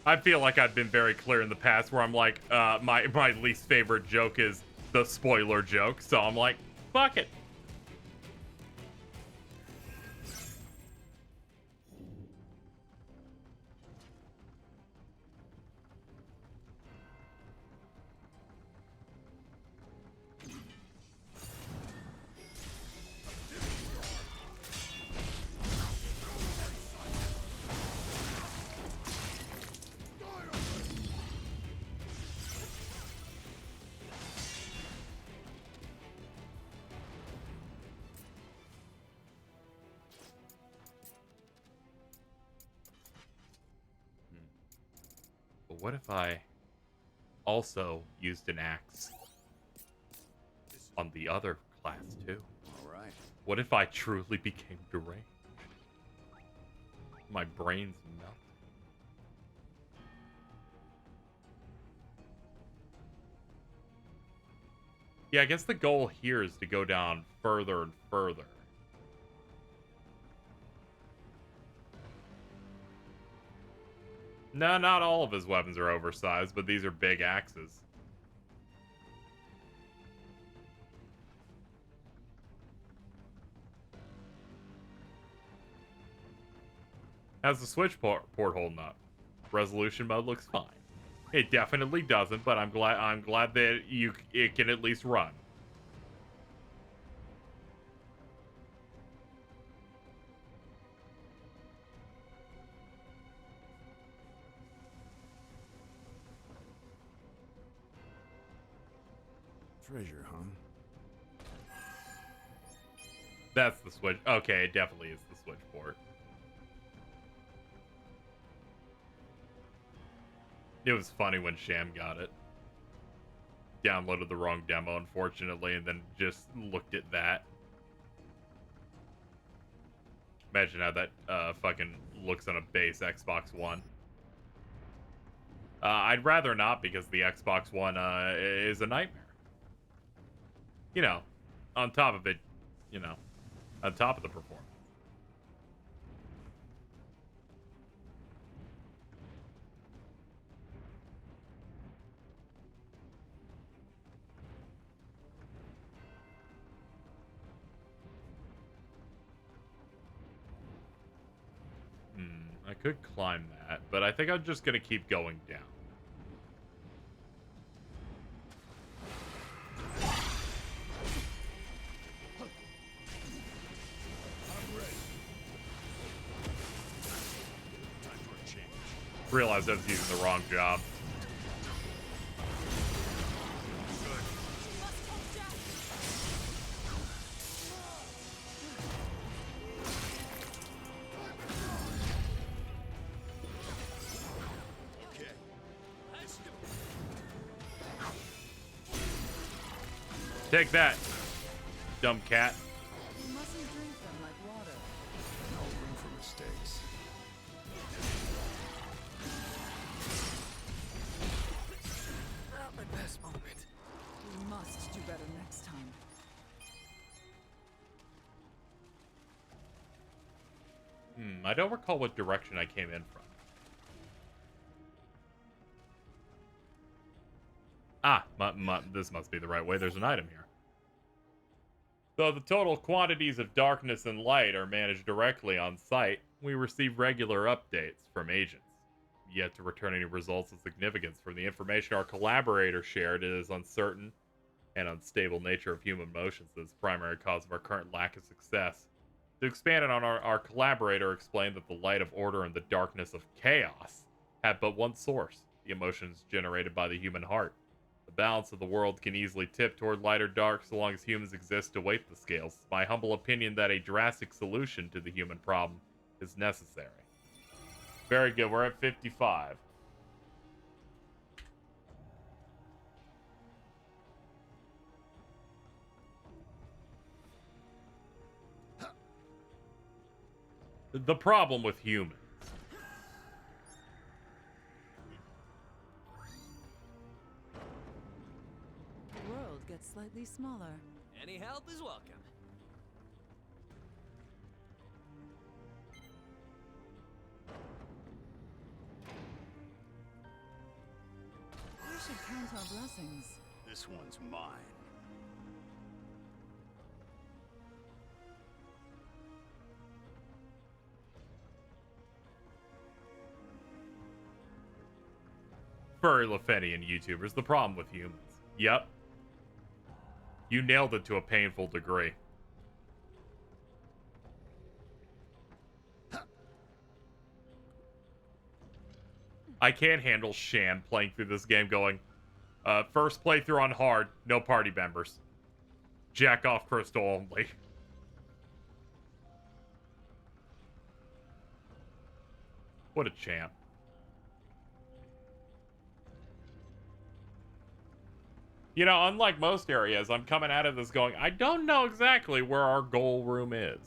[SPEAKER 1] I feel like I've been very clear in the past where I'm like, my least favorite joke is the spoiler joke. So I'm like, fuck it. What if I also used an axe on the other class too?
[SPEAKER 6] All right.
[SPEAKER 1] What if I truly became deranged? My brain's melting. Yeah, I guess the goal here is to go down further and further. No, not all of his weapons are oversized, but these are big axes. How's the Switch port holding up? Resolution mode looks fine. It definitely doesn't, but I'm glad that it can at least run.
[SPEAKER 6] Treasure, huh?
[SPEAKER 1] That's the Switch. Okay, it definitely is the Switch port. It was funny when Sham got it. Downloaded the wrong demo, unfortunately, and then just looked at that. Imagine how that fucking looks on a base Xbox One. I'd rather not, because the Xbox One is a nightmare. You know, on top of it, you know, on top of the performance. I could climb that, but I think I'm just gonna keep going down. Realized I was using the wrong job. Take that, dumb cat.
[SPEAKER 14] You mustn't drink them like water.
[SPEAKER 6] No room for mistakes.
[SPEAKER 14] Not my best moment. We must do better next time.
[SPEAKER 1] I don't recall what direction I came in from. Ah, this must be the right way. There's an item here. Though the total quantities of darkness and light are managed directly on site, we receive regular updates from agents. Yet to return any results of significance from the information our collaborator shared, it is uncertain and unstable nature of human emotions that is the primary cause of our current lack of success. To expand on our collaborator explained that the light of order and the darkness of chaos have but one source, the emotions generated by the human heart. The balance of the world can easily tip toward light or dark so long as humans exist to weight the scales. It's my humble opinion that a drastic solution to the human problem is necessary. Very good, we're at 55. The problem with humans.
[SPEAKER 14] The world gets slightly smaller.
[SPEAKER 2] Any help is welcome.
[SPEAKER 14] We should count our blessings.
[SPEAKER 6] This one's mine.
[SPEAKER 1] Furry Lefenian YouTubers, the problem with humans. Yep. You nailed it to a painful degree. I can't handle Sham playing through this game going, first playthrough on hard, no party members. Jack off crystal only. What a champ. You know, unlike most areas, I'm coming out of this going, I don't know exactly where our goal room is.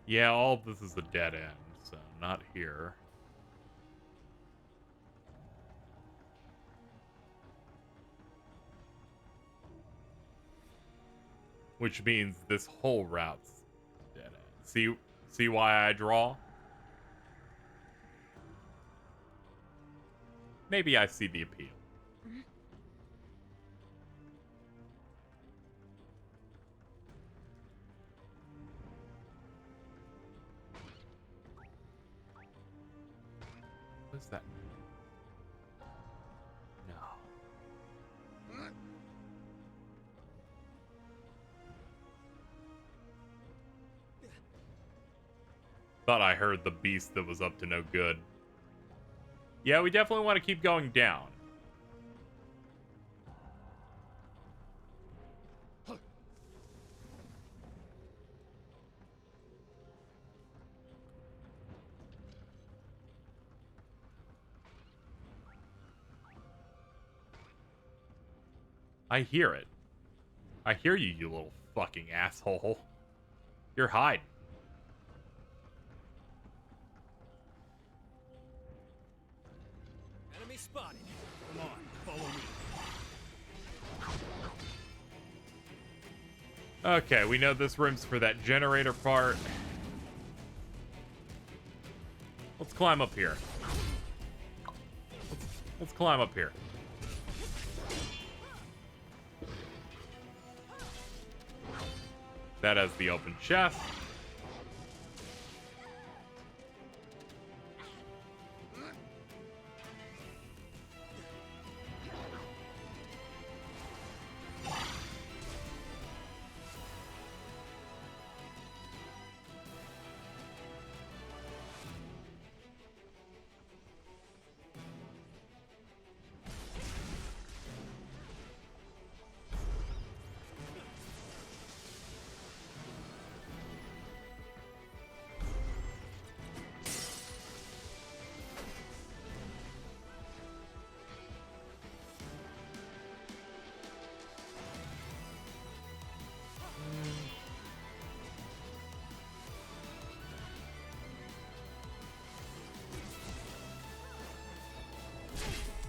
[SPEAKER 1] Yeah, all of this is a dead end, so not here. Which means this whole route's dead end. See why I draw? Maybe I see the appeal. What's that? No. Thought I heard the beast that was up to no good. Yeah, we definitely want to keep going down. I hear it. I hear you, you little fucking asshole. You're hiding.
[SPEAKER 7] Enemy spotted. Come on, follow me.
[SPEAKER 1] Okay, we know this room's for that generator part. Let's climb up here. Let's climb up here. That has the open chest.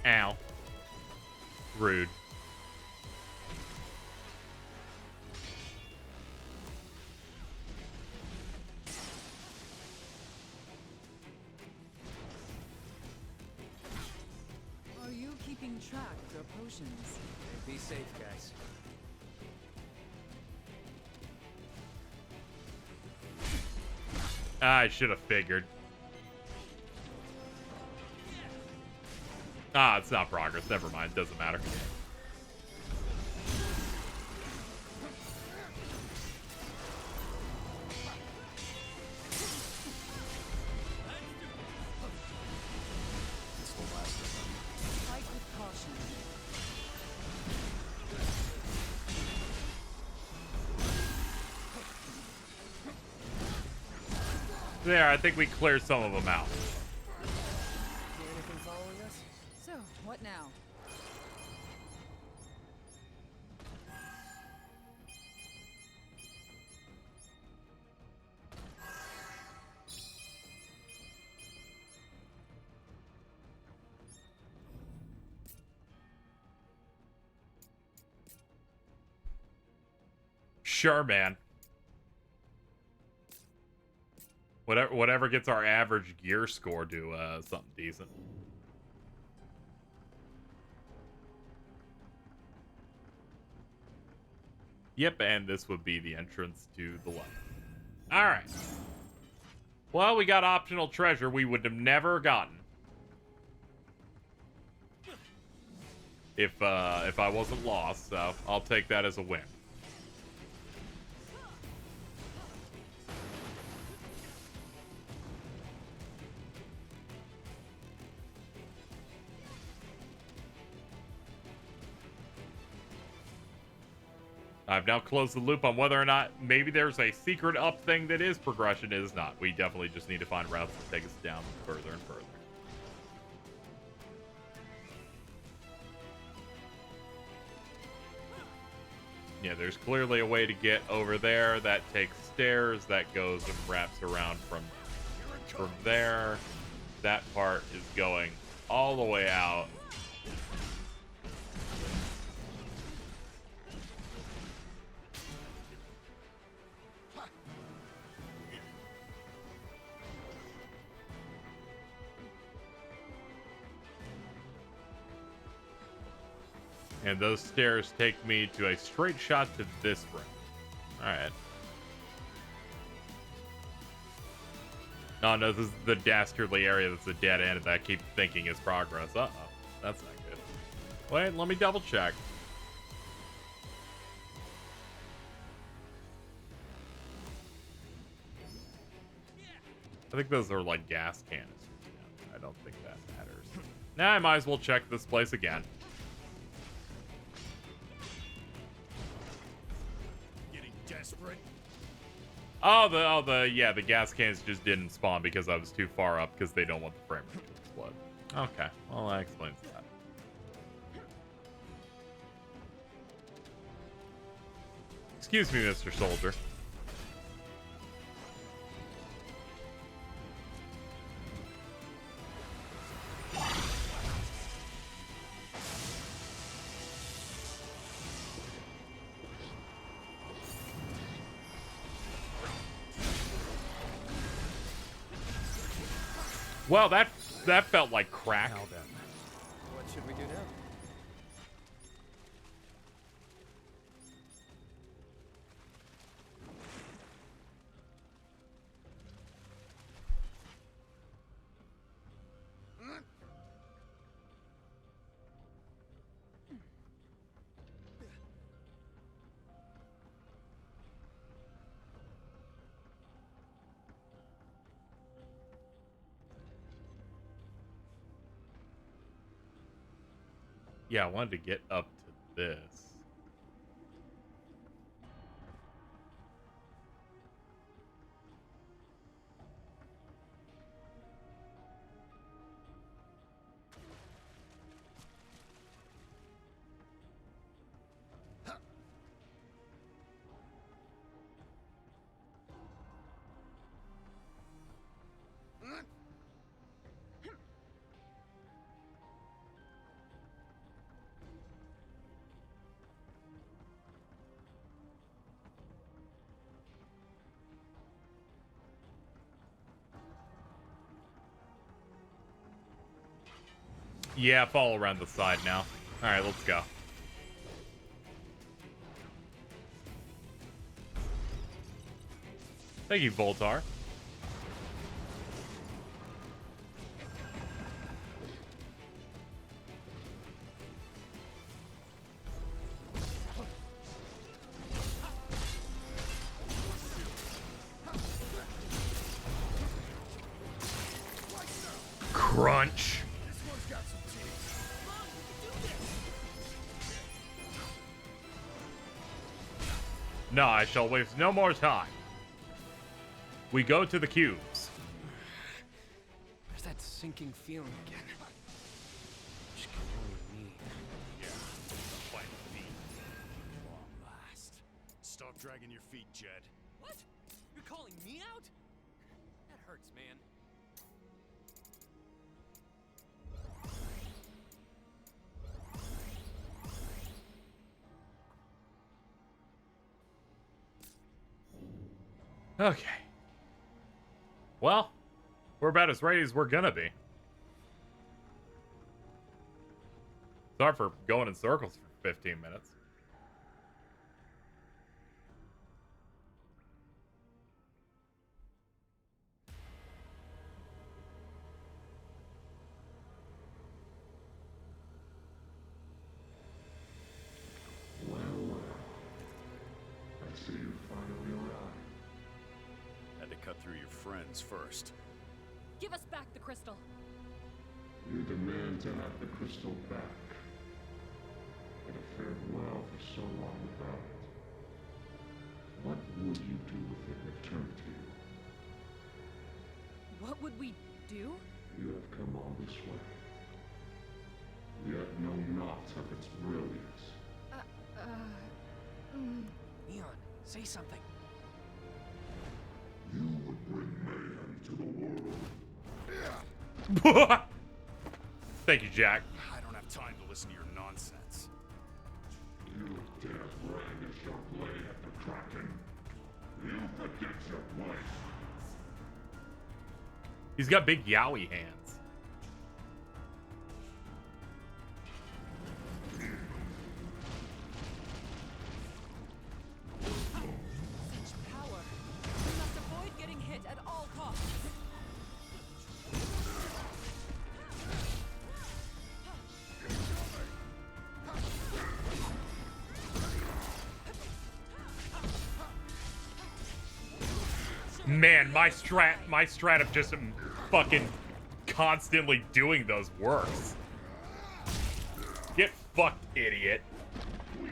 [SPEAKER 1] Ow. Rude.
[SPEAKER 14] Are you keeping track of your potions?
[SPEAKER 2] Be safe, guys.
[SPEAKER 1] I should have figured. Ah, it's not progress. Never mind. Doesn't matter.
[SPEAKER 14] Fight with caution.
[SPEAKER 1] There, I think we cleared some of them out.
[SPEAKER 2] See anything following us?
[SPEAKER 14] So, what now?
[SPEAKER 1] Sure, man. Whatever gets our average gear score to something decent. Yep, and this would be the entrance to the left. Alright. Well, we got optional treasure we would have never gotten if I wasn't lost, so I'll take that as a win. I've now closed the loop on whether or not maybe there's a secret up thing that is progression. It is not. We definitely just need to find routes to take us down further and further. Yeah, there's clearly a way to get over there. That takes stairs. That goes and wraps around from there. That part is going all the way out. And those stairs take me to a straight shot to this room. Alright. Oh no, this is the dastardly area that's a dead end that I keep thinking is progress. Uh-oh. That's not good. Wait, let me double check. I think those are like gas canisters. Yeah, I don't think that matters. Now I might as well check this place again.
[SPEAKER 13] Desperate.
[SPEAKER 1] Yeah, the gas cans just didn't spawn because I was too far up because they don't want the frame rate to explode. Okay, well that explains that. Excuse me, Mr. Soldier. Well, that felt like crack.
[SPEAKER 2] Now then, what should we do now?
[SPEAKER 1] Yeah, I wanted to get up to this. Yeah, follow around the side now. Alright, let's go. Thank you, Voltar. Crunch. No, I shall waste no more time. We go to the cubes.
[SPEAKER 2] There's that sinking feeling again. Which can only mean...
[SPEAKER 13] Yeah, fight feet. Long last. Stop dragging your feet, Jed.
[SPEAKER 2] What? You're calling me out? That hurts, man.
[SPEAKER 1] Okay. Well, we're about as ready as we're gonna be. Sorry for going in circles for 15 minutes.
[SPEAKER 8] Well, I see you finally arrived.
[SPEAKER 6] Had to cut through your friends first.
[SPEAKER 5] Give us back the crystal.
[SPEAKER 8] You demand to have the crystal back. But a farewell for so long without it. What would you do if it returned to you?
[SPEAKER 5] What would we do?
[SPEAKER 8] You have come all this way. Yet know not of its brilliance.
[SPEAKER 2] Neon, say something.
[SPEAKER 8] You would bring mayhem to the world.
[SPEAKER 1] Thank you, Jack.
[SPEAKER 6] I don't have time to listen to your nonsense.
[SPEAKER 8] You dare brandish your blade at the Kraken. You forget your place.
[SPEAKER 1] He's got big yowie hands.
[SPEAKER 12] Such power. We must avoid getting hit at all costs.
[SPEAKER 1] Man, my strat of just fucking constantly doing those works. Get fucked, idiot.
[SPEAKER 12] This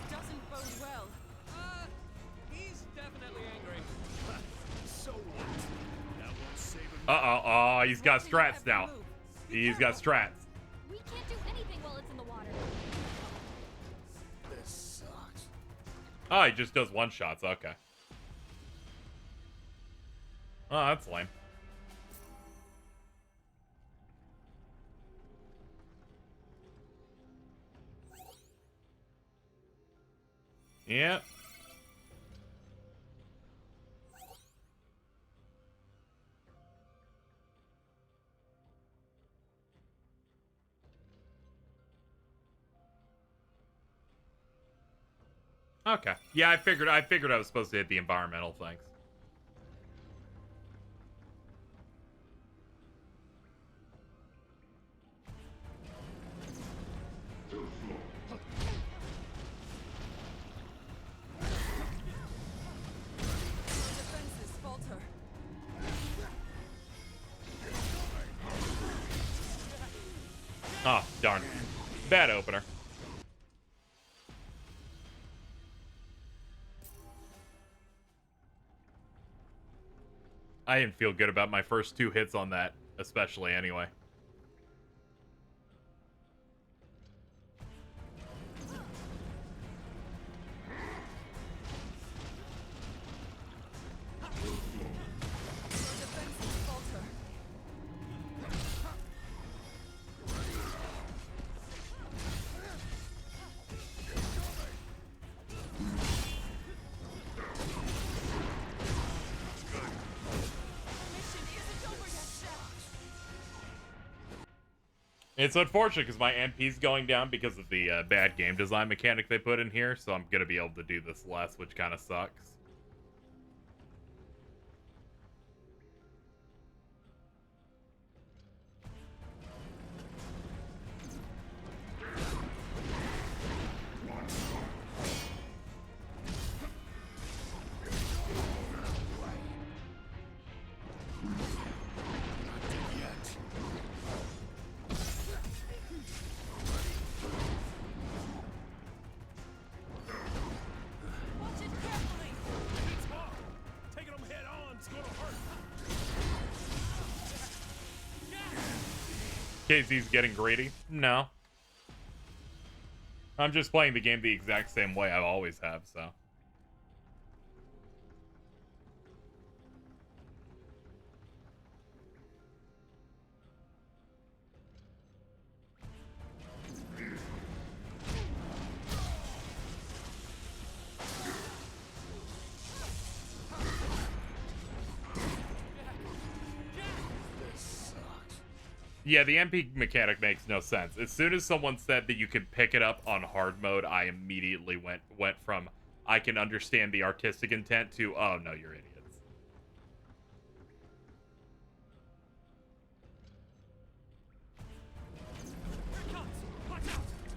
[SPEAKER 12] doesn't bode well.
[SPEAKER 2] He's definitely angry.
[SPEAKER 13] So what? That won't save him.
[SPEAKER 1] Uh-oh, he's got strats now. He's got strats.
[SPEAKER 5] We can't do anything while it's in the water.
[SPEAKER 6] This sucks.
[SPEAKER 1] Oh, he just does one-shots, okay. Oh, that's lame. Yep. Okay. Yeah, I figured I was supposed to hit the environmental things.
[SPEAKER 4] Defenses falter.
[SPEAKER 1] Oh, darn. Bad opener. I didn't feel good about my first 2 hits on that, especially anyway.
[SPEAKER 4] Defenses falter.
[SPEAKER 1] It's unfortunate because my MP's going down because of the bad game design mechanic they put in here, so I'm going to be able to do this less, which kind of sucks.
[SPEAKER 12] Watch it carefully.
[SPEAKER 13] It's hard. Taking them head on is gonna hurt.
[SPEAKER 1] KZ's getting greedy? No. I'm just playing the game the exact same way I always have, so. Yeah, the MP mechanic makes no sense. As soon as someone said that you could pick it up on hard mode, I immediately went from I can understand the artistic intent to oh no, you're idiots.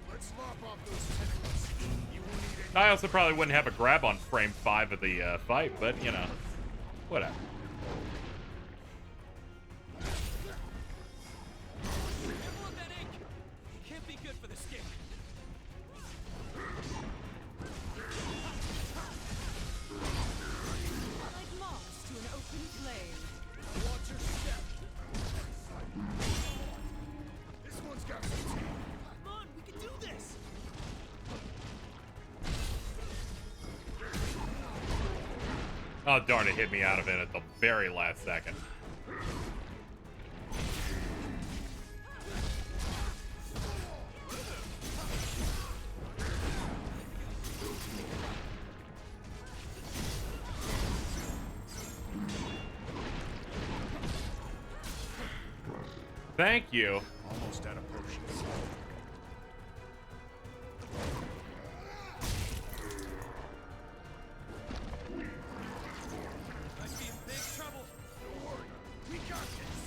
[SPEAKER 13] Let's lop off those tentacles. You will need
[SPEAKER 1] I also probably wouldn't have a grab on frame 5 of the fight, but you know, whatever.
[SPEAKER 2] Careful of that ink. It can't be good for the skin.
[SPEAKER 12] Like moths to an open flame.
[SPEAKER 3] Watch your step. This one's got some teeth.
[SPEAKER 2] Come on, we can do this.
[SPEAKER 1] Oh, darn, it hit me out of it at the very last second. Thank you.
[SPEAKER 6] Almost out of potions.
[SPEAKER 3] Might be in big trouble. Don't worry. We got this.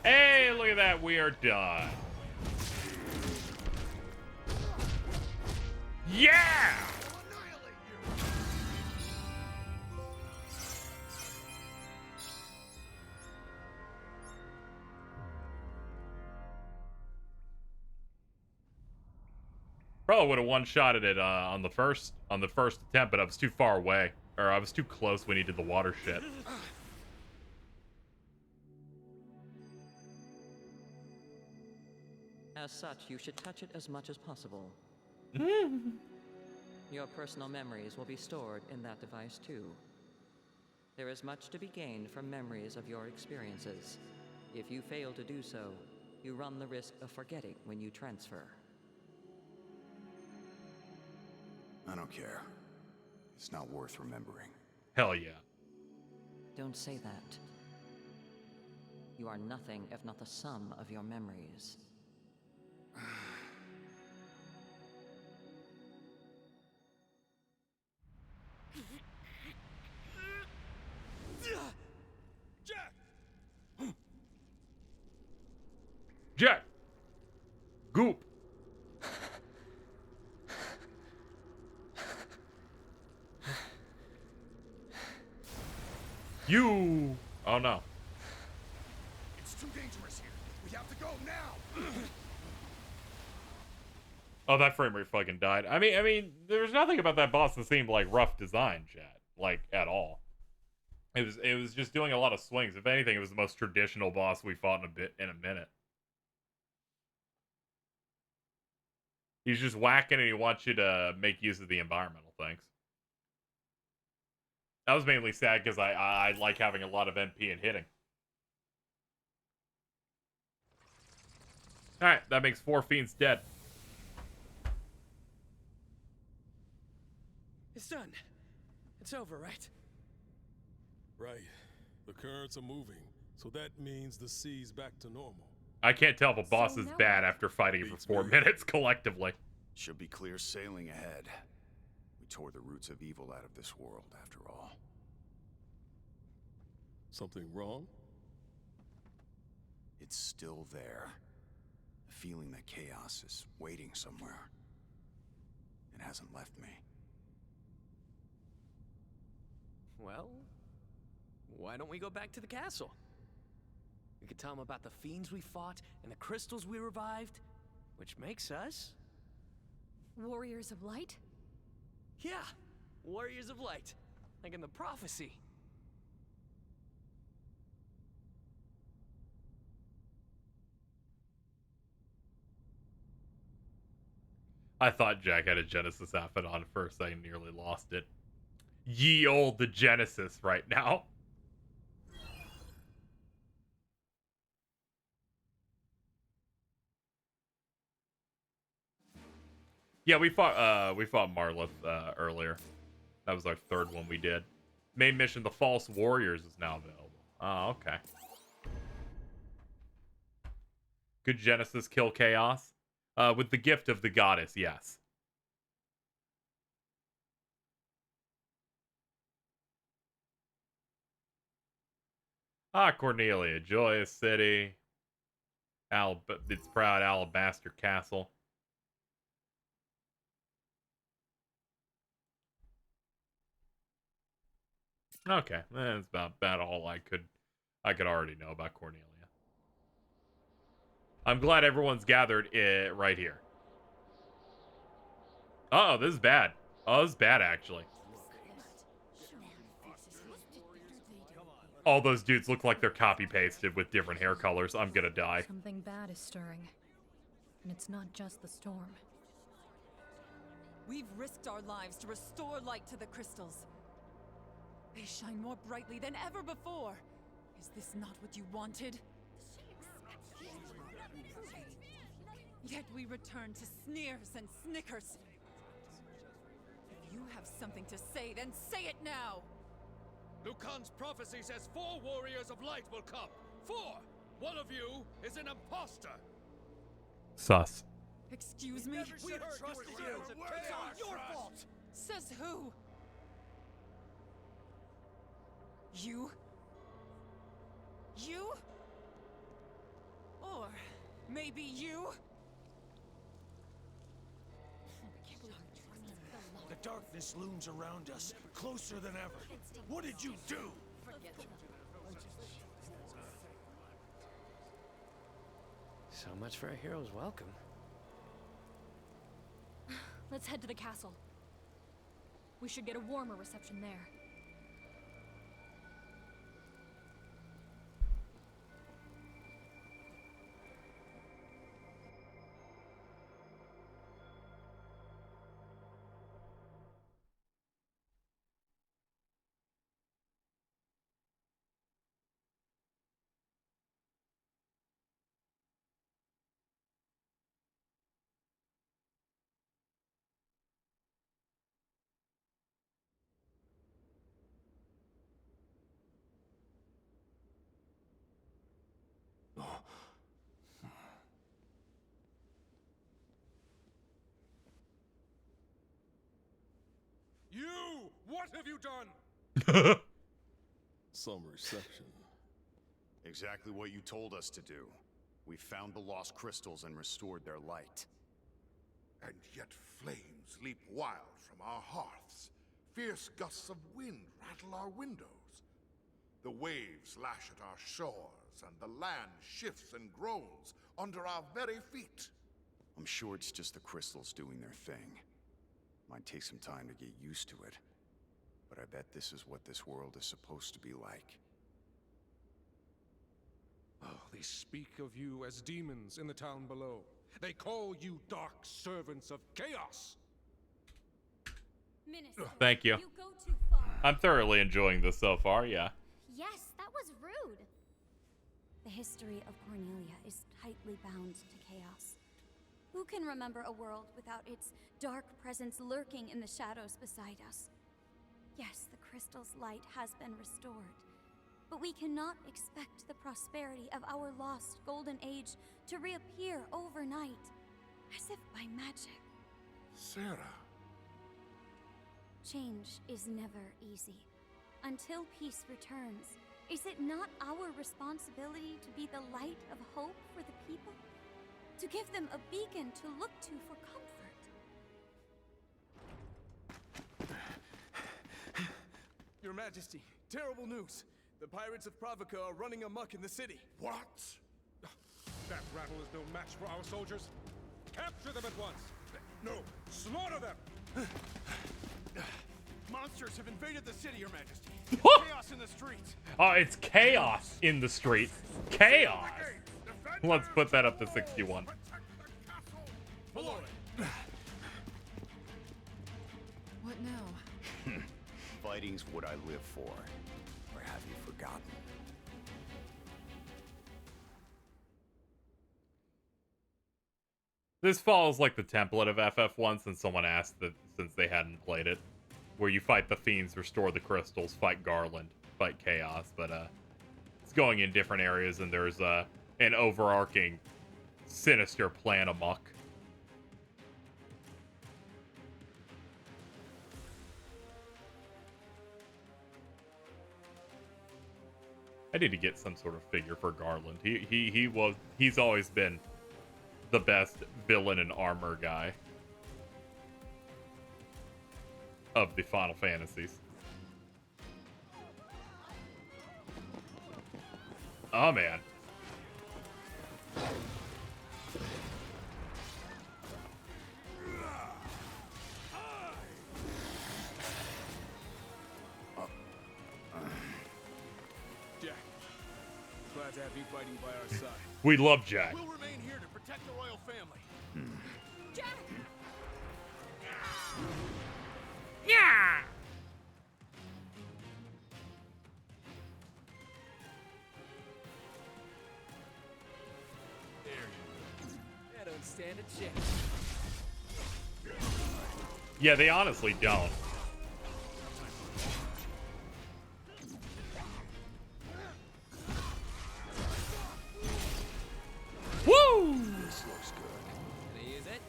[SPEAKER 1] Hey, look at that. We are done. Yeah! Probably would have one-shotted it on the first attempt, but I was too far away. Or I was too close when he did the water shit.
[SPEAKER 10] As such, you should touch it as much as possible. Your personal memories will be stored in that device too. There is much to be gained from memories of your experiences. If you fail to do so, you run the risk of forgetting when you transfer.
[SPEAKER 6] I don't care. It's not worth remembering.
[SPEAKER 1] Hell yeah.
[SPEAKER 10] Don't say that. You are nothing if not the sum of your memories.
[SPEAKER 3] Jack!
[SPEAKER 1] Jack! Goop! You! Oh no.
[SPEAKER 3] It's too dangerous here. We have to go now.
[SPEAKER 1] Oh, that frame rate fucking died. I mean, there's nothing about that boss that seemed like rough design, chat. Like, at all. It was just doing a lot of swings. If anything, it was the most traditional boss we fought in a minute. He's just whacking and he wants you to make use of the environmental things. That was mainly sad because I like having a lot of MP and hitting. Alright, that makes 4 fiends dead.
[SPEAKER 2] It's done. It's over, right?
[SPEAKER 7] Right. The currents are moving, so that means the sea's back to normal.
[SPEAKER 1] I can't tell if a boss is bad after fighting it for 4 minutes collectively.
[SPEAKER 6] Should be clear sailing ahead. We tore the roots of evil out of this world, after all.
[SPEAKER 7] Something wrong?
[SPEAKER 6] It's still there. The feeling that chaos is waiting somewhere. It hasn't left me.
[SPEAKER 2] Well, why don't we go back to the castle? We could tell them about the fiends we fought and the crystals we revived, which makes us...
[SPEAKER 5] Warriors of Light?
[SPEAKER 2] Yeah, Warriors of Light, like in the prophecy.
[SPEAKER 1] I thought Jack had a Genesis outfit on first. I nearly lost it. Ye olde the Genesis right now. Yeah, we fought Marlith earlier. That was our third one we did. Main mission, the False Warriors, is now available. Oh, okay. Could Genesis kill Chaos? With the gift of the goddess, yes. Ah, Cornelia, joyous city. Its proud alabaster castle. Okay, that's about all I could already know about Cornelia. I'm glad everyone's gathered right here. Uh oh, this is bad. Oh, this is bad actually. All those dudes look like they're copy pasted with different hair colors. I'm gonna die.
[SPEAKER 5] Something bad is stirring. And it's not just the storm.
[SPEAKER 14] We've risked our lives to restore light to the crystals. They shine more brightly than ever before. Is this not what you wanted? Yet we return to sneers and snickers. If you have something to say, then say it now!
[SPEAKER 15] Lucan's prophecy says 4 warriors of light will come. 4! One of you is an imposter.
[SPEAKER 1] Sus.
[SPEAKER 14] Excuse me?
[SPEAKER 15] We heard trusted you.
[SPEAKER 14] It's all your fault! Says who? You? You? Or maybe you?
[SPEAKER 15] The darkness looms around us, closer than ever. What did you do?
[SPEAKER 2] So much for a hero's welcome.
[SPEAKER 5] Let's head to the castle. We should get a warmer reception there.
[SPEAKER 15] You! What have you done?
[SPEAKER 13] Some reception.
[SPEAKER 6] Exactly what you told us to do. We found the lost crystals and restored their light.
[SPEAKER 16] And yet flames leap wild from our hearths. Fierce gusts of wind rattle our windows. The waves lash at our shores, and the land shifts and groans under our very feet.
[SPEAKER 6] I'm sure it's just the crystals doing their thing. Might take some time to get used to it. But I bet this is what this world is supposed to be like.
[SPEAKER 15] Oh, they speak of you as demons in the town below. They call you dark servants of chaos.
[SPEAKER 4] Minister,
[SPEAKER 1] Thank you.
[SPEAKER 4] you go too far.
[SPEAKER 1] I'm thoroughly enjoying this so far, yeah.
[SPEAKER 17] Yes, that was rude. The history of Cornelia is tightly bound to chaos. Who can remember a world without its dark presence lurking in the shadows beside us? Yes, the crystal's light has been restored, but we cannot expect the prosperity of our lost golden age to reappear overnight, as if by magic.
[SPEAKER 16] Sarah.
[SPEAKER 17] Change is never easy. Until peace returns, is it not our responsibility to be the light of hope for the people? To give them a beacon to look to for comfort?
[SPEAKER 3] Your Majesty, terrible news. The pirates of Pravica are running amok in the city.
[SPEAKER 16] What?
[SPEAKER 15] That rabble is no match for our soldiers. Capture them at once. No, slaughter them.
[SPEAKER 13] Monsters have invaded the city, Your Majesty. Chaos in the streets.
[SPEAKER 1] Oh, it's chaos in the streets. Chaos. Let's put that up to 61.
[SPEAKER 3] Below it.
[SPEAKER 14] What now?
[SPEAKER 6] Fighting's what I live for. Or have you forgotten?
[SPEAKER 1] This follows like the template of FF1 since someone asked that since they hadn't played it. Where you fight the fiends, restore the crystals, fight Garland, fight Chaos, but it's going in different areas and there's an overarching sinister plan amok. I need to get some sort of figure for Garland. He's always been the best villain and armor guy of the Final Fantasies. Oh, man.
[SPEAKER 3] Jack, glad to have you fighting by our side.
[SPEAKER 1] We love Jack.
[SPEAKER 3] We'll remain here to protect the royal family.
[SPEAKER 4] Jack!
[SPEAKER 1] Yeah!
[SPEAKER 2] I don't stand a chance.
[SPEAKER 1] Yeah, they honestly don't. Woo!
[SPEAKER 6] This looks good.
[SPEAKER 2] Can I use it?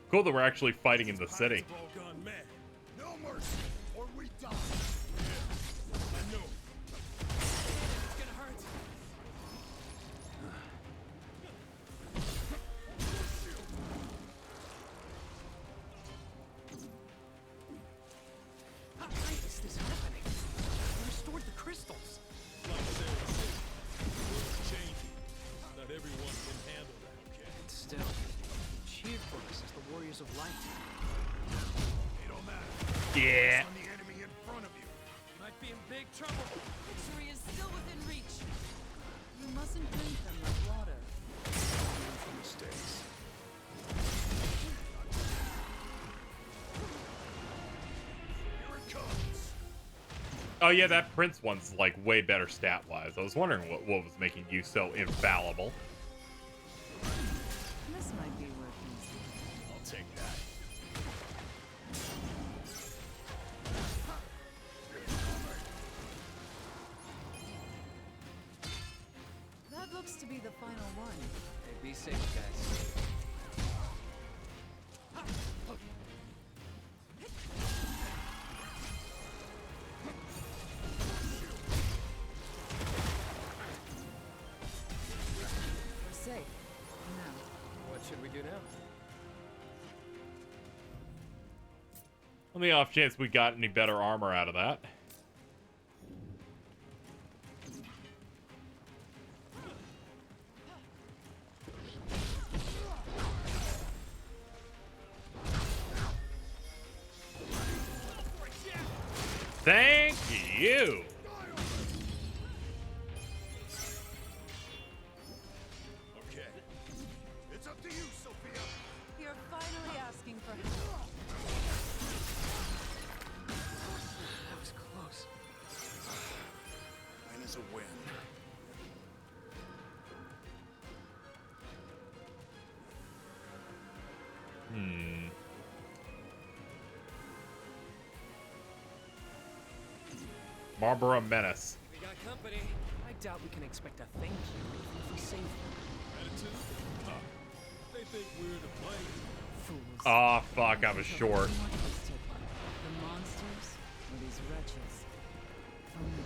[SPEAKER 1] Cool that we're actually fighting in the city.
[SPEAKER 7] Gone mad.
[SPEAKER 6] No mercy, or we die.
[SPEAKER 7] I know.
[SPEAKER 2] It's gonna hurt. How is this happening? You restored the crystals.
[SPEAKER 7] Like Sarah said, the world's changing. Not everyone can handle that, okay?
[SPEAKER 9] And still, cheered for us as the warriors of light.
[SPEAKER 6] It don't matter.
[SPEAKER 1] Yeah.
[SPEAKER 6] Focus on the enemy in front of you.
[SPEAKER 2] Might be in big trouble.
[SPEAKER 12] Victory is still within reach.
[SPEAKER 14] You mustn't drink them like water.
[SPEAKER 6] Learn from mistakes. Here it comes.
[SPEAKER 1] Oh yeah, that Prince one's like way better stat-wise. I was wondering what was making you so infallible.
[SPEAKER 14] This might be worth using.
[SPEAKER 6] I'll take that.
[SPEAKER 14] That looks to be the final one.
[SPEAKER 2] Hey, be safe, guys.
[SPEAKER 14] We're safe. Now.
[SPEAKER 2] What should we do now?
[SPEAKER 1] On the off chance we got any better armor out of that. Thank you.
[SPEAKER 6] Okay. It's up to you, Sophia.
[SPEAKER 14] You're finally asking for help.
[SPEAKER 2] That was close.
[SPEAKER 6] Win is a win.
[SPEAKER 1] Marlborough Menace.
[SPEAKER 2] We got company. I doubt we can expect a thank you if we save them.
[SPEAKER 7] Attitude? Huh. They think we're to blame.
[SPEAKER 14] Fools.
[SPEAKER 1] Ah, fuck, I was short.
[SPEAKER 14] More twisted. The monsters or these wretches?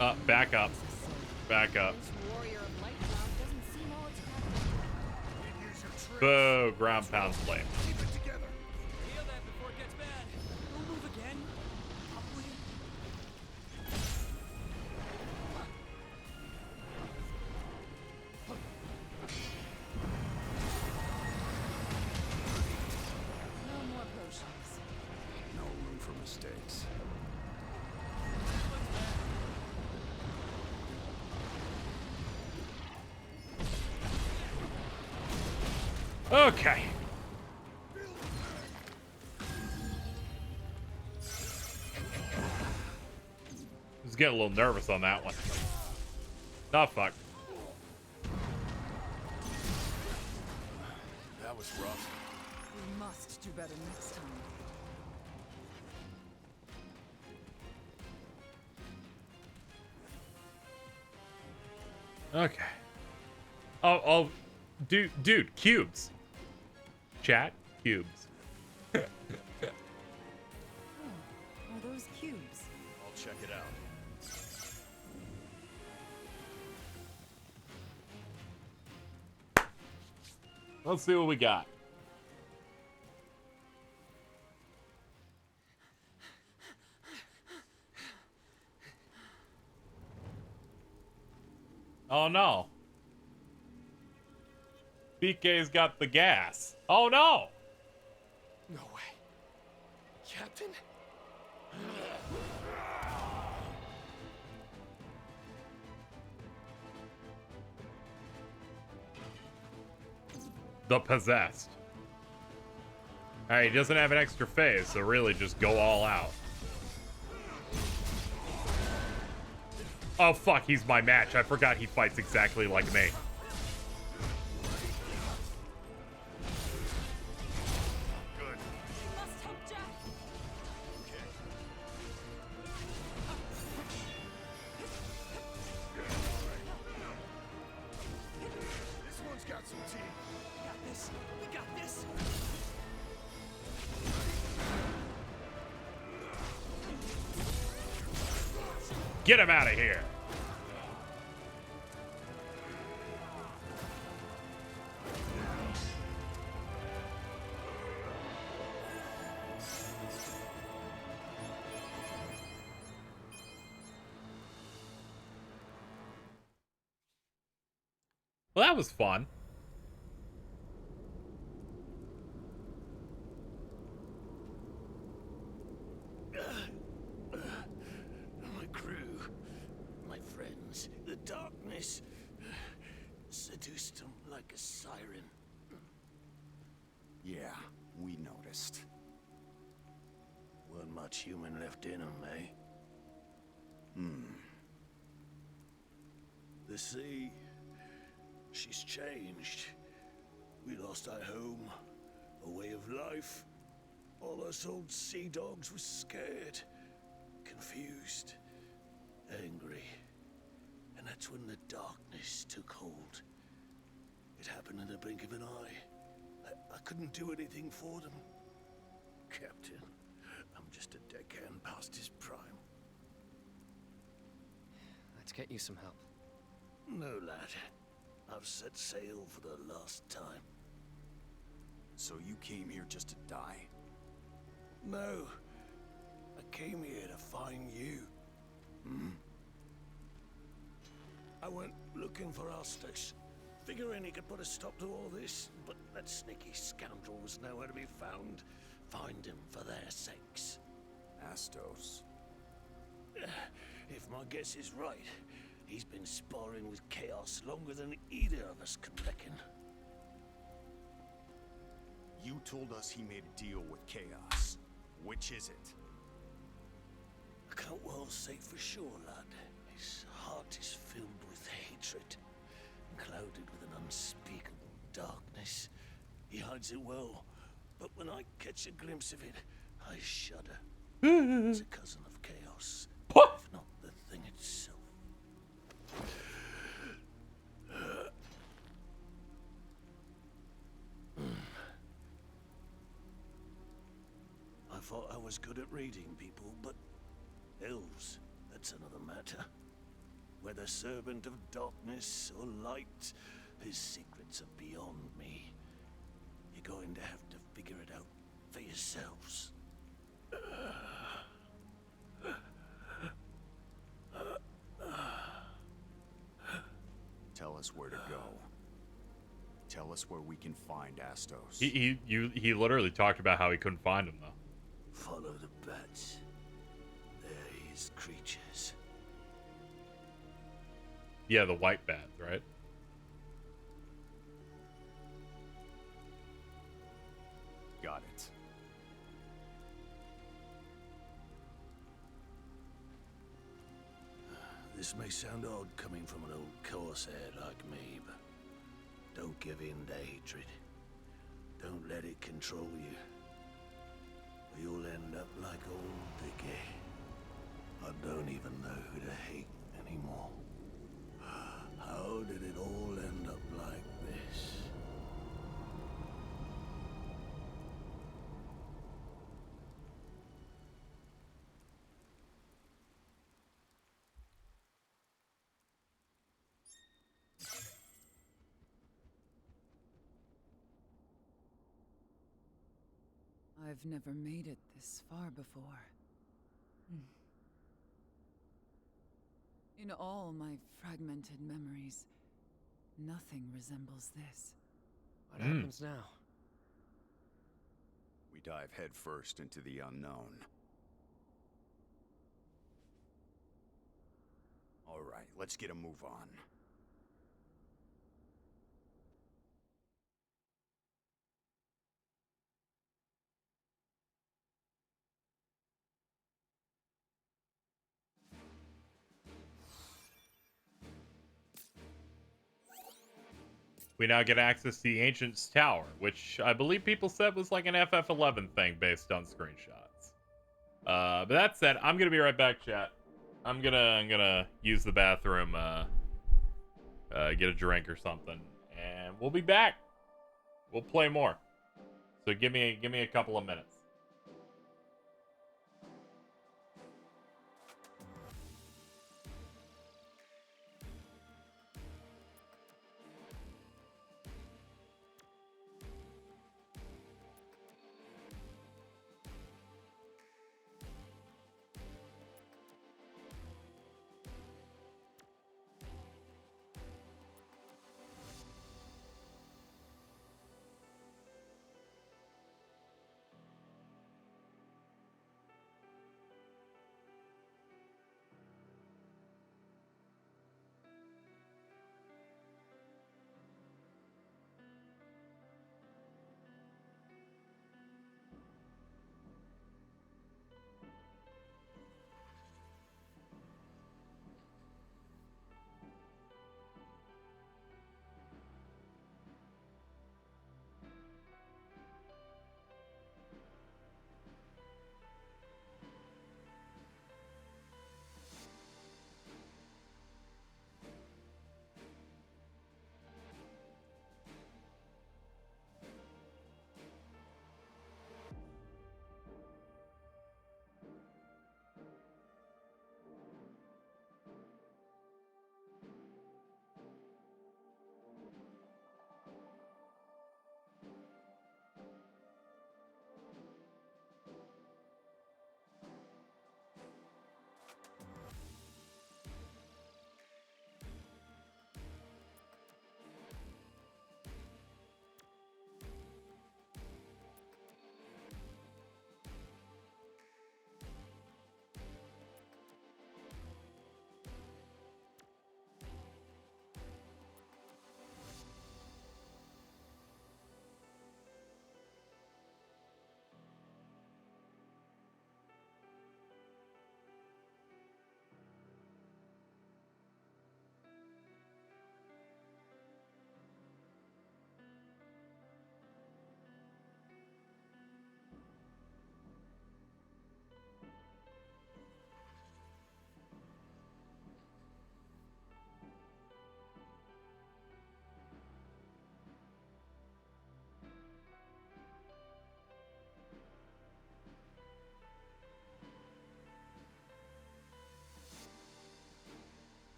[SPEAKER 14] Only
[SPEAKER 1] Back up.
[SPEAKER 14] necessary.
[SPEAKER 1] Back up.
[SPEAKER 4] This warrior of light cloud doesn't seem all it's cracked.
[SPEAKER 6] Use your trick.
[SPEAKER 1] Boo, ground pound flame.
[SPEAKER 6] Keep it together.
[SPEAKER 2] Heal that before it gets bad. Don't move again. I'll wait.
[SPEAKER 14] No more potions.
[SPEAKER 6] No room for mistakes.
[SPEAKER 1] Okay. I was getting a little nervous on that one. Oh, fuck.
[SPEAKER 6] That was rough.
[SPEAKER 14] We must do better next time.
[SPEAKER 1] Okay. Oh, dude, cubes. Chat, cubes.
[SPEAKER 14] Oh, are those cubes?
[SPEAKER 6] I'll check it out.
[SPEAKER 1] Let's see what we got. Oh no. BK's got the gas. Oh no!
[SPEAKER 8] No way. Captain?
[SPEAKER 1] The possessed. Alright, he doesn't have an extra phase, so really just go all out. Oh fuck, he's my match. I forgot he fights exactly like me.
[SPEAKER 8] Good.
[SPEAKER 4] Must help Jack.
[SPEAKER 8] Okay.
[SPEAKER 13] This one's got some teeth.
[SPEAKER 9] We got this. We got this.
[SPEAKER 1] Get him out of here. Well, that was fun.
[SPEAKER 8] My crew, my friends, the darkness seduced them like a siren.
[SPEAKER 6] Yeah, we noticed.
[SPEAKER 8] Weren't much human left in them, eh? The sea, she's changed. We lost our home, a way of life. All us old sea dogs were scared, confused, angry. And that's when the darkness took hold. It happened in the blink of an eye. I couldn't do anything for them. Captain, I'm just a deckhand past his prime.
[SPEAKER 2] Let's get you some help.
[SPEAKER 8] No, lad. I've set sail for the last time.
[SPEAKER 6] So you came here just to die?
[SPEAKER 8] No. I came here to find you. I went looking for Astos, figuring he could put a stop to all this, but that sneaky scoundrel was nowhere to be found. Find him for their sakes.
[SPEAKER 6] Astos.
[SPEAKER 8] If my guess is right, he's been sparring with Chaos longer than either of us could reckon.
[SPEAKER 6] You told us he made a deal with Chaos. Which is it?
[SPEAKER 8] I can't well say for sure, lad. His heart is filled with hatred, clouded with an unspeakable darkness. He hides it well, but when I catch a glimpse of it, I shudder. It's a cousin of Chaos, if not the thing itself. I thought I was good at reading people, but elves, that's another matter. Whether servant of darkness or light, his secrets are beyond me. You're going to have to figure it out for yourselves.
[SPEAKER 6] Tell us where to go. Tell us where we can find Astos.
[SPEAKER 1] He literally talked about how he couldn't find him though.
[SPEAKER 8] Follow the bats. They're his creatures.
[SPEAKER 1] Yeah, the white bats, right?
[SPEAKER 6] Got it.
[SPEAKER 8] This may sound odd coming from an old corsair like me, but don't give in to hatred. Don't let it control you. Or you'll end up like old Dickie. I don't even know who to hate anymore. How did it all end up like this?
[SPEAKER 14] I've never made it this far before. In all my fragmented memories, nothing resembles this.
[SPEAKER 2] What happens now?
[SPEAKER 6] We dive headfirst into the unknown. All right, let's get a move on.
[SPEAKER 1] We now get access to the Ancient's Tower, which I believe people said was like an FF11 thing based on screenshots. But that said, I'm gonna be right back, chat. I'm gonna use the bathroom, get a drink or something, and we'll be back. We'll play more. So give me a couple of minutes.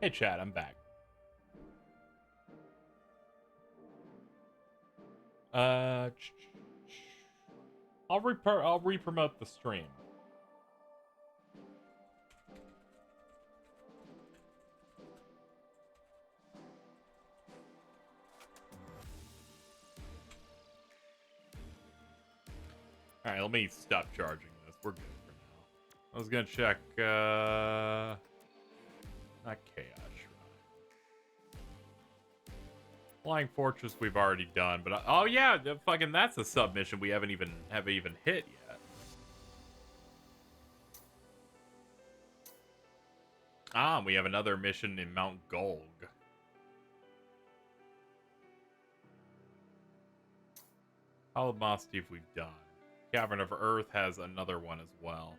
[SPEAKER 1] Hey, chat, I'm back. I'll re-promote the stream. All right, let me stop charging this. We're good for now. I was gonna check. Not Chaos Shrine. Flying Fortress we've already done, but oh yeah, fucking that's a submission we haven't even hit yet. Ah, we have another mission in Mount Golg. Hollow Moss Steve we've done. Cavern of Earth has another one as well.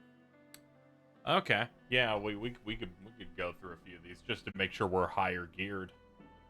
[SPEAKER 1] Okay, yeah, we could go through a few of these just to make sure we're higher geared.